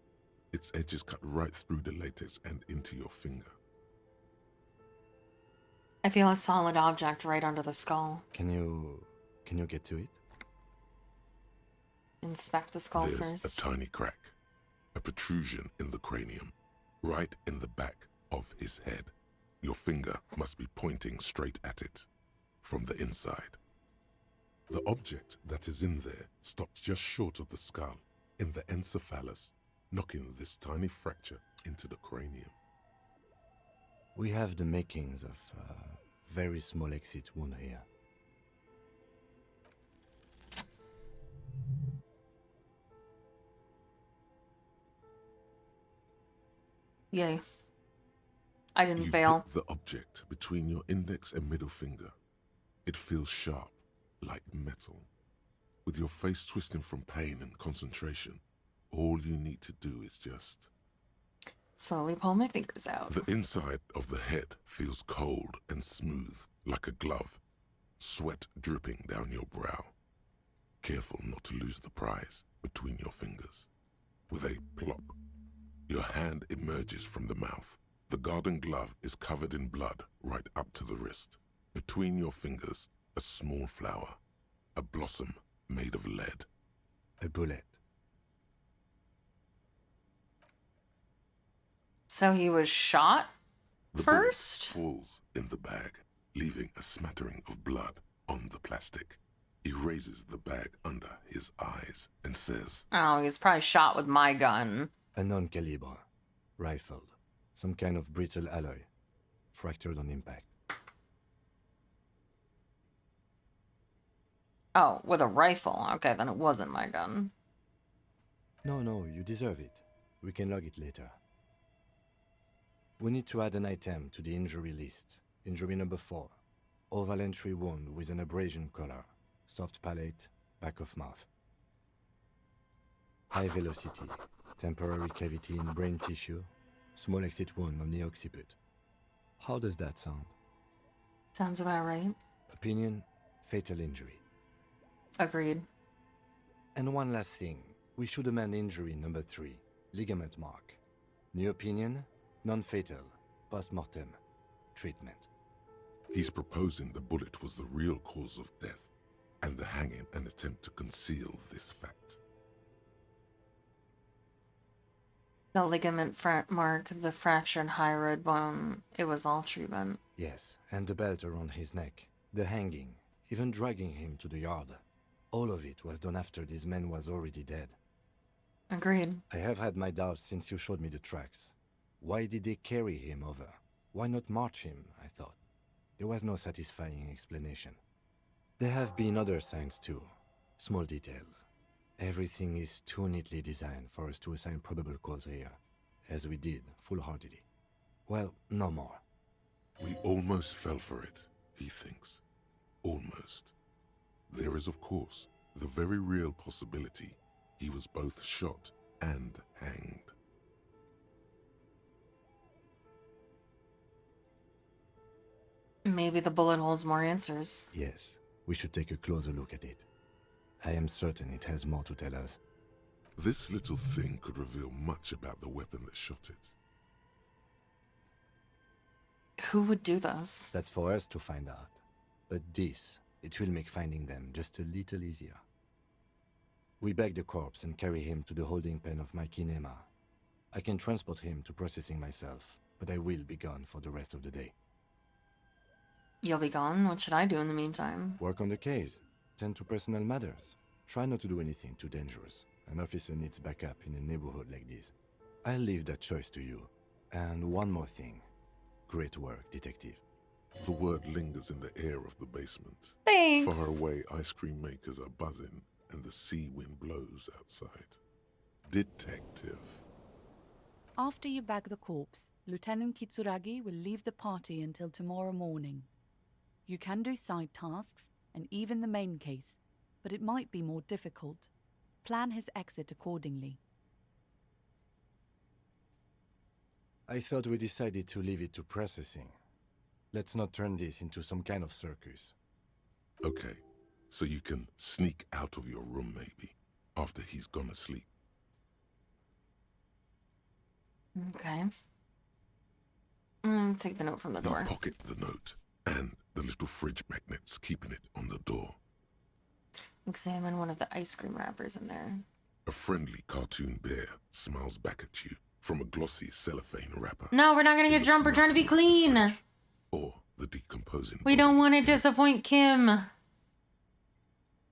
Its edges cut right through the latex and into your finger. I feel a solid object right under the skull. Can you get to it? Inspect the skull There's first. a tiny crack, a protrusion in the cranium, right in the back of his head. Your finger must be pointing straight at it, from the inside. The object that is in there stops just short of the skull, in the encephalus, knocking this tiny fracture into the cranium. We have the makings of a very small exit wound here. Yay. I didn't You fail. put the object between your index and middle finger. It feels sharp, like metal. With your face twisting from pain and concentration, all you need to do is just... Slowly pull my fingers out. The inside of the head feels cold and smooth, like a glove. Sweat dripping down your brow. Careful not to lose the prize between your fingers. With a plop, your hand emerges from the mouth. The garden glove is covered in blood right up to the wrist. Between your fingers, a small flower. A blossom made of lead. A bullet. So he was shot The first? bullet falls in the bag, leaving a smattering of blood on the plastic. He raises the bag under his eyes and says, Oh, he's probably shot with my gun. A non-calibre. Rifled. Some kind of brittle alloy. Fractured on impact. Oh, with a rifle. Okay, then it wasn't my gun. No, you deserve it. We can log it later. We need to add an item to the injury list. Injury number 4. Oval entry wound with an abrasion color. Soft palate, back of mouth. High velocity. Temporary cavity in brain tissue. Small exit wound on the occiput. How does that sound? Sounds about right. Opinion, fatal injury. Agreed. And one last thing. We should amend injury number 3. Ligament mark. New opinion, non-fatal. Post-mortem. Treatment. He's proposing the bullet was the real cause of death, and the hanging an attempt to conceal this fact. The ligament mark, the fractured hyoid bone, it was all treatment. Yes, and the belt around his neck. The hanging, even dragging him to the yard. All of it was done after this man was already dead. Agreed. I have had my doubts since you showed me the tracks. Why did they carry him over? Why not march him, I thought. There was no satisfying explanation. There have been other signs too. Small details. Everything is too neatly designed for us to assign probable cause here, as we did, full-heartedly. Well, no more. We almost fell for it, he thinks. Almost. There is, of course, the very real possibility he was both shot and hanged. Maybe the bullet holds more answers. Yes, we should take a closer look at it. I am certain it has more to tell us. This little thing could reveal much about the weapon that shot it. Who would do this? That's for us to find out. But this, it will make finding them just a little easier. We bag the corpse and carry him to the holding pen of my kinema. I can transport him to processing myself, but I will be gone for the rest of the day. You'll be gone? What should I do in the meantime? Work on the case. Tend to personal matters. Try not to do anything too dangerous. An officer needs backup in a neighborhood like this. I'll leave that choice to you. And one more thing. Great work, detective. The word lingers in the air of the basement. Thanks. Far away, ice cream makers are buzzing, and the sea wind blows outside. Detective. After you bag the corpse, Lieutenant Kitsuragi will leave the party until tomorrow morning. You can do side tasks and even the main case, but it might be more difficult. Plan his exit accordingly. I thought we decided to leave it to processing. Let's not turn this into some kind of circus. Okay, so you can sneak out of your room maybe, after he's gone to sleep. Okay. Take the note from the door. You pocket the note, and the little fridge magnets keeping it on the door. Examine one of the ice cream wrappers in there. A friendly cartoon bear smiles back at you from a glossy cellophane wrapper. No, we're not gonna get drunk. We're trying to be clean. Or the decomposing We don't want to disappoint Kim.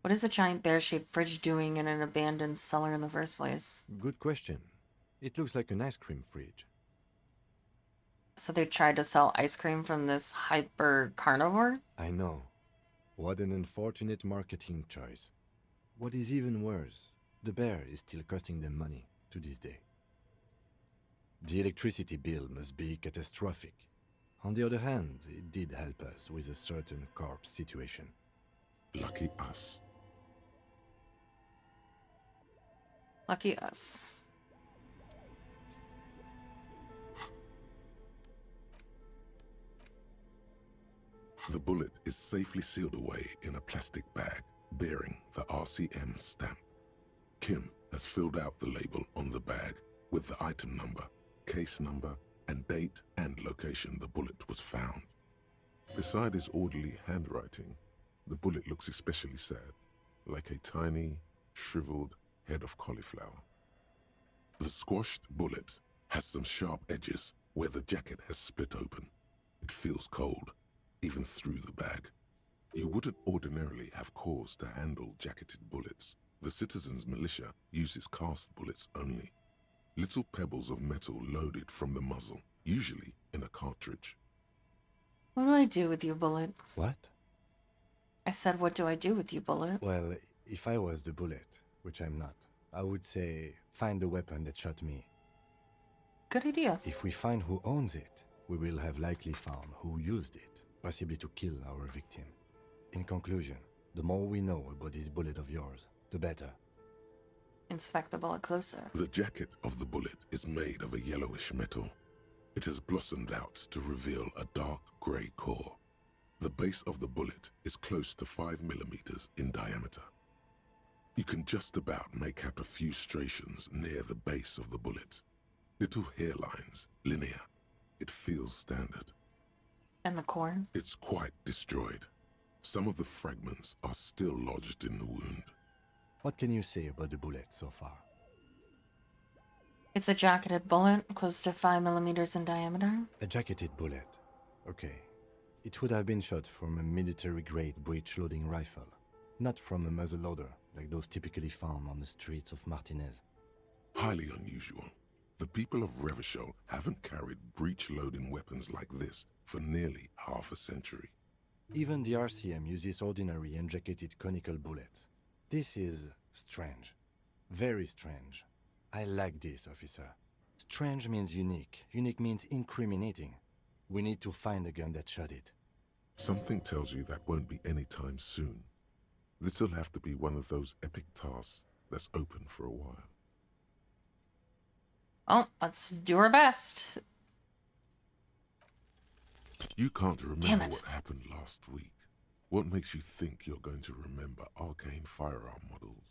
What is a giant bear-shaped fridge doing in an abandoned cellar in the first place? Good question. It looks like an ice cream fridge. So they tried to sell ice cream from this hyper carnivore? I know. What an unfortunate marketing choice. What is even worse, the bear is still costing them money to this day. The electricity bill must be catastrophic. On the other hand, it did help us with a certain corpse situation. Lucky us. Lucky us. The bullet is safely sealed away in a plastic bag bearing the RCM stamp. Kim has filled out the label on the bag with the item number, case number, and date and location the bullet was found. Beside his orderly handwriting, the bullet looks especially sad, like a tiny, shriveled head of cauliflower. The squashed bullet has some sharp edges where the jacket has split open. It feels cold, even through the bag. You wouldn't ordinarily have cause to handle jacketed bullets. The citizens' militia uses cast bullets only. Little pebbles of metal loaded from the muzzle, usually in a cartridge. What do I do with you, Bullet? What? I said, what do I do with you, Bullet? Well, if I was the bullet, which I'm not, I would say find the weapon that shot me. Good idea. If we find who owns it, we will have likely found who used it, possibly to kill our victim. In conclusion, the more we know about this bullet of yours, the better. Inspect the bullet closer. The jacket of the bullet is made of a yellowish metal. It has blossomed out to reveal a dark grey core. The base of the bullet is close to 5 millimeters in diameter. You can just about make out a few striations near the base of the bullet. Little hairlines, linear. It feels standard. And the core? It's quite destroyed. Some of the fragments are still lodged in the wound. What can you say about the bullet so far? It's a jacketed bullet, close to 5 millimeters in diameter. A jacketed bullet. Okay. It would have been shot from a military-grade breech-loading rifle, not from a muzzleloader like those typically found on the streets of Martinez. Highly unusual. The people of Revachol haven't carried breech-loading weapons like this for nearly half a century. Even the RCM uses ordinary unjacketed conical bullets. This is strange. Very strange. I like this, officer. Strange means unique. Unique means incriminating. We need to find the gun that shot it. Something tells you that won't be any time soon. This'll have to be one of those epic tasks that's open for a while. Well, let's do our best. You can't remember what happened last week. What makes you think you're going to remember arcane firearm models?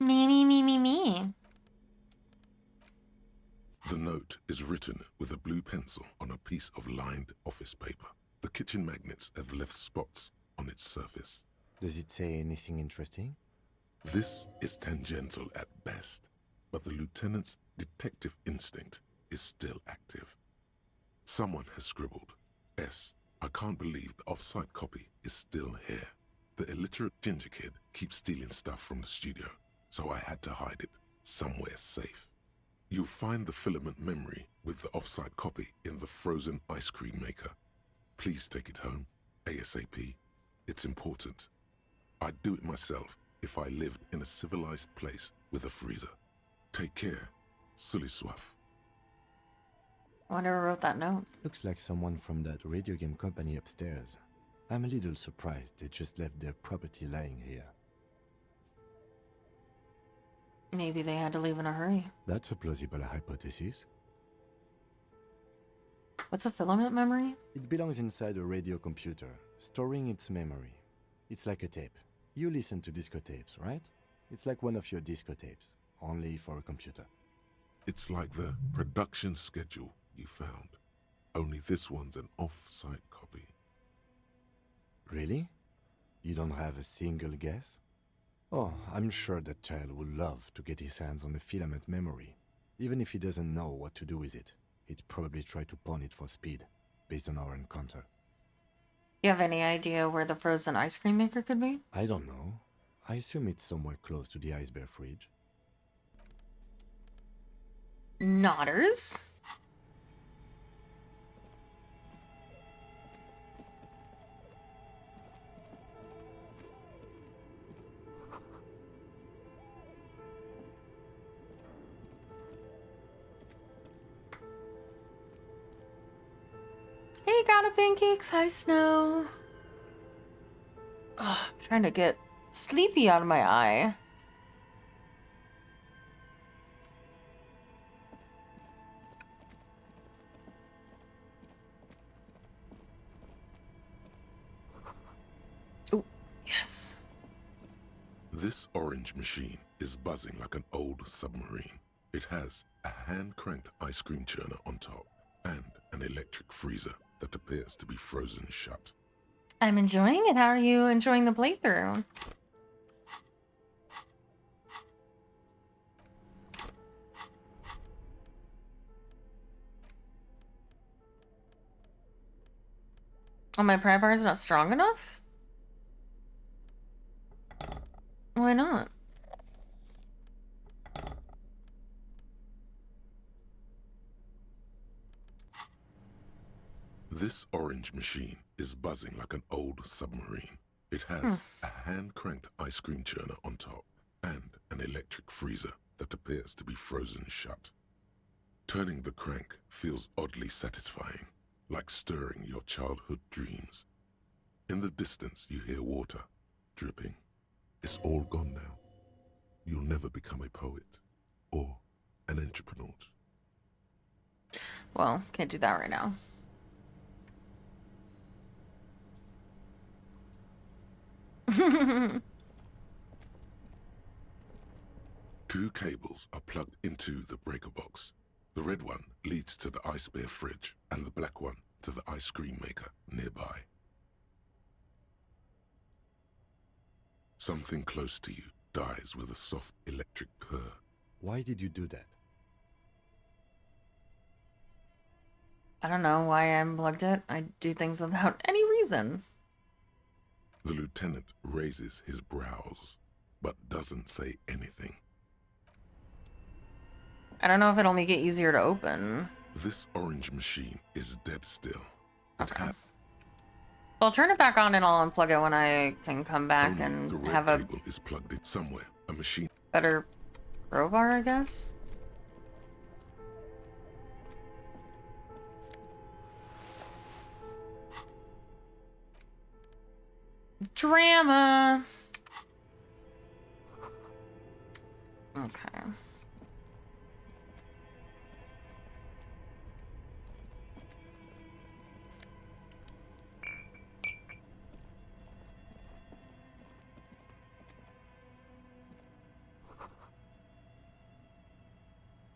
Me. The note is written with a blue pencil on a piece of lined office paper. The kitchen magnets have left spots on its surface. Does it say anything interesting? This is tangential at best, but the lieutenant's detective instinct is still active. Someone has scribbled, S. I can't believe the off-site copy is still here. The illiterate ginger kid keeps stealing stuff from the studio, so I had to hide it somewhere safe. You'll find the filament memory with the off-site copy in the frozen ice cream maker. Please take it home, ASAP. It's important. I'd do it myself if I lived in a civilized place with a freezer. Take care, Sully Swaff. I wonder who wrote that note. Looks like someone from that radio game company upstairs. I'm a little surprised they just left their property lying here. Maybe they had to leave in a hurry. That's a plausible hypothesis. What's a filament memory? It belongs inside a radio computer, storing its memory. It's like a tape. You listen to disco tapes, right? It's like one of your disco tapes, only for a computer. It's like the production schedule you found. Only this one's an off-site copy. Really? You don't have a single guess? Oh, I'm sure that child would love to get his hands on a filament memory. Even if he doesn't know what to do with it, he'd probably try to pawn it for speed, based on our encounter. Do you have any idea where the frozen ice cream maker could be? I don't know. I assume it's somewhere close to the ice bear fridge. Nodders. Hey, got a pancakes. Hi, Snow. Ugh, I'm trying to get sleepy out of my eye. Oh, yes. This orange machine is buzzing like an old submarine. It has a hand-cranked ice cream churner on top and an electric freezer that appears to be frozen shut. I'm enjoying it. How are you enjoying the playthrough? Oh, my pry bar is not strong enough? Why not? This orange machine is buzzing like an old submarine. It has a hand-cranked ice cream churner on top and an electric freezer that appears to be frozen shut. Turning the crank feels oddly satisfying, like stirring your childhood dreams. In the distance, you hear water dripping. It's all gone now. You'll never become a poet or an entrepreneur. Well, can't do that right now. Two cables are plugged into the breaker box. The red one leads to the ice bear fridge and the black one to the ice cream maker nearby. Something close to you dies with a soft electric purr. Why did you do that? I don't know why I unplugged it. I do things without any reason. The lieutenant raises his brows, but doesn't say anything. I don't know if it'll make it easier to open. This orange machine is dead still. Okay. I'll turn it back on and I'll unplug it when I can come back Only and the red have a cable is plugged in somewhere. A machine. better crowbar, I guess. Drama. Okay.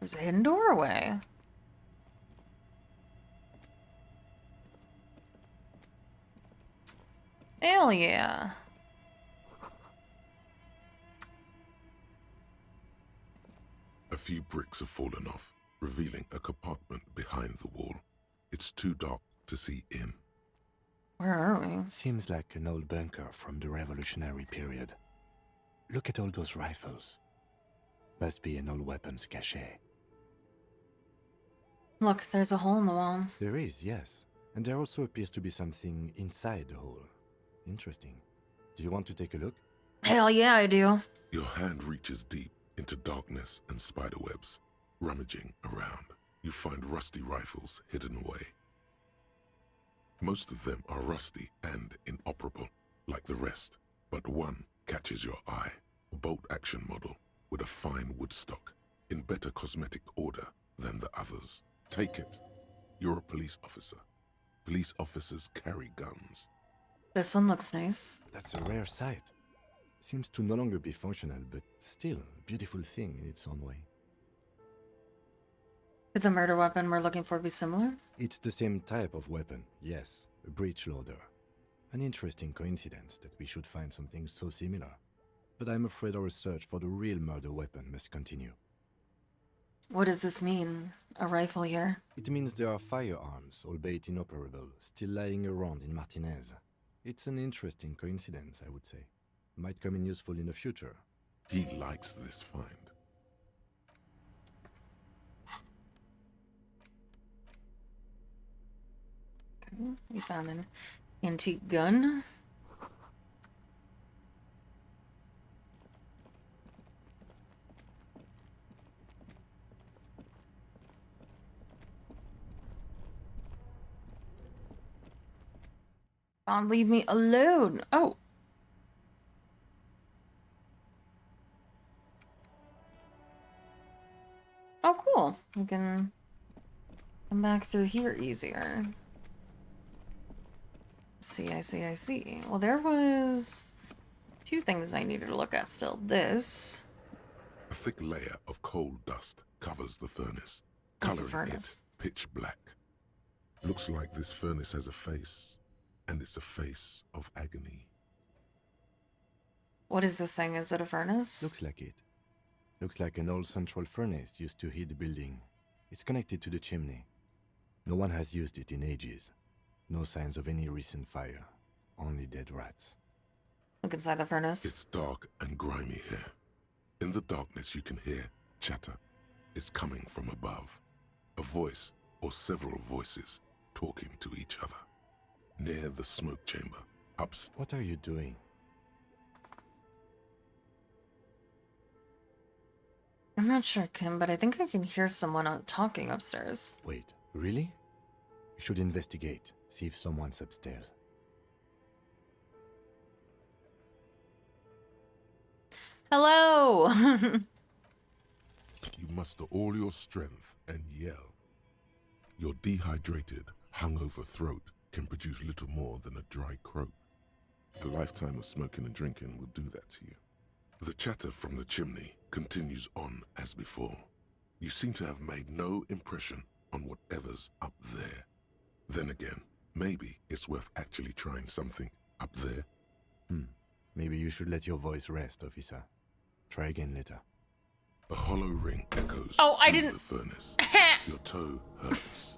There's a hidden doorway. Hell yeah. A few bricks have fallen off, revealing a compartment behind the wall. It's too dark to see in. Where are we? Seems like an old bunker from the Revolutionary period. Look at all those rifles. Must be an old weapons cache. Look, there's a hole in the wall. There is, yes. And there also appears to be something inside the hole. Interesting. Do you want to take a look? Hell yeah, I do. Your hand reaches deep into darkness and spiderwebs. Rummaging around, you find rusty rifles hidden away. Most of them are rusty and inoperable, like the rest, but one catches your eye. A bolt-action model with a fine wood stock, in better cosmetic order than the others. Take it. You're a police officer. Police officers carry guns. This one looks nice. That's a rare sight. Seems to no longer be functional, but still a beautiful thing in its own way. Could the murder weapon we're looking for be similar? It's the same type of weapon, yes, a breech loader. An interesting coincidence that we should find something so similar. But I'm afraid our search for the real murder weapon must continue. What does this mean? A rifle here? It means there are firearms, albeit inoperable, still lying around in Martinez. It's an interesting coincidence, I would say. Might come in useful in the future. He likes this find. Okay, we found an antique gun. Don't leave me alone. Oh. Oh, cool. We can come back through here easier. I see. Well, there was two things I needed to look at still. This. A thick layer of coal dust covers the furnace, That's a coloring furnace. it pitch black. Looks like this furnace has a face, and it's a face of agony. What is this thing? Is it a furnace? Looks like it. Looks like an old central furnace used to heat the building. It's connected to the chimney. No one has used it in ages. No signs of any recent fire. Only dead rats. Look inside the furnace. It's dark and grimy here. In the darkness you can hear chatter. It's coming from above. A voice or several voices talking to each other. Near the smoke chamber. Upstairs. What are you doing? I'm not sure, Kim, but I think I can hear someone talking upstairs. Wait, really? We should investigate. See if someone's upstairs. Hello! You muster all your strength and yell. Your dehydrated, hungover throat can produce little more than a dry croak. A lifetime of smoking and drinking will do that to you. The chatter from the chimney continues on as before. You seem to have made no impression on whatever's up there. Then again, maybe it's worth actually trying something up there. Maybe you should let your voice rest, officer. Try again later. A hollow ring echoes through the furnace. Your toe hurts.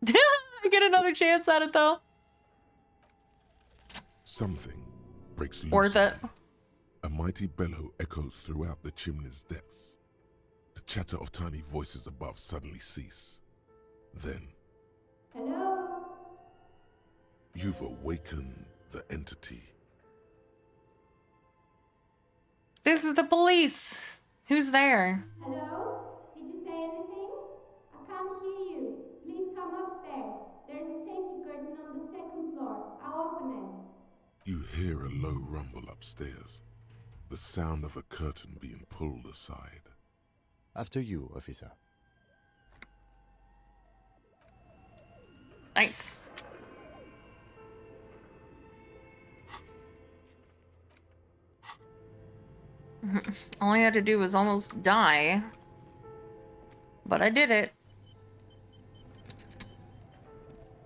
I get another chance at it, though. Something breaks loose. Worth it. A mighty bellow echoes throughout the chimney's depths. The chatter of tiny voices above suddenly cease. Then, Hello? you've awakened the entity. This is the police. Who's there? Hello? Did you say anything? I can't hear you. Please come upstairs. There's a safety curtain on the second floor. I'll open it. You hear a low rumble upstairs. The sound of a curtain being pulled aside. After you, officer. Nice. All I had to do was almost die. But I did it.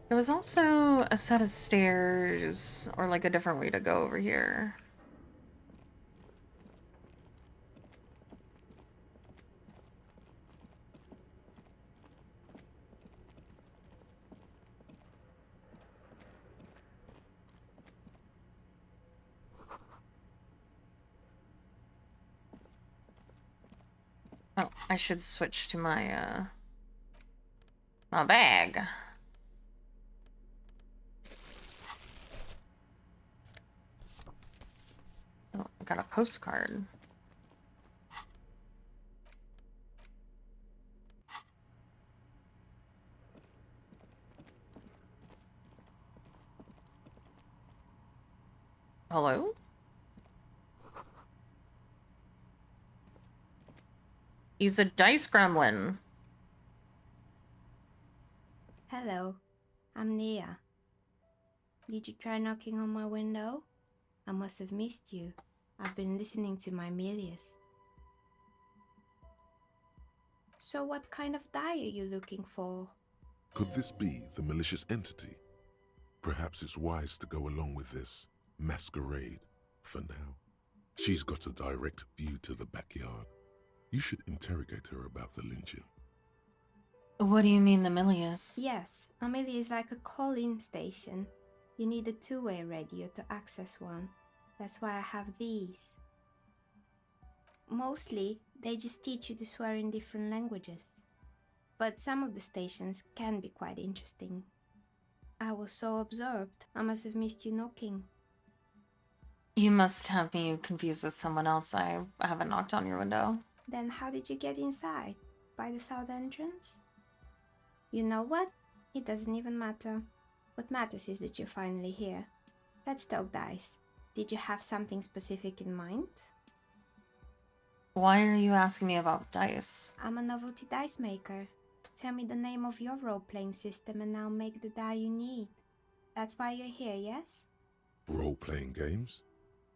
There was also a set of stairs, or like a different way to go over here. Oh, I should switch to my, My bag. Oh, I got a postcard. Hello? He's a dice gremlin. Hello, I'm Nia. Did you try knocking on my window? I must have missed you. I've been listening to my Milius. So what kind of die are you looking for? Could this be the malicious entity? Perhaps it's wise to go along with this masquerade for now. She's got a direct view to the backyard. You should interrogate her about the lynching. What do you mean, the Milius? Yes, Amelia is like a call-in station. You need a two-way radio to access one. That's why I have these. Mostly, they just teach you to swear in different languages. But some of the stations can be quite interesting. I was so absorbed, I must have missed you knocking. You must have me confused with someone else. I haven't knocked on your window. Then how did you get inside? By the south entrance? You know what? It doesn't even matter. What matters is that you're finally here. Let's talk dice. Did you have something specific in mind? Why are you asking me about dice? I'm a novelty dice maker. Tell me the name of your role-playing system and I'll make the die you need. That's why you're here, yes? Role-playing games?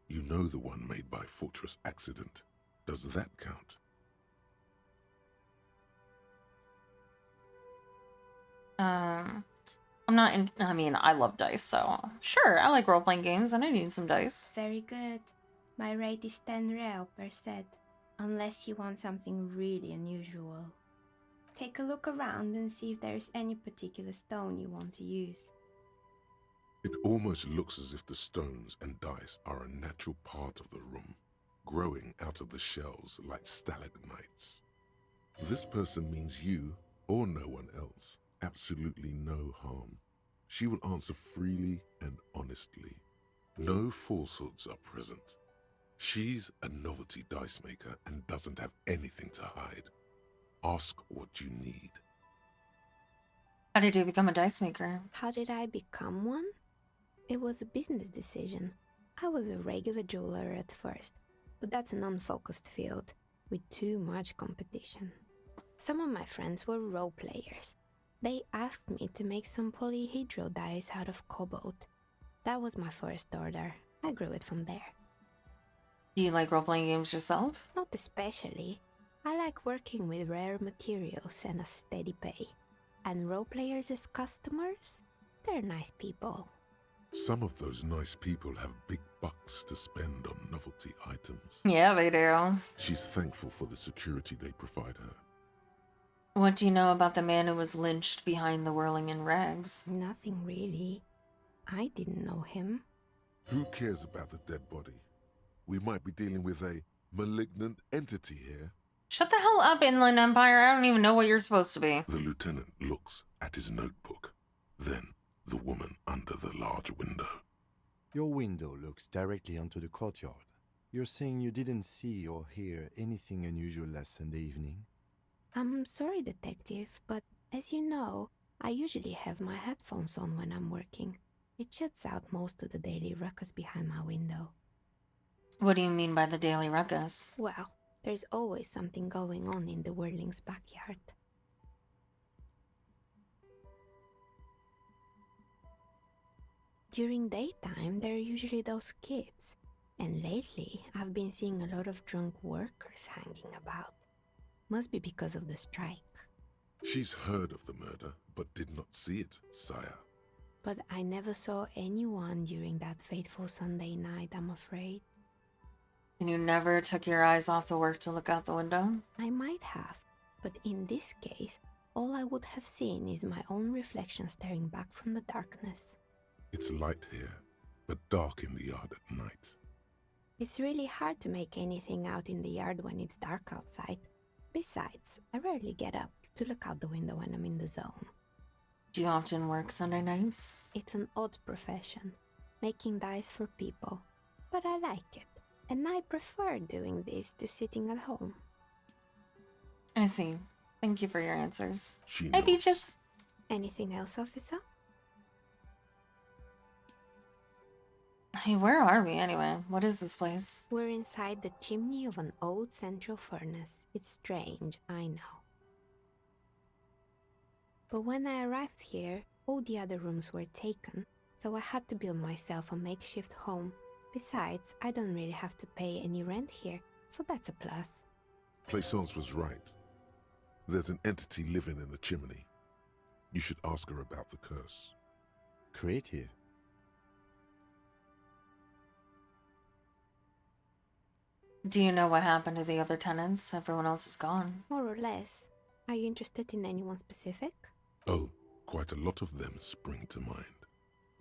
You know the one made by Fortress Accident. Does that count? I'm not in, I mean, I love dice, so sure, I like role-playing games and I need some dice. Very good. My rate is 10 real per set, unless you want something really unusual. Take a look around and see if there's any particular stone you want to use. It almost looks as if the stones and dice are a natural part of the room, growing out of the shells like stalagmites. This person means you, or no one else, absolutely no harm. She will answer freely and honestly. No falsehoods are present. She's a novelty dice maker and doesn't have anything to hide. Ask what you need. How did you become a dice maker? How did I become one? It was a business decision. I was a regular jeweler at first, but that's an unfocused field with too much competition. Some of my friends were role players. They asked me to make some polyhedral dice out of cobalt. That was my first order. I grew it from there. Do you like role-playing games yourself? Not especially. I like working with rare materials and a steady pay. And role players as customers? They're nice people. Some of those nice people have big bucks to spend on novelty items. Yeah, they do. She's thankful for the security they provide her. What do you know about the man who was lynched behind the whirling in rags? Nothing really. I didn't know him. Who cares about the dead body? We might be dealing with a malignant entity here. Shut the hell up, Inland Empire. I don't even know what you're supposed to be. The lieutenant looks at his notebook. Then the woman under the large window. Your window looks directly onto the courtyard. You're saying you didn't see or hear anything unusual last Sunday evening? I'm sorry, detective, but as you know, I usually have my headphones on when I'm working. It shuts out most of the daily ruckus behind my window. What do you mean by the daily ruckus? Well, there's always something going on in the Whirling's backyard. During daytime, there are usually those kids. And lately, I've been seeing a lot of drunk workers hanging about. Must be because of the strike. She's heard of the murder, but did not see it, sire. But I never saw anyone during that fateful Sunday night, I'm afraid. And you never took your eyes off the work to look out the window? I might have, but in this case, all I would have seen is my own reflection staring back from the darkness. It's light here, but dark in the yard at night. It's really hard to make anything out in the yard when it's dark outside. Besides, I rarely get up to look out the window when I'm in the zone. Do you often work Sunday nights? It's an odd profession, making dice for people, but I like it, and I prefer doing this to sitting at home. I see. Thank you for your answers. She Hey, nods. Peaches. Anything else, officer? Hey, where are we anyway? What is this place? We're inside the chimney of an old central furnace. It's strange, I know. But when I arrived here, all the other rooms were taken, so I had to build myself a makeshift home. Besides, I don't really have to pay any rent here, so that's a plus. Plaisance was right. There's an entity living in the chimney. You should ask her about the curse. Creative. Do you know what happened to the other tenants? Everyone else is gone. More or less. Are you interested in anyone specific? Oh, quite a lot of them spring to mind.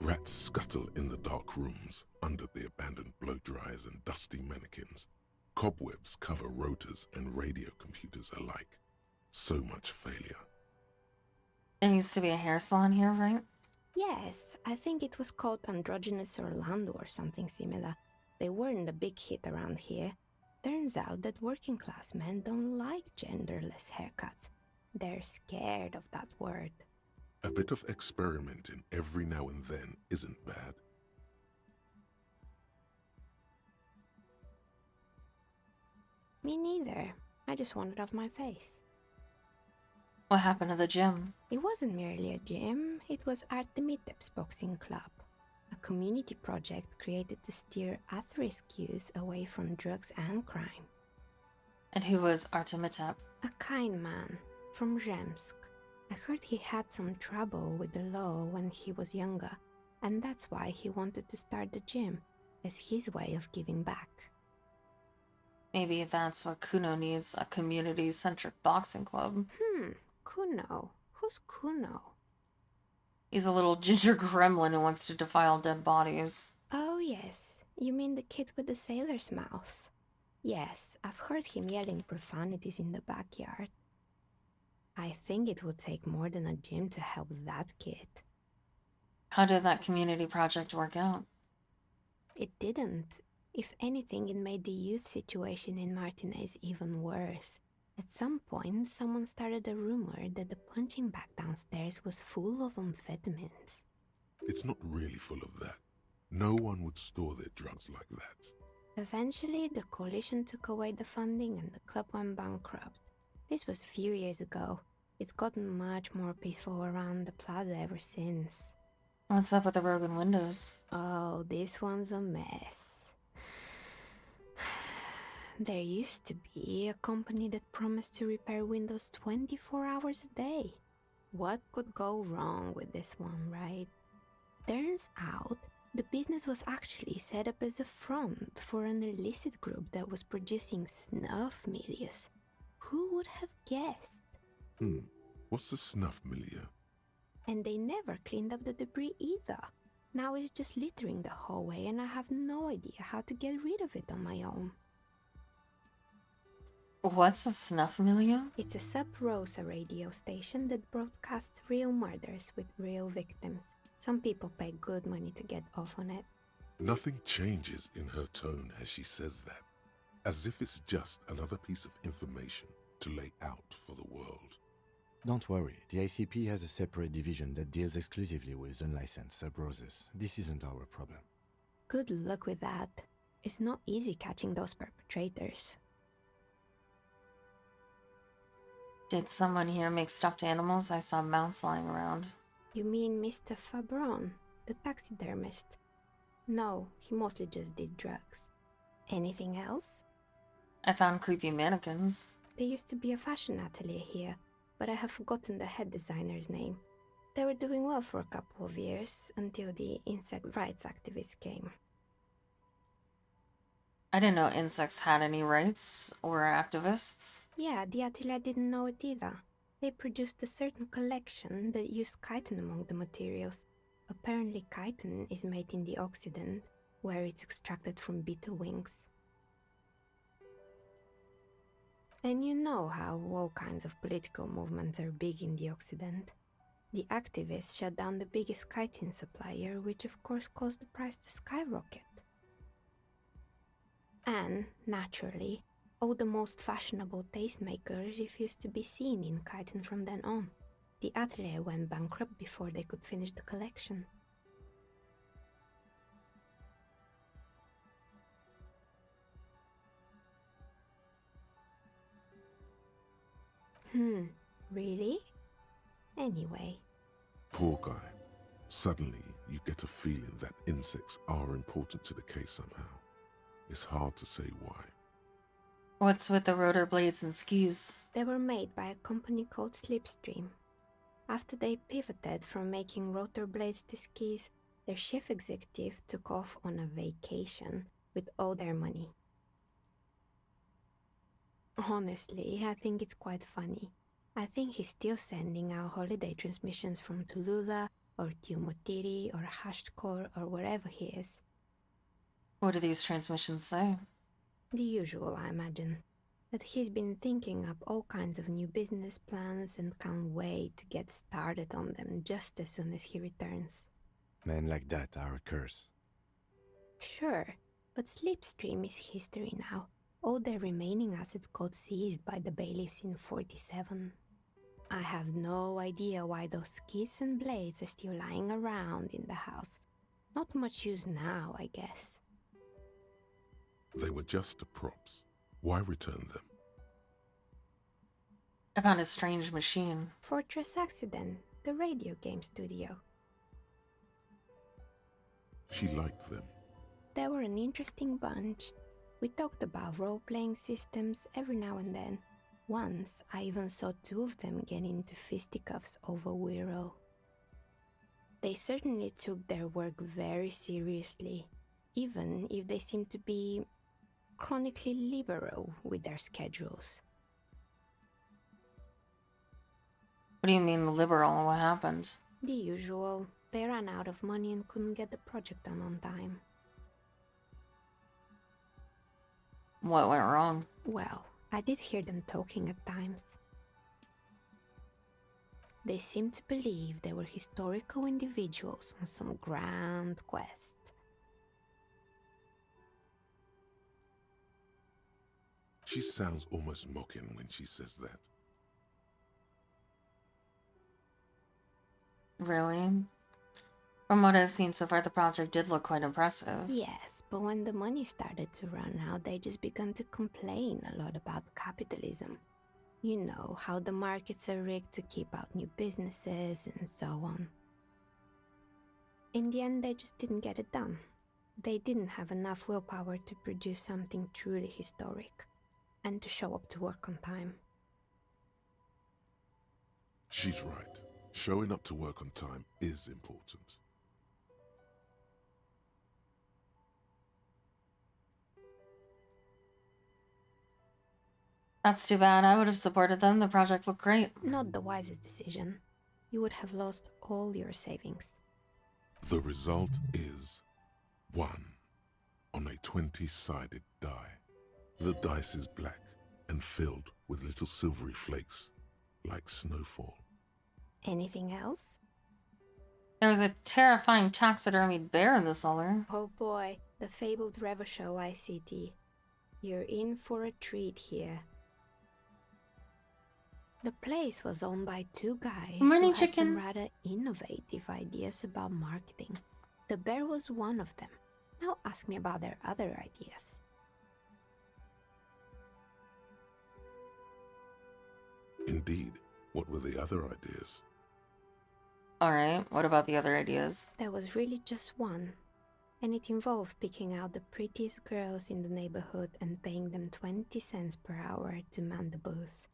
Rats scuttle in the dark rooms, under the abandoned blow dryers and dusty mannequins. Cobwebs cover rotors and radio computers alike. So much failure. There used to be a hair salon here, right? Yes, I think it was called Androgynous Orlando or something similar. They weren't a big hit around here. Turns out that working class men don't like genderless haircuts. They're scared of that word. A bit of experimenting every now and then isn't bad. Me neither. I just wanted off my face. What happened to the gym? It wasn't merely a gym, it was Artemiteps Boxing Club, a community project created to steer at-risk youth away from drugs and crime. And who was Artemitep? A kind man from Zemsk. I heard he had some trouble with the law when he was younger, and that's why he wanted to start the gym, as his way of giving back. Maybe that's what Kuno needs, a community-centric boxing club. Kuno? Who's Kuno? He's a little ginger gremlin who wants to defile dead bodies. Oh yes, you mean the kid with the sailor's mouth? Yes, I've heard him yelling profanities in the backyard. I think it would take more than a gym to help that kid. How did that community project work out? It didn't. If anything, it made the youth situation in Martinez even worse. At some point, someone started a rumor that the punching bag downstairs was full of amphetamines. It's not really full of that. No one would store their drugs like that. Eventually, the coalition took away the funding and the club went bankrupt. This was a few years ago. It's gotten much more peaceful around the plaza ever since. What's up with the broken windows? Oh, this one's a mess. There used to be a company that promised to repair windows 24 hours a day. What could go wrong with this one, right? Turns out, the business was actually set up as a front for an illicit group that was producing snuff milieu. Who would have guessed? What's the snuff milieu? And they never cleaned up the debris either. Now it's just littering the hallway and I have no idea how to get rid of it on my own. What's a snuff milieu? It's a sub-Rosa radio station that broadcasts real murders with real victims. Some people pay good money to get off on it. Nothing changes in her tone as she says that, as if it's just another piece of information to lay out for the world. Don't worry, the ICP has a separate division that deals exclusively with unlicensed sub-roses. This isn't our problem. Good luck with that. It's not easy catching those perpetrators. Did someone here make stuffed animals? I saw mounts lying around. You mean Mr. Fabron, the taxidermist? No, he mostly just did drugs. Anything else? I found creepy mannequins. There used to be a fashion atelier here, but I have forgotten the head designer's name. They were doing well for a couple of years, until the insect rights activists came. I didn't know insects had any rights or activists. Yeah, the atelier didn't know it either. They produced a certain collection that used chitin among the materials. Apparently chitin is made in the Occident, where it's extracted from beetle wings. And you know how all kinds of political movements are big in the Occident. The activists shut down the biggest chitin supplier, which of course caused the price to skyrocket. And, naturally, all the most fashionable tastemakers refused to be seen in chitin from then on. The atelier went bankrupt before they could finish the collection. Really? Anyway. Poor guy. Suddenly, you get a feeling that insects are important to the case somehow. It's hard to say why. What's with the rotor blades and skis? They were made by a company called Slipstream. After they pivoted from making rotor blades to skis, their chief executive took off on a vacation with all their money. Honestly, I think it's quite funny. I think he's still sending out holiday transmissions from Tulula or Tiumotiri or Hashtkor or wherever he is. What do these transmissions say? The usual, I imagine. That he's been thinking up all kinds of new business plans and can't wait to get started on them just as soon as he returns. Men like that are a curse. Sure, but Slipstream is history now. All their remaining assets got seized by the bailiffs in 47. I have no idea why those skis and blades are still lying around in the house. Not much use now, I guess. They were just the props. Why return them? I found a strange machine. Fortress Accident, the radio game studio. She liked them. They were an interesting bunch. We talked about role-playing systems every now and then. Once, I even saw two of them get into fisticuffs over Wirral. They certainly took their work very seriously, even if they seemed to be chronically liberal with their schedules. What do you mean liberal? What happened? The usual. They ran out of money and couldn't get the project done on time. What went wrong? Well, I did hear them talking at times. They seemed to believe they were historical individuals on some grand quest. She sounds almost mocking when she says that. Really? From what I've seen so far, the project did look quite impressive. Yes, but when the money started to run out, they just began to complain a lot about capitalism. You know, how the markets are rigged to keep out new businesses and so on. In the end, they just didn't get it done. They didn't have enough willpower to produce something truly historic, and to show up to work on time. She's right. Showing up to work on time is important. That's too bad. I would have supported them. The project looked great. Not the wisest decision. You would have lost all your savings. The result is 1 on a 20-sided die. The dice is black and filled with little silvery flakes, like snowfall. Anything else? There's a terrifying taxidermied bear in the cellar. Oh boy, the fabled Revachol ICT. You're in for a treat here. The place was owned by two guys Morning, who had chicken. some rather innovative ideas about marketing. The bear was one of them. Now ask me about their other ideas. Indeed, what were the other ideas? Alright, what about the other ideas? There was really just one, and it involved picking out the prettiest girls in the neighborhood and paying them 20 cents per hour to man the booth.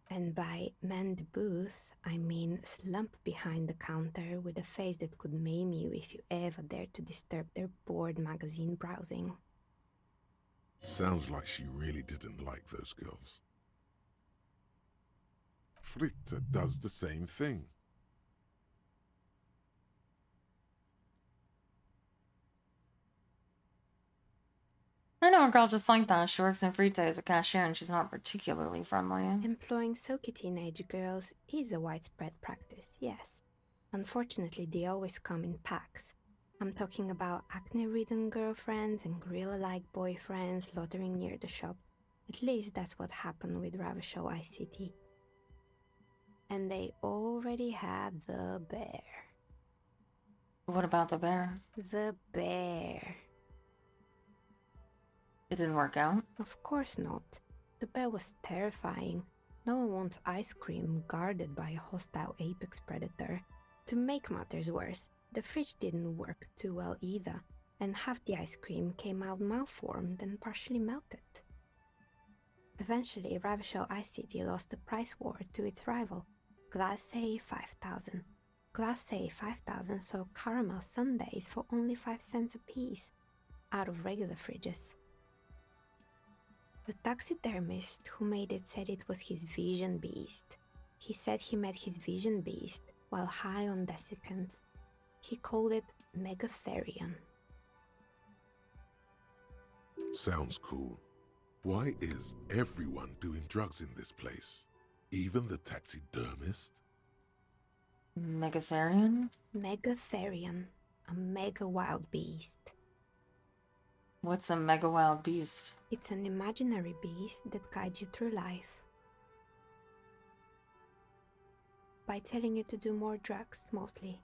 And by man the booth, I mean slump behind the counter with a face that could maim you if you ever dared to disturb their bored magazine browsing. Sounds like she really didn't like those girls. Fritta does the same thing. I know know a girl just like that. She works in Frite as a cashier and she's not particularly friendly. Employing silky teenage girls is a widespread practice, yes. Unfortunately, they always come in packs. I'm talking about acne-ridden girlfriends and gorilla-like boyfriends loitering near the shop. At least that's what happened with Ravashow ICT. And they already had the bear. What about the bear? The bear. It didn't work out? Of course not. The bear was terrifying. No one wants ice cream guarded by a hostile apex predator. To make matters worse, the fridge didn't work too well either, and half the ice cream came out malformed and partially melted. Eventually, Ravashow Ice City lost the price war to its rival, Glacé 5000. Glacé 5000 sold caramel sundaes for only 5 cents a piece, out of regular fridges. The taxidermist who made it said it was his vision beast. He said he met his vision beast while high on desiccants. He called it Megatherion. Sounds cool. Why is everyone doing drugs in this place? Even the taxidermist? Megatherion? Megatherion, a mega wild beast. What's a mega wild beast? It's an imaginary beast that guides you through life by telling you to do more drugs, mostly.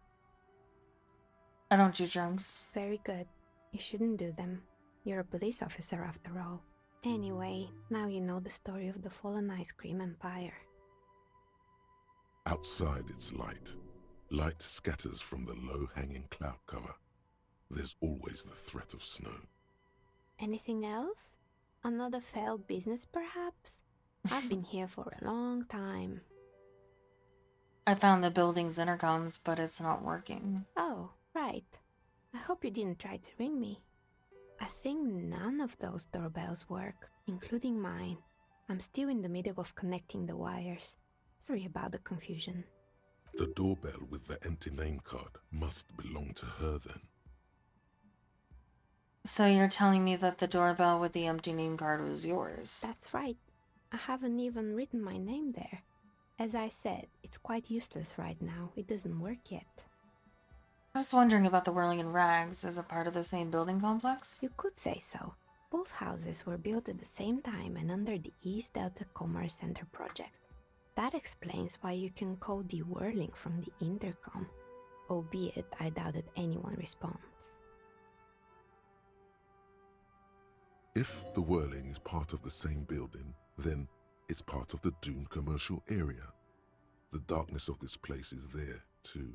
I don't do drugs. Very good. You shouldn't do them. You're a police officer after all. Anyway, now you know the story of the fallen ice cream empire. Outside it's light. Light scatters from the low-hanging cloud cover. There's always the threat of snow. Anything else? Another failed business, perhaps? I've been here for a long time. I found the building's intercoms, but it's not working. Oh, right. I hope you didn't try to ring me. I think none of those doorbells work, including mine. I'm still in the middle of connecting the wires. Sorry about the confusion. The doorbell with the empty name card must belong to her then. So you're telling me that the doorbell with the empty name card was yours? That's right. I haven't even written my name there. As I said, it's quite useless right now. It doesn't work yet. I was wondering about the Whirling in Rags. Is it part of the same building complex? You could say so. Both houses were built at the same time and under the East Delta Commerce Center project. That explains why you can call the Whirling from the intercom, albeit I doubt that anyone responds. If the Whirling is part of the same building, then it's part of the Dune commercial area. The darkness of this place is there, too.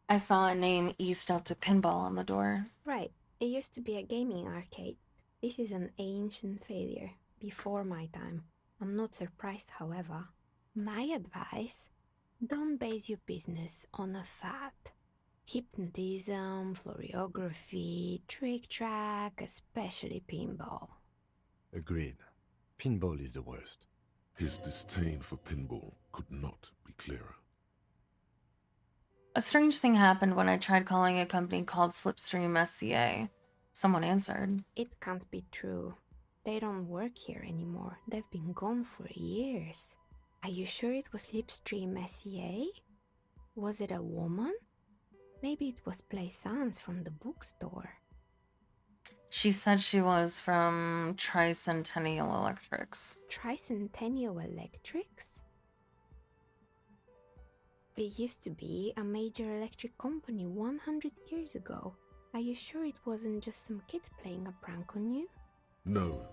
I saw a name East Delta Pinball on the door. Right. It used to be a gaming arcade. This is an ancient failure, before my time. I'm not surprised, however. My advice, don't base your business on a fad. Hypnotism, floriography, trick-track, especially pinball. Agreed. Pinball is the worst. His disdain for pinball could not be clearer. A strange thing happened when I tried calling a company called Slipstream SCA. Someone answered. It can't be true. They don't work here anymore. They've been gone for years. Are you sure it was Slipstream SCA? Was it a woman? Maybe it was Plaisance from the bookstore. She said she was from Tricentennial Electrics. Tricentennial Electrics? It used to be a major electric company 100 years ago. Are you sure it wasn't just some kids playing a prank on you? No,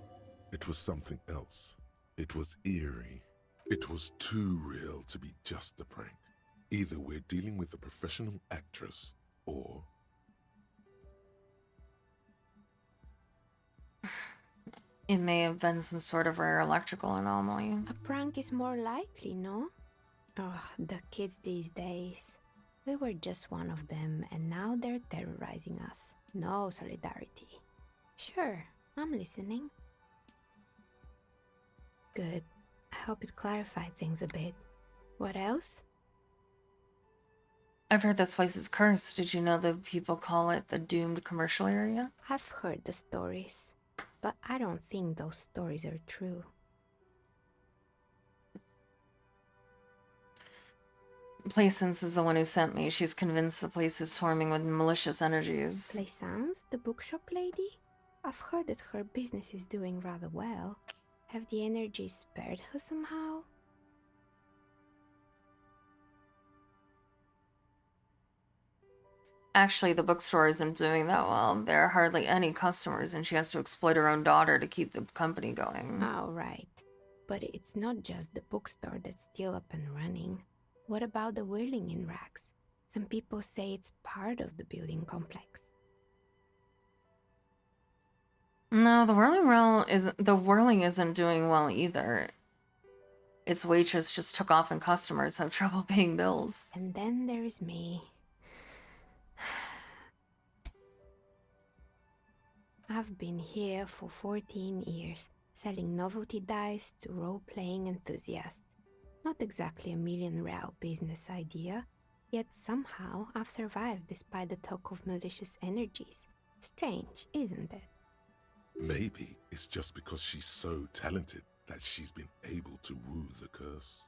it was something else. It was eerie. It was too real to be just a prank. Either we're dealing with a professional actress, or... It may have been some sort of rare electrical anomaly. A prank is more likely, no? Oh, the kids these days. We were just one of them, and now they're terrorizing us. No solidarity. Sure, I'm listening. Good. I hope it clarified things a bit. What else? I've heard this place is cursed. Did you know that people call it the doomed commercial area? I've heard the stories, but I don't think those stories are true. Plaisance is the one who sent me. She's convinced the place is swarming with malicious energies. Plaisance, the bookshop lady? I've heard that her business is doing rather well. Have the energies spared her somehow? Actually, the bookstore isn't doing that well. There are hardly any customers, and she has to exploit her own daughter to keep the company going. Oh, right. But it's not just the bookstore that's still up and running. What about the whirling in rags? Some people say it's part of the building complex. No, the whirling isn't doing well either. Its waitress just took off and customers have trouble paying bills. And then there is me. I've been here for 14 years, selling novelty dice to role-playing enthusiasts. Not exactly a million-real business idea, yet somehow I've survived despite the talk of malicious energies. Strange, isn't it? Maybe it's just because she's so talented that she's been able to woo the curse.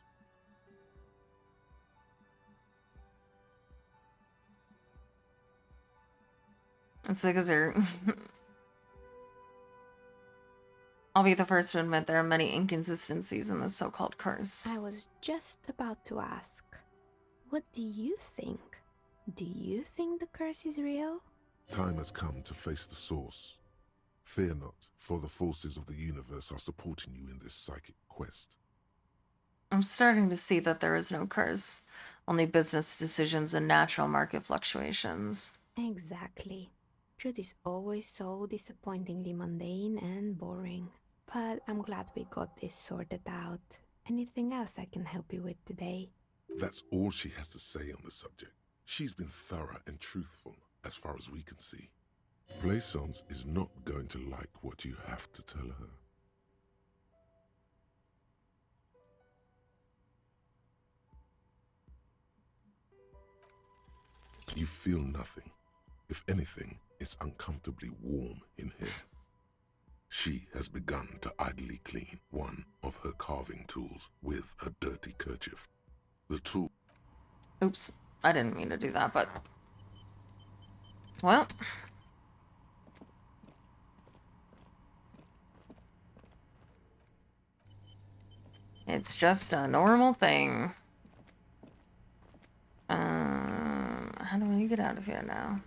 It's because they're... I'll be the first to admit there are many inconsistencies in this so-called curse. I was just about to ask, what do you think? Do you think the curse is real? Time has come to face the source. Fear not, for the forces of the universe are supporting you in this psychic quest. I'm starting to see that there is no curse, only business decisions and natural market fluctuations. Exactly. Truth is always so disappointingly mundane and boring. But I'm glad we got this sorted out. Anything else I can help you with today? That's all she has to say on the subject. She's been thorough and truthful, as far as we can see. Plaisance is not going to like what you have to tell her. You feel nothing. If anything, it's uncomfortably warm in here. She has begun to idly clean one of her carving tools with a dirty kerchief. The tool... Oops, I didn't mean to do that, but... Well... It's just a normal thing. How do I get out of here now?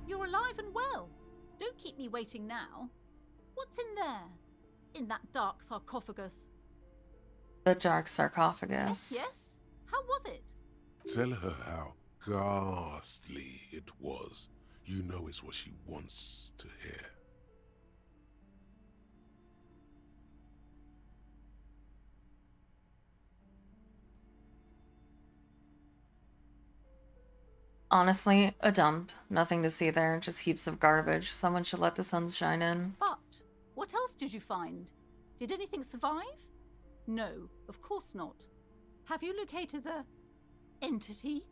You're alive and well. Don't keep me waiting now. What's in there? In that dark sarcophagus? The dark sarcophagus. Yes? How was it? Tell her how ghastly it was. You know it's what she wants to hear. Honestly, a dump. Nothing to see there, just heaps of garbage. Someone should let the sun shine in. But what else did you find? Did anything survive? No, of course not. Have you located the entity?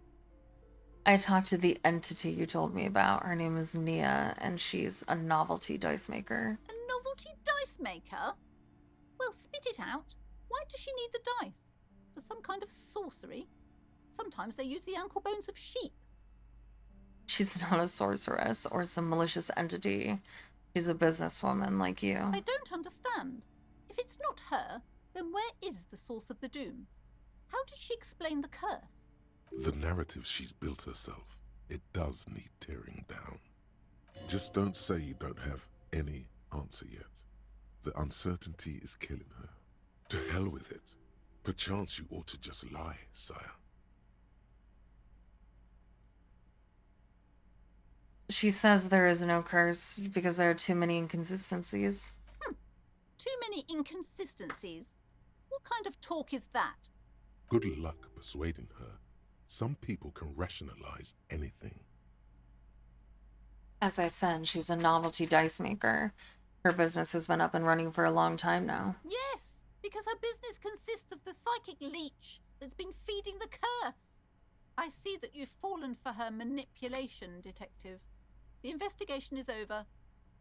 I talked to the entity you told me about. Her name is Nia, and she's a novelty dice maker. A novelty dice maker? Well, spit it out. Why does she need the dice? For some kind of sorcery? Sometimes they use the ankle bones of sheep. She's not a sorceress or some malicious entity. She's a businesswoman like you. I don't understand. If it's not her, then where is the source of the doom? How did she explain the curse? The narrative she's built herself, it does need tearing down. Just don't say you don't have any answer yet. The uncertainty is killing her. To hell with it. Perchance you ought to just lie, sire. She says there is no curse because there are too many inconsistencies. Too many inconsistencies? What kind of talk is that? Good luck persuading her. Some people can rationalize anything. As I said, she's a novelty dice maker. Her business has been up and running for a long time now. Yes, because her business consists of the psychic leech that's been feeding the curse. I see that you've fallen for her manipulation, Detective. The investigation is over.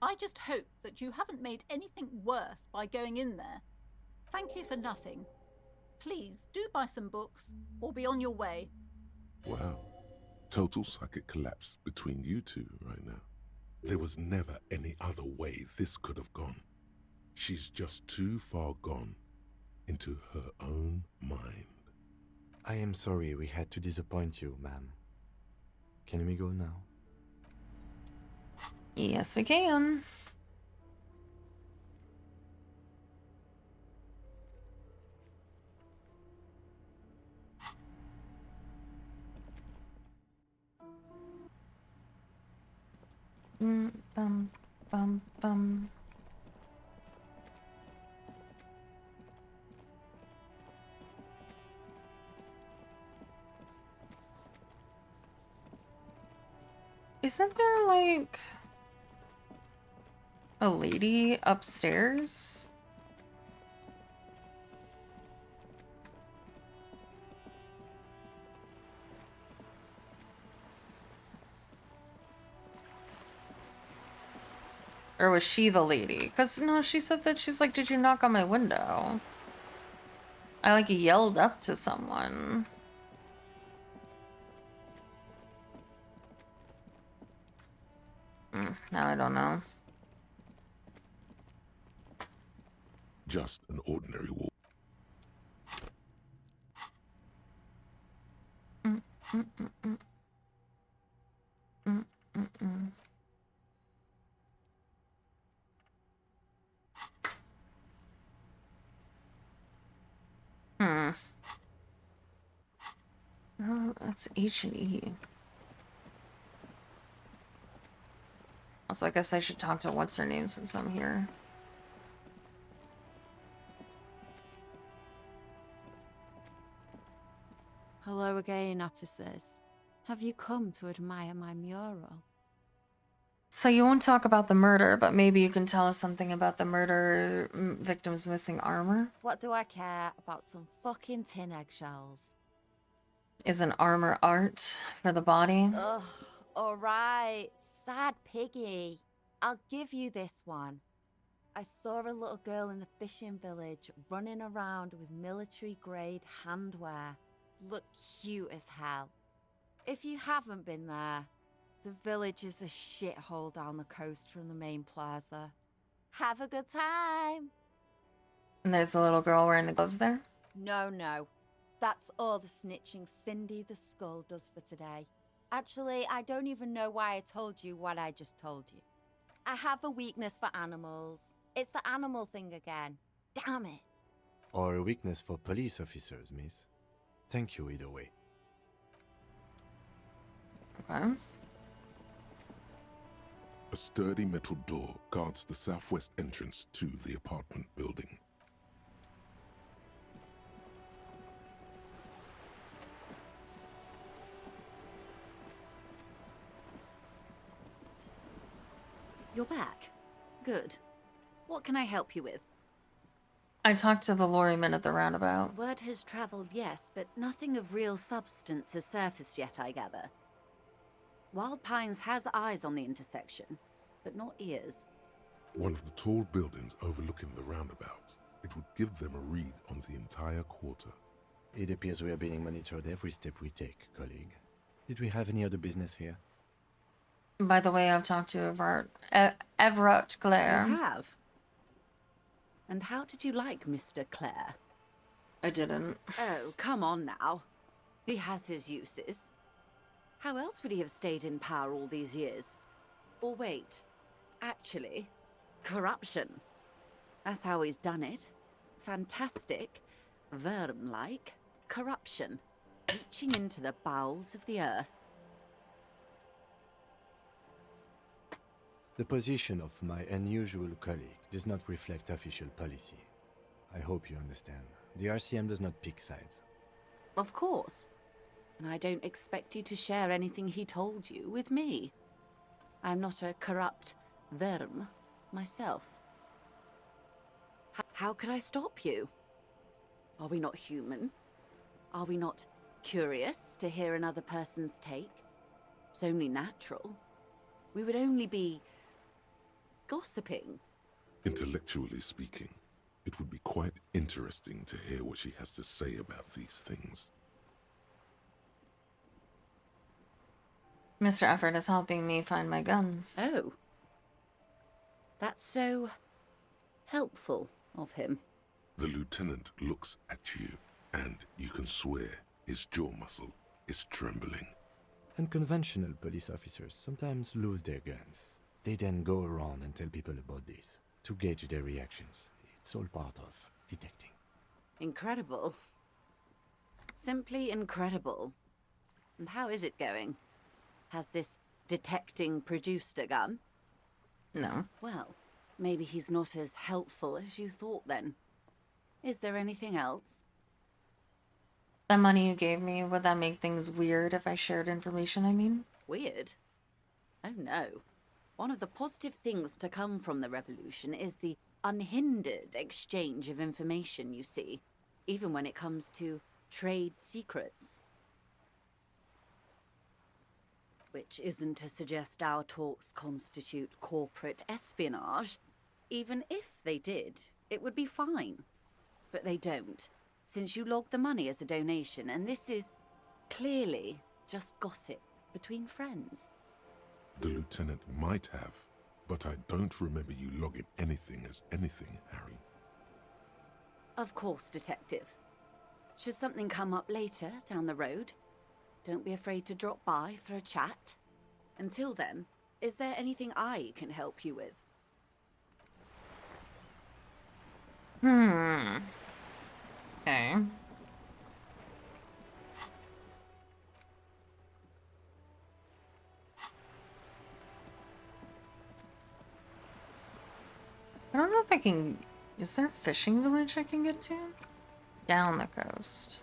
I just hope that you haven't made anything worse by going in there. Thank you for nothing. Please do buy some books or be on your way. Wow. Total psychic collapse between you two right now. There was never any other way this could have gone. She's just too far gone into her own mind. I am sorry we had to disappoint you, ma'am. Can we go now? Yes, we can. Bum, bum, bum. Isn't there, like, a lady upstairs? Or was she the lady? Because, no, she said that she's like, did you knock on my window? I, like, yelled up to someone. Now I don't know. Just an ordinary walk. Oh, that's H&E. Also, I guess I should talk to what's her name since I'm here. Hello again, officers. Have you come to admire my mural? So you won't talk about the murder, but maybe you can tell us something about the murder victim's missing armor? What do I care about some fucking tin eggshells? Is an armor art for the body? Ugh, alright. Sad piggy. I'll give you this one. I saw a little girl in the fishing village running around with military-grade handwear. Looked cute as hell. If you haven't been there, the village is a shithole down the coast from the main plaza. Have a good time! And there's a little girl wearing the gloves there? No. That's all the snitching Cindy the Skull does for today. Actually, I don't even know why I told you what I just told you. I have a weakness for animals. It's the animal thing again. Damn it. Or a weakness for police officers, miss. Thank you either way. Okay. A sturdy metal door guards the southwest entrance to the apartment building. You're back. Good. What can I help you with? I talked to the lorryman at the roundabout. Word has traveled, yes, but nothing of real substance has surfaced yet, I gather. Wild Pines has eyes on the intersection, but not ears. One of the tall buildings overlooking the roundabout. It would give them a read on the entire quarter. It appears we are being monitored every step we take, colleague. Did we have any other business here? By the way, I've talked to Everett Clare. You have? And how did you like Mr. Clare? I didn't. Oh, come on now. He has his uses. How else would he have stayed in power all these years? Or wait, actually, corruption. That's how he's done it. Fantastic, Verm-like corruption, reaching into the bowels of the earth. The position of my unusual colleague does not reflect official policy. I hope you understand. The RCM does not pick sides. Of course. And I don't expect you to share anything he told you with me. I'm not a corrupt verm myself. How could I stop you? Are we not human? Are we not curious to hear another person's take? It's only natural. We would only be gossiping. Intellectually speaking, it would be quite interesting to hear what she has to say about these things. Mr. Effort is helping me find my guns. Oh. That's so helpful of him. The lieutenant looks at you, and you can swear his jaw muscle is trembling. Unconventional police officers sometimes lose their guns. They then go around and tell people about this, to gauge their reactions. It's all part of detecting. Incredible. Simply incredible. And how is it going? Has this detecting produced a gun? No. Well, maybe he's not as helpful as you thought then. Is there anything else? That money you gave me, would that make things weird if I shared information, I mean? Weird? Oh no. One of the positive things to come from the revolution is the unhindered exchange of information, you see, even when it comes to trade secrets. Which isn't to suggest our talks constitute corporate espionage. Even if they did, it would be fine. But they don't, since you logged the money as a donation, and this is clearly just gossip between friends. The lieutenant might have, but I don't remember you logging anything as anything, Harry. Of course, Detective. Should something come up later down the road, don't be afraid to drop by for a chat. Until then, is there anything I can help you with? Okay. I don't know if I can... Is there a fishing village I can get to? Down the coast.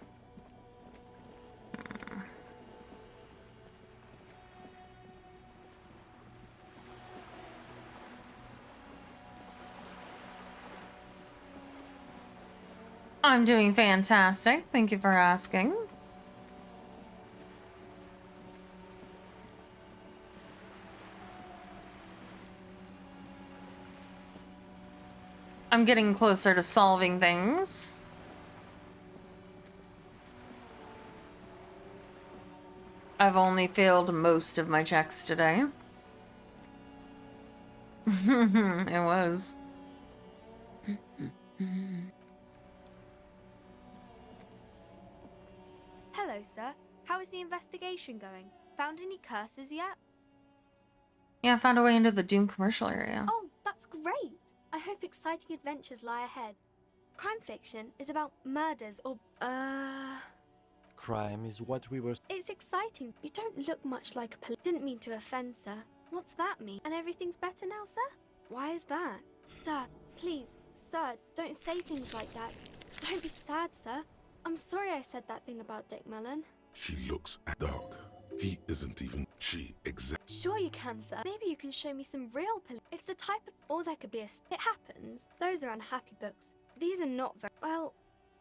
I'm doing fantastic. Thank you for asking. I'm getting closer to solving things. I've only failed most of my checks today. It was. Hello, sir. How is the investigation going? Found any curses yet? Yeah, I found a way into the Doom commercial area. Oh, that's great! I hope exciting adventures lie ahead. Crime fiction is about murders or, Crime is what we were... It's exciting. You don't look much like a Didn't mean to offend, sir. What's that mean? And everything's better now, sir? Why is that? Sir, please, sir, don't say things like that. Don't be sad, sir. I'm sorry I said that thing about Dick Mellon. She looks at Doc. He isn't even... She exactly... Sure you can, sir. Maybe you can show me some real It's the type of... Or there could be a... It happens. Those are unhappy books. These are not very... Well,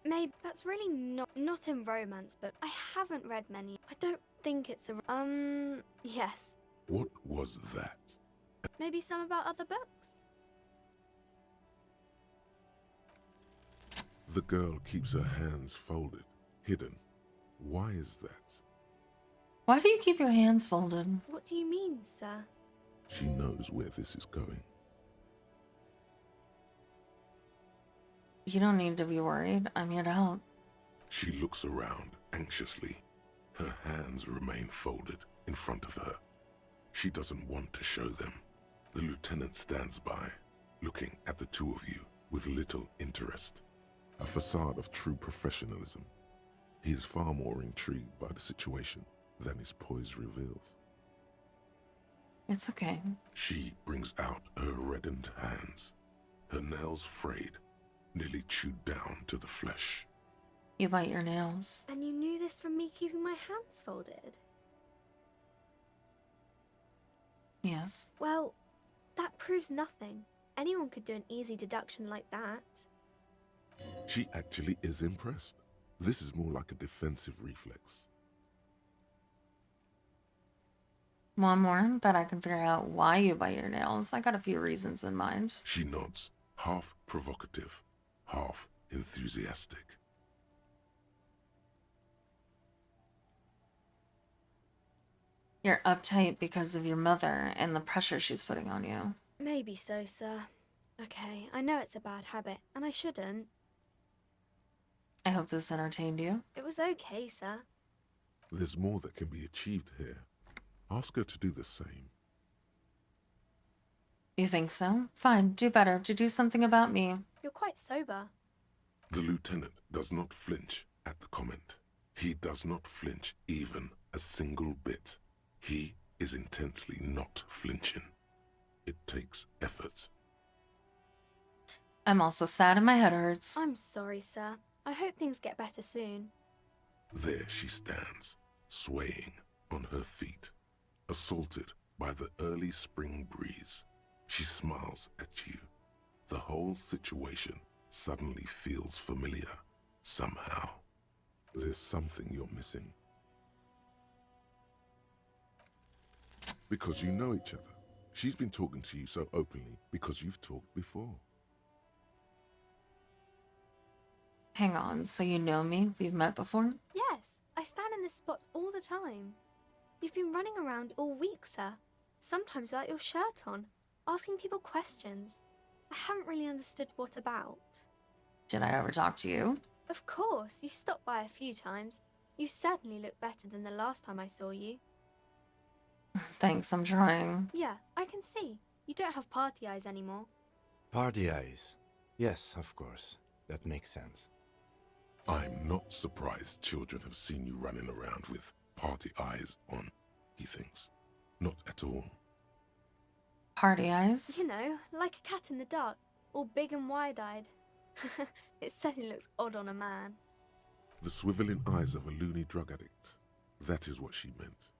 maybe... That's really not in romance, but I haven't read many. I don't think it's a... Yes. What was that? Maybe some about other books? The girl keeps her hands folded, hidden. Why is that? Why do you keep your hands folded? What do you mean, sir? She knows where this is going. You don't need to be worried. I'm here to help. She looks around anxiously. Her hands remain folded in front of her. She doesn't want to show them. The lieutenant stands by, looking at the two of you with little interest. A facade of true professionalism. He is far more intrigued by the situation than his poise reveals. It's okay. She brings out her reddened hands, her nails frayed, nearly chewed down to the flesh. You bite your nails. And you knew this from me keeping my hands folded? Yes. Well, that proves nothing. Anyone could do an easy deduction like that. She actually is impressed. This is more like a defensive reflex. One more, but I can figure out why you bite your nails. I got a few reasons in mind. She nods, half provocative, half enthusiastic. You're uptight because of your mother and the pressure she's putting on you. Maybe so, sir. Okay, I know it's a bad habit, and I shouldn't. I hope this entertained you. It was okay, sir. There's more that can be achieved here. Ask her to do the same. You think so? Fine, do better. To do something about me. You're quite sober. The lieutenant does not flinch at the comment. He does not flinch even a single bit. He is intensely not flinching. It takes effort. I'm also sad and my head hurts. I'm sorry, sir. I hope things get better soon. There she stands, swaying on her feet, assaulted by the early spring breeze. She smiles at you. The whole situation suddenly feels familiar, somehow. There's something you're missing. Because you know each other. She's been talking to you so openly because you've talked before. Hang on, so you know me? We've met before? Yes, I stand in this spot all the time. You've been running around all week, sir. Sometimes without your shirt on, asking people questions. I haven't really understood what about. Did I ever talk to you? Of course, you stopped by a few times. You certainly look better than the last time I saw you. Thanks, I'm trying. Yeah, I can see. You don't have party eyes anymore. Party eyes. Yes, of course. That makes sense. I'm not surprised children have seen you running around with party eyes on, he thinks. Not at all. Party eyes? You know, like a cat in the dark, all big and wide-eyed. It certainly looks odd on a man. The swiveling eyes of a loony drug addict. That is what she meant.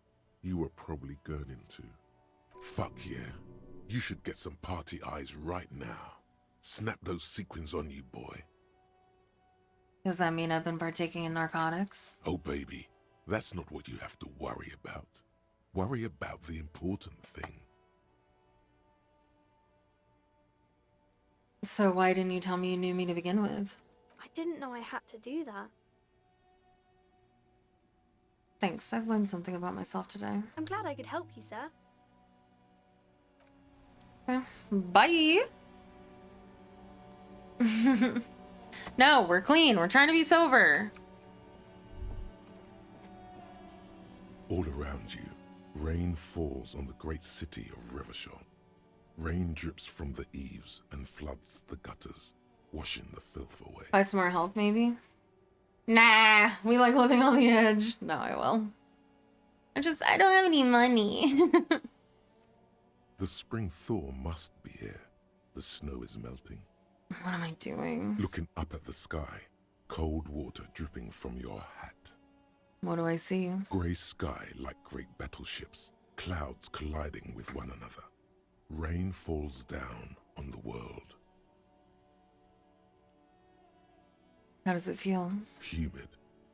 You were probably gurning too. Fuck yeah. You should get some party eyes right now. Snap those sequins on you, boy. Does that mean I've been partaking in narcotics? Oh, baby, that's not what you have to worry about. Worry about the important thing. So why didn't you tell me you knew me to begin with? I didn't know I had to do that. Thanks, I've learned something about myself today. I'm glad I could help you, sir. Okay. Bye! No, we're clean. We're trying to be sober. All around you, rain falls on the great city of Rivershore. Rain drips from the eaves and floods the gutters, washing the filth away. Buy some more help, maybe? Nah, we like living on the edge. No, I will. I don't have any money. The spring thaw must be here. The snow is melting. What am I doing? Looking up at the sky, cold water dripping from your hat. What do I see? Grey sky like great battleships, clouds colliding with one another. Rain falls down on the world. How does it feel? Humid.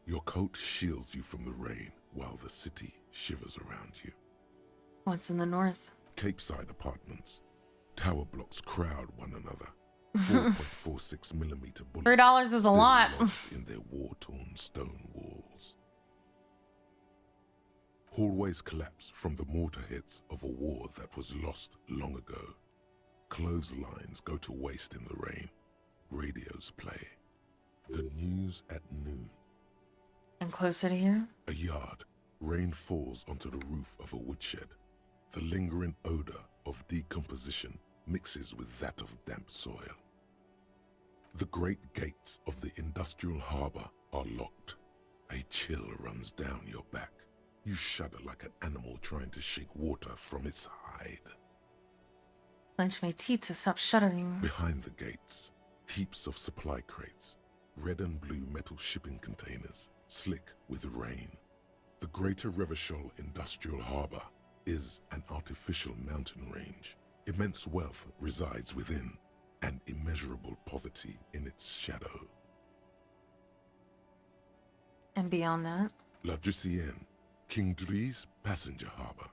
Your coat shields you from the rain while the city shivers around you. What's in the north? Capeside apartments. Tower blocks crowd one another. 4.46mm bullets. $3 is a still lot. lodged in their war-torn stone walls. Hallways collapse from the mortar hits of a war that was lost long ago. Clotheslines go to waste in the rain. Radios play. The news at noon. And closer to here? A yard. Rain falls onto the roof of a woodshed. The lingering odor of decomposition mixes with that of damp soil. The great gates of the industrial harbor are locked. A chill runs down your back. You shudder like an animal trying to shake water from its hide. hide. Clench my teeth to stop shuddering. Behind the gates, heaps of supply crates, red and blue metal shipping containers, slick with rain. The Greater Revachol Industrial Harbor is an artificial mountain range. Immense wealth resides within, and immeasurable poverty in its shadow. And beyond that? La Drusienne, King Dries passenger harbor.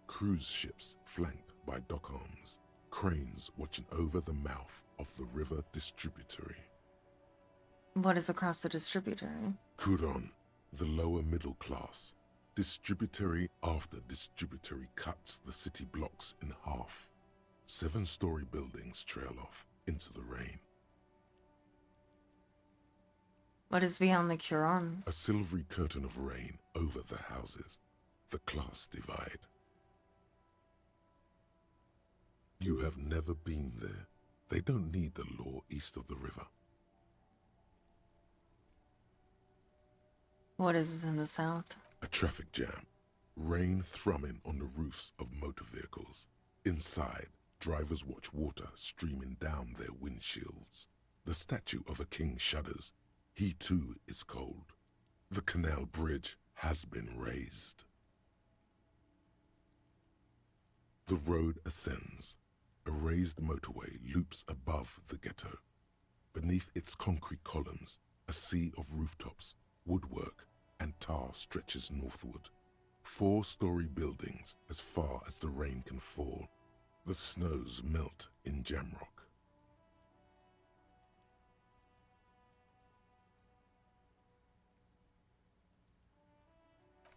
Cruise ships flanked by dock arms. Cranes watching over the mouth of the river distributary. What is across the distributary? Couronne, the lower middle class. Distributary after distributary cuts the city blocks in half. 7-story buildings trail off into the rain. What is beyond the Couronne? A silvery curtain of rain over the houses. The class divide. You have never been there. They don't need the law east of the river. What is in the south? A traffic jam. Rain thrumming on the roofs of motor vehicles. Inside, drivers watch water streaming down their windshields. The statue of a king shudders. He too is cold. The canal bridge has been raised. The road ascends. A raised motorway loops above the ghetto. Beneath its concrete columns, a sea of rooftops, woodwork, and tar stretches northward. 4-story buildings as far as the rain can fall. The snows melt in Jamrock.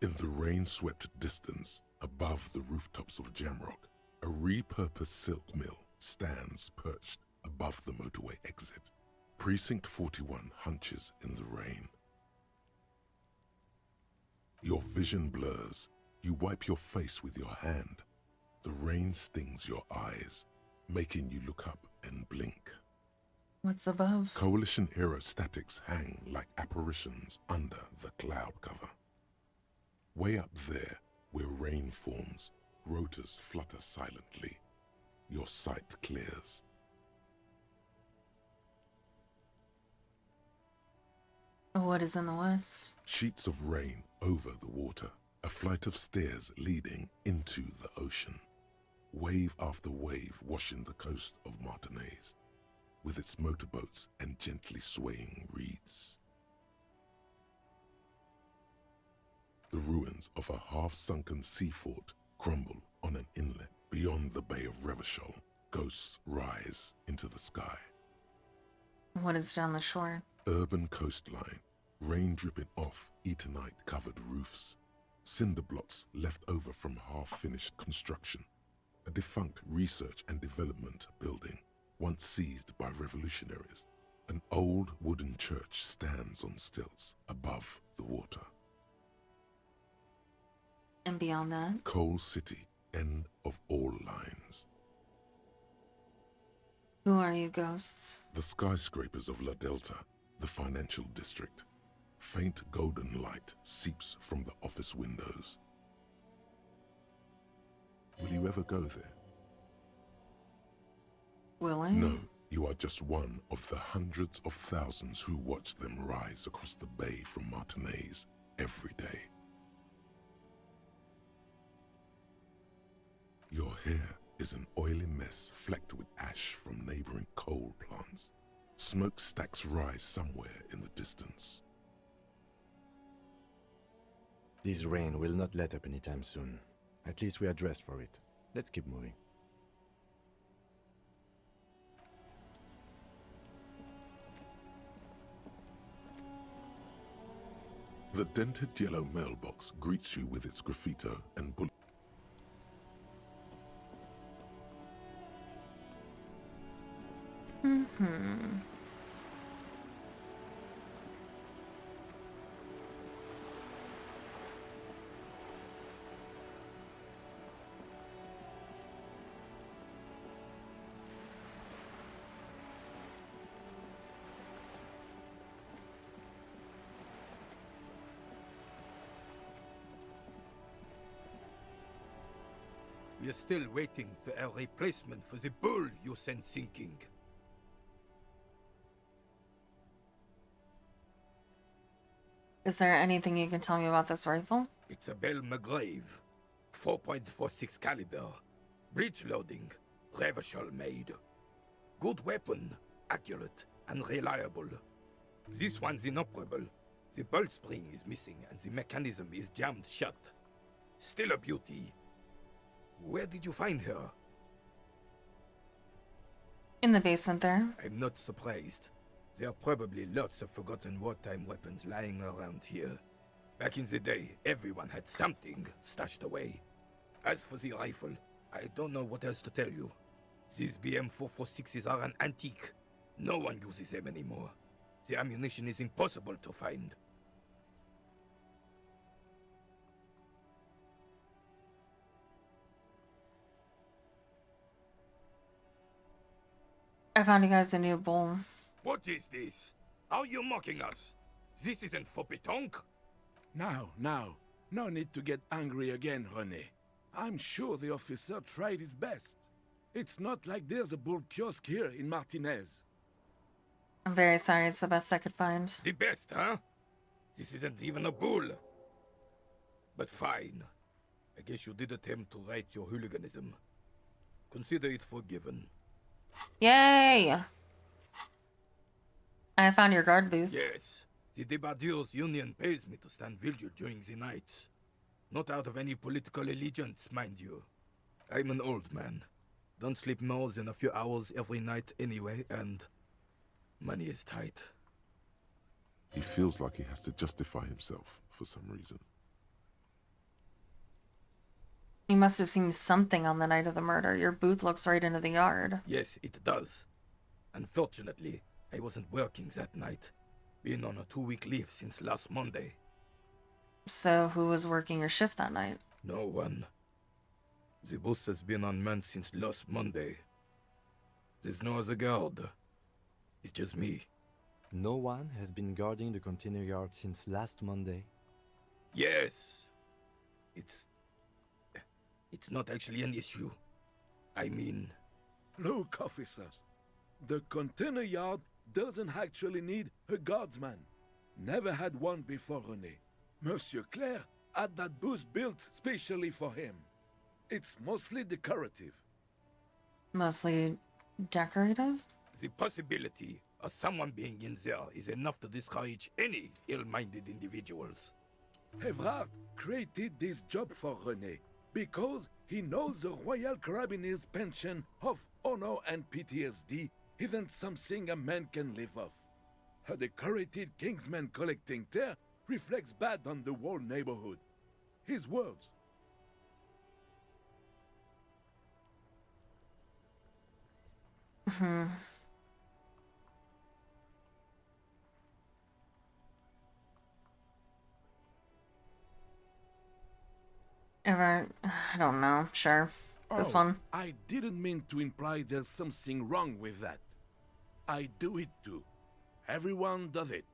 In the rain-swept distance, above the rooftops of Jamrock, a repurposed silk mill stands perched above the motorway exit. Precinct 41 hunches in the rain. Your vision blurs. You wipe your face with your hand. The rain stings your eyes, making you look up and blink. What's above? Coalition aerostatics hang like apparitions under the cloud cover. Way up there, where rain forms, rotors flutter silently. Your sight clears. What is in the west? Sheets of rain over the water. A flight of stairs leading into the ocean. Wave after wave washing the coast of Martinaise, with its motorboats and gently swaying reeds. The ruins of a half-sunken sea fort crumble on an inlet beyond the Bay of Revachol. Ghosts rise into the sky. What is down the shore? Urban coastline, rain dripping off Eternite-covered roofs. Cinder blocks left over from half-finished construction. A defunct research and development building, once seized by revolutionaries. An old wooden church stands on stilts above the water. And beyond that? Coal City, end of all lines. Who are you, ghosts? The skyscrapers of La Delta, the financial district. Faint golden light seeps from the office windows. Will you ever go there? Will I? No, you are just one of the hundreds of thousands who watch them rise across the bay from Martinaise every day. Your hair is an oily mess flecked with ash from neighboring coal plants. Smokestacks rise somewhere in the distance. This rain will not let up anytime soon. At least we are dressed for it. Let's keep moving. The dented yellow mailbox greets you with its graffito and bullet. We are still waiting for a replacement for the bull you sent sinking. Is there anything you can tell me about this rifle? It's a Bell McGrave. 4.46 caliber. Breech loading. Revachol made. Good weapon. Accurate and reliable. This one's inoperable. The bolt spring is missing and the mechanism is jammed shut. Still a beauty. Where did you find her? In the basement there. I'm not surprised. There are probably lots of forgotten wartime weapons lying around here. Back in the day, everyone had something stashed away. As for the rifle, I don't know what else to tell you. These BM-446s are an antique. No one uses them anymore. The ammunition is impossible to find. I found you guys a new bull. What is this? Are you mocking us? This isn't for pétanque. Now, no need to get angry again, René. I'm sure the officer tried his best. It's not like there's a bull kiosk here in Martinez. I'm very sorry, it's the best I could find. The best, huh? This isn't even a bull. But fine. I guess you did attempt to right your hooliganism. Consider it forgiven. Yay! I found your guard booth. Yes. The Debardeurs Union pays me to stand vigil during the nights. Not out of any political allegiance, mind you. I'm an old man. Don't sleep more than a few hours every night anyway, and money is tight. He feels like he has to justify himself for some reason. You must have seen something on the night of the murder. Your booth looks right into the yard. Yes, it does. Unfortunately, I wasn't working that night. Been on a 2-week leave since last Monday. So who was working your shift that night? No one. The bus has been unmanned since last Monday. There's no other guard. It's just me. No one has been guarding the container yard since last Monday. Yes. It's not actually an issue. I mean... Look, officers. The container yard doesn't actually need a guardsman. Never had one before, René. Monsieur Claire had that booth built specially for him. It's mostly decorative. Mostly decorative? The possibility of someone being in there is enough to discourage any ill-minded individuals. Evrard created this job for René because he knows the Royal Carabiniers' pension of honor and PTSD isn't something a man can live off. A decorated Kingsman collecting tear reflects bad on the whole neighborhood. His words. Ever, I don't know, sure. This one. I didn't mean to imply there's something wrong with that. I do it too. Everyone does it.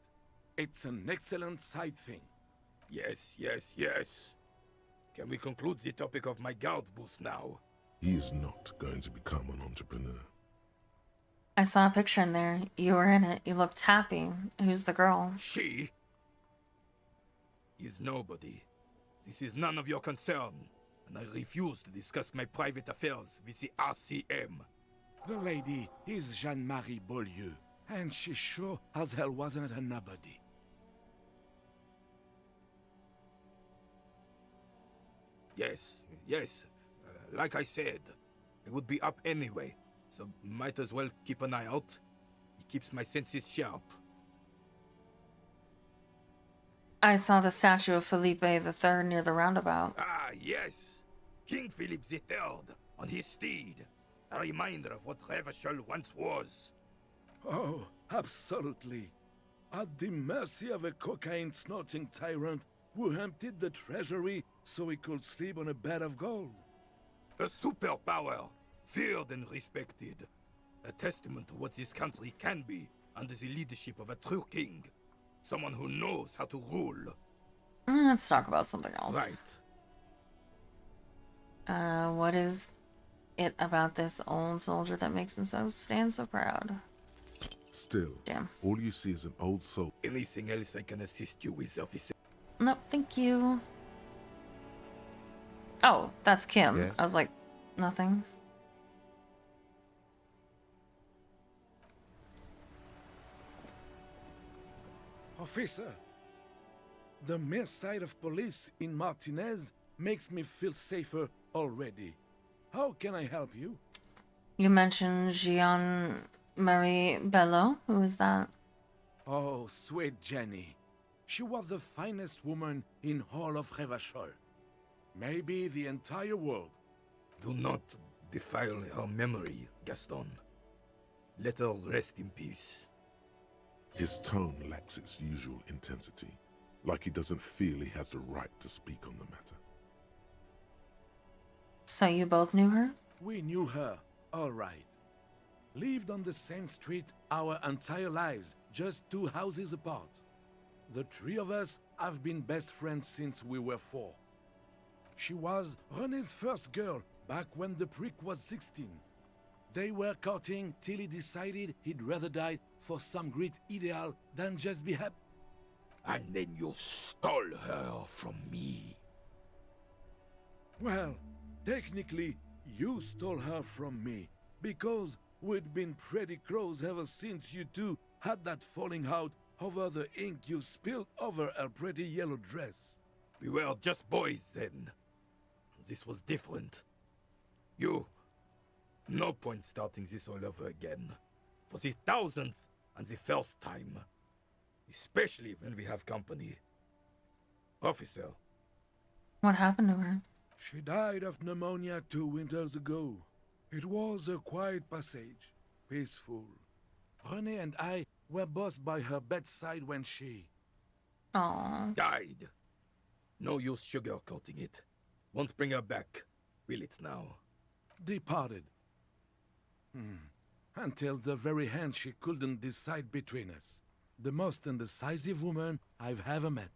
It's an excellent side thing. Yes. Can we conclude the topic of my guard booth now? He is not going to become an entrepreneur. I saw a picture in there. You were in it. You looked happy. Who's the girl? She is nobody. This is none of your concern, and I refuse to discuss my private affairs with the RCM. The lady is Jeanne-Marie Beaulieu, and she sure as hell wasn't a nobody. Yes. Like I said, I would be up anyway, so might as well keep an eye out. It keeps my senses sharp. I saw the statue of Felipe III near the roundabout. Ah, yes. King Philip III on his steed. A reminder of what Revachol once was. Oh, absolutely. At the mercy of a cocaine-snorting tyrant who emptied the treasury so he could sleep on a bed of gold. A superpower, feared and respected. A testament to what this country can be under the leadership of a true king. Someone who knows how to rule. Let's talk about something else. Right. What is it about this old soldier that makes him stand so proud? Still, Damn. all you see is an old soul. Anything else I can assist you with, officer? Nope, thank you. Oh, that's Kim. Yes? I was like, nothing. Officer, the mere sight of police in Martinez makes me feel safer already. How can I help you? You mentioned Jean-Marie Bello. Who is that? Oh, sweet Jenny. She was the finest woman in all of Revachol. Maybe the entire world. Do not defile her memory, Gaston. Let her rest in peace. His tone lacks its usual intensity, like he doesn't feel he has the right to speak on the matter. So you both knew her? We knew her, all right. Lived on the same street our entire lives, just 2 houses apart. The 3 of us have been best friends since we were 4. She was René's first girl back when the prick was 16. They were courting till he decided he'd rather die for some great ideal than just be happy. And then you stole her from me. Well, technically, you stole her from me, because we'd been pretty close ever since you two had that falling out over the ink you spilled over her pretty yellow dress. We were just boys then. This was different. No point starting this all over again. For the 1000th and the first time. Especially when we have company. Officer. What happened to her? She died of pneumonia 2 winters ago. It was a quiet passage, peaceful. René and I were both by her bedside when she... Aww. Died. No use sugarcoating it. Won't bring her back, will it now? Departed. Until the very hand she couldn't decide between us. The most indecisive woman I've ever met.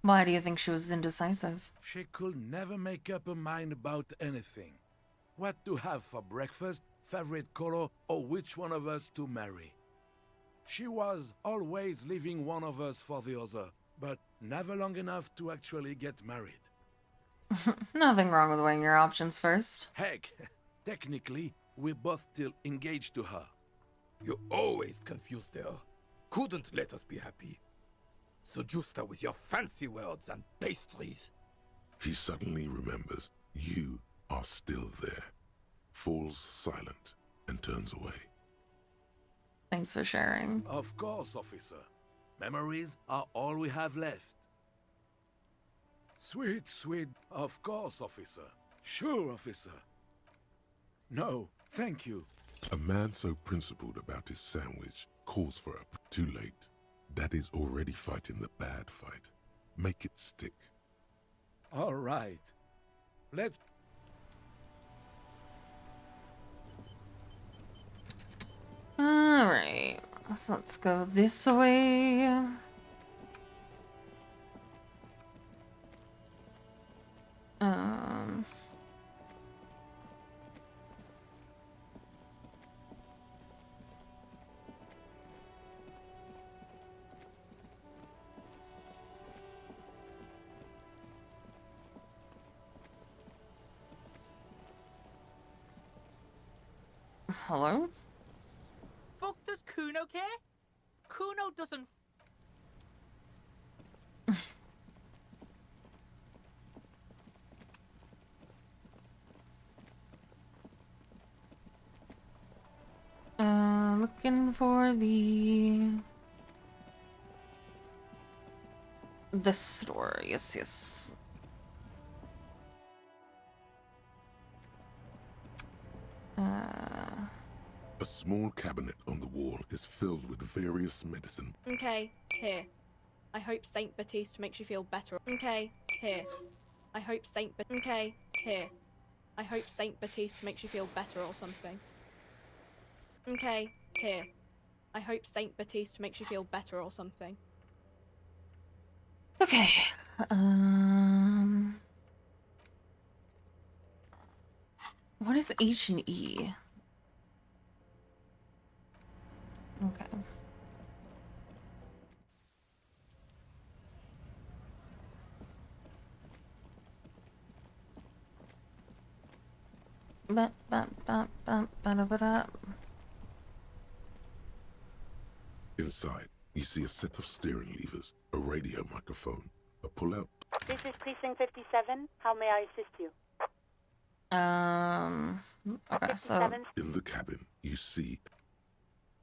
Why do you think she was indecisive? She could never make up her mind about anything. What to have for breakfast, favorite color, or which one of us to marry. She was always leaving one of us for the other, but never long enough to actually get married. Nothing wrong with weighing your options first. Heck, technically, we're both still engaged to her. You always confused her. Couldn't let us be happy. Seduced her with your fancy words and pastries. He suddenly remembers you are still there, falls silent, and turns away. Thanks for sharing. Of course, officer. Memories are all we have left. Sweet, sweet, of course, officer. Sure, officer. No, thank you. A man so principled about his sandwich calls for a... Too late. Daddy's already fighting the bad fight. Make it stick. All right. Let's... Alright. So let's go this way. Hello? Fuck does Kuno care? Kuno doesn't. Looking for the store. Yes, yes. A small cabinet on the wall is filled with various medicine. Okay, here. I hope Saint Baptiste makes you feel better. Okay, here. I hope Okay, here. I hope Saint Baptiste makes you feel better or something. Okay, here. I hope Saint Baptiste makes you feel better or something. Okay. What is H and E? Okay. Inside, you see a set of steering levers, a radio microphone, a pull-out. This is Precinct 57. How may I assist you? Okay, so In the cabin, you see.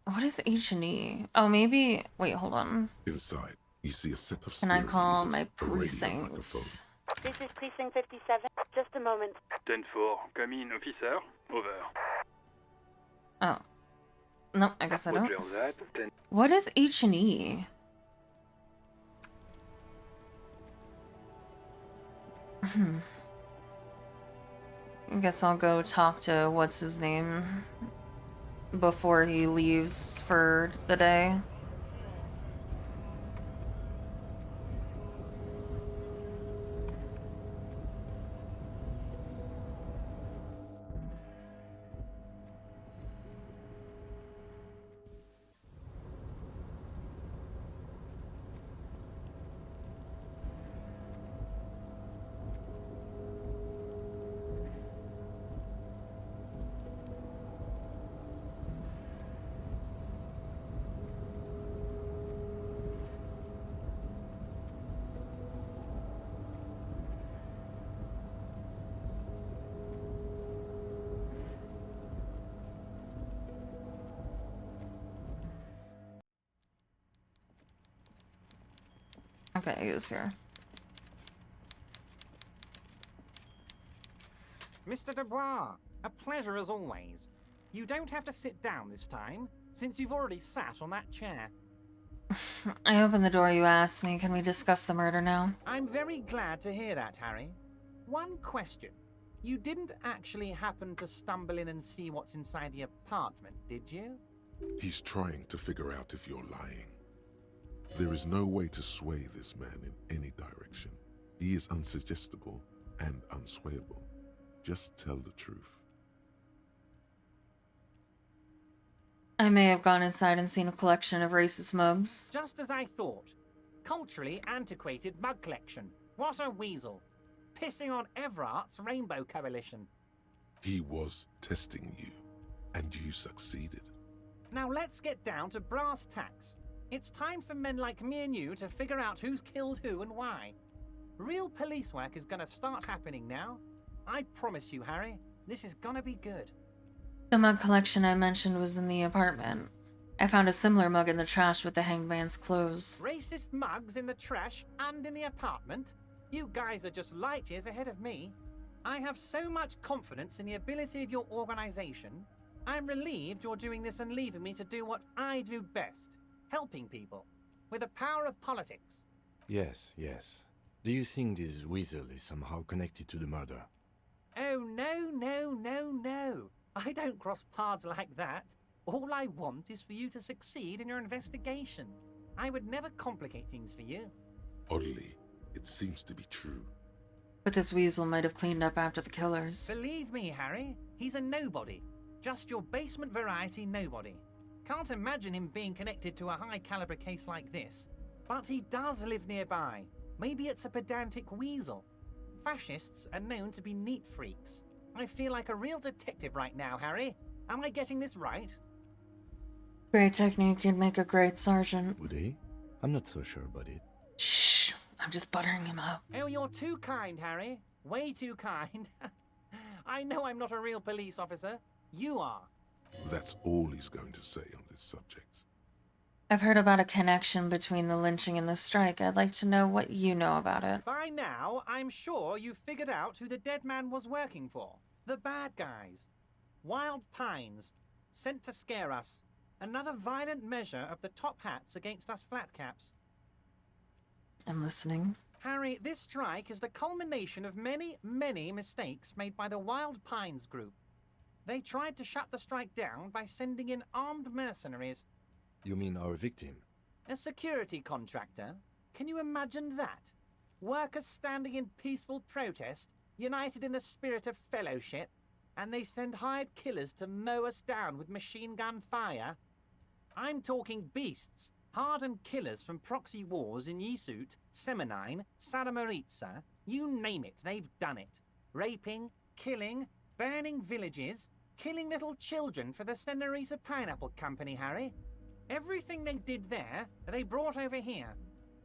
what is H and E? Oh, maybe. Wait, hold on. Inside, you see a set of Can I steering call levers, my a radio precinct? microphone. This is Precinct 57. Just a moment. 10-4, come in, officer. Over. Oh. No, I guess I don't. Roger that. 10. What is H and E? I guess I'll go talk to what's his name before he leaves for the day. Okay, he is here. Mr. Dubois, a pleasure as always. You don't have to sit down this time, since you've already sat on that chair. I opened the door you asked me. Can we discuss the murder now? I'm very glad to hear that, Harry. One question. You didn't actually happen to stumble in and see what's inside the apartment, did you? He's trying to figure out if you're lying. There is no way to sway this man in any direction. He is unsuggestible and unswayable. Just tell the truth. I may have gone inside and seen a collection of racist mugs. Just as I thought. Culturally antiquated mug collection. What a weasel. Pissing on Everart's Rainbow Coalition. He was testing you, and you succeeded. Now let's get down to brass tacks. It's time for men like me and you to figure out who's killed who and why. Real police work is gonna start happening now. I promise you, Harry, this is gonna be good. The mug collection I mentioned was in the apartment. I found a similar mug in the trash with the hanged man's clothes. Racist mugs in the trash and in the apartment? You guys are just light years ahead of me. I have so much confidence in the ability of your organization. I'm relieved you're doing this and leaving me to do what I do best. Helping people. With the power of politics. Yes, yes. Do you think this weasel is somehow connected to the murder? Oh, no, no, no, no. I don't cross paths like that. All I want is for you to succeed in your investigation. I would never complicate things for you. Oddly, it seems to be true. But this weasel might have cleaned up after the killers. Believe me, Harry, he's a nobody. Just your basement variety nobody. Can't imagine him being connected to a high-caliber case like this. But he does live nearby. Maybe it's a pedantic weasel. Fascists are known to be neat freaks. I feel like a real detective right now, Harry. Am I getting this right? Great technique, you'd make a great sergeant. Would he? I'm not so sure about it. Shh, I'm just buttering him up. Oh, you're too kind, Harry. Way too kind. I know I'm not a real police officer. You are. That's all he's going to say on this subject. I've heard about a connection between the lynching and the strike. I'd like to know what you know about it. By now, I'm sure you've figured out who the dead man was working for. The bad guys. Wild Pines. Sent to scare us. Another violent measure of the top hats against us flatcaps. I'm listening. Harry, this strike is the culmination of many, many mistakes made by the Wild Pines group. They tried to shut the strike down by sending in armed mercenaries. You mean our victim? A security contractor? Can you imagine that? Workers standing in peaceful protest, united in the spirit of fellowship. and they send hired killers to mow us down with machine gun fire. I'm talking beasts, hardened killers from proxy wars in Yisut, Semenine, Saramaritsa, you name it, they've done it. Raping, killing, burning villages, killing little children for the Senorita Pineapple Company, Harry. Everything they did there, they brought over here.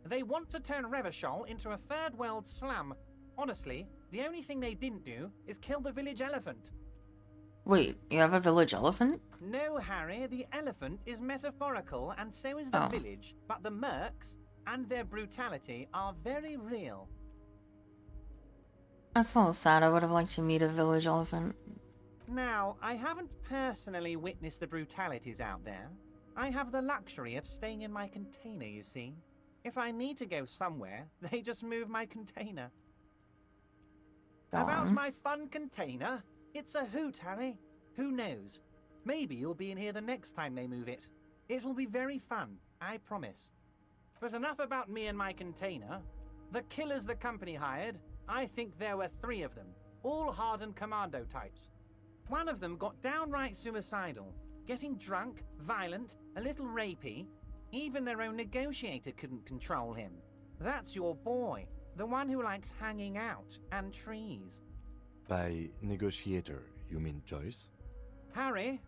They want to turn Revachol into a third world slum. Honestly, the only thing they didn't do is kill the village elephant. Wait, you have a village elephant? No, Harry, the elephant is metaphorical and so is the village, but the mercs and their brutality are very real. That's a little sad. I would have liked to meet a village elephant. Now, I haven't personally witnessed the brutalities out there. I have the luxury of staying in my container, you see. If I need to go somewhere, they just move my container. About my fun container? It's a hoot, Harry. Who knows? Maybe you'll be in here the next time they move it. It will be very fun, I promise. But enough about me and my container. The killers the company hired, I think there were 3 of them, all hardened commando types. One of them got downright suicidal, getting drunk, violent, a little rapey. Even their own negotiator couldn't control him. That's your boy, the one who likes hanging out and trees. By negotiator, you mean Joyce? Harry,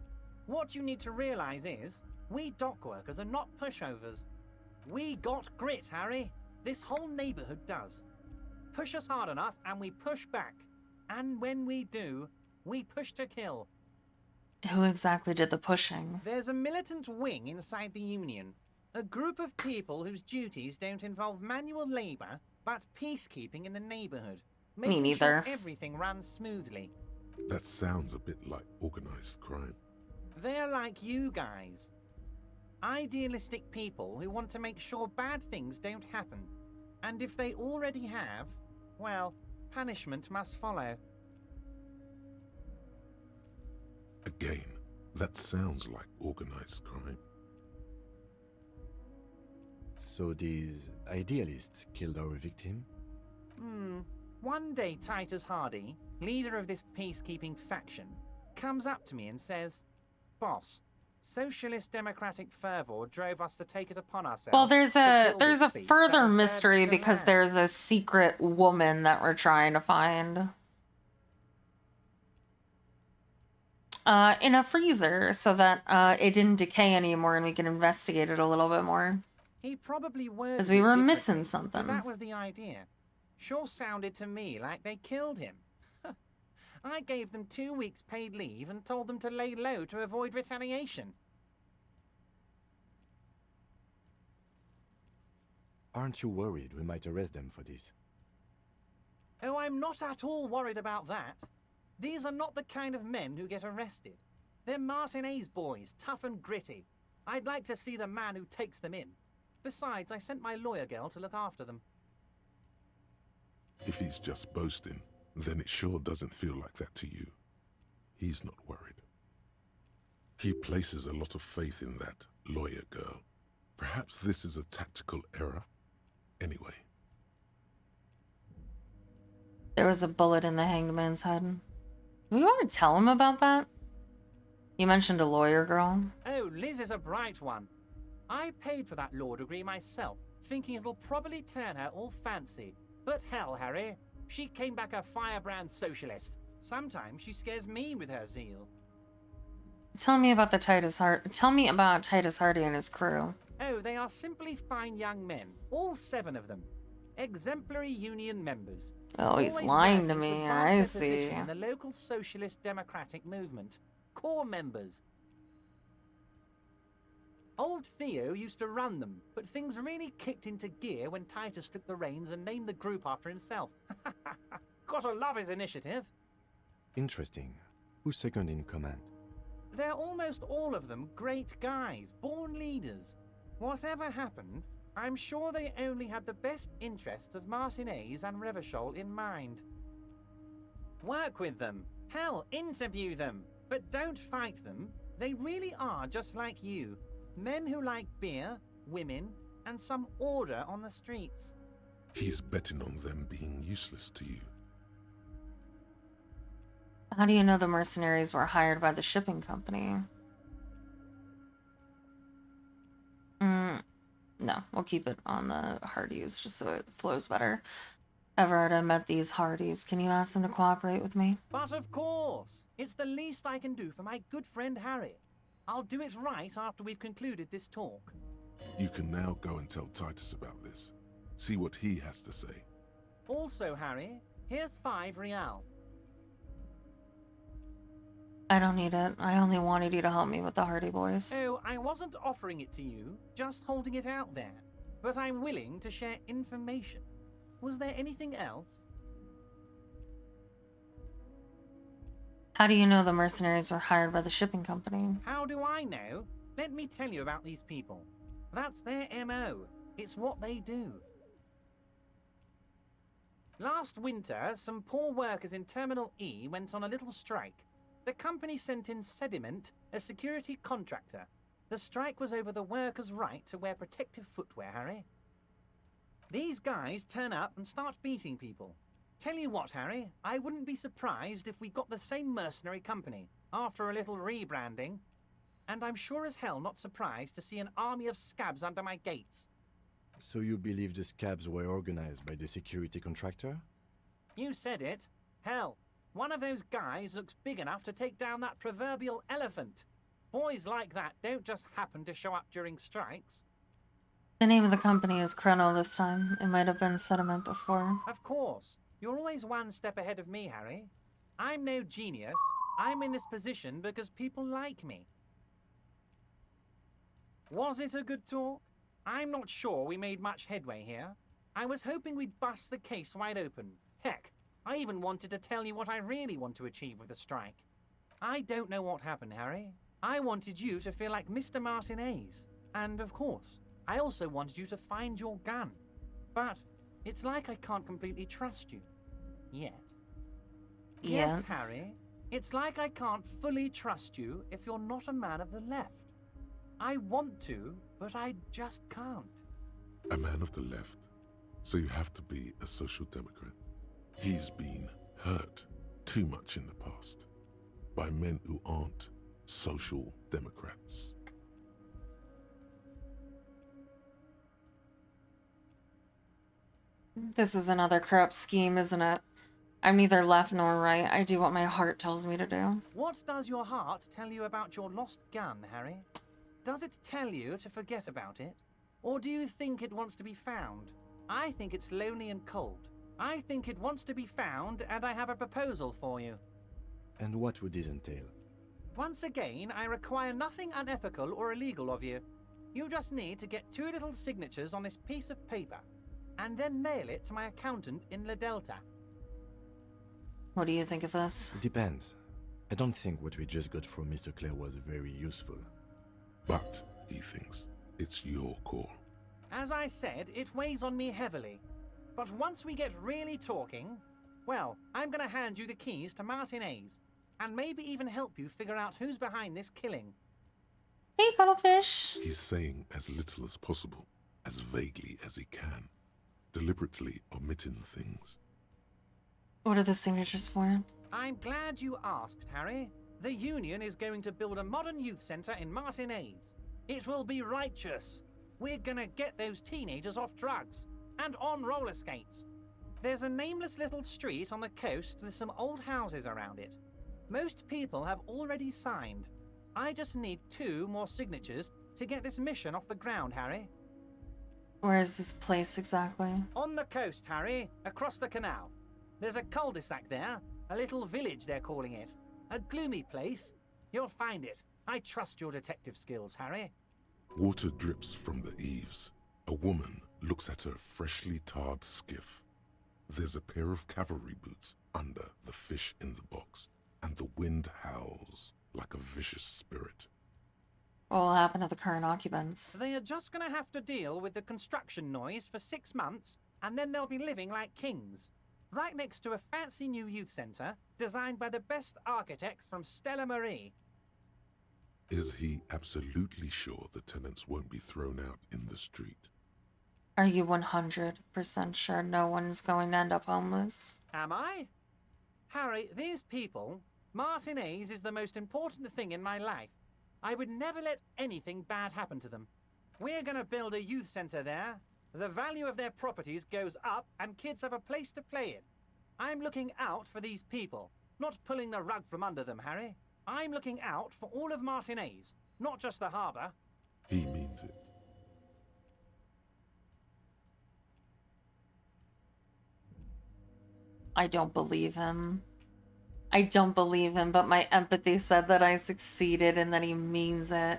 what you need to realize is, we dock workers are not pushovers. We got grit, Harry. This whole neighborhood does. Push us hard enough and we push back. And when we do, we push to kill. Who exactly did the pushing? There's a militant wing inside the Union. A group of people whose duties don't involve manual labor, but peacekeeping in the neighborhood. Me neither. Sure everything runs smoothly. That sounds a bit like organized crime. They're like you guys. Idealistic people who want to make sure bad things don't happen. And if they already have, well, punishment must follow. Again, that sounds like organized crime. So these idealists killed our victim? One day Titus Hardy, leader of this peacekeeping faction, comes up to me and says, "Boss, socialist democratic fervor drove us to take it upon ourselves." Well, there's a beast further that was mystery burdening the because land." there's a secret woman that we're trying to find. In a freezer so that it didn't decay anymore and we can investigate it a little bit more. He probably worded Because we it were differently, missing but something. that was the idea. Sure sounded to me like they killed him. I gave them 2 weeks paid leave and told them to lay low to avoid retaliation. Aren't you worried we might arrest them for this? Oh, I'm not at all worried about that. These are not the kind of men who get arrested. They're Martinez boys, tough and gritty. I'd like to see the man who takes them in. Besides, I sent my lawyer girl to look after them. If he's just boasting, then it sure doesn't feel like that to you. He's not worried. He places a lot of faith in that lawyer girl. Perhaps this is a tactical error. Anyway. There was a bullet in the hanged man's head. Do we want to tell him about that? You mentioned a lawyer girl. Oh, Liz is a bright one. I paid for that law degree myself, thinking it'll probably turn her all fancy. But hell, Harry, she came back a firebrand socialist. Sometimes she scares me with her zeal. Tell me about Titus Hardy and his crew. Oh, they are simply fine young men, all 7 of them. Exemplary union members. Oh, he's Always lying to working me. advance I their see. position in the local socialist democratic movement. Core members. Old Theo used to run them, but things really kicked into gear when Titus took the reins and named the group after himself. Gotta love his initiative. Interesting. Who's second in command? They're almost all of them great guys, born leaders. Whatever happened, I'm sure they only had the best interests of Martinez and Revachol in mind. Work with them. Hell, interview them. But don't fight them. They really are just like you. Men who like beer, women, and some order on the streets. He's betting on them being useless to you. How do you know the mercenaries were hired by the shipping company? No, we'll keep it on the Hardys just so it flows better. Everard, I met these Hardys. Can you ask them to cooperate with me? But of course! It's the least I can do for my good friend Harry. I'll do it right after we've concluded this talk. You can now go and tell Titus about this. See what he has to say. Also, Harry, here's 5 real. I don't need it. I only wanted you to help me with the Hardy Boys. Oh, I wasn't offering it to you, just holding it out there. But I'm willing to share information. Was there anything else? How do you know the mercenaries were hired by the shipping company? How do I know? Let me tell you about these people. That's their MO. It's what they do. Last winter, some poor workers in Terminal E went on a little strike. The company sent in Sediment, a security contractor. The strike was over the workers' right to wear protective footwear, Harry. These guys turn up and start beating people. Tell you what, Harry, I wouldn't be surprised if we got the same mercenary company after a little rebranding. And I'm sure as hell not surprised to see an army of scabs under my gates. So you believe the scabs were organized by the security contractor? You said it. Hell, one of those guys looks big enough to take down that proverbial elephant. Boys like that don't just happen to show up during strikes. The name of the company is Chrono this time. It might have been Sediment before. Of course. You're always one step ahead of me, Harry. I'm no genius. I'm in this position because people like me. Was it a good talk? I'm not sure we made much headway here. I was hoping we'd bust the case wide open. Heck, I even wanted to tell you what I really want to achieve with the strike. I don't know what happened, Harry. I wanted you to feel like Mr. Martinez. And of course, I also wanted you to find your gun. But it's like I can't completely trust you. Yet. Yeah. Yes, Harry. It's like I can't fully trust you if you're not a man of the left. I want to, but I just can't. A man of the left. So you have to be a social democrat. He's been hurt too much in the past by men who aren't social democrats. This is another corrupt scheme, isn't it? I'm neither left nor right. I do what my heart tells me to do. What does your heart tell you about your lost gun, Harry? Does it tell you to forget about it? Or do you think it wants to be found? I think it's lonely and cold. I think it wants to be found, and I have a proposal for you. And what would this entail? Once again, I require nothing unethical or illegal of you. You just need to get 2 little signatures on this piece of paper, and then mail it to my accountant in La Delta. What do you think of this? It depends. I don't think what we just got from Mr. Clare was very useful. But, he thinks, it's your call. As I said, it weighs on me heavily. But once we get really talking, well, I'm gonna hand you the keys to Martinez, and maybe even help you figure out who's behind this killing. Hey, cuttlefish! He's saying as little as possible, as vaguely as he can, deliberately omitting things. What are the signatures for? I'm glad you asked, Harry. The Union is going to build a modern youth centre in Martinez. It will be righteous. We're gonna get those teenagers off drugs and on roller skates. There's a nameless little street on the coast with some old houses around it. Most people have already signed. I just need 2 more signatures to get this mission off the ground, Harry. Where is this place exactly? On the coast, Harry, across the canal. There's a cul-de-sac there, a little village they're calling it. A gloomy place. You'll find it. I trust your detective skills, Harry. Water drips from the eaves. A woman looks at her freshly tarred skiff. There's a pair of cavalry boots under the fish in the box, and the wind howls like a vicious spirit. What will happen to the current occupants? They are just gonna have to deal with the construction noise for 6 months, and then they'll be living like kings. Right next to a fancy new youth centre, designed by the best architects from Stella Marie. Is he absolutely sure the tenants won't be thrown out in the street? Are you 100% sure no one's going to end up homeless? Am I? Harry, these people, Martinez is the most important thing in my life. I would never let anything bad happen to them. We're gonna build a youth center there. The value of their properties goes up and kids have a place to play in. I'm looking out for these people, not pulling the rug from under them, Harry. I'm looking out for all of Martinez, not just the harbour. He means it. I don't believe him. I don't believe him, but my empathy said that I succeeded and that he means it.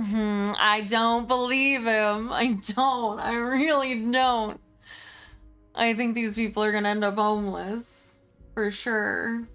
I don't believe him. I don't. I really don't. I think these people are gonna end up homeless. For sure.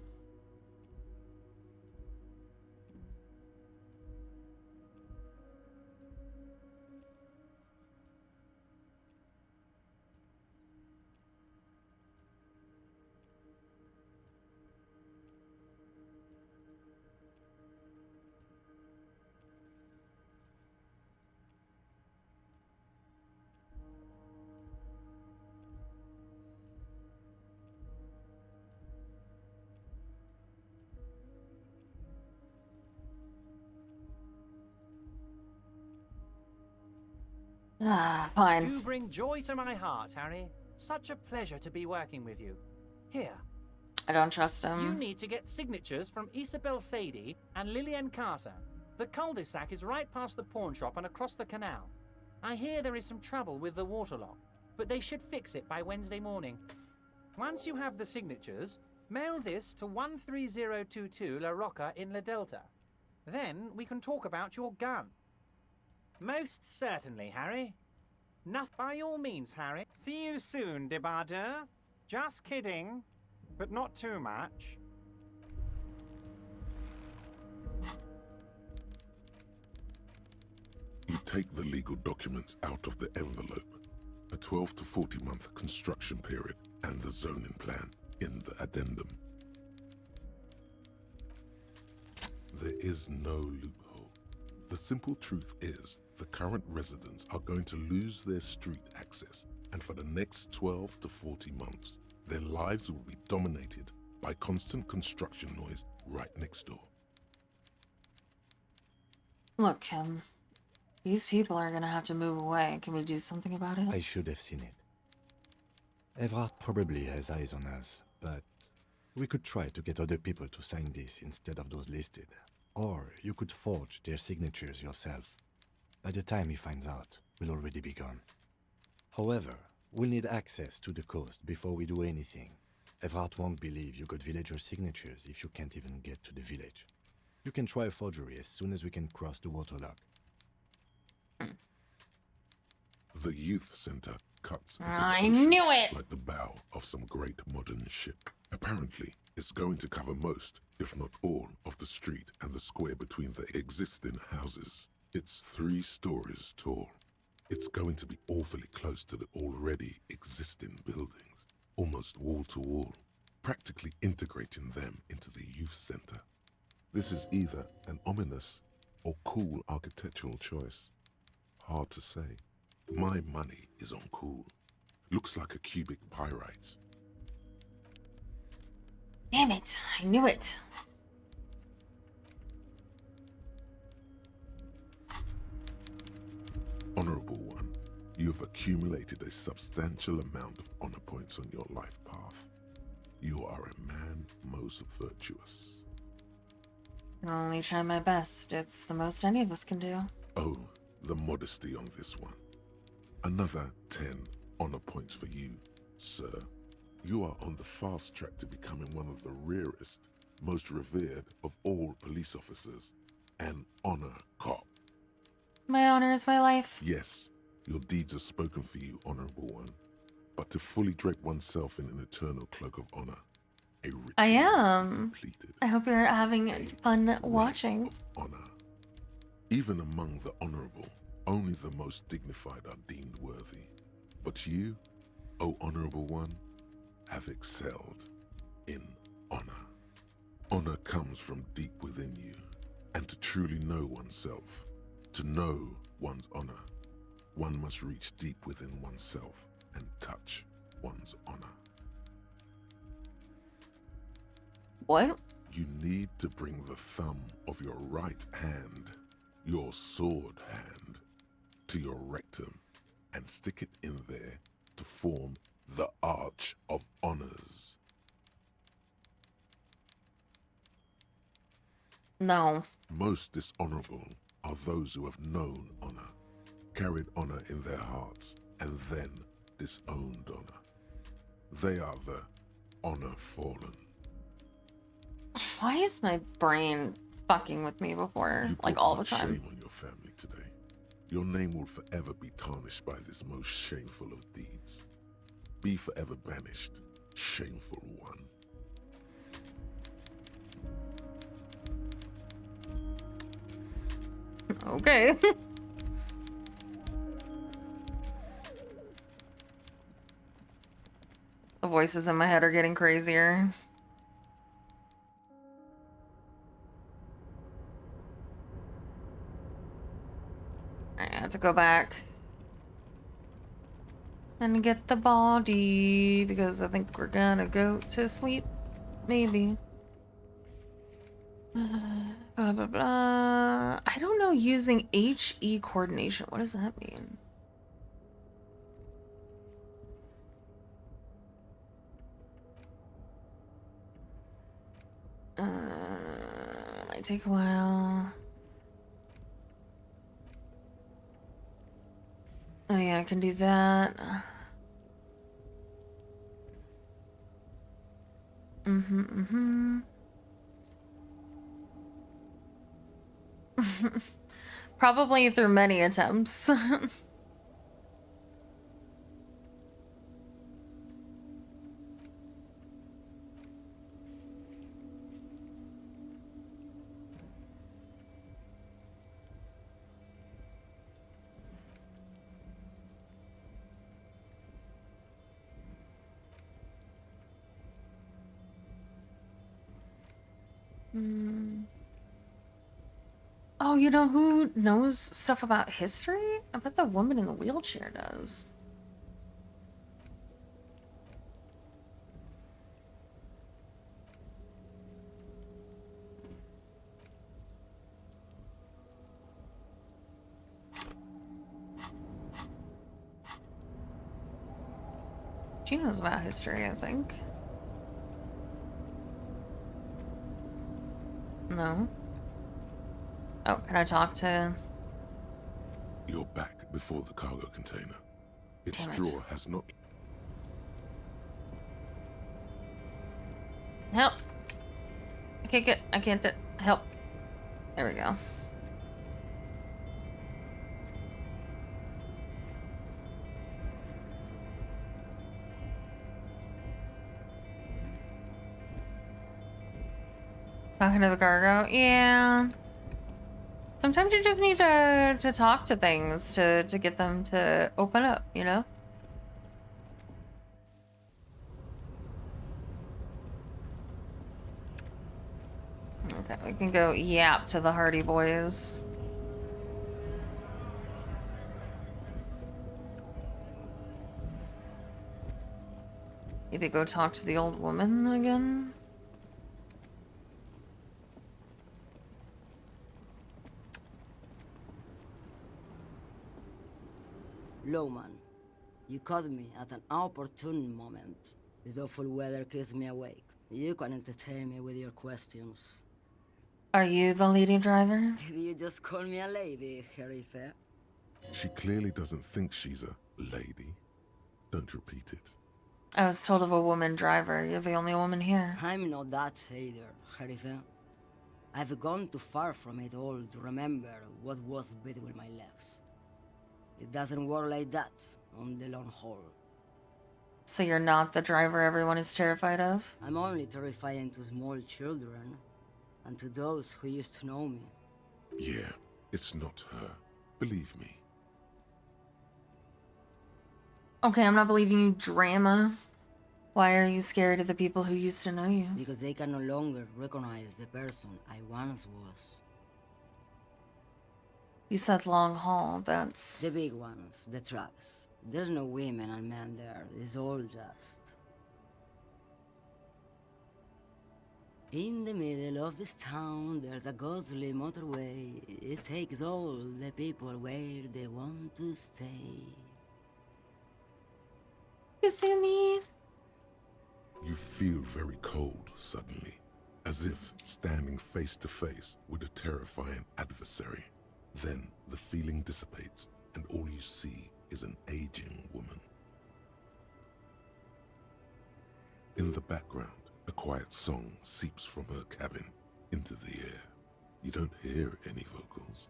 Fine. You bring joy to my heart, Harry. Such a pleasure to be working with you. Here. I don't trust him. You need to get signatures from Isabel Sadie and Lillian Carter. The cul-de-sac is right past the pawn shop and across the canal. I hear there is some trouble with the waterlock, but they should fix it by Wednesday morning. Once you have the signatures, mail this to 13022 La Rocca in La Delta. Then we can talk about your gun. Most certainly, Harry. By all means, Harry. See you soon, Debardeur. Just kidding, but not too much. You take the legal documents out of the envelope, a 12 to 40 month construction period, and the zoning plan in the addendum. There is no loophole. The simple truth is, the current residents are going to lose their street access, and for the next 12 to 40 months, their lives will be dominated by constant construction noise right next door. Look, Kim. These people are gonna have to move away. Can we do something about it? I should have seen it. Evrard probably has eyes on us, but we could try to get other people to sign this instead of those listed. Or you could forge their signatures yourself. By the time he finds out, we'll already be gone. However, we'll need access to the coast before we do anything. Evrard won't believe you got villager signatures if you can't even get to the village. You can try a forgery as soon as we can cross the waterlock. The youth center cuts into I the ocean knew it! like the bow of some great modern ship. Apparently, it's going to cover most, if not all, of the street and the square between the existing houses. It's 3 stories tall. It's going to be awfully close to the already existing buildings, almost wall to wall, practically integrating them into the youth center. This is either an ominous or cool architectural choice. Hard to say. My money is on cool. Looks like a cubic pyrite. Damn it, I knew it. Honorable One, you have accumulated a substantial amount of honor points on your life path. You are a man most virtuous. I'll only try my best. It's the most any of us can do. Oh, the modesty on this one. Another 10 honor points for you, sir. You are on the fast track to becoming one of the rarest, most revered of all police officers, an honor cop. My honor is my life. Yes, your deeds have spoken for you, Honorable One. But to fully drape oneself in an eternal cloak of honor, a ritual I must be am. completed. I hope you're having fun watching. Honor. Even among the honorable, only the most dignified are deemed worthy. But you, O Honorable One, have excelled in honor. Honor comes from deep within you, and to truly know oneself, to know one's honor, one must reach deep within oneself and touch one's honor. What? You need to bring the thumb of your right hand, your sword hand, to your rectum and stick it in there to form the Arch of Honors. No. Most dishonorable are those who have known honor, carried honor in their hearts, and then disowned honor. They are the honor fallen. Why is my brain fucking with me before, like all the time? Shame on your family today. Your name will forever be tarnished by this most shameful of deeds. Be forever banished, shameful one. Okay. The voices in my head are getting crazier. I have to go back and get the body because I think we're gonna go to sleep. Maybe. Blah, blah, blah. I don't know using HE coordination. What does that mean? Might take a while. Oh yeah, I can do that. Probably through many attempts. Oh, you know who knows stuff about history? I bet the woman in the wheelchair does. She knows about history, I think. No. Oh, can I talk to... You're back before the cargo container. Its Damn it. drawer has not... Help! I can't help. There we go. Talking to the cargo? Yeah. Sometimes you just need to talk to things to get them to open up, you know? Okay, we can go yap to the Hardy Boys. Maybe go talk to the old woman again? Lowman, you caught me at an opportune moment. This awful weather keeps me awake. You can entertain me with your questions. Are you the lady driver? Did you just call me a lady, Herife? She clearly doesn't think she's a lady. Don't repeat it. I was told of a woman driver. You're the only woman here. I'm not that either, Herife. I've gone too far from it all to remember what was between my legs. It doesn't work like that on the long haul. So you're not the driver everyone is terrified of? I'm only terrifying to small children, and to those who used to know me. Yeah, it's not her. Believe me. Okay, I'm not believing you, drama. Why are you scared of the people who used to know you? Because they can no longer recognize the person I once was. You said long haul, that's... The big ones, the trucks. There's no women and men there. It's all just... In the middle of this town, there's a ghostly motorway. It takes all the people where they want to stay. Kasumi? You feel very cold suddenly, as if standing face to face with a terrifying adversary. Then the feeling dissipates, and all you see is an aging woman. In the background, a quiet song seeps from her cabin into the air. You don't hear any vocals.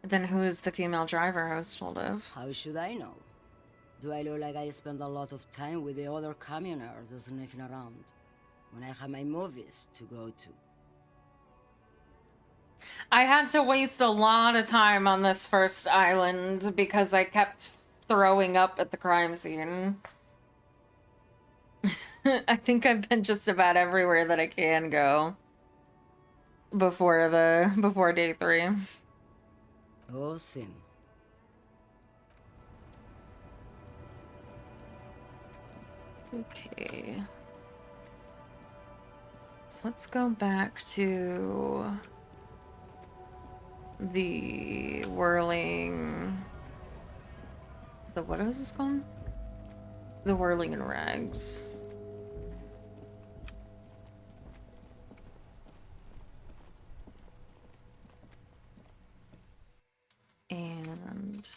Then who's the female driver I was told of? How should I know? Do I look like I spend a lot of time with the other communers sniffing around when I have my movies to go to? I had to waste a lot of time on this first island because I kept throwing up at the crime scene. I think I've been just about everywhere that I can go before day 3. Oh, Sim. Okay. So let's go back to the whirling... what is this called? The whirling in rags. And...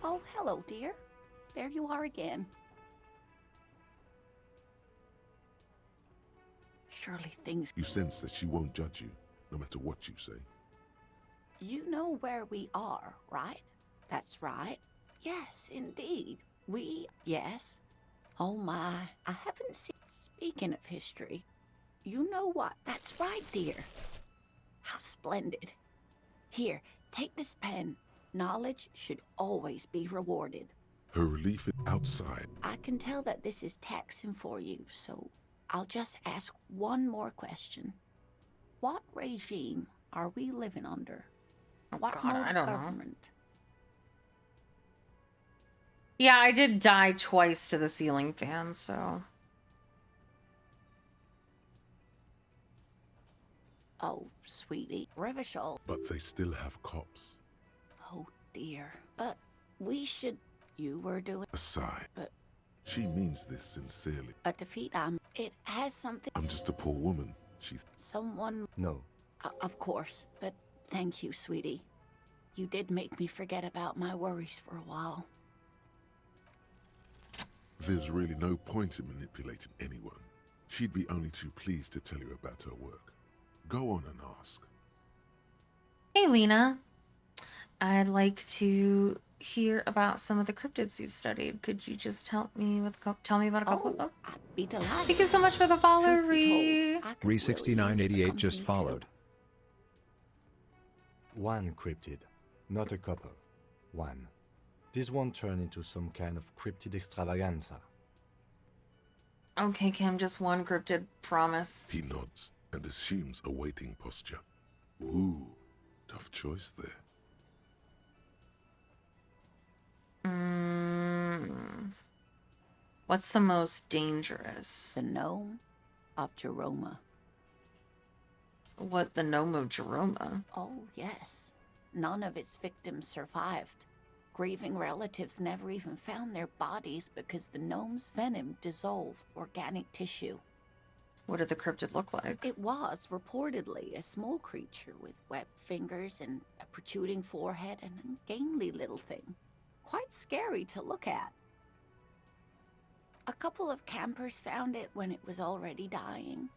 Oh, hello, dear. There you are again. Surely things... You sense that she won't judge you, no matter what you say. You know where we are, right? That's right. Yes, indeed. Yes. Oh my, I haven't seen... Speaking of history, you know what? That's right, dear. How splendid. Here, take this pen. Knowledge should always be rewarded. Her relief is outside. I can tell that this is taxing for you, so I'll just ask one more question. What regime are we living under? What God, mode I of don't know. government? Yeah, I did die twice to the ceiling fan, so... Oh, sweetie. Revachol. But they still have cops. Oh, dear. But we should... You were doing... A sigh. But... She means this sincerely. A defeat, it has something... I'm just a poor woman. Someone... No. Of course, but thank you, sweetie. You did make me forget about my worries for a while. There's really no point in manipulating anyone. She'd be only too pleased to tell you about her work. Go on and ask. Hey, Lena. I'd like to hear about some of the cryptids you've studied. Could you just tell me about a couple of them? I'd be delighted. Thank you so much for the follow, Ree. Re6988 just followed. One cryptid, not a couple. One. This won't turn into some kind of cryptid extravaganza. Okay, Kim, just one cryptid, promise. He nods and assumes a waiting posture. Ooh, tough choice there. What's the most dangerous? The gnome of Jeroma. What, the gnome of Jeroma? Oh, yes. None of its victims survived. Grieving relatives never even found their bodies because the gnome's venom dissolved organic tissue. What did the cryptid look like? It was, reportedly, a small creature with webbed fingers and a protruding forehead and a gangly little thing. Quite scary to look at. A couple of campers found it when it was already dying.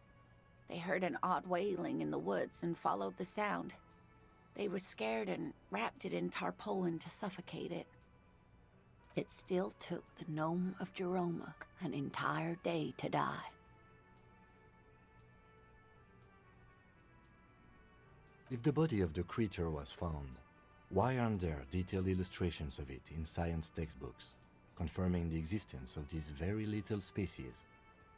They heard an odd wailing in the woods and followed the sound. They were scared and wrapped it in tarpaulin to suffocate it. It still took the gnome of Jeroma an entire day to die. If the body of the creature was found, why aren't there detailed illustrations of it in science textbooks? confirming the existence of this very little species.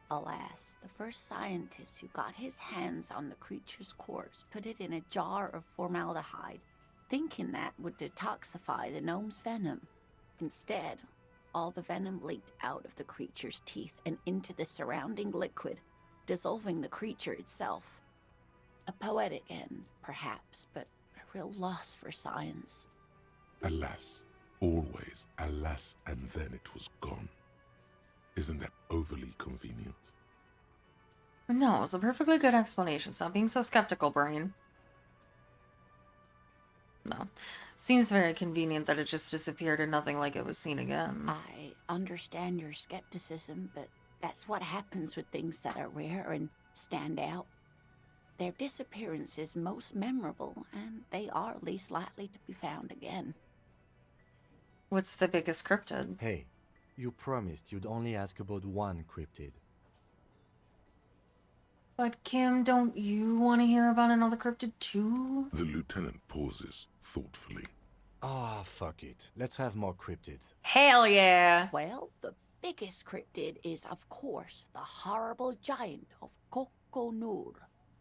Alas, the first scientist who got his hands on the creature's corpse put it in a jar of formaldehyde, thinking that would detoxify the gnome's venom. Instead, all the venom leaked out of the creature's teeth and into the surrounding liquid, dissolving the creature itself. A poetic end, perhaps, but a real loss for science. Alas, always alas, and then it was gone. Isn't that overly convenient? No, it's a perfectly good explanation. Stop being so skeptical, Brain. No. Seems very convenient that it just disappeared and nothing like it was seen again. I understand your skepticism, but that's what happens with things that are rare and stand out. Their disappearance is most memorable, and they are least likely to be found again. What's the biggest cryptid? Hey, you promised you'd only ask about one cryptid. But Kim, don't you want to hear about another cryptid too? The lieutenant pauses thoughtfully. Ah, fuck it. Let's have more cryptids. Hell yeah! Well, the biggest cryptid is, of course, the horrible giant of Kokonur.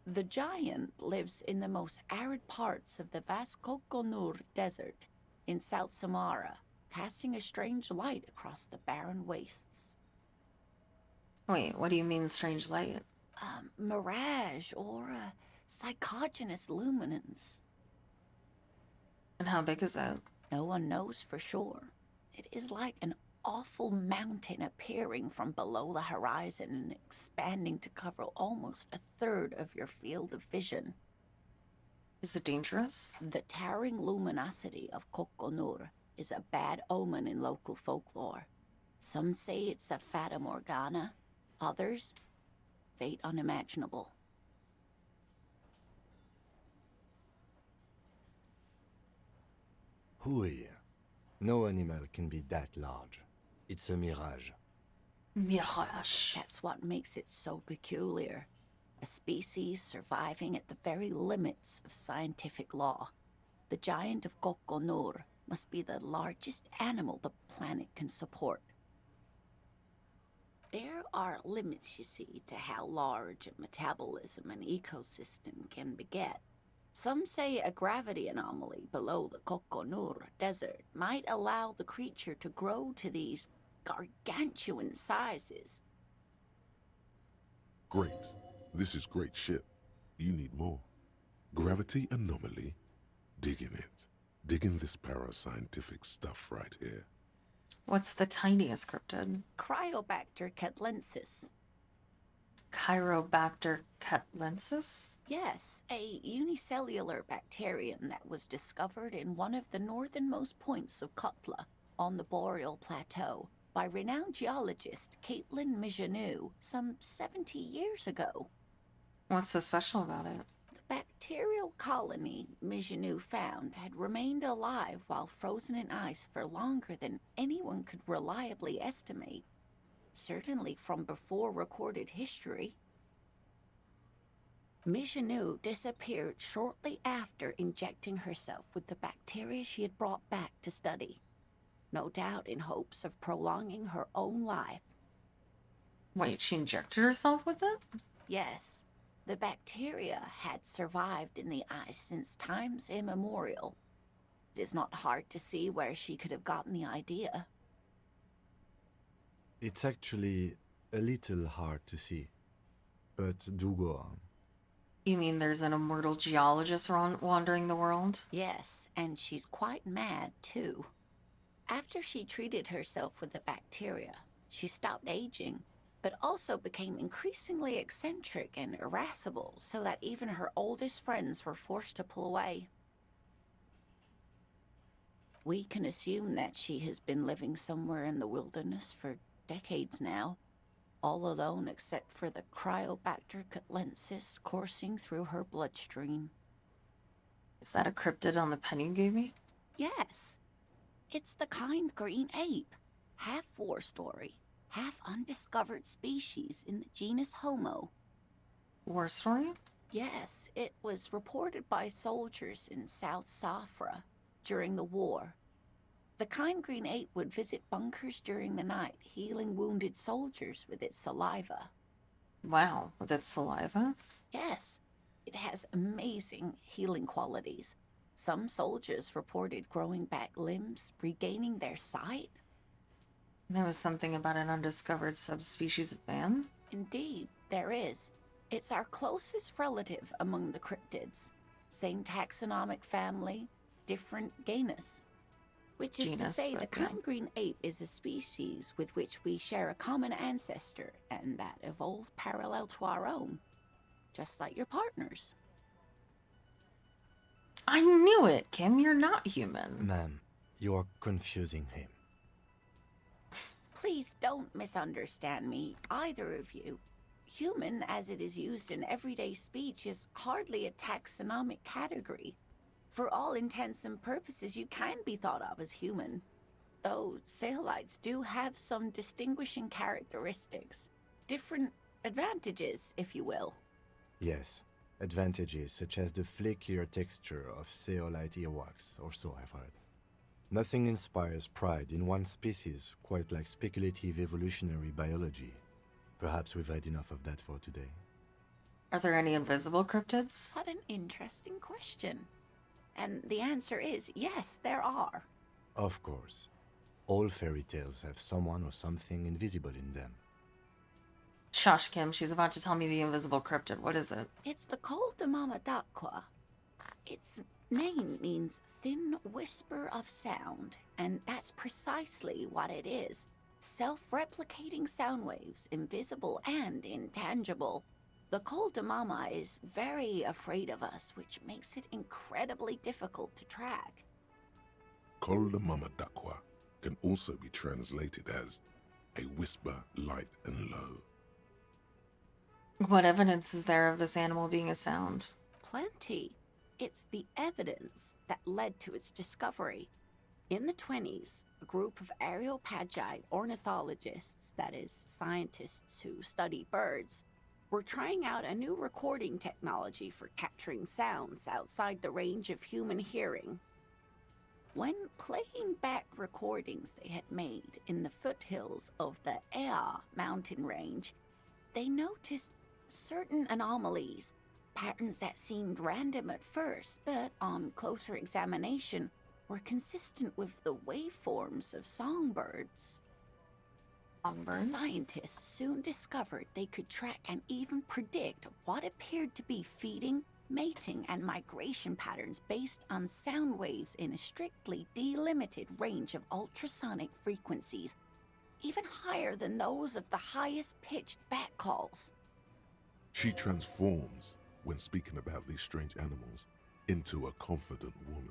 The giant lives in the most arid parts of the vast Kokonur Desert in South Samara, casting a strange light across the barren wastes. Wait, what do you mean strange light? Mirage or psychogenous luminance. And how big is it? No one knows for sure. It is like an awful mountain appearing from below the horizon and expanding to cover almost a third of your field of vision. Is it dangerous? The towering luminosity of Kokonur is a bad omen in local folklore. Some say it's a fata morgana, others, fate unimaginable. Hooey. No animal can be that large. It's a mirage. Mirage. That's what makes it so peculiar. A species surviving at the very limits of scientific law. The giant of Kokonur must be the largest animal the planet can support. There are limits, you see, to how large a metabolism an ecosystem can beget. Some say a gravity anomaly below the Kokonur Desert might allow the creature to grow to these gargantuan sizes. Great. This is great shit. You need more. Gravity anomaly? Digging it. Digging this parascientific stuff right here. What's the tiniest cryptid? Cryobacter catlensis. Chirobacter catlensis? Yes, a unicellular bacterium that was discovered in one of the northernmost points of Kotla on the Boreal Plateau by renowned geologist Caitlin Mijanou some 70 years ago. What's so special about it? The bacterial colony Mijanou found had remained alive while frozen in ice for longer than anyone could reliably estimate. Certainly from before recorded history. Mijanou disappeared shortly after injecting herself with the bacteria she had brought back to study, no doubt in hopes of prolonging her own life. Wait, she injected herself with it? Yes, the bacteria had survived in the ice since times immemorial. It is not hard to see where she could have gotten the idea. It's actually a little hard to see. But do go on. You mean there's an immortal geologist wandering the world? Yes, and she's quite mad, too. After she treated herself with the bacteria, she stopped aging, but also became increasingly eccentric and irascible, so that even her oldest friends were forced to pull away. We can assume that she has been living somewhere in the wilderness for decades now, all alone except for the Cryobacter catlensis coursing through her bloodstream. Is that a cryptid on the pen you gave me? Yes. It's the kind green ape, half war story, half undiscovered species in the genus Homo. War story? Yes, it was reported by soldiers in South Safra during the war. The kind green ape would visit bunkers during the night, healing wounded soldiers with its saliva. Wow, with its saliva? Yes, it has amazing healing qualities. Some soldiers reported growing back limbs, regaining their sight. There was something about an undiscovered subspecies of man? Indeed, there is. It's our closest relative among the cryptids. Same taxonomic family, different genus. Which is to say, the kind green ape is a species with which we share a common ancestor, and that evolved parallel to our own. Just like your partners. I knew it, Kim. You're not human. Ma'am, you are confusing him. Please don't misunderstand me, either of you. Human, as it is used in everyday speech, is hardly a taxonomic category. For all intents and purposes, you can be thought of as human. Though Saolites do have some distinguishing characteristics. Different advantages, if you will. Yes, advantages such as the flakier texture of Ceolite earwax, or so I've heard. Nothing inspires pride in one species quite like speculative evolutionary biology. Perhaps we've had enough of that for today. Are there any invisible cryptids? What an interesting question. And the answer is yes, there are. Of course. All fairy tales have someone or something invisible in them. Shush, Kim. She's about to tell me the invisible cryptid. What is it? It's the Col de Mamadaqua. Its name means thin whisper of sound, and that's precisely what it is. Self-replicating sound waves, invisible and intangible. The Col de Mama is very afraid of us, which makes it incredibly difficult to track. Col de Mamadaqua can also be translated as a whisper light and low. What evidence is there of this animal being a sound? Plenty. It's the evidence that led to its discovery. In the 20s, a group of Areopagi ornithologists, that is, scientists who study birds, were trying out a new recording technology for capturing sounds outside the range of human hearing. When playing back recordings they had made in the foothills of the Ea mountain range, they noticed certain anomalies, patterns that seemed random at first, but on closer examination were consistent with the waveforms of songbirds. The scientists soon discovered they could track and even predict what appeared to be feeding, mating, and migration patterns based on sound waves in a strictly delimited range of ultrasonic frequencies, even higher than those of the highest pitched bat calls. She transforms, when speaking about these strange animals, into a confident woman.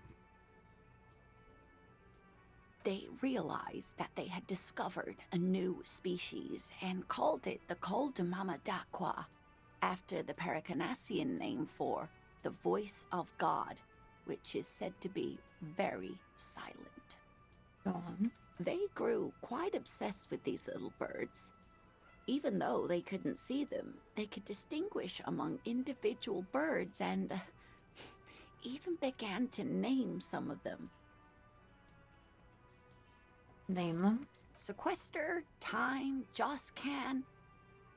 They realized that they had discovered a new species and called it the Col de Mamadaqua, after the Paracanassian name for the voice of God, which is said to be very silent. Go on. They grew quite obsessed with these little birds. Even though they couldn't see them, they could distinguish among individual birds and even began to name some of them. Name them? Sequester, Time, Joscan.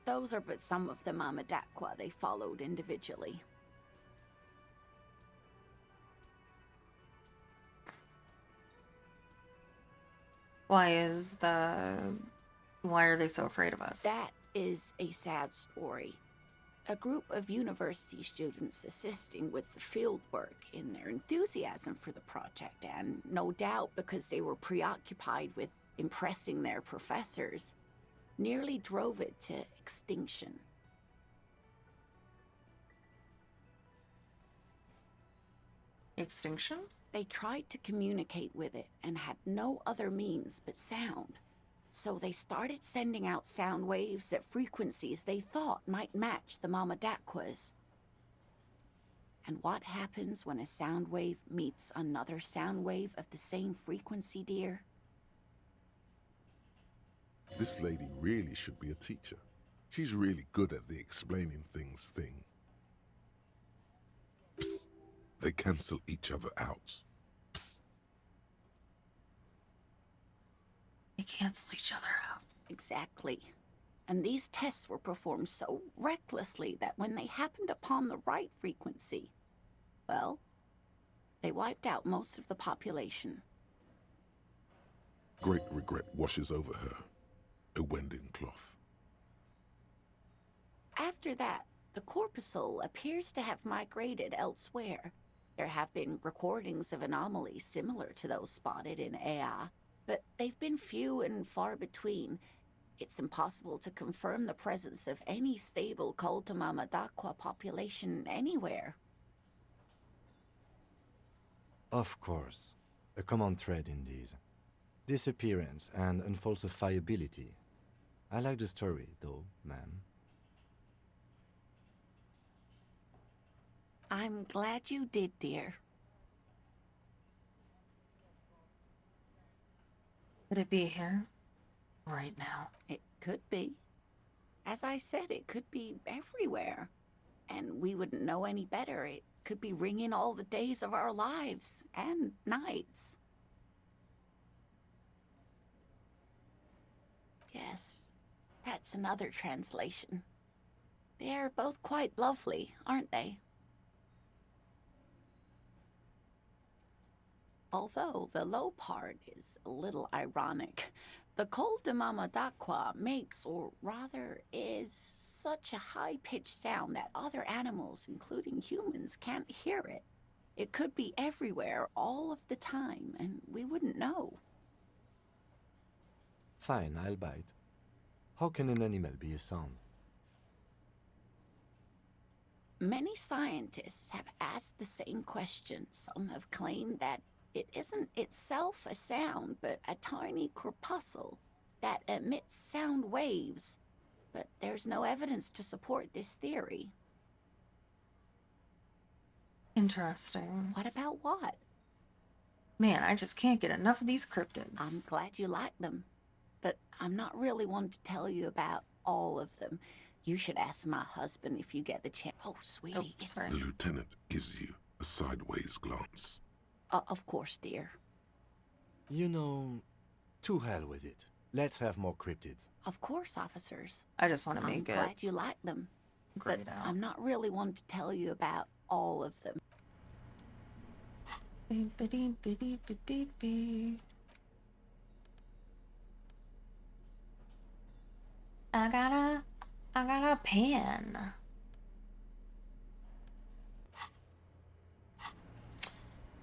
Those are but some of the Mamadaqua they followed individually. Why are they so afraid of us? That is a sad story. A group of university students assisting with the field work in their enthusiasm for the project, and no doubt because they were preoccupied with impressing their professors, nearly drove it to extinction. Extinction? They tried to communicate with it and had no other means but sound. So they started sending out sound waves at frequencies they thought might match the Mamadaqwas. And what happens when a sound wave meets another sound wave of the same frequency, dear? This lady really should be a teacher. She's really good at the explaining things thing. Psst. They cancel each other out. Psst. They cancel each other out. Exactly. And these tests were performed so recklessly that when they happened upon the right frequency, well, they wiped out most of the population. Great regret washes over her, a wending cloth. After that, the corpuscle appears to have migrated elsewhere. There have been recordings of anomalies similar to those spotted in Ea, but they've been few and far between. It's impossible to confirm the presence of any stable Koltamamadakwa population anywhere. Of course. A common thread in these. Disappearance and unfalsifiability. I like the story, though, ma'am. I'm glad you did, dear. Could it be here? Right now? It could be. As I said, it could be everywhere. And we wouldn't know any better. It could be ringing all the days of our lives and nights. Yes, that's another translation. They're both quite lovely, aren't they? Although the low part is a little ironic. The Koltamamadakwa makes, or rather is, such a high-pitched sound that other animals, including humans, can't hear it. It could be everywhere, all of the time, and we wouldn't know. Fine, I'll bite. How can an animal be a sound? Many scientists have asked the same question. Some have claimed that it isn't itself a sound, but a tiny corpuscle that emits sound waves. But there's no evidence to support this theory. Interesting. What about what? Man, I just can't get enough of these cryptids. I'm glad you like them, but I'm not really one to tell you about all of them. You should ask my husband if you get the chance. Oh, sweetie. Sorry. The lieutenant gives you a sideways glance. Of course, dear. You know, to hell with it. Let's have more cryptids. Of course, officers. I just want to make it. I'm glad you like them. Grayed But out. I'm not really one to tell you about all of them. I got a pen.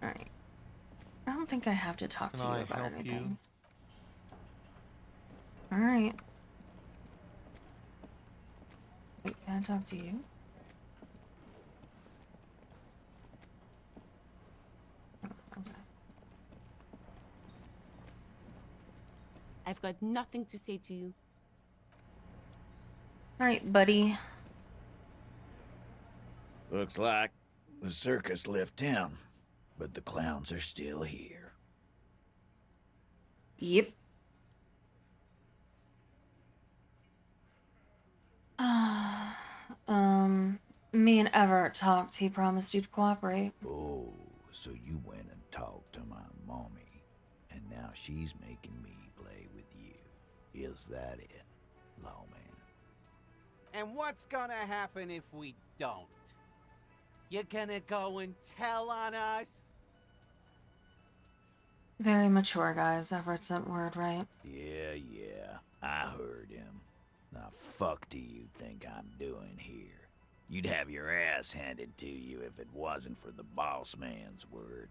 Alright. I don't think I have to talk to Can you I about help anything. Alright. Wait, can I talk to you? Okay. I've got nothing to say to you. Alright, buddy. Looks like the circus left town, but the clowns are still here. Yep. Me and Everett talked. He promised you'd cooperate. Oh, so you went and talked to my mommy, and now she's making me play with you. Is that it, lawman? And what's gonna happen if we don't? You're gonna go and tell on us? Very mature, guys. Everett sent word, right? Yeah, I heard him. Now fuck do you think I'm doing here? You'd have your ass handed to you if it wasn't for the boss man's word.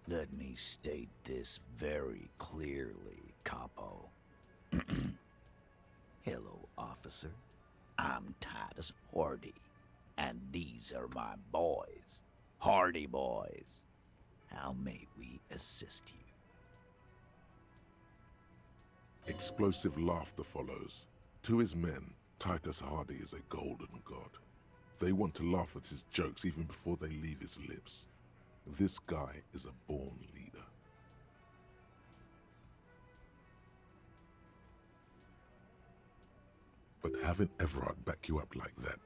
Let me state this very clearly, Capo. Hello, officer. I'm Titus Hardy, and these are my boys. Hardy boys. How may we assist you? Explosive laughter follows. To his men, Titus Hardy is a golden god. They want to laugh at his jokes even before they leave his lips. This guy is a born leader. But having Everard back you up like that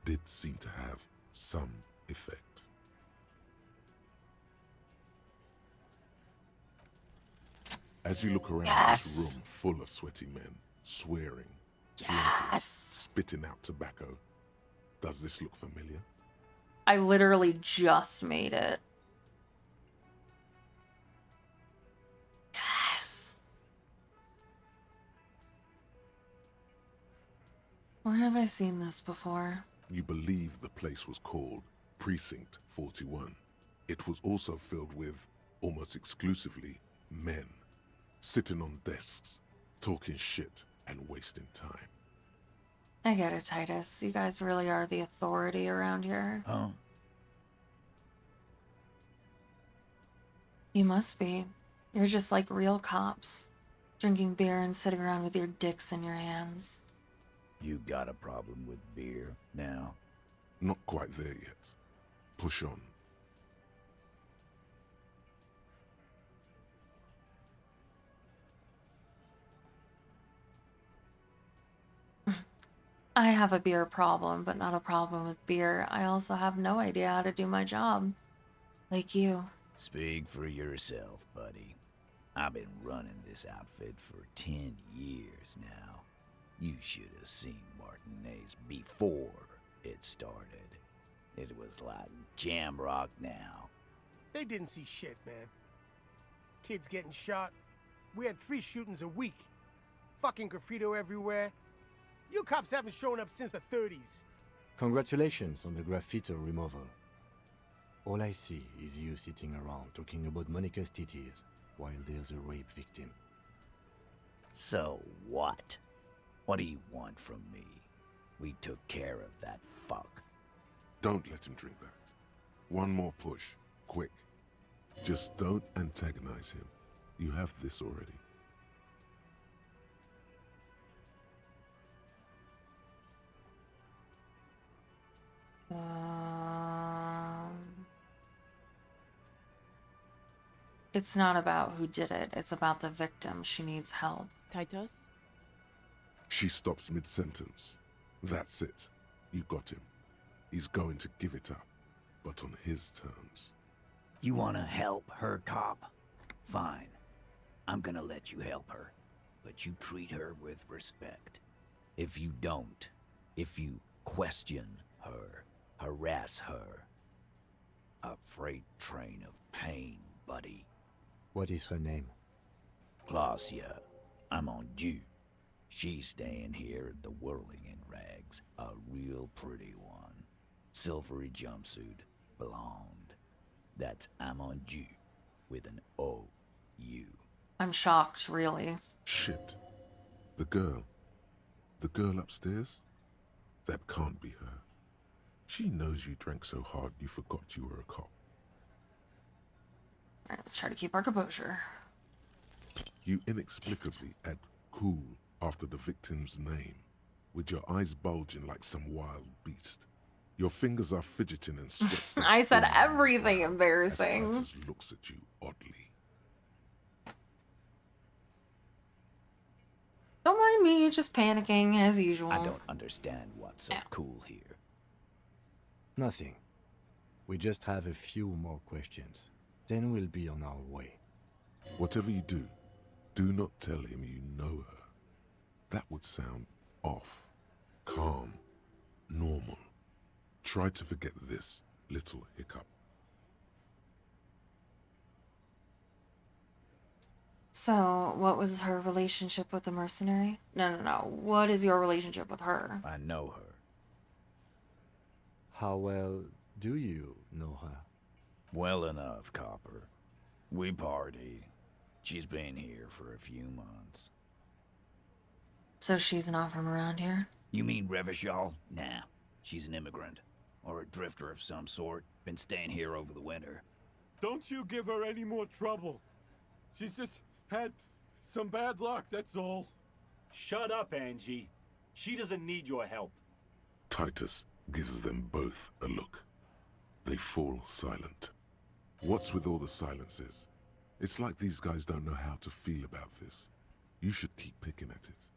did seem to have some effect. As you look around this room full of sweaty men, swearing, drinking, spitting out tobacco, does this look familiar? I literally just made it. Yes. Where have I seen this before? You believe the place was called Precinct 41. It was also filled with, almost exclusively, men. Sitting on desks, talking shit, and wasting time. I get it, Titus. You guys really are the authority around here. Huh? You must be. You're just like real cops. Drinking beer and sitting around with your dicks in your hands. You got a problem with beer now? Not quite there yet. Push on. I have a beer problem, but not a problem with beer. I also have no idea how to do my job. Like you. Speak for yourself, buddy. I've been running this outfit for 10 years now. You should have seen Martinez before it started. It was like jam rock now. They didn't see shit, man. Kids getting shot. We had 3 shootings a week. Fucking graffito everywhere. You cops haven't shown up since the 30s. Congratulations on the graffiti removal. All I see is you sitting around talking about Monica's titties while there's a rape victim. So what? What do you want from me? We took care of that fuck. Don't let him drink that. One more push. Quick. Just don't antagonize him. You have this already. It's not about who did it. It's about the victim. She needs help. Titus? She stops mid-sentence. That's it. You got him. He's going to give it up, but on his terms. You wanna help her, cop? Fine. I'm gonna let you help her. But you treat her with respect. If you don't, if you question her, harass her, a freight train of pain, buddy. What is her name? Glacia. I'm on due. She's staying here at the Whirling in Rags. A real pretty one. Silvery jumpsuit. Blonde. That's I'm on due. With an O-U. I'm shocked, really. Shit. The girl. The girl upstairs? That can't be her. She knows you drank so hard you forgot you were a cop. Alright, let's try to keep our composure. You inexplicably add cool after the victim's name, with your eyes bulging like some wild beast. Your fingers are fidgeting and sweat. I said everything embarrassing. As Titus looks at you oddly. Don't mind me, just panicking as usual. I don't understand what's so cool here. Nothing. We just have a few more questions. Then we'll be on our way. Whatever you do not tell him you know her. That would sound off. Calm. Normal. Try to forget this little hiccup. So, what was her relationship with the mercenary? No. What is your relationship with her? I know her. How well do you know her? Well enough, Copper. We party. She's been here for a few months. So she's not from around here? You mean Revachol? Nah, she's an immigrant. Or a drifter of some sort. Been staying here over the winter. Don't you give her any more trouble. She's just had some bad luck, that's all. Shut up, Angie. She doesn't need your help. Titus gives them both a look. They fall silent. What's with all the silences? It's like these guys don't know how to feel about this. You should keep picking at it.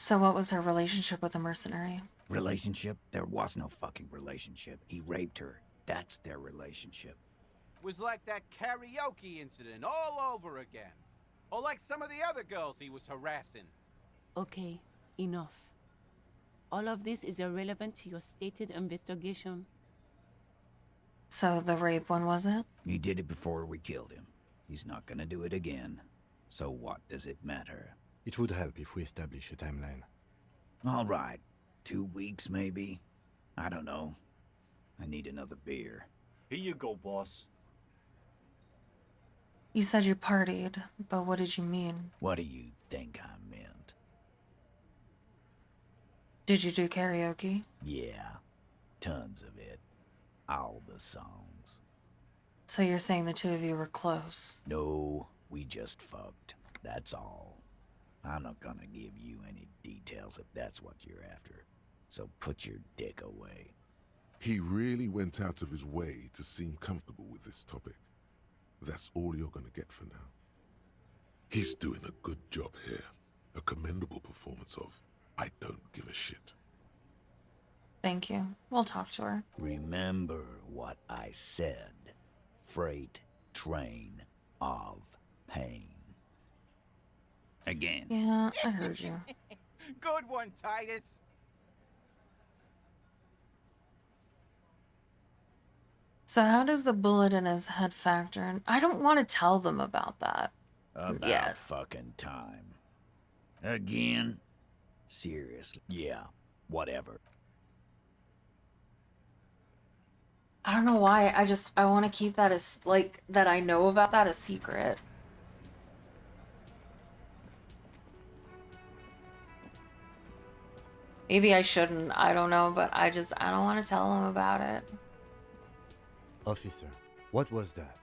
So what was her relationship with the mercenary? Relationship? There was no fucking relationship. He raped her. That's their relationship. Was like that karaoke incident all over again. Or like some of the other girls he was harassing. Okay, enough. All of this is irrelevant to your stated investigation. So the rape one was it? He did it before we killed him. He's not gonna do it again. So what does it matter? It would help if we establish a timeline. All right. 2 weeks, maybe? I don't know. I need another beer. Here you go, boss. You said you partied, but what did you mean? What do you think I meant? Did you do karaoke? Yeah. Tons of it. All the songs. So you're saying the two of you were close? No, we just fucked. That's all. I'm not gonna give you any details if that's what you're after. So put your dick away. He really went out of his way to seem comfortable with this topic. That's all you're gonna get for now. He's doing a good job here. A commendable performance of I don't give a shit. Thank you. We'll talk to her. Remember what I said. Freight train of pain. Again. Yeah, I heard you. Good one, Titus. So how does the bullet in his head factor in? I don't want to tell them about that. About fucking time. Again? Seriously. Yeah, whatever. I don't know why. I want to keep that as, like, that I know about that a secret. Maybe I shouldn't. I don't know, but I don't want to tell him about it. Officer, what was that?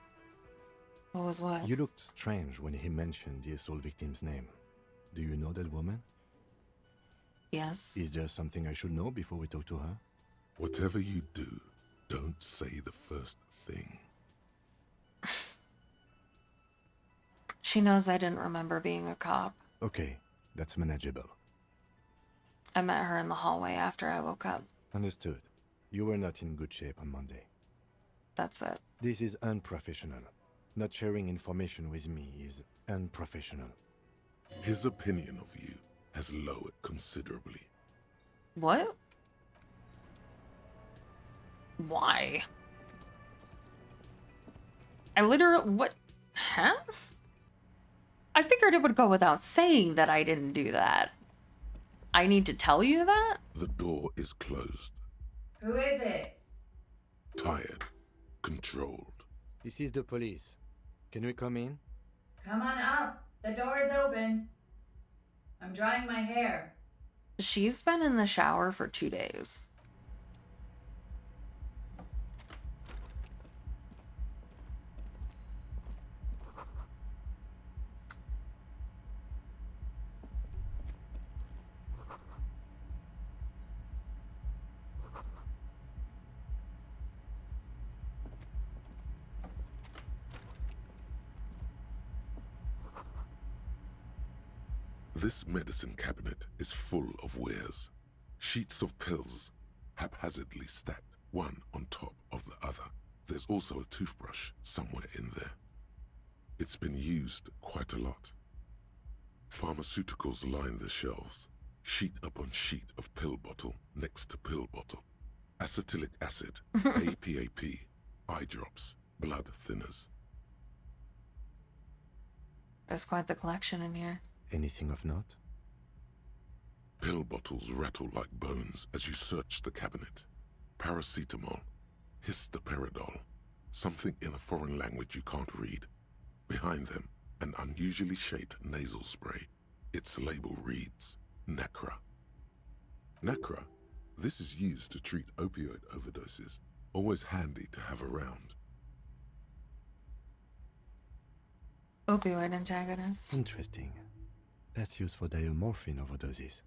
What was what? You looked strange when he mentioned the assault victim's name. Do you know that woman? Yes. Is there something I should know before we talk to her? Whatever you do, don't say the first thing. She knows I didn't remember being a cop. Okay, that's manageable. I met her in the hallway after I woke up. Understood. You were not in good shape on Monday. That's it. This is unprofessional. Not sharing information with me is unprofessional. His opinion of you has lowered considerably. What? Why? I literally... What? Huh? I figured it would go without saying that I didn't do that. I need to tell you that? The door is closed. Who is it? Tired. Controlled. This is the police. Can we come in? Come on up. The door is open. I'm drying my hair. She's been in the shower for 2 days. This medicine cabinet is full of wares. Sheets of pills, haphazardly stacked, one on top of the other. There's also a toothbrush somewhere in there. It's been used quite a lot. Pharmaceuticals line the shelves, sheet upon sheet of pill bottle next to pill bottle. Acetylic acid, APAP, eye drops, blood thinners. There's quite the collection in here. Anything of note? Pill bottles rattle like bones as you search the cabinet. Paracetamol, histoperidol, something in a foreign language you can't read. Behind them, an unusually shaped nasal spray. Its label reads, Nacra. Nacra? This is used to treat opioid overdoses. Always handy to have around. Opioid antagonist. Interesting. That's used for diamorphine overdoses.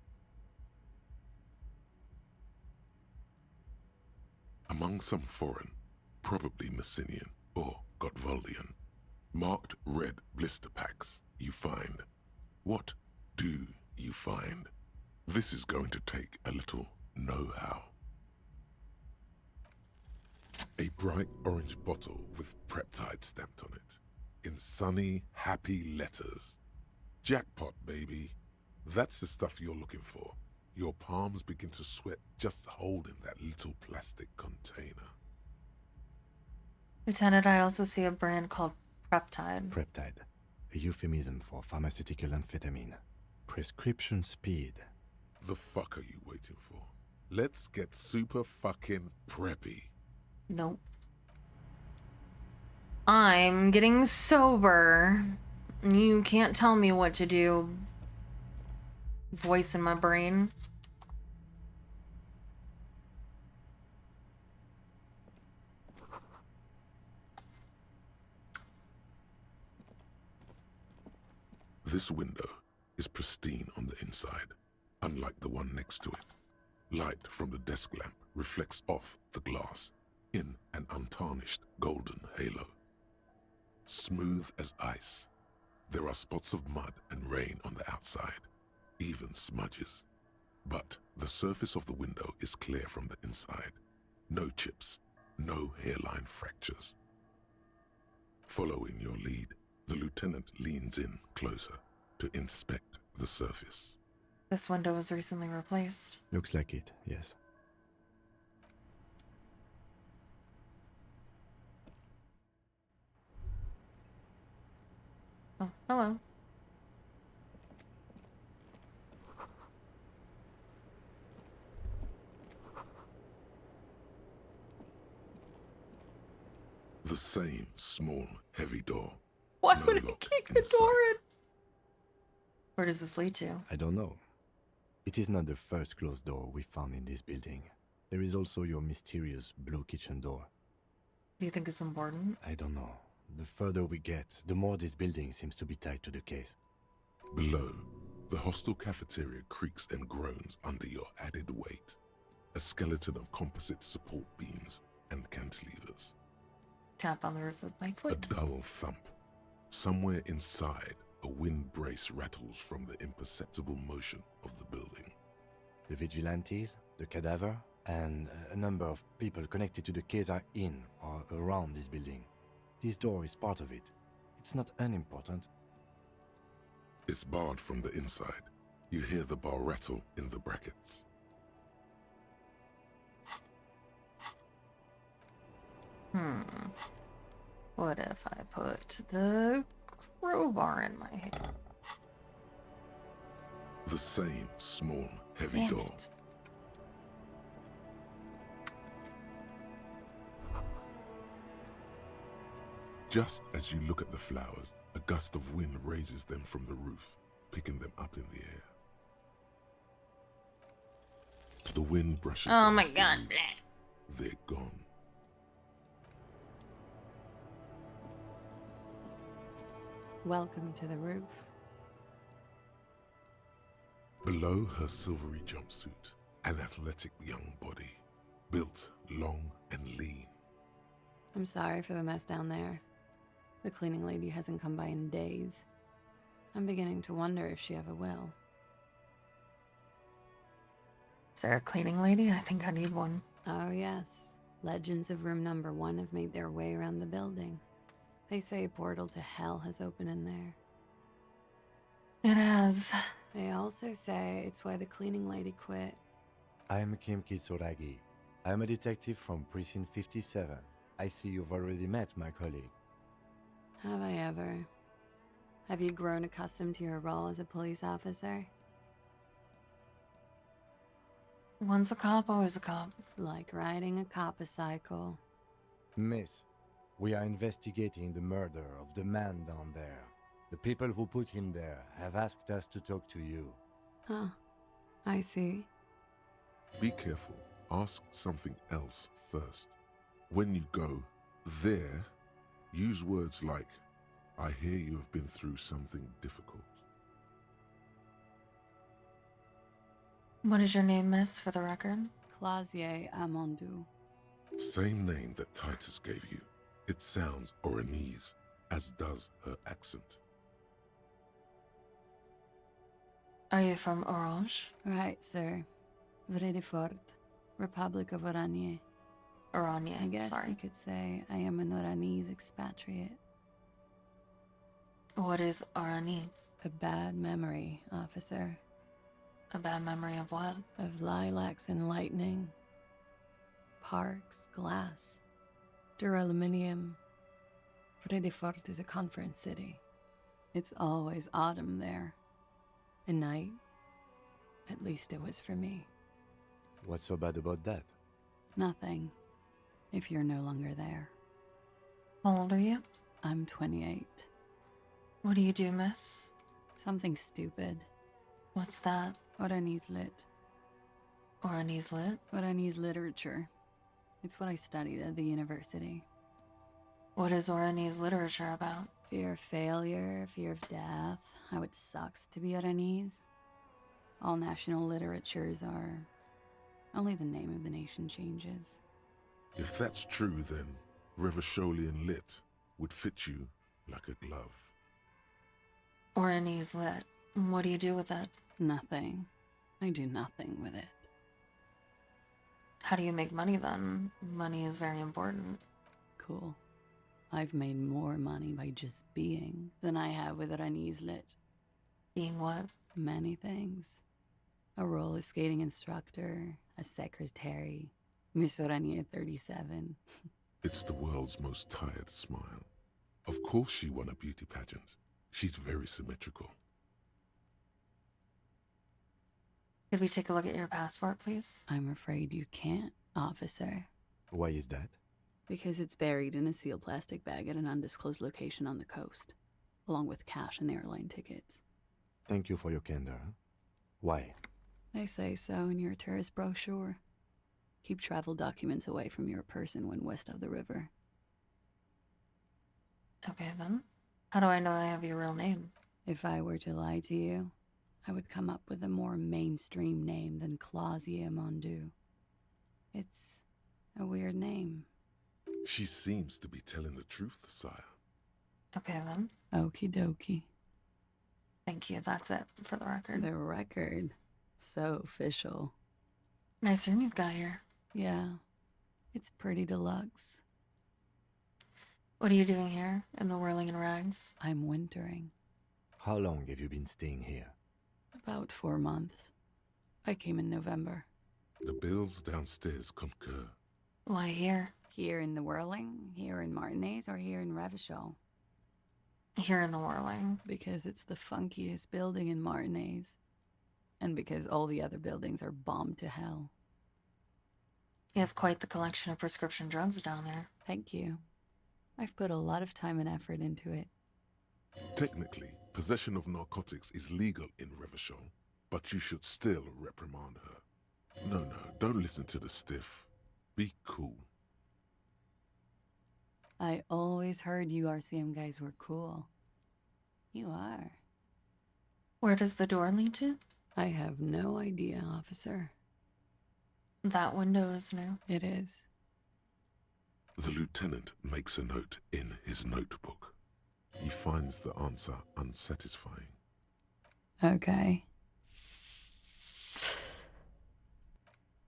Among some foreign, probably Messinian or Gotwaldian, marked red blister packs you find. What do you find? This is going to take a little know-how. A bright orange bottle with Preptide stamped on it, in sunny, happy letters. Jackpot, baby. That's the stuff you're looking for. Your palms begin to sweat just holding that little plastic container. Lieutenant, I also see a brand called Preptide. Preptide, a euphemism for pharmaceutical amphetamine. Prescription speed. The fuck are you waiting for? Let's get super fucking preppy. Nope. I'm getting sober. You can't tell me what to do. Voice in my brain. This window is pristine on the inside, unlike the one next to it. Light from the desk lamp reflects off the glass in an untarnished golden halo. Smooth as ice. There are spots of mud and rain on the outside, even smudges. But the surface of the window is clear from the inside. No chips, no hairline fractures. Following your lead, the lieutenant leans in closer to inspect the surface. This window was recently replaced. Looks like it, yes. Oh, hello. The same small, heavy door. Why No would it lock kick in the door sight. in? Where does this lead to? I don't know. It is not the first closed door we found in this building. There is also your mysterious blue kitchen door. Do you think it's important? I don't know. The further we get, the more this building seems to be tied to the case. Below, the hostel cafeteria creaks and groans under your added weight. A skeleton of composite support beams and cantilevers. Tap on the roof with my A foot. dull thump. Somewhere inside, a wind brace rattles from the imperceptible motion of the building. The vigilantes, the cadaver, and a number of people connected to the case are in or around this building. This door is part of it. It's not unimportant. It's barred from the inside. You hear the bar rattle in the brackets. What if I put the crowbar in my hand? The same small, heavy Damn door. it. Just as you look at the flowers, a gust of wind raises them from the roof, picking them up in the air. The wind brushes Oh them my off the god. roof. They're gone. Welcome to the roof. Below her silvery jumpsuit, an athletic young body, built long and lean. I'm sorry for the mess down there. The cleaning lady hasn't come by in days. I'm beginning to wonder if she ever will. Is there a cleaning lady? I think I need one. Oh, yes. Legends of room number 1 have made their way around the building. They say a portal to hell has opened in there. It has. They also say it's why the cleaning lady quit. I'm Kim Kitsuragi. I'm a detective from Precinct 57. I see you've already met my colleague. Have I ever? Have you grown accustomed to your role as a police officer? Once a cop, always a cop. Like riding a cop-a-cycle. Miss, we are investigating the murder of the man down there. The people who put him there have asked us to talk to you. Huh. I see. Be careful. Ask something else first. When you go there, use words like, I hear you have been through something difficult. What is your name, miss, for the record? Clausier Amondou. Same name that Titus gave you. It sounds Oranese, as does her accent. Are you from Orange? Right, sir. Vredefort, Republic of Oranje. Oranje, I guess sorry. you could say I am an Oranese expatriate. What is Oranje? A bad memory, officer. A bad memory of what? Of lilacs and lightning. Parks, glass. Duraluminum. Vredefort is a conference city. It's always autumn there. A night. At least it was for me. What's so bad about that? Nothing. If you're no longer there. How old are you? I'm 28. What do you do, miss? Something stupid. What's that? Oranese lit. Oranese lit? Oranese literature. It's what I studied at the university. What is Oranese literature about? Fear of failure, fear of death, how it sucks to be Oranese. All national literatures are... Only the name of the nation changes. If that's true, then Revacholian lit would fit you like a glove. Oranese lit. What do you do with it? Nothing. I do nothing with it. How do you make money then? Money is very important. Cool. I've made more money by just being than I have with Oranese lit. Being what? Many things. A roller skating instructor, a secretary, Miss Oranje 37. It's the world's most tired smile. Of course she won a beauty pageant. She's very symmetrical. Could we take a look at your passport, please? I'm afraid you can't, officer. Why is that? Because it's buried in a sealed plastic bag at an undisclosed location on the coast, along with cash and airline tickets. Thank you for your candor. Why? They say so in your tourist brochure. Keep travel documents away from your person when west of the river. Okay, then. How do I know I have your real name? If I were to lie to you, I would come up with a more mainstream name than Clausia Mondu. It's a weird name. She seems to be telling the truth, sire. Okay, then. Okie dokie. Thank you. That's it for the record. The record. So official. Nice room you've got here. Yeah. It's pretty deluxe. What are you doing here in the whirling in rags? I'm wintering. How long have you been staying here? About 4 months. I came in November. The bills downstairs concur. Why here? Here in the Whirling, here in Martinez, or here in Revachol? Here in the whirling. Because it's the funkiest building in Martinez. And because all the other buildings are bombed to hell. You have quite the collection of prescription drugs down there. Thank you. I've put a lot of time and effort into it. Technically, possession of narcotics is legal in Revachol, but you should still reprimand her. No, don't listen to the stiff. Be cool. I always heard you RCM guys were cool. You are. Where does the door lead to? I have no idea, officer. That window is new. It is. The lieutenant makes a note in his notebook. He finds the answer unsatisfying. Okay.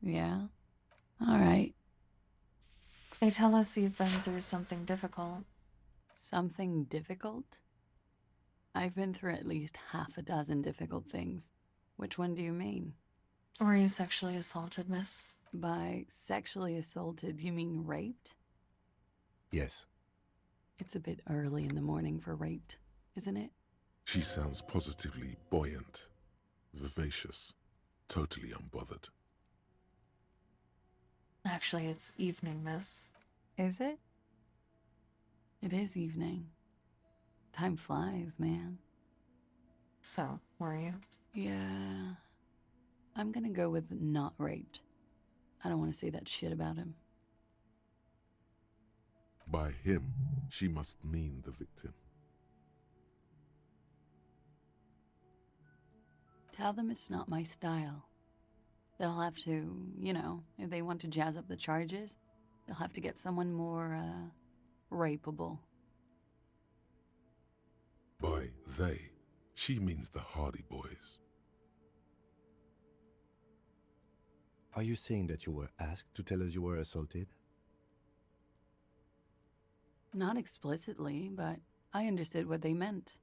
Yeah. All right. They tell us you've been through something difficult. Something difficult? I've been through at least half a dozen difficult things. Which one do you mean? Were you sexually assaulted, miss? By sexually assaulted, you mean raped? Yes. It's a bit early in the morning for raped, isn't it? She sounds positively buoyant, vivacious, totally unbothered. Actually, it's evening, miss. Is it? It is evening. Time flies, man. So, were you? Yeah. I'm gonna go with not raped. I don't want to say that shit about him. By him, she must mean the victim. Tell them it's not my style. They'll have to, if they want to jazz up the charges, they'll have to get someone more, rapeable. By they, she means the Hardy Boys. Are you saying that you were asked to tell us you were assaulted? Not explicitly, but I understood what they meant.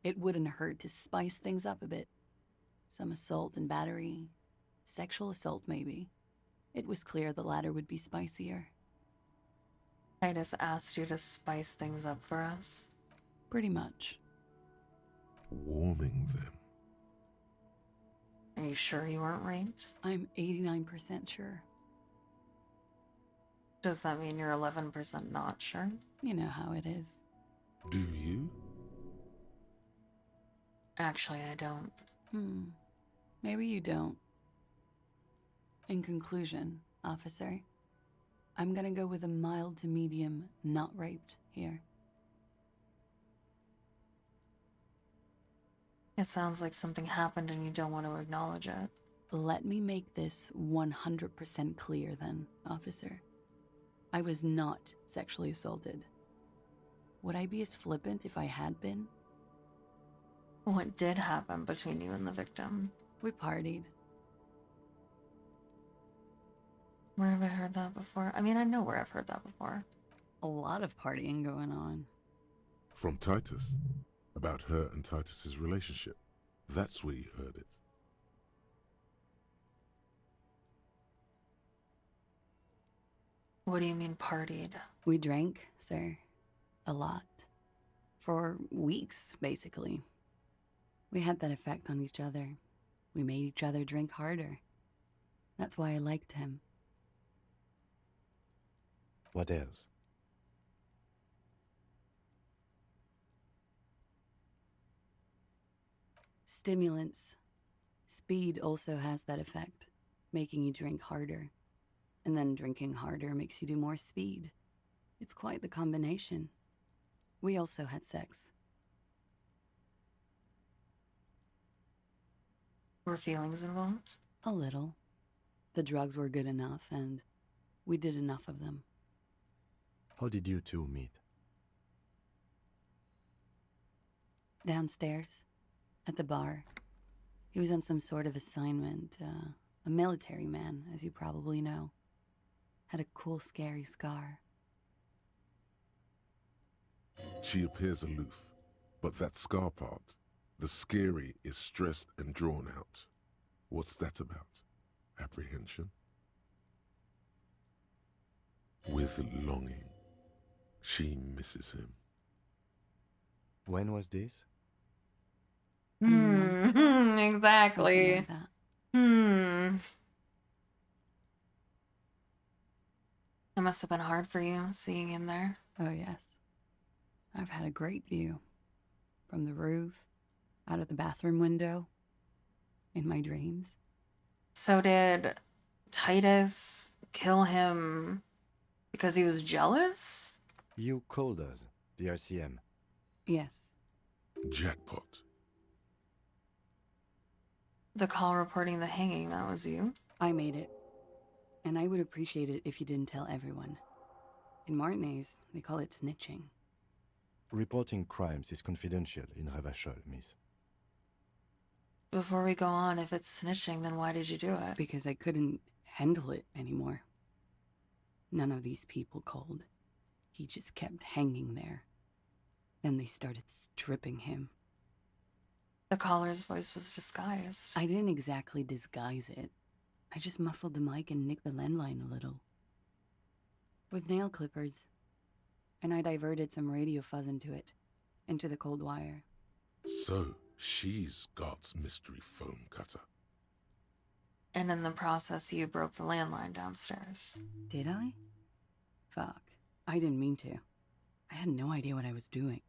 It wouldn't hurt to spice things up a bit. Some assault and battery. Sexual assault, maybe. It was clear the latter would be spicier. I just asked you to spice things up for us. Pretty much. Warming them. Are you sure you weren't raped? I'm 89% sure. Does that mean you're 11% not sure? You know how it is. Do you? Actually, I don't. Maybe you don't. In conclusion, officer, I'm gonna go with a mild to medium not raped here. It sounds like something happened and you don't want to acknowledge it. Let me make this 100% clear then, officer. I was not sexually assaulted. Would I be as flippant if I had been? What did happen between you and the victim? We partied. Where have I heard that before? I mean, I know where I've heard that before. A lot of partying going on. From Titus. About her and Titus's relationship. That's where you heard it. What do you mean partied? We drank, sir. A lot. For weeks, basically. We had that effect on each other. We made each other drink harder. That's why I liked him. What else? Stimulants. Speed also has that effect, making you drink harder. And then drinking harder makes you do more speed. It's quite the combination. We also had sex. Were feelings involved? A little. The drugs were good enough, and we did enough of them. How did you two meet? Downstairs, at the bar. He was on some sort of assignment, a military man, as you probably know. Had a cool, scary scar. She appears aloof, but that scar part, the scary, is stressed and drawn out. What's that about? Apprehension? With longing. She misses him. When was this? Exactly. Like that. It must have been hard for you seeing him there. Oh, yes. I've had a great view. From the roof, out of the bathroom window, in my dreams. So did Titus kill him because he was jealous? You called us, the RCM. Yes. Jackpot. The call reporting the hanging, that was you? I made it. And I would appreciate it if you didn't tell everyone. In Martinez, they call it snitching. Reporting crimes is confidential in Ravachol, miss. Before we go on, if it's snitching, then why did you do it? Because I couldn't handle it anymore. None of these people called. He just kept hanging there. Then they started stripping him. The caller's voice was disguised. I didn't exactly disguise it. I just muffled the mic and nicked the landline a little. With nail clippers. And I diverted some radio fuzz into it. Into the cold wire. So, she's God's mystery foam cutter. And in the process, you broke the landline downstairs. Did I? Fuck. I didn't mean to. I had no idea what I was doing.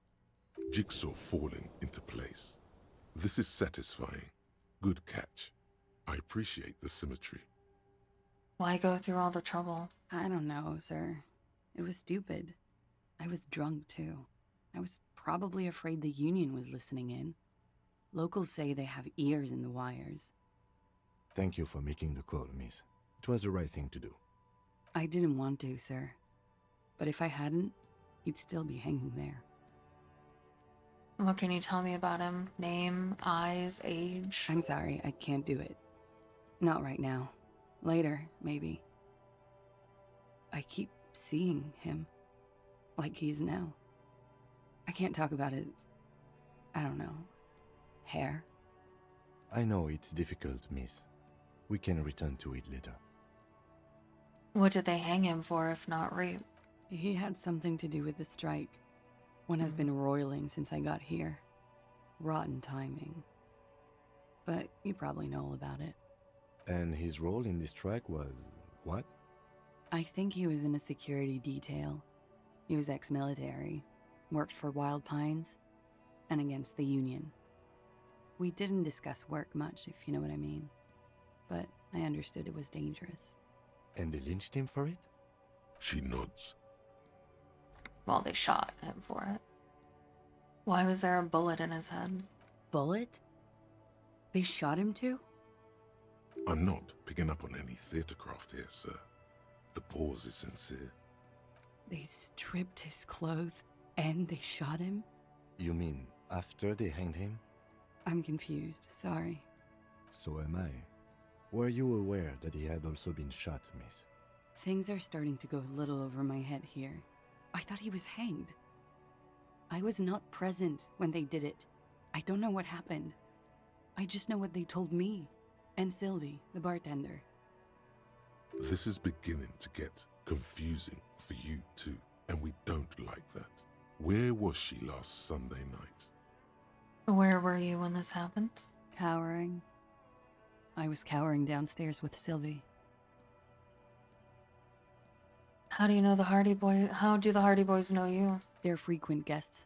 Jigsaw falling into place. This is satisfying. Good catch. I appreciate the symmetry. Why go through all the trouble? I don't know, sir. It was stupid. I was drunk, too. I was probably afraid the union was listening in. Locals say they have ears in the wires. Thank you for making the call, miss. It was the right thing to do. I didn't want to, sir. But if I hadn't, he'd still be hanging there. What can you tell me about him? Name, eyes, age? I'm sorry, I can't do it. Not right now. Later, maybe. I keep seeing him. Like he is now. I can't talk about his... I don't know... hair. I know it's difficult, miss. We can return to it later. What did they hang him for if not rape? He had something to do with the strike. One has been roiling since I got here. Rotten timing. But you probably know all about it. And his role in this strike was... what? I think he was in a security detail. He was ex-military, worked for Wild Pines, and against the Union. We didn't discuss work much, if you know what I mean. But I understood it was dangerous. And they lynched him for it? She nods. Well, they shot him for it. Why was there a bullet in his head? Bullet? They shot him too? I'm not picking up on any theatercraft here, sir. The pause is sincere. They stripped his clothes and they shot him? You mean after they hanged him? I'm confused, sorry. So am I. Were you aware that he had also been shot, miss? Things are starting to go a little over my head here. I thought he was hanged. I was not present when they did it. I don't know what happened. I just know what they told me. And Sylvie, the bartender. This is beginning to get confusing for you too, and we don't like that. Where was she last Sunday night? Where were you when this happened? Cowering. I was cowering downstairs with Sylvie. How do you know the Hardy Boys? How do the Hardy Boys know you? They're frequent guests.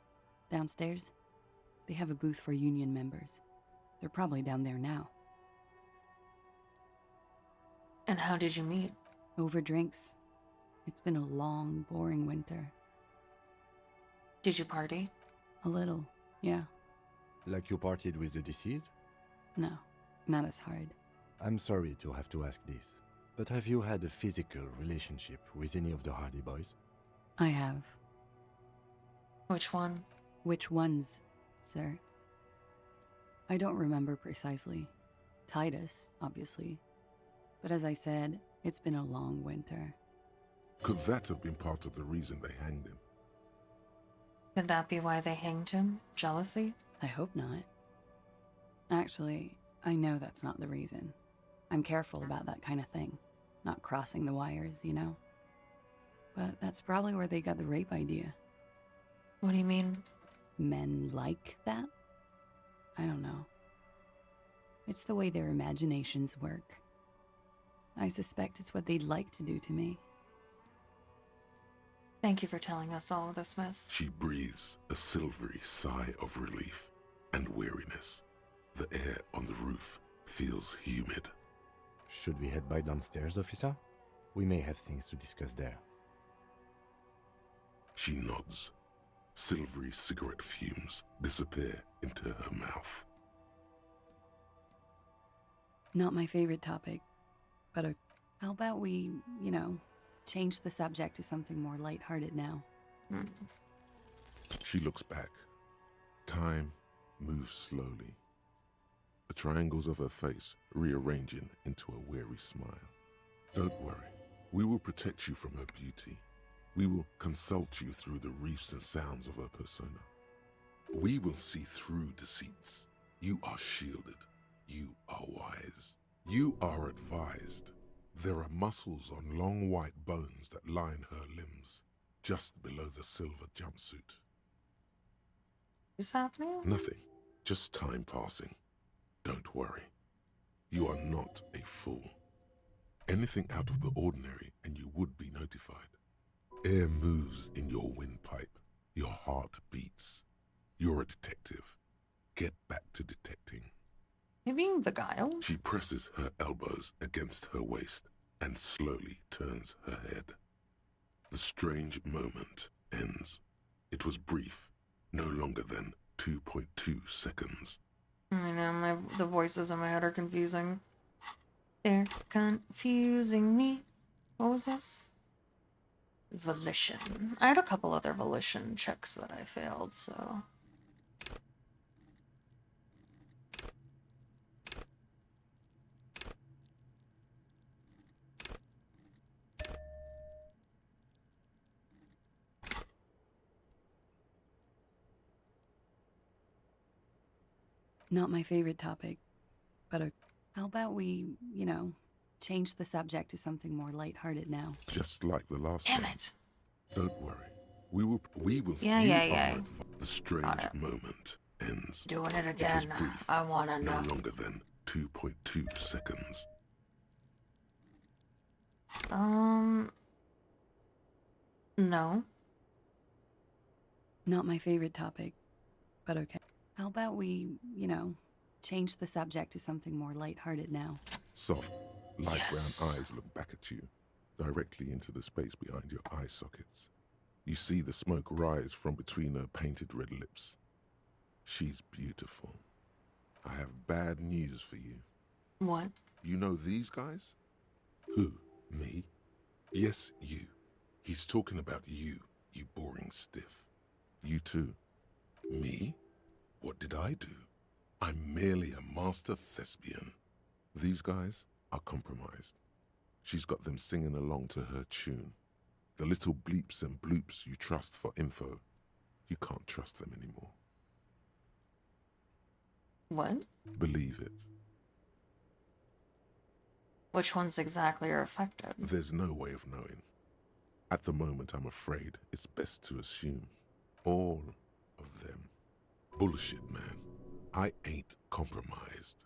Downstairs. They have a booth for union members. They're probably down there now. And how did you meet? Over drinks. It's been a long, boring winter. Did you party? A little, yeah. Like you partied with the deceased? No, not as hard. I'm sorry to have to ask this, but have you had a physical relationship with any of the Hardy Boys? I have. Which one? Which ones, sir? I don't remember precisely. Titus, obviously. But as I said, it's been a long winter. Could that have been part of the reason they hanged him? Could that be why they hanged him? Jealousy? I hope not. Actually, I know that's not the reason. I'm careful about that kind of thing. Not crossing the wires, you know? But that's probably where they got the rape idea. What do you mean? Men like that? I don't know. It's the way their imaginations work. I suspect it's what they'd like to do to me. Thank you for telling us all of this, miss. She breathes a silvery sigh of relief and weariness. The air on the roof feels humid. Should we head back downstairs, officer? We may have things to discuss there. She nods. Silvery cigarette fumes disappear into her mouth. Not my favorite topic, but how about we, change the subject to something more lighthearted now? She looks back. Time moves slowly. The triangles of her face rearranging into a weary smile. Don't worry. We will protect you from her beauty. We will consult you through the reefs and sounds of her persona. We will see through deceits. You are shielded. You are wise. You are advised. There are muscles on long white bones that line her limbs, just below the silver jumpsuit. Is happening? Nothing. Just time passing. Don't worry. You are not a fool. Anything out of the ordinary and you would be notified. Air moves in your windpipe. Your heart beats. You're a detective. Get back to detecting. You're being beguiled? She presses her elbows against her waist and slowly turns her head. The strange moment ends. It was brief, no longer than 2.2 seconds. I know, the voices in my head are confusing. They're confusing me. What was this? Volition. I had a couple other volition checks that I failed, so... Not my favorite topic, but how about we, change the subject to something more lighthearted now? Just like the last Damn time. it. Don't worry. We will Yeah, you yeah, are yeah. The strange moment ends. Doing it It was again. brief, I wanna no know. longer than 2.2 seconds. No. Not my favorite topic, but okay. How about we, change the subject to something more lighthearted now? Soft, light Yes. brown eyes look back at you, directly into the space behind your eye sockets. You see the smoke rise from between her painted red lips. She's beautiful. I have bad news for you. What? You know these guys? Who? Me? Yes, you. He's talking about you, you boring stiff. You too. Me? What did I do? I'm merely a master thespian. These guys are compromised. She's got them singing along to her tune. The little bleeps and bloops you trust for info, you can't trust them anymore. What? Believe it. Which ones exactly are affected? There's no way of knowing. At the moment, I'm afraid it's best to assume all of them. Bullshit, man. I ain't compromised.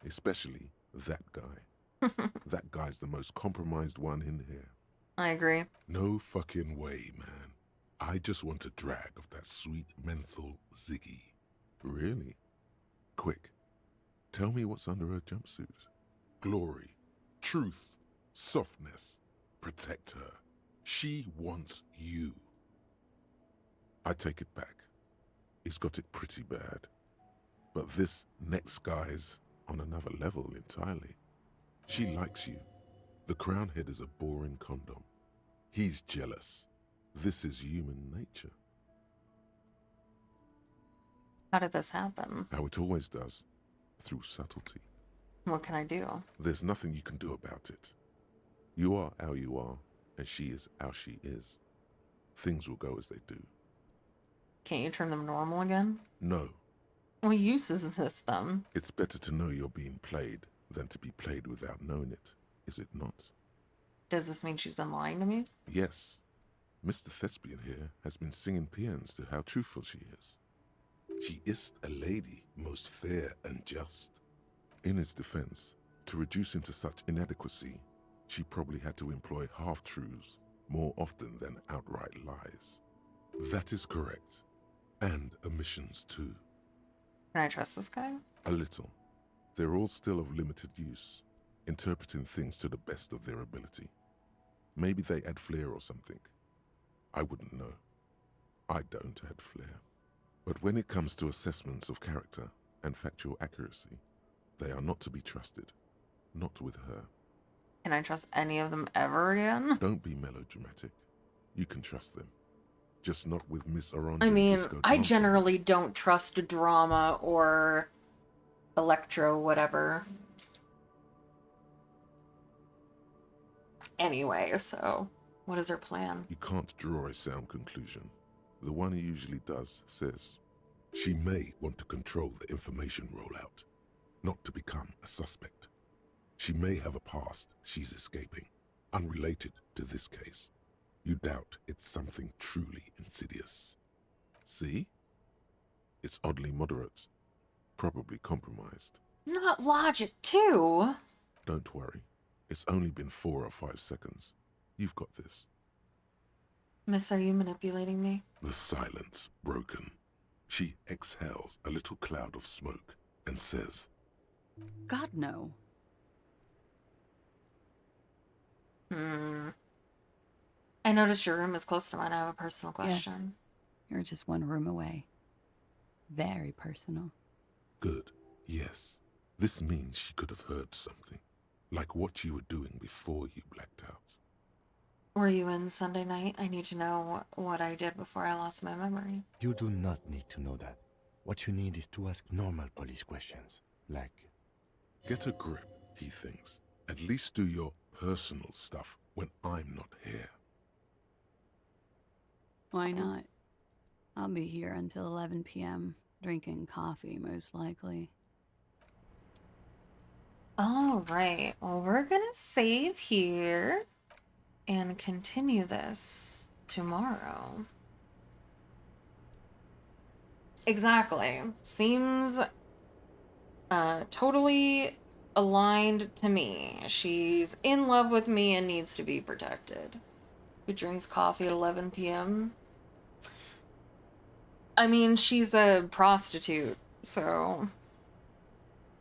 Especially that guy. That guy's the most compromised one in here. I agree. No fucking way, man. I just want a drag of that sweet menthol Ziggy. Really? Quick. Tell me what's under her jumpsuit. Glory. Truth. Softness. Protect her. She wants you. I take it back. He's got it pretty bad. But this next guy's on another level entirely. She likes you. The crown head is a boring condom. He's jealous. This is human nature. How did this happen? How it always does. Through subtlety. What can I do? There's nothing you can do about it. You are how you are, and she is how she is. Things will go as they do. Can't you turn them normal again? No. What use is this, then? It's better to know you're being played than to be played without knowing it, is it not? Does this mean she's been lying to me? Yes. Mr. Thespian here has been singing paeans to how truthful she is. She is a lady, most fair and just. In his defense, to reduce him to such inadequacy, she probably had to employ half-truths more often than outright lies. That is correct. And omissions too. Can I trust this guy? A little. They're all still of limited use, interpreting things to the best of their ability. Maybe they add flair or something. I wouldn't know. I don't add flair. But when it comes to assessments of character and factual accuracy, they are not to be trusted. Not with her. Can I trust any of them ever again? Don't be melodramatic. You can trust them. Just not with Miss Orange. I mean, I generally don't trust drama or electro whatever. Anyway, so what is her plan? You can't draw a sound conclusion. The one he usually does says, she may want to control the information rollout, not to become a suspect. She may have a past she's escaping, unrelated to this case. You doubt it's something truly insidious. See? It's oddly moderate, probably compromised. Not logic, too. Don't worry. It's only been 4 or 5 seconds. You've got this. Miss, are you manipulating me? The silence broken. She exhales a little cloud of smoke and says, God, no. I noticed your room is close to mine. I have a personal question. Yes. You're just one room away. Very personal. Good. Yes. This means she could have heard something. Like what you were doing before you blacked out. Were you in Sunday night? I need to know what I did before I lost my memory. You do not need to know that. What you need is to ask normal police questions. Like... Get a grip, he thinks. At least do your personal stuff when I'm not here. Why not? I'll be here until 11 p.m., drinking coffee, most likely. All right. Well, we're gonna save here and continue this tomorrow. Exactly. Seems totally aligned to me. She's in love with me and needs to be protected. Who drinks coffee at 11 p.m.? I mean, she's a prostitute, so...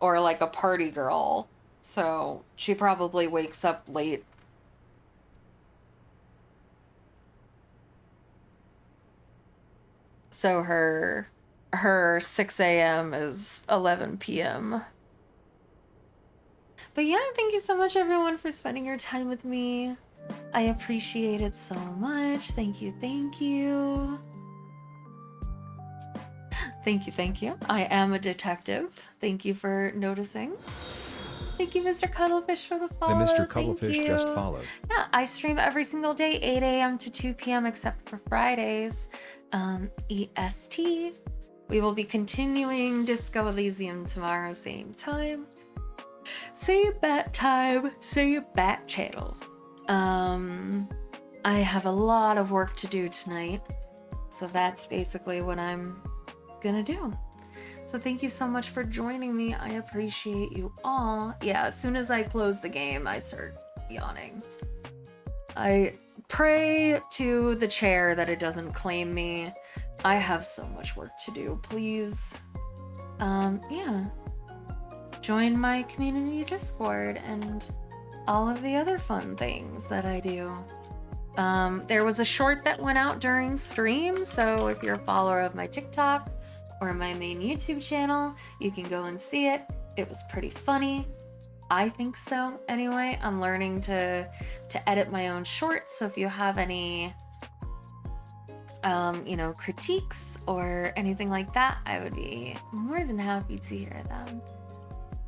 Or like a party girl, so she probably wakes up late. So her 6 a.m. is 11 p.m. But yeah, thank you so much everyone for spending your time with me. I appreciate it so much. Thank you, thank you. Thank you. I am a detective. Thank you for noticing. Thank you, Mr. Cuttlefish, for the follow. The Mr. Thank Cuttlefish you. just followed. Yeah, I stream every single day, 8 a.m. to 2 p.m. except for Fridays, EST. We will be continuing Disco Elysium tomorrow, same time. Same bat time, same bat channel. I have a lot of work to do tonight, so that's basically what I'm gonna do. So thank you so much for joining me. I appreciate you all. Yeah, as soon as I close the game, I start yawning. I pray to the chair that it doesn't claim me. I have so much work to do. Please, yeah. Join my community Discord and all of the other fun things that I do. There was a short that went out during stream, so if you're a follower of my TikTok or my main YouTube channel, you can go and see it. It was pretty funny. I think so. Anyway, I'm learning to edit my own shorts, so if you have any you know, critiques or anything like that, I would be more than happy to hear them.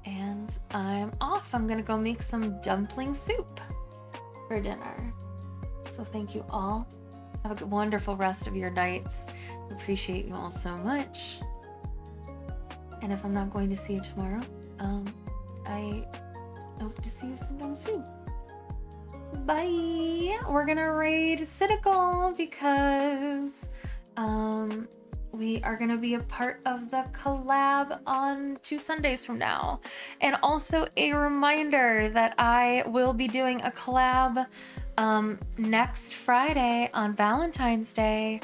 And I'm off. I'm gonna go make some dumpling soup for dinner. So thank you all. Have a wonderful rest of your nights. Appreciate you all so much. And if I'm not going to see you tomorrow, I hope to see you sometime soon. Bye. We're gonna raid Cynical because we are gonna be a part of the collab on 2 Sundays from now. And also a reminder that I will be doing a collab next Friday on Valentine's Day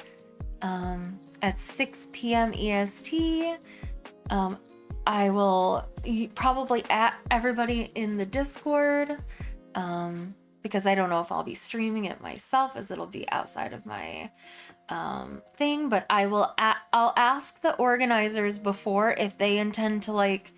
at 6 p.m. EST. I will probably at everybody in the Discord because I don't know if I'll be streaming it myself, as it'll be outside of my thing, but I'll ask the organizers before if they intend to, like,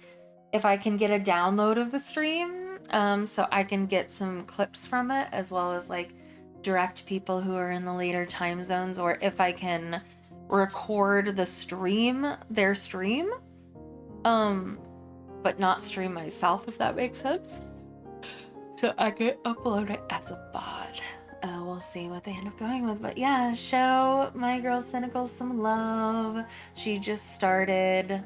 if I can get a download of the stream, so I can get some clips from it, as well as like direct people who are in the later time zones, or if I can record the stream, their stream, but not stream myself, if that makes sense. So I can upload it as a VOD. We'll see what they end up going with. But yeah, show my girl Cynical some love. She just started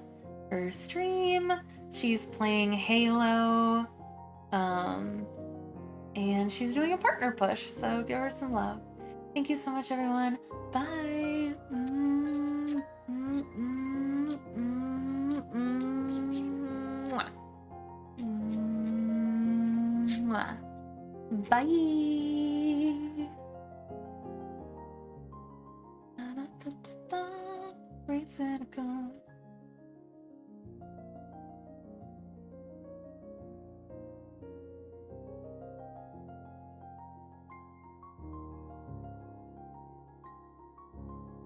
her stream. She's playing Halo. And she's doing a partner push, so give her some love. Thank you so much, everyone. Bye. Bye. Read Cynical.